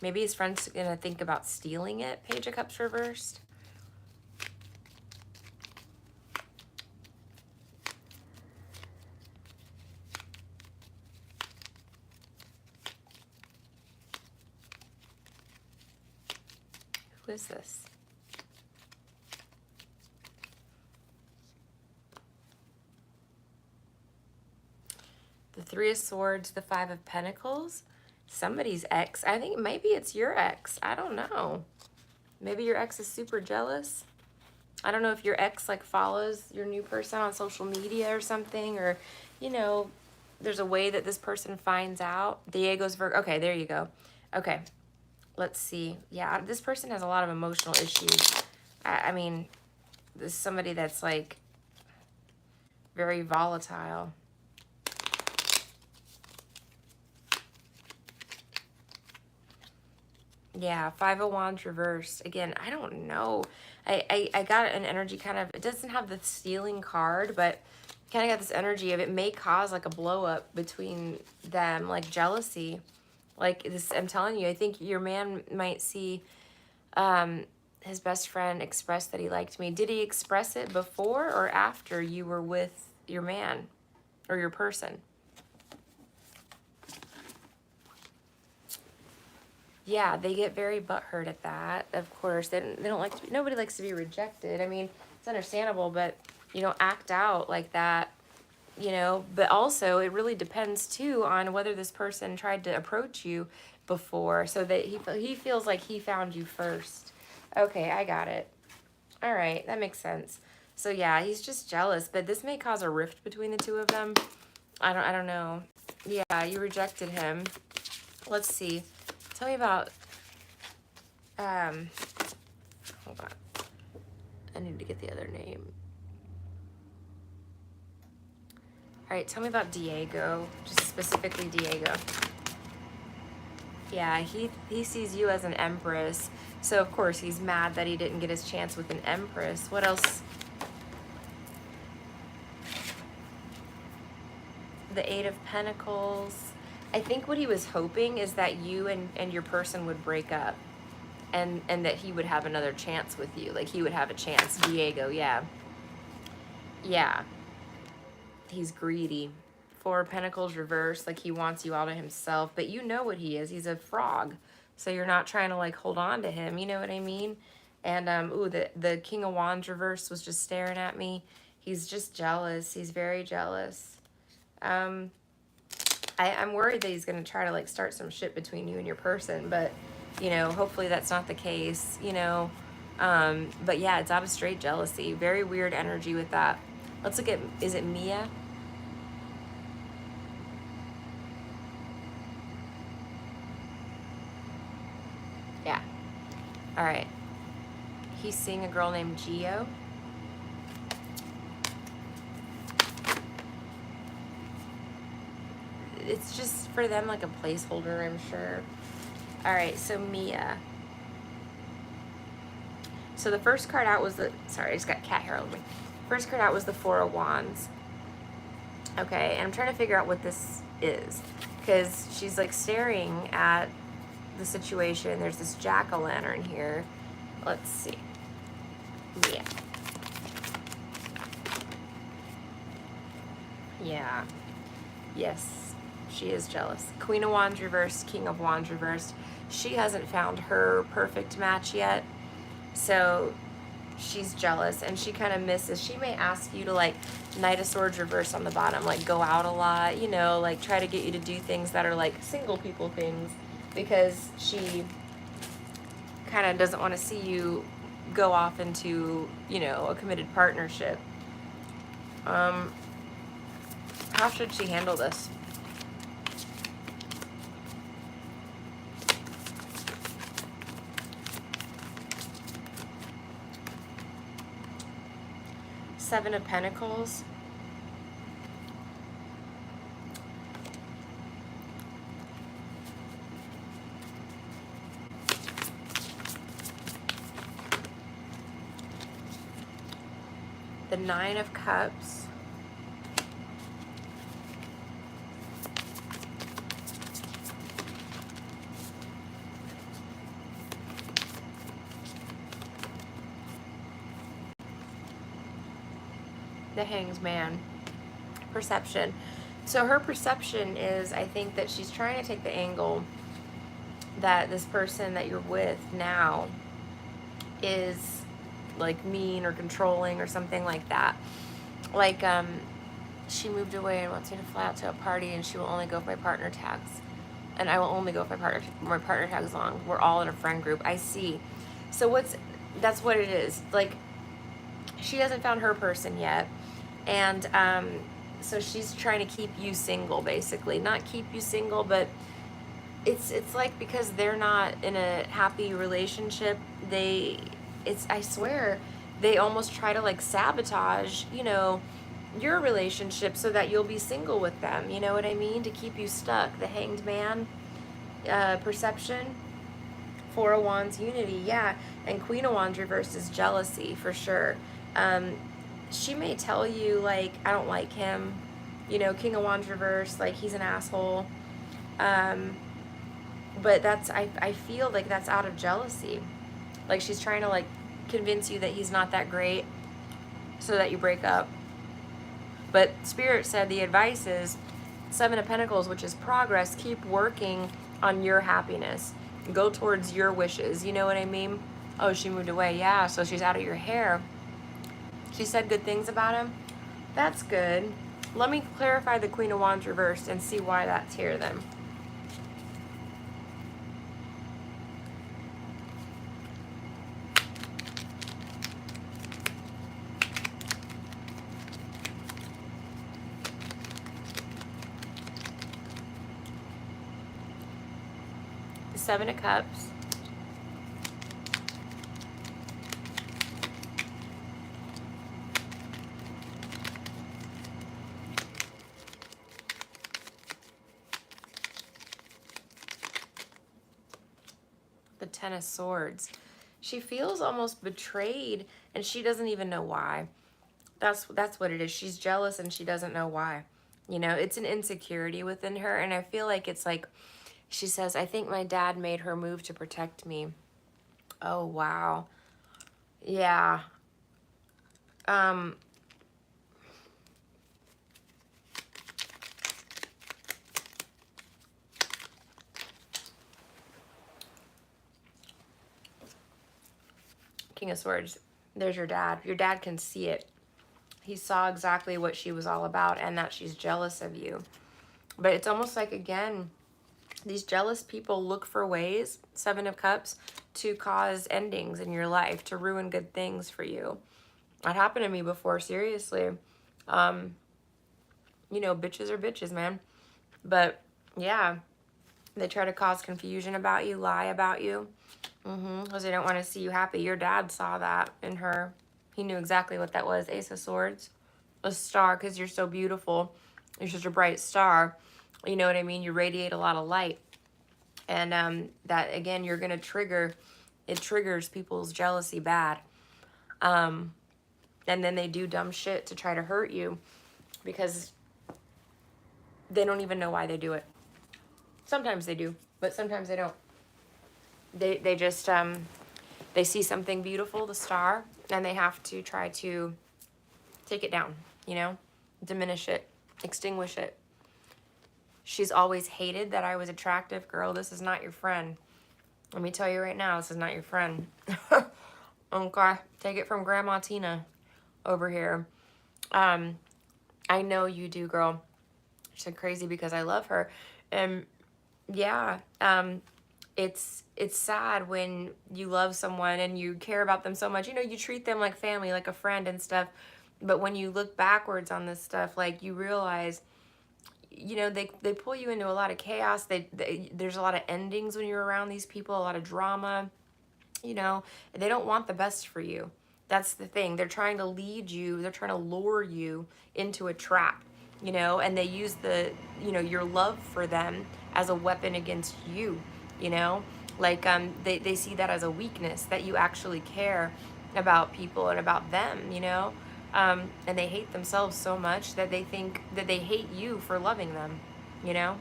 Maybe his friend's going to think about stealing it. Page of Cups reversed. Who is this? The Three of Swords, the Five of Pentacles. Somebody's ex. I think maybe it's your ex. I don't know. Maybe your ex is super jealous. I don't know if your ex like follows your new person on social media or something, or, you know, there's a way that this person finds out. Diego's Virgo. Okay, there you go. Okay, let's see. Yeah, this person has a lot of emotional issues. I mean, this is somebody that's like very volatile. Yeah, Five of Wands reversed. Again, I don't know. I got an energy kind of, it doesn't have the stealing card, but kind of got this energy of it may cause like a blow up between them, like jealousy. Like this, I'm telling you, I think your man might see his best friend express that he liked me. Did he express it before or after you were with your man or your person? Yeah, they get very butthurt at that. Of course, they don't like to be, nobody likes to be rejected. I mean, it's understandable, but you don't act out like that, you know. But also, it really depends too on whether this person tried to approach you before, so that he feels like he found you first. Okay, I got it. All right, that makes sense. So yeah, he's just jealous, but this may cause a rift between the two of them. I don't know. Yeah, you rejected him. Let's see. Tell me about, hold on. I need to get the other name. All right, tell me about Diego, just specifically Diego. Yeah, he sees you as an empress. So, of course, he's mad that he didn't get his chance with an empress. What else? The Eight of Pentacles. I think what he was hoping is that you and your person would break up. And that he would have another chance with you. Like, he would have a chance. Diego, yeah. Yeah. He's greedy. Four of Pentacles reversed. Like, he wants you all to himself. But you know what he is. He's a frog. So you're not trying to, like, hold on to him. You know what I mean? And, ooh, the King of Wands reversed was just staring at me. He's just jealous. He's very jealous. I'm worried that he's going to try to like start some shit between you and your person, but you know, hopefully that's not the case, you know. But yeah, it's out of straight jealousy. Very weird energy with that. Let's look at, is it Mia? Yeah. All right. He's seeing a girl named Gio. It's just for them like a placeholder, I'm sure. All right, so Mia. So the first card out was the, sorry, I just got cat hair over me. First card out was the Four of Wands. Okay, and I'm trying to figure out what this is, because she's like staring at the situation. There's this jack-o'-lantern here. Let's see. Yeah. Yeah. Yes, she is jealous. Queen of Wands reversed, King of Wands reversed. She hasn't found her perfect match yet, so she's jealous, and she kind of misses. She may ask you to like Knight of Swords reverse on the bottom, like go out a lot, you know, like try to get you to do things that are like single people things, because she kind of doesn't want to see you go off into, you know, a committed partnership. How should she handle this? Seven of Pentacles. The Nine of Cups. The Hanged Man. Perception. So her perception is, I think, that she's trying to take the angle that this person that you're with now is like mean or controlling or something like that. Like, she moved away and wants me to fly out to a party, and she will only go if my partner tags. And I will only go if my partner tags along. We're all in a friend group. I see. So that's what it is. Like, she hasn't found her person yet. And so she's trying to keep you single, basically. Not keep you single, but it's like, because they're not in a happy relationship, I swear, they almost try to like sabotage, you know, your relationship so that you'll be single with them. You know what I mean? To keep you stuck. The Hanged Man, perception. Four of Wands, unity, yeah. And Queen of Wands reversed is jealousy, for sure. She may tell you, like, I don't like him. You know, King of Wands reversed, like, he's an asshole. But I feel like that's out of jealousy. Like, she's trying to, like, convince you that he's not that great so that you break up. But Spirit said the advice is Seven of Pentacles, which is progress. Keep working on your happiness. Go towards your wishes. You know what I mean? Oh, she moved away. Yeah, so she's out of your hair. She said good things about him. That's good. Let me clarify the Queen of Wands reversed and see why that's here then. The Seven of Cups. The Ten of Swords. She feels almost betrayed, and she doesn't even know why. That's what it is. She's jealous and she doesn't know why. You know, it's an insecurity within her, and I feel like it's like, she says, I think my dad made her move to protect me. Oh, wow. Yeah. King of Swords. There's your dad. Your dad can see it. He saw exactly what she was all about and that she's jealous of you. But it's almost like, again, these jealous people look for ways, Seven of Cups, to cause endings in your life, to ruin good things for you. That happened to me before, seriously. You know, bitches are bitches, man. But yeah, they try to cause confusion about you, lie about you, because they don't want to see you happy. Your dad saw that in her. He knew exactly what that was. Ace of Swords. A star, because you're so beautiful. You're such a bright star. You know what I mean? You radiate a lot of light. And that, again, you're going to trigger, it triggers people's jealousy bad. And then they do dumb shit to try to hurt you because they don't even know why they do it. Sometimes they do, but sometimes they don't. They just, they see something beautiful, the star, and they have to try to take it down, you know, diminish it, extinguish it. She's always hated that I was attractive. Girl, this is not your friend. Let me tell you right now, this is not your friend. Okay, take it from Grandma Tina over here. I know you do, girl. She's crazy because I love her. And yeah, it's sad when you love someone and you care about them so much. You know, you treat them like family, like a friend and stuff. But when you look backwards on this stuff, like, you realize, you know, they pull you into a lot of chaos. There's a lot of endings when you're around these people, a lot of drama, you know. They don't want the best for you. That's the thing. They're trying to lead you. They're trying to lure you into a trap, you know, and they use the, you know, your love for them as a weapon against you, you know. Like, they see that as a weakness, that you actually care about people and about them, you know. And they hate themselves so much that they think that they hate you for loving them, you know.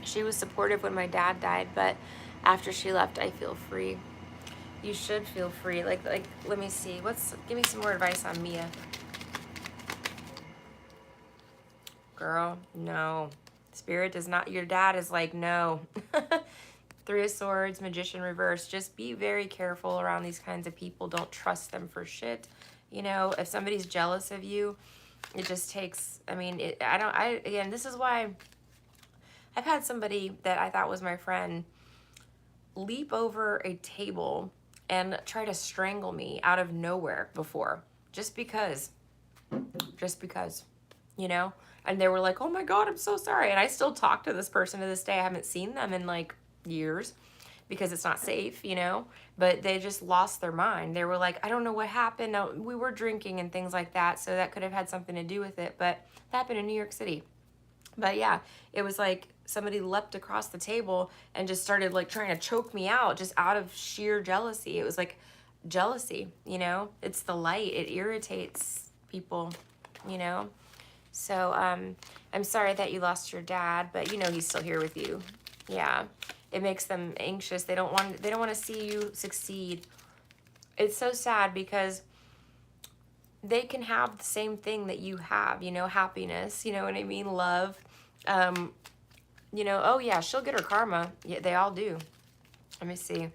She was supportive when my dad died, but after she left, I feel free. You should feel free. Like, let me see. Give me some more advice on Mia. Girl, no. Spirit does not, your dad is like, no. Three of Swords, Magician reverse. Just be very careful around these kinds of people. Don't trust them for shit. You know, if somebody's jealous of you, it just takes, I mean, again, this is why I've had somebody that I thought was my friend leap over a table and try to strangle me out of nowhere before, just because, you know. And they were like, oh my God, I'm so sorry. And I still talk to this person to this day. I haven't seen them in like years because it's not safe, you know. But they just lost their mind. They were like, I don't know what happened. No, we were drinking and things like that, so that could have had something to do with it. But that happened in New York City. But yeah, it was like somebody leapt across the table and just started like trying to choke me out just out of sheer jealousy. It was like jealousy, you know. It's the light. It irritates people, you know. So I'm sorry that you lost your dad, but you know he's still here with you. Yeah, it makes them anxious. They don't want to see you succeed. It's so sad because they can have the same thing that you have, you know, happiness, you know what I mean, love. You know, oh yeah, she'll get her karma. Yeah, they all do. Let me see.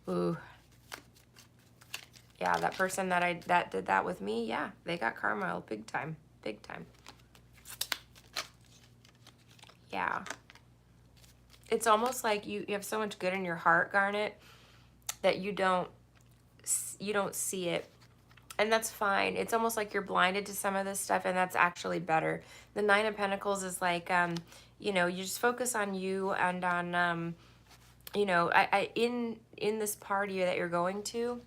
Ooh. Yeah, that person that did that with me, yeah, they got karma big time. Big time. Yeah. It's almost like you have so much good in your heart, Garnet, that you don't see it. And that's fine. It's almost like you're blinded to some of this stuff, and that's actually better. The Nine of Pentacles is like, you know, you just focus on you and on, you know, in this party that you're going to,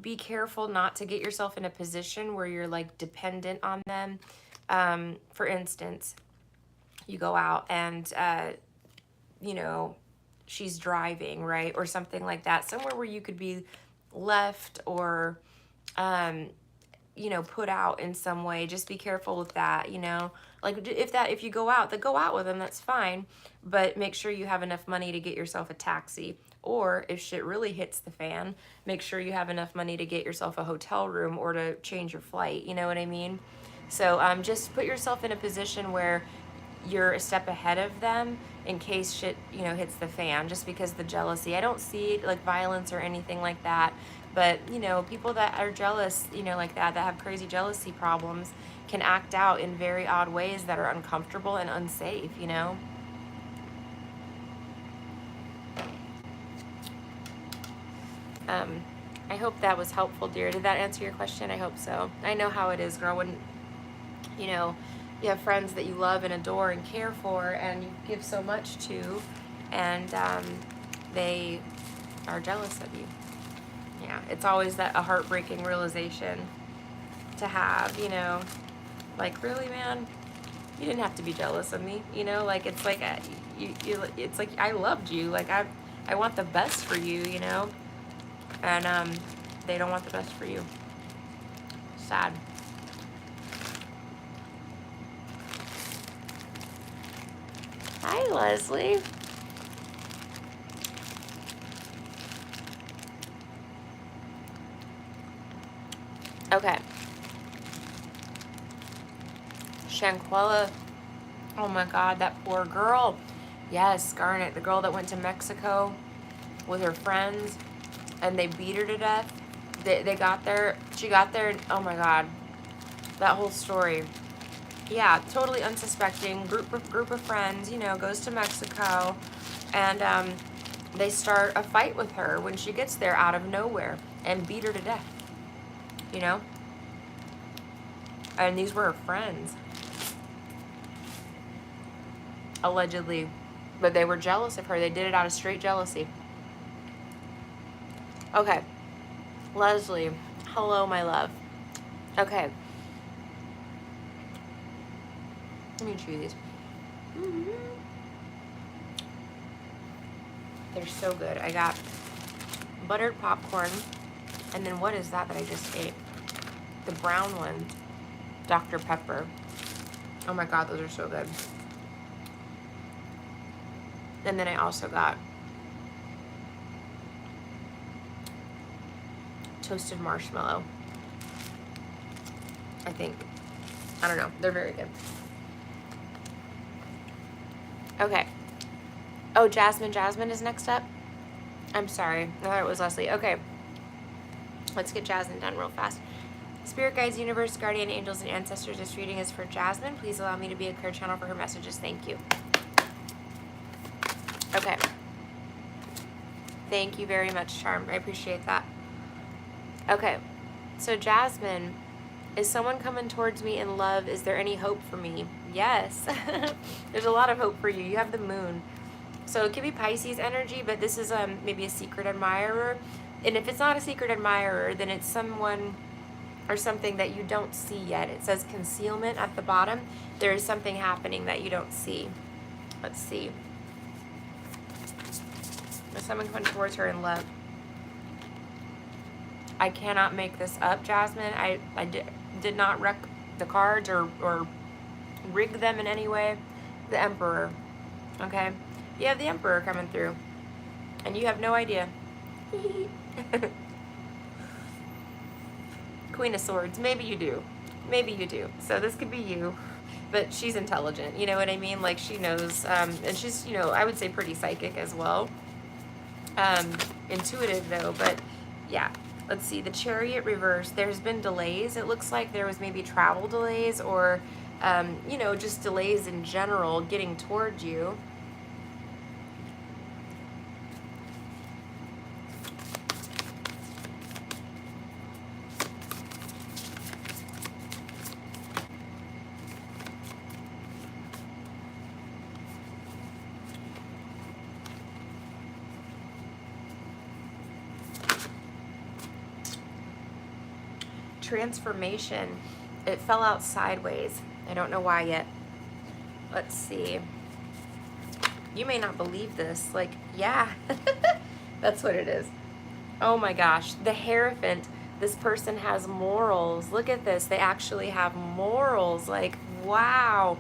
be careful not to get yourself in a position where you're like dependent on them. For instance, you go out and, you know, she's driving, right? Or something like that. Somewhere where you could be left or, you know, put out in some way. Just be careful with that, you know. Like if you go out, then go out with them, that's fine. But make sure you have enough money to get yourself a taxi. Or if shit really hits the fan, make sure you have enough money to get yourself a hotel room or to change your flight. You know what I mean? So just put yourself in a position where you're a step ahead of them in case shit, you know, hits the fan, just because the jealousy. I don't see like violence or anything like that. But, you know, people that are jealous, you know, like that have crazy jealousy problems, can act out in very odd ways that are uncomfortable and unsafe, you know? I hope that was helpful, dear. Did that answer your question? I hope so. I know how it is, girl. When, you know, you have friends that you love and adore and care for and you give so much to, and they are jealous of you. Yeah, it's always a heartbreaking realization to have, you know, like, really, man, you didn't have to be jealous of me, you know, like, it's like, it's like, I loved you, like, I want the best for you, you know, and they don't want the best for you. Sad. Hi, Leslie. Okay. Shanquella. Oh my God, that poor girl. Yes, Garnet, the girl that went to Mexico with her friends and they beat her to death. They got there. She got there. And, oh my God, that whole story. Yeah, totally unsuspecting. Group of friends, you know, goes to Mexico, and they start a fight with her when she gets there out of nowhere and beat her to death. You know, and these were her friends, allegedly, but they were jealous of her. They did it out of straight jealousy. Okay, Leslie, hello, my love. Okay, let me chew these. They're so good. I got buttered popcorn, and then what is that I just ate? The brown one, Dr. Pepper. Oh my God, those are so good. And then I also got toasted marshmallow, I think. I don't know. They're very good. Okay. Oh, Jasmine is next up? I'm sorry. I thought it was Leslie. Okay. Let's get Jasmine done real fast. Spirit guides, universe, guardian angels, and ancestors, this reading is for Jasmine. Please allow me to be a clear channel for her messages. Thank you. Okay. Thank you very much, Charm. I appreciate that. Okay. So, Jasmine, is someone coming towards me in love? Is there any hope for me? Yes. There's a lot of hope for you. You have the moon. So it could be Pisces energy, but this is maybe a secret admirer. And if it's not a secret admirer, then it's someone or something that you don't see yet. It says concealment at the bottom. There is something happening that you don't see. Let's see. Is someone coming towards her in love? I cannot make this up, Jasmine. I did not wreck the cards or rig them in any way. The Emperor. Okay? You have the Emperor coming through. And you have no idea. Queen of Swords. Maybe you do. Maybe you do. So this could be you. But she's intelligent. You know what I mean? Like, she knows. And she's, you know, I would say pretty psychic as well. Intuitive, though. But, yeah. Let's see. The Chariot reverse. There's been delays. It looks like there was maybe travel delays or, you know, just delays in general getting towards you. Transformation. It fell out sideways. I don't know why yet. Let's see. You may not believe this. Like, yeah. That's what it is. Oh my gosh. The Hierophant. This person has morals. Look at this. They actually have morals. Like, wow.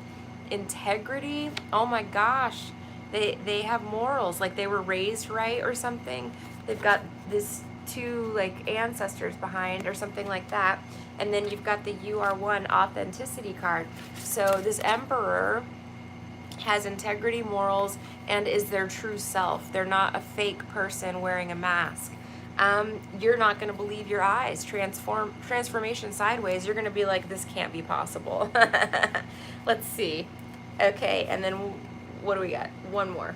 Integrity. Oh my gosh. They have morals. Like, they were raised right or something. They've got this two like ancestors behind or something like that, and then you've got the You Are One authenticity card. So this Emperor has integrity, morals, and is their true self. They're not a fake person wearing a mask. You're not going to believe your eyes. Transformation sideways. You're going to be like, this can't be possible. Let's see. Okay, and then what do we got? One more.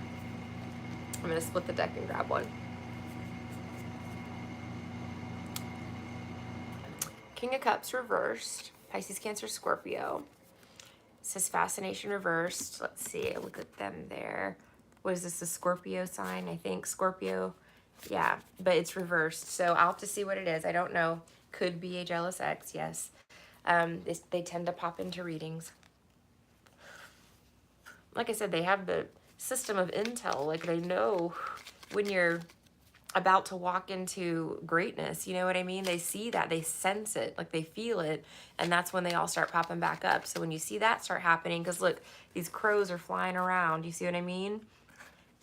I'm going to split the deck and grab one. King of Cups reversed. Pisces, Cancer, Scorpio. It says Fascination reversed. Let's see. Look at them there. What is this? A Scorpio sign? I think Scorpio. Yeah, but it's reversed. So I'll have to see what it is. I don't know. Could be a jealous ex. Yes. They tend to pop into readings. Like I said, they have the system of intel. Like they know when you're about to walk into greatness, you know what I mean? They see that, they sense it, like they feel it, and that's when they all start popping back up. So when you see that start happening, because look, these crows are flying around, you see what I mean?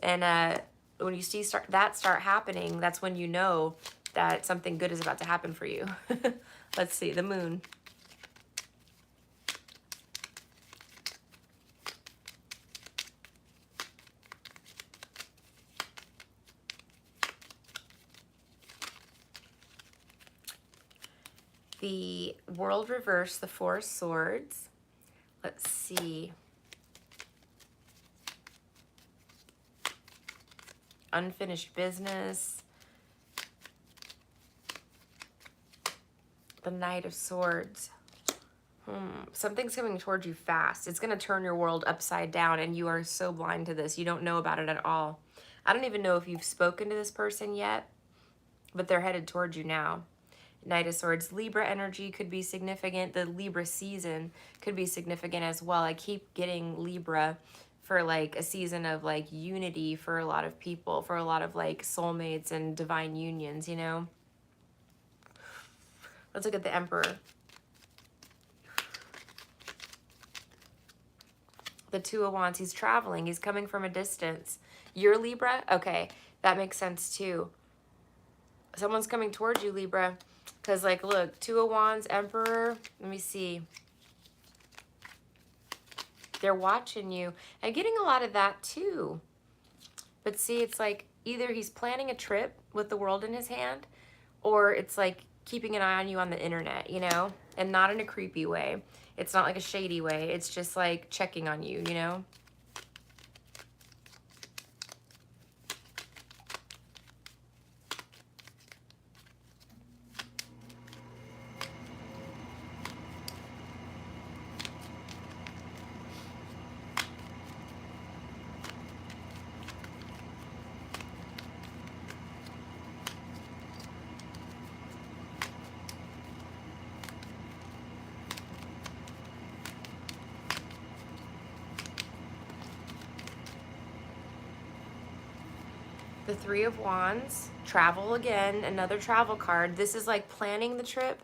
And when you see start happening, that's when you know that something good is about to happen for you. Let's see, the moon. The world reversed, the Four of Swords. Let's see. Unfinished business. The Knight of Swords. Something's coming towards you fast. It's going to turn your world upside down, and you are so blind to this. You don't know about it at all. I don't even know if you've spoken to this person yet, but they're headed towards you now. Knight of Swords, Libra energy could be significant. The Libra season could be significant as well. I keep getting Libra for like a season of like unity for a lot of people, for a lot of like soulmates and divine unions, you know? Let's look at the Emperor. The Two of Wands, he's traveling. He's coming from a distance. You're Libra? Okay, that makes sense too. Someone's coming towards you, Libra. Because, like, look, Two of Wands, Emperor. Let me see. They're watching you. I'm getting a lot of that, too. But see, it's like either he's planning a trip with the world in his hand, or it's like keeping an eye on you on the internet, you know? And not in a creepy way. It's not like a shady way. It's just like checking on you, you know? The Three of Wands, travel again, another travel card. This is like planning the trip,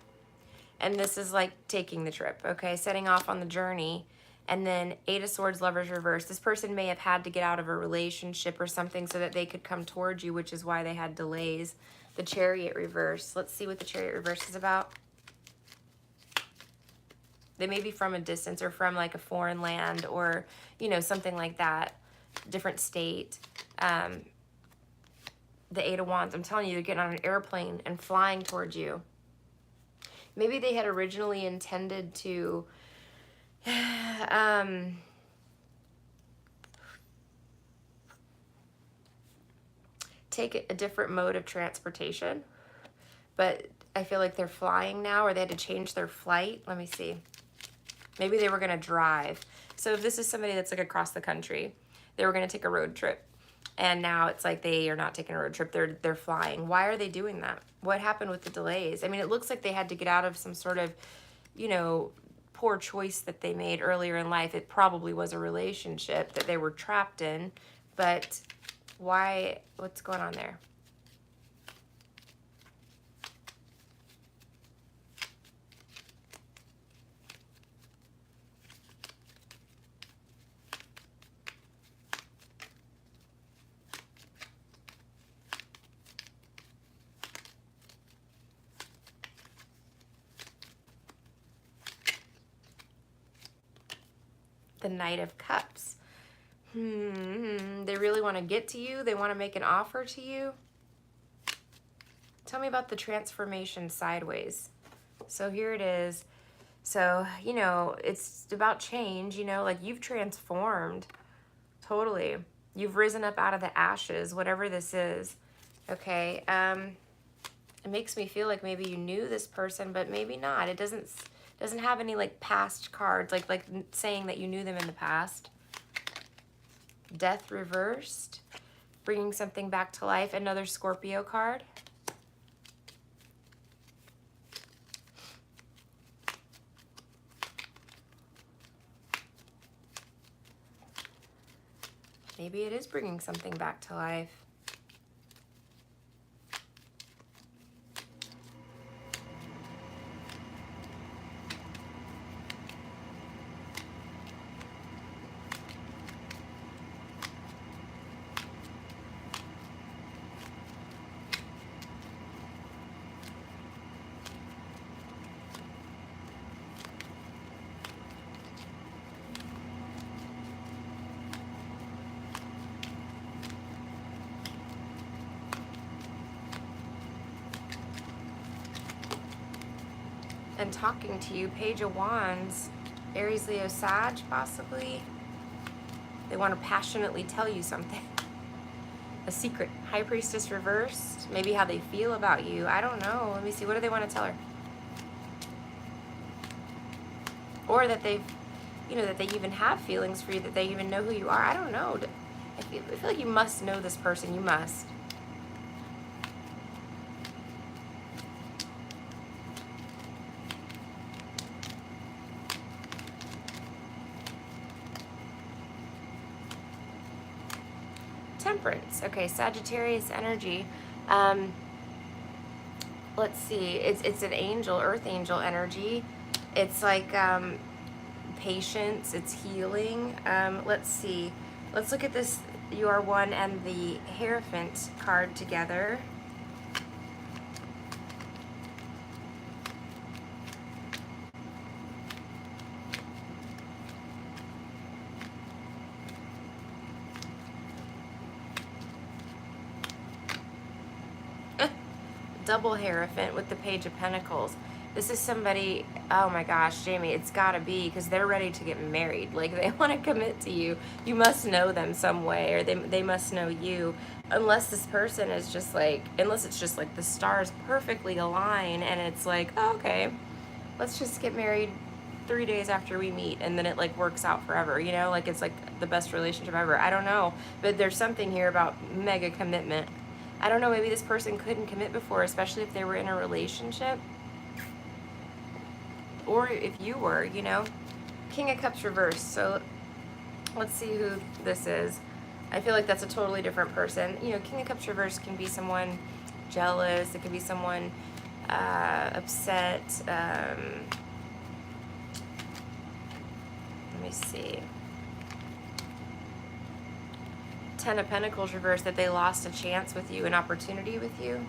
and this is like taking the trip, okay? Setting off on the journey. And then Eight of Swords, Lovers reverse. This person may have had to get out of a relationship or something so that they could come towards you, which is why they had delays. The Chariot reverse. Let's see what the Chariot reverse is about. They may be from a distance or from like a foreign land or, you know, something like that. Different state. The Eight of Wands, I'm telling you, they're getting on an airplane and flying towards you. Maybe they had originally intended to take a different mode of transportation, but I feel like they're flying now, or they had to change their flight. Let me see. Maybe they were going to drive. So if this is somebody that's like across the country, they were going to take a road trip. And now it's like they are not taking a road trip. They're flying. Why are they doing that? What happened with the delays? I mean, it looks like they had to get out of some sort of, you know, poor choice that they made earlier in life. It probably was a relationship that they were trapped in. But why? What's going on there? The Knight of Cups. They really want to get to you. They want to make an offer to you. Tell me about the transformation sideways. So here it is. So, you know, it's about change, you know, like you've transformed totally. You've risen up out of the ashes, whatever this is. Okay. It makes me feel like maybe you knew this person, but maybe not. It doesn't have any like past cards, like saying that you knew them in the past. Death reversed, bringing something back to life. Another Scorpio card. Maybe it is bringing something back to life. And talking to you, Page of Wands, Aries, Leo, Sag, possibly. They want to passionately tell you something. A secret. High Priestess reversed. Maybe how they feel about you. I don't know. Let me see. What do they want to tell her? Or that they've, you know, that they even have feelings for you, that they even know who you are. I don't know. I feel like you must know this person. You must. Temperance. Okay, Sagittarius energy. Let's see. It's an angel, earth angel energy. It's like patience. It's healing. Let's see. Let's look at this. You are one and the Hierophant card together. Double Hierophant with the Page of Pentacles. This is somebody, oh my gosh, Jamie, it's gotta be because they're ready to get married. Like they want to commit to you. You must know them some way, or they must know you. Unless this person is just like, unless it's just like the stars perfectly align and it's like, oh, okay, let's just get married 3 days after we meet and then it like works out forever, you know, like it's like the best relationship ever. I don't know, but there's something here about mega commitment. I don't know, maybe this person couldn't commit before, especially if they were in a relationship. Or if you were, you know. King of Cups reversed. So let's see who this is. I feel like that's a totally different person. You know, King of Cups reversed can be someone jealous. It could be someone upset. Let me see. Ten of Pentacles reversed, that they lost a chance with you, an opportunity with you.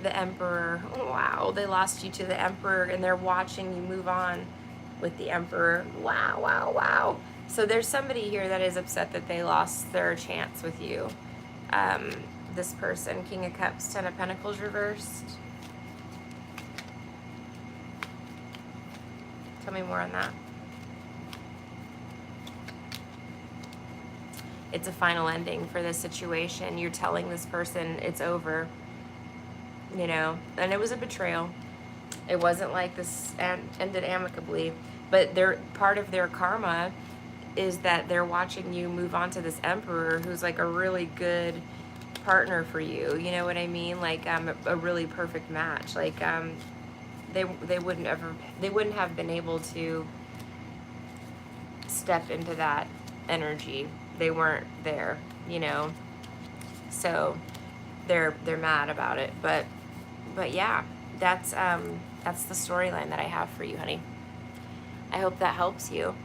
The Emperor. Oh, wow, they lost you to the Emperor and they're watching you move on with the Emperor. Wow, wow, wow. So there's somebody here that is upset that they lost their chance with you. This person, King of Cups, Ten of Pentacles reversed. Tell me more on that. It's a final ending for this situation. You're telling this person it's over, you know, and it was a betrayal. It wasn't like this ended amicably, but part of their karma is that they're watching you move on to this Emperor who's like a really good partner for you. You know what I mean? Like a really perfect match. Like they wouldn't have been able to step into that energy. They weren't there, you know. So they're mad about it. But yeah, that's the storyline that I have for you, honey. I hope that helps you.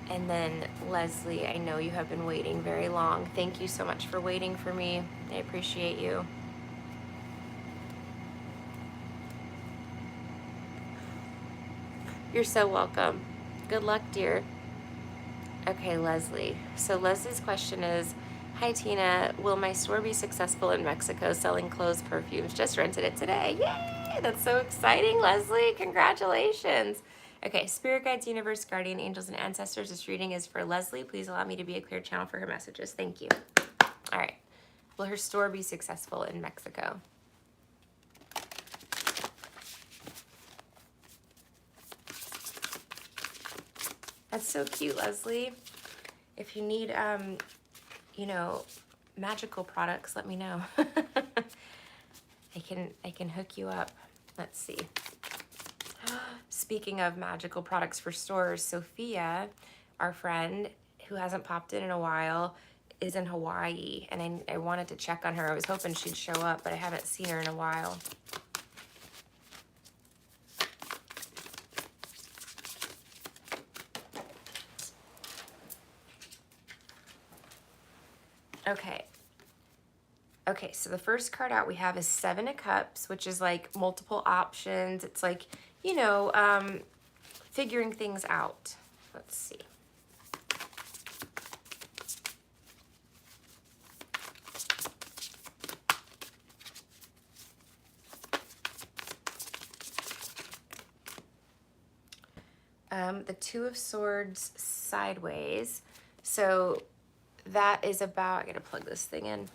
And then Leslie, I know you have been waiting very long. Thank you so much for waiting for me. I appreciate you. You're so welcome. Good luck, dear. Okay, Leslie. So Leslie's question is, hi, Tina. Will my store be successful in Mexico selling clothes, perfumes? Just rented it today. Yay! That's so exciting, Leslie. Congratulations. Okay, Spirit Guides, Universe, Guardian Angels, and Ancestors. This reading is for Leslie. Please allow me to be a clear channel for her messages. Thank you. All right. Will her store be successful in Mexico? That's so cute, Leslie. If you need, you know, magical products, let me know. I can hook you up. Let's see. Speaking of magical products for stores, Sophia, our friend who hasn't popped in a while, is in Hawaii, and I wanted to check on her. I was hoping she'd show up, but I haven't seen her in a while. Okay. Okay, so the first card out we have is Seven of Cups, which is like multiple options. It's like, you know, figuring things out. Let's see. The Two of Swords sideways. So that is about, I gotta plug this thing in.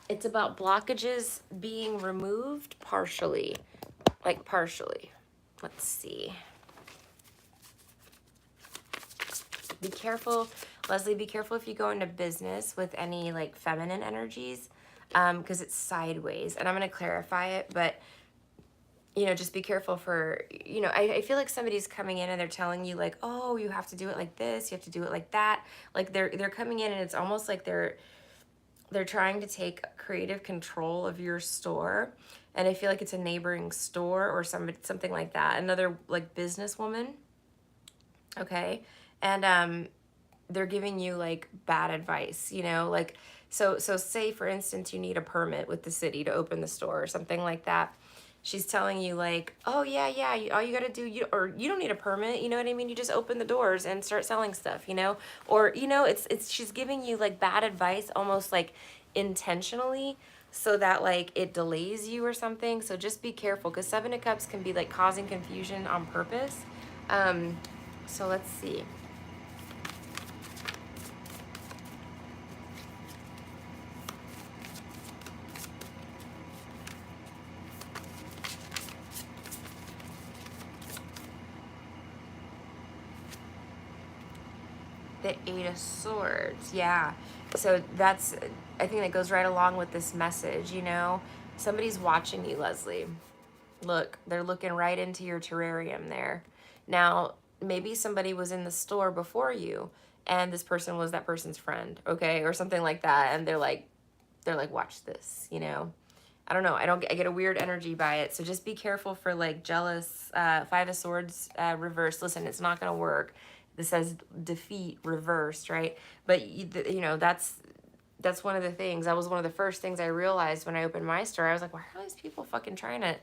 It's about blockages being removed partially, like partially. Let's see. Be careful, Leslie, be careful if you go into business with any like feminine energies, because it's sideways. And I'm going to clarify it, but you know, just be careful for, you know, I feel like somebody's coming in and they're telling you like, oh, you have to do it like this, you have to do it like that. Like they're coming in and it's almost like they're trying to take creative control of your store. And I feel like it's a neighboring store or something like that. Another like businesswoman. Okay. And they're giving you like bad advice, you know, like, so say for instance, you need a permit with the city to open the store or something like that. She's telling you like, oh yeah, all you gotta do, you don't need a permit, you know what I mean? You just open the doors and start selling stuff, you know? Or, you know, she's giving you like bad advice, almost like intentionally, so that like it delays you or something. So just be careful, because Seven of Cups can be like causing confusion on purpose. So let's see. The Eight of Swords, yeah. So that's, I think that goes right along with this message, you know? Somebody's watching you, Leslie. Look, they're looking right into your terrarium there. Now, maybe somebody was in the store before you, and this person was that person's friend, okay? Or something like that, and they're like, watch this, you know? I don't know. I get a weird energy by it. So just be careful for like jealous, Five of Swords reversed. Listen, it's not going to work. This says defeat reversed, right? But you know, that's one of the things. That was one of the first things I realized when I opened my store. I was like, why are these people fucking trying to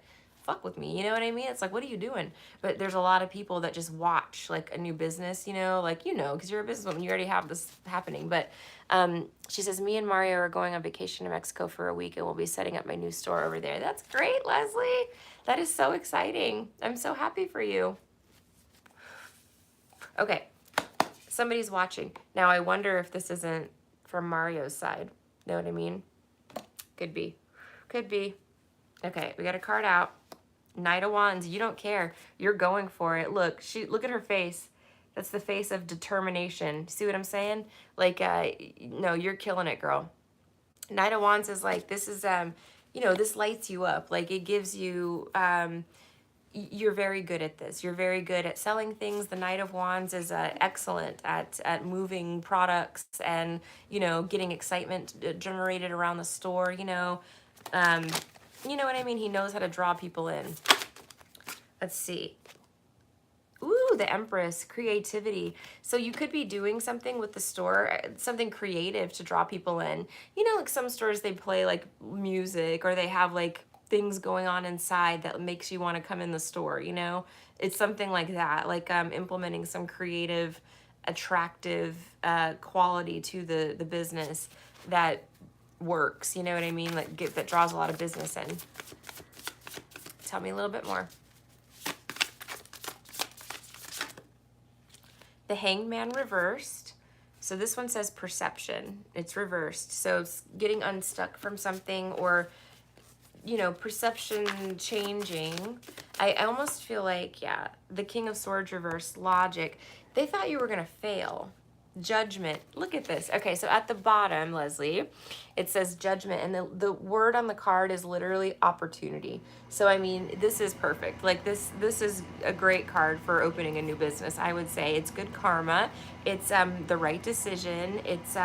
fuck with me? You know what I mean? It's like, what are you doing? But there's a lot of people that just watch like a new business, you know, like, you know, because you're a businesswoman, you already have this happening. But she says, me and Mario are going on vacation to Mexico for a week and we'll be setting up my new store over there. That's great, Leslie. That is so exciting. I'm so happy for you. Okay, somebody's watching. Now, I wonder if this isn't from Mario's side. Know what I mean? Could be. Could be. Okay, we got a card out. Knight of Wands. You don't care. You're going for it. Look, look at her face. That's the face of determination. See what I'm saying? Like, no, you're killing it, girl. Knight of Wands is like, this is, you know, this lights you up. Like, it gives you, you're very good at this. You're very good at selling things. The Knight of Wands is excellent at moving products and, you know, getting excitement generated around the store, you know. You know what I mean? He knows how to draw people in. Let's see. Ooh, the Empress, creativity. So you could be doing something with the store, something creative to draw people in. You know, like some stores, they play like music, or they have like, things going on inside that makes you want to come in the store, you know? It's something like that, like implementing some creative, attractive quality to the business that works, you know what I mean? Like that draws a lot of business in. Tell me a little bit more. The Hangman reversed. So this one says perception. It's reversed. So it's getting unstuck from something, or, you know, perception changing. I almost feel like, yeah, the King of Swords reversed, logic. They thought you were going to fail. Judgment. Look at this. Okay, so at the bottom, Leslie, it says judgment, and the word on the card is literally opportunity. So I mean, this is perfect. Like this is a great card for opening a new business. I would say it's good karma. It's the right decision. It's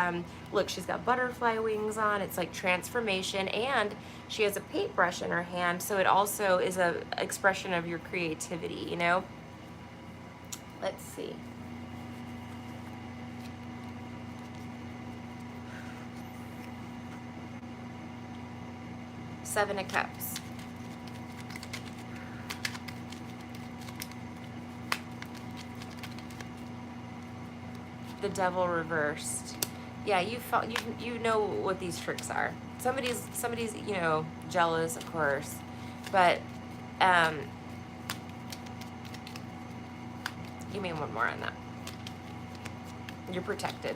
look, she's got butterfly wings on. It's like transformation, and she has a paintbrush in her hand, so it also is a expression of your creativity, you know? Let's see. Seven of Cups. The Devil reversed. Yeah, you know what these tricks are. Somebody's you know, jealous, of course, but give me one more on that. You're protected.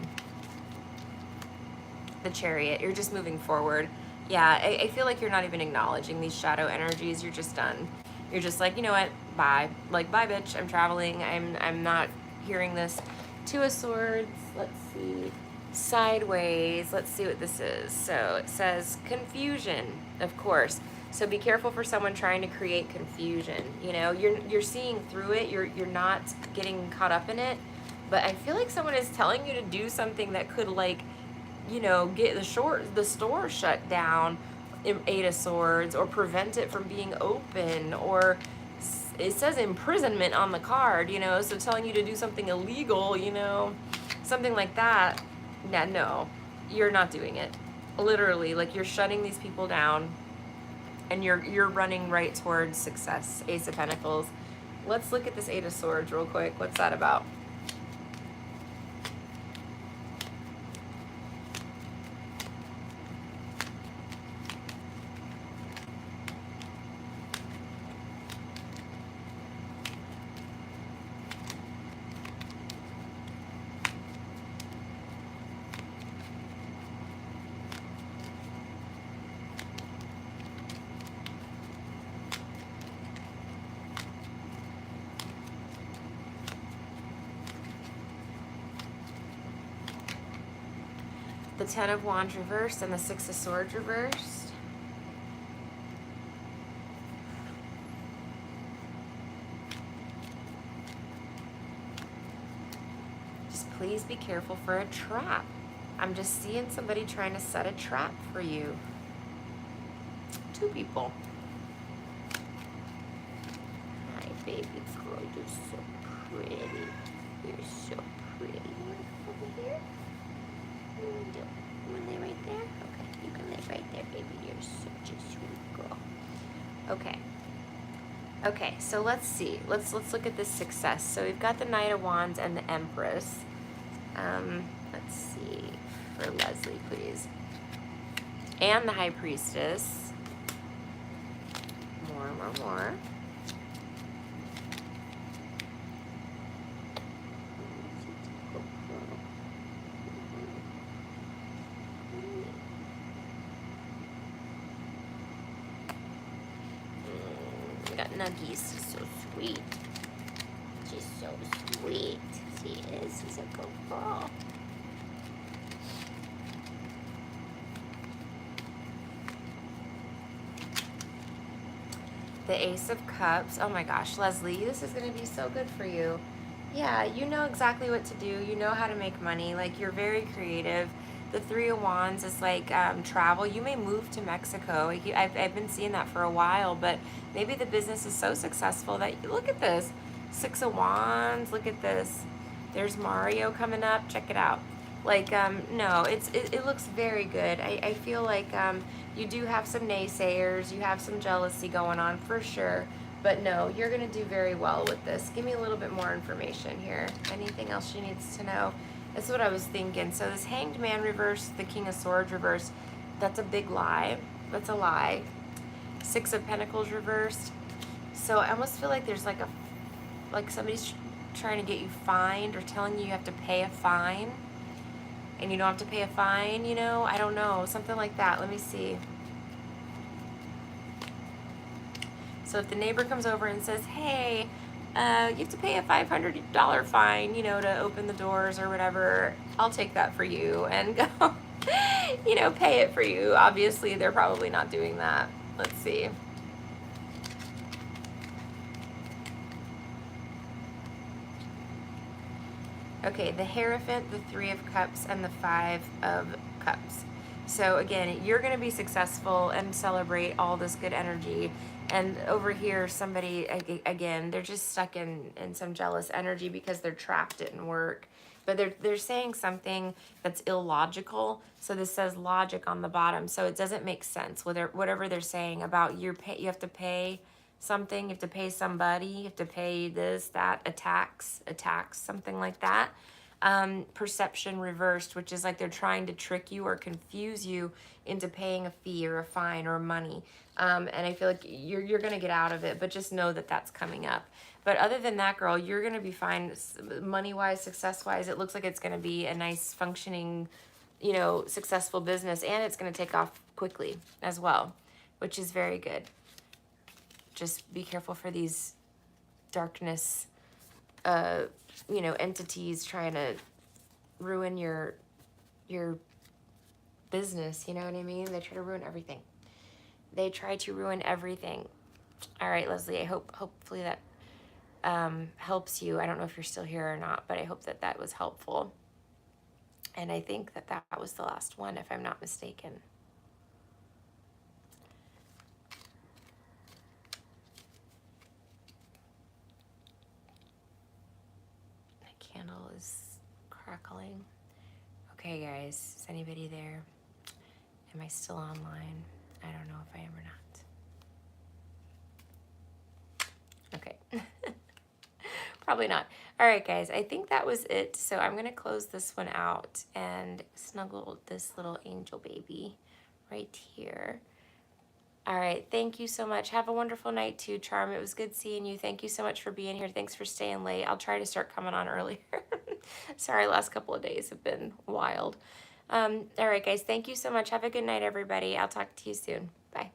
The Chariot. You're just moving forward. Yeah, I feel like you're not even acknowledging these shadow energies. You're just done. You're just like, you know what? Bye. Like, bye, bitch. I'm traveling. I'm not hearing this. Two of Swords. Let's see. Sideways. Let's see what this is. So it says confusion, of course. So be careful for someone trying to create confusion. You know, you're seeing through it. You're not getting caught up in it. But I feel like someone is telling you to do something that could, like, you know, get the store shut down, Eight of Swords, or prevent it from being open, or it says imprisonment on the card, you know, so telling you to do something illegal, you know, something like that. Nah, no, you're not doing it. Literally, like, you're shutting these people down, and you're running right towards success. Ace of Pentacles. Let's look at this Eight of Swords real quick. What's that about? The Ten of Wands reversed and the Six of Swords reversed. Just please be careful for a trap. I'm just seeing somebody trying to set a trap for you. Two people. Hi, baby girl. You're so pretty. You're so pretty. Over here. You want to lay right there? Okay, you can lay right there, baby. You're such a sweet girl. Okay. Okay, so let's see. Let's look at this success. So we've got the Knight of Wands and the Empress. Let's see for Leslie, please. And the High Priestess. More. We got Nuggies. She's so sweet. She's so sweet. She is. She's a good girl. The Ace of Cups. Oh my gosh, Leslie, this is going to be so good for you. Yeah, you know exactly what to do. You know how to make money. Like, you're very creative. The Three of Wands is like travel. You may move to Mexico. I've been seeing that for a while, but maybe the business is so successful that, look at this. Six of Wands, look at this. There's Mario coming up. Check it out. Like, no, it looks very good. I feel like you do have some naysayers, you have some jealousy going on for sure. But no, you're going to do very well with this. Give me a little bit more information here. Anything else she needs to know? That's what I was thinking. So this Hanged Man reverse, the King of Swords reverse, that's a big lie. That's a lie. Six of Pentacles reversed. So I almost feel like there's like somebody's trying to get you fined or telling you have to pay a fine. And you don't have to pay a fine, you know? I don't know. Something like that. Let me see. So if the neighbor comes over and says, hey, you have to pay a $500 fine, you know, to open the doors or whatever, I'll take that for you and go, you know, pay it for you. Obviously, they're probably not doing that. Let's see. Okay, the Hierophant, the Three of Cups, and the Five of Cups. So again, you're going to be successful and celebrate all this good energy. And over here, somebody, again, they're just stuck in some jealous energy because their trap didn't work. But they're saying something that's illogical. So this says logic on the bottom. So it doesn't make sense. Whatever they're saying about you have to pay something, you have to pay somebody, you have to pay this, that, a tax, something like that. Perception reversed, which is like they're trying to trick you or confuse you into paying a fee or a fine or money. And I feel like you're going to get out of it, but just know that that's coming up. But other than that, girl, you're going to be fine money-wise, success-wise. It looks like it's going to be a nice functioning, you know, successful business, and it's going to take off quickly as well, which is very good. Just be careful for these darkness, you know, entities trying to ruin your business. You know what I mean? They try to ruin everything. They try to ruin everything. All right, Leslie, I hopefully that helps you. I don't know if you're still here or not, but I hope that that was helpful. And I think that that was the last one, if I'm not mistaken. Candle is crackling. Okay, guys, is anybody there? Am I still online? I don't know if I am or not. Okay. Probably not. All right, guys, I think that was it. So I'm going to close this one out and snuggle this little angel baby right here. All right, thank you so much. Have a wonderful night too, Charm. It was good seeing you. Thank you so much for being here. Thanks for staying late. I'll try to start coming on earlier. Sorry, last couple of days have been wild. All right, guys, thank you so much. Have a good night, everybody. I'll talk to you soon. Bye.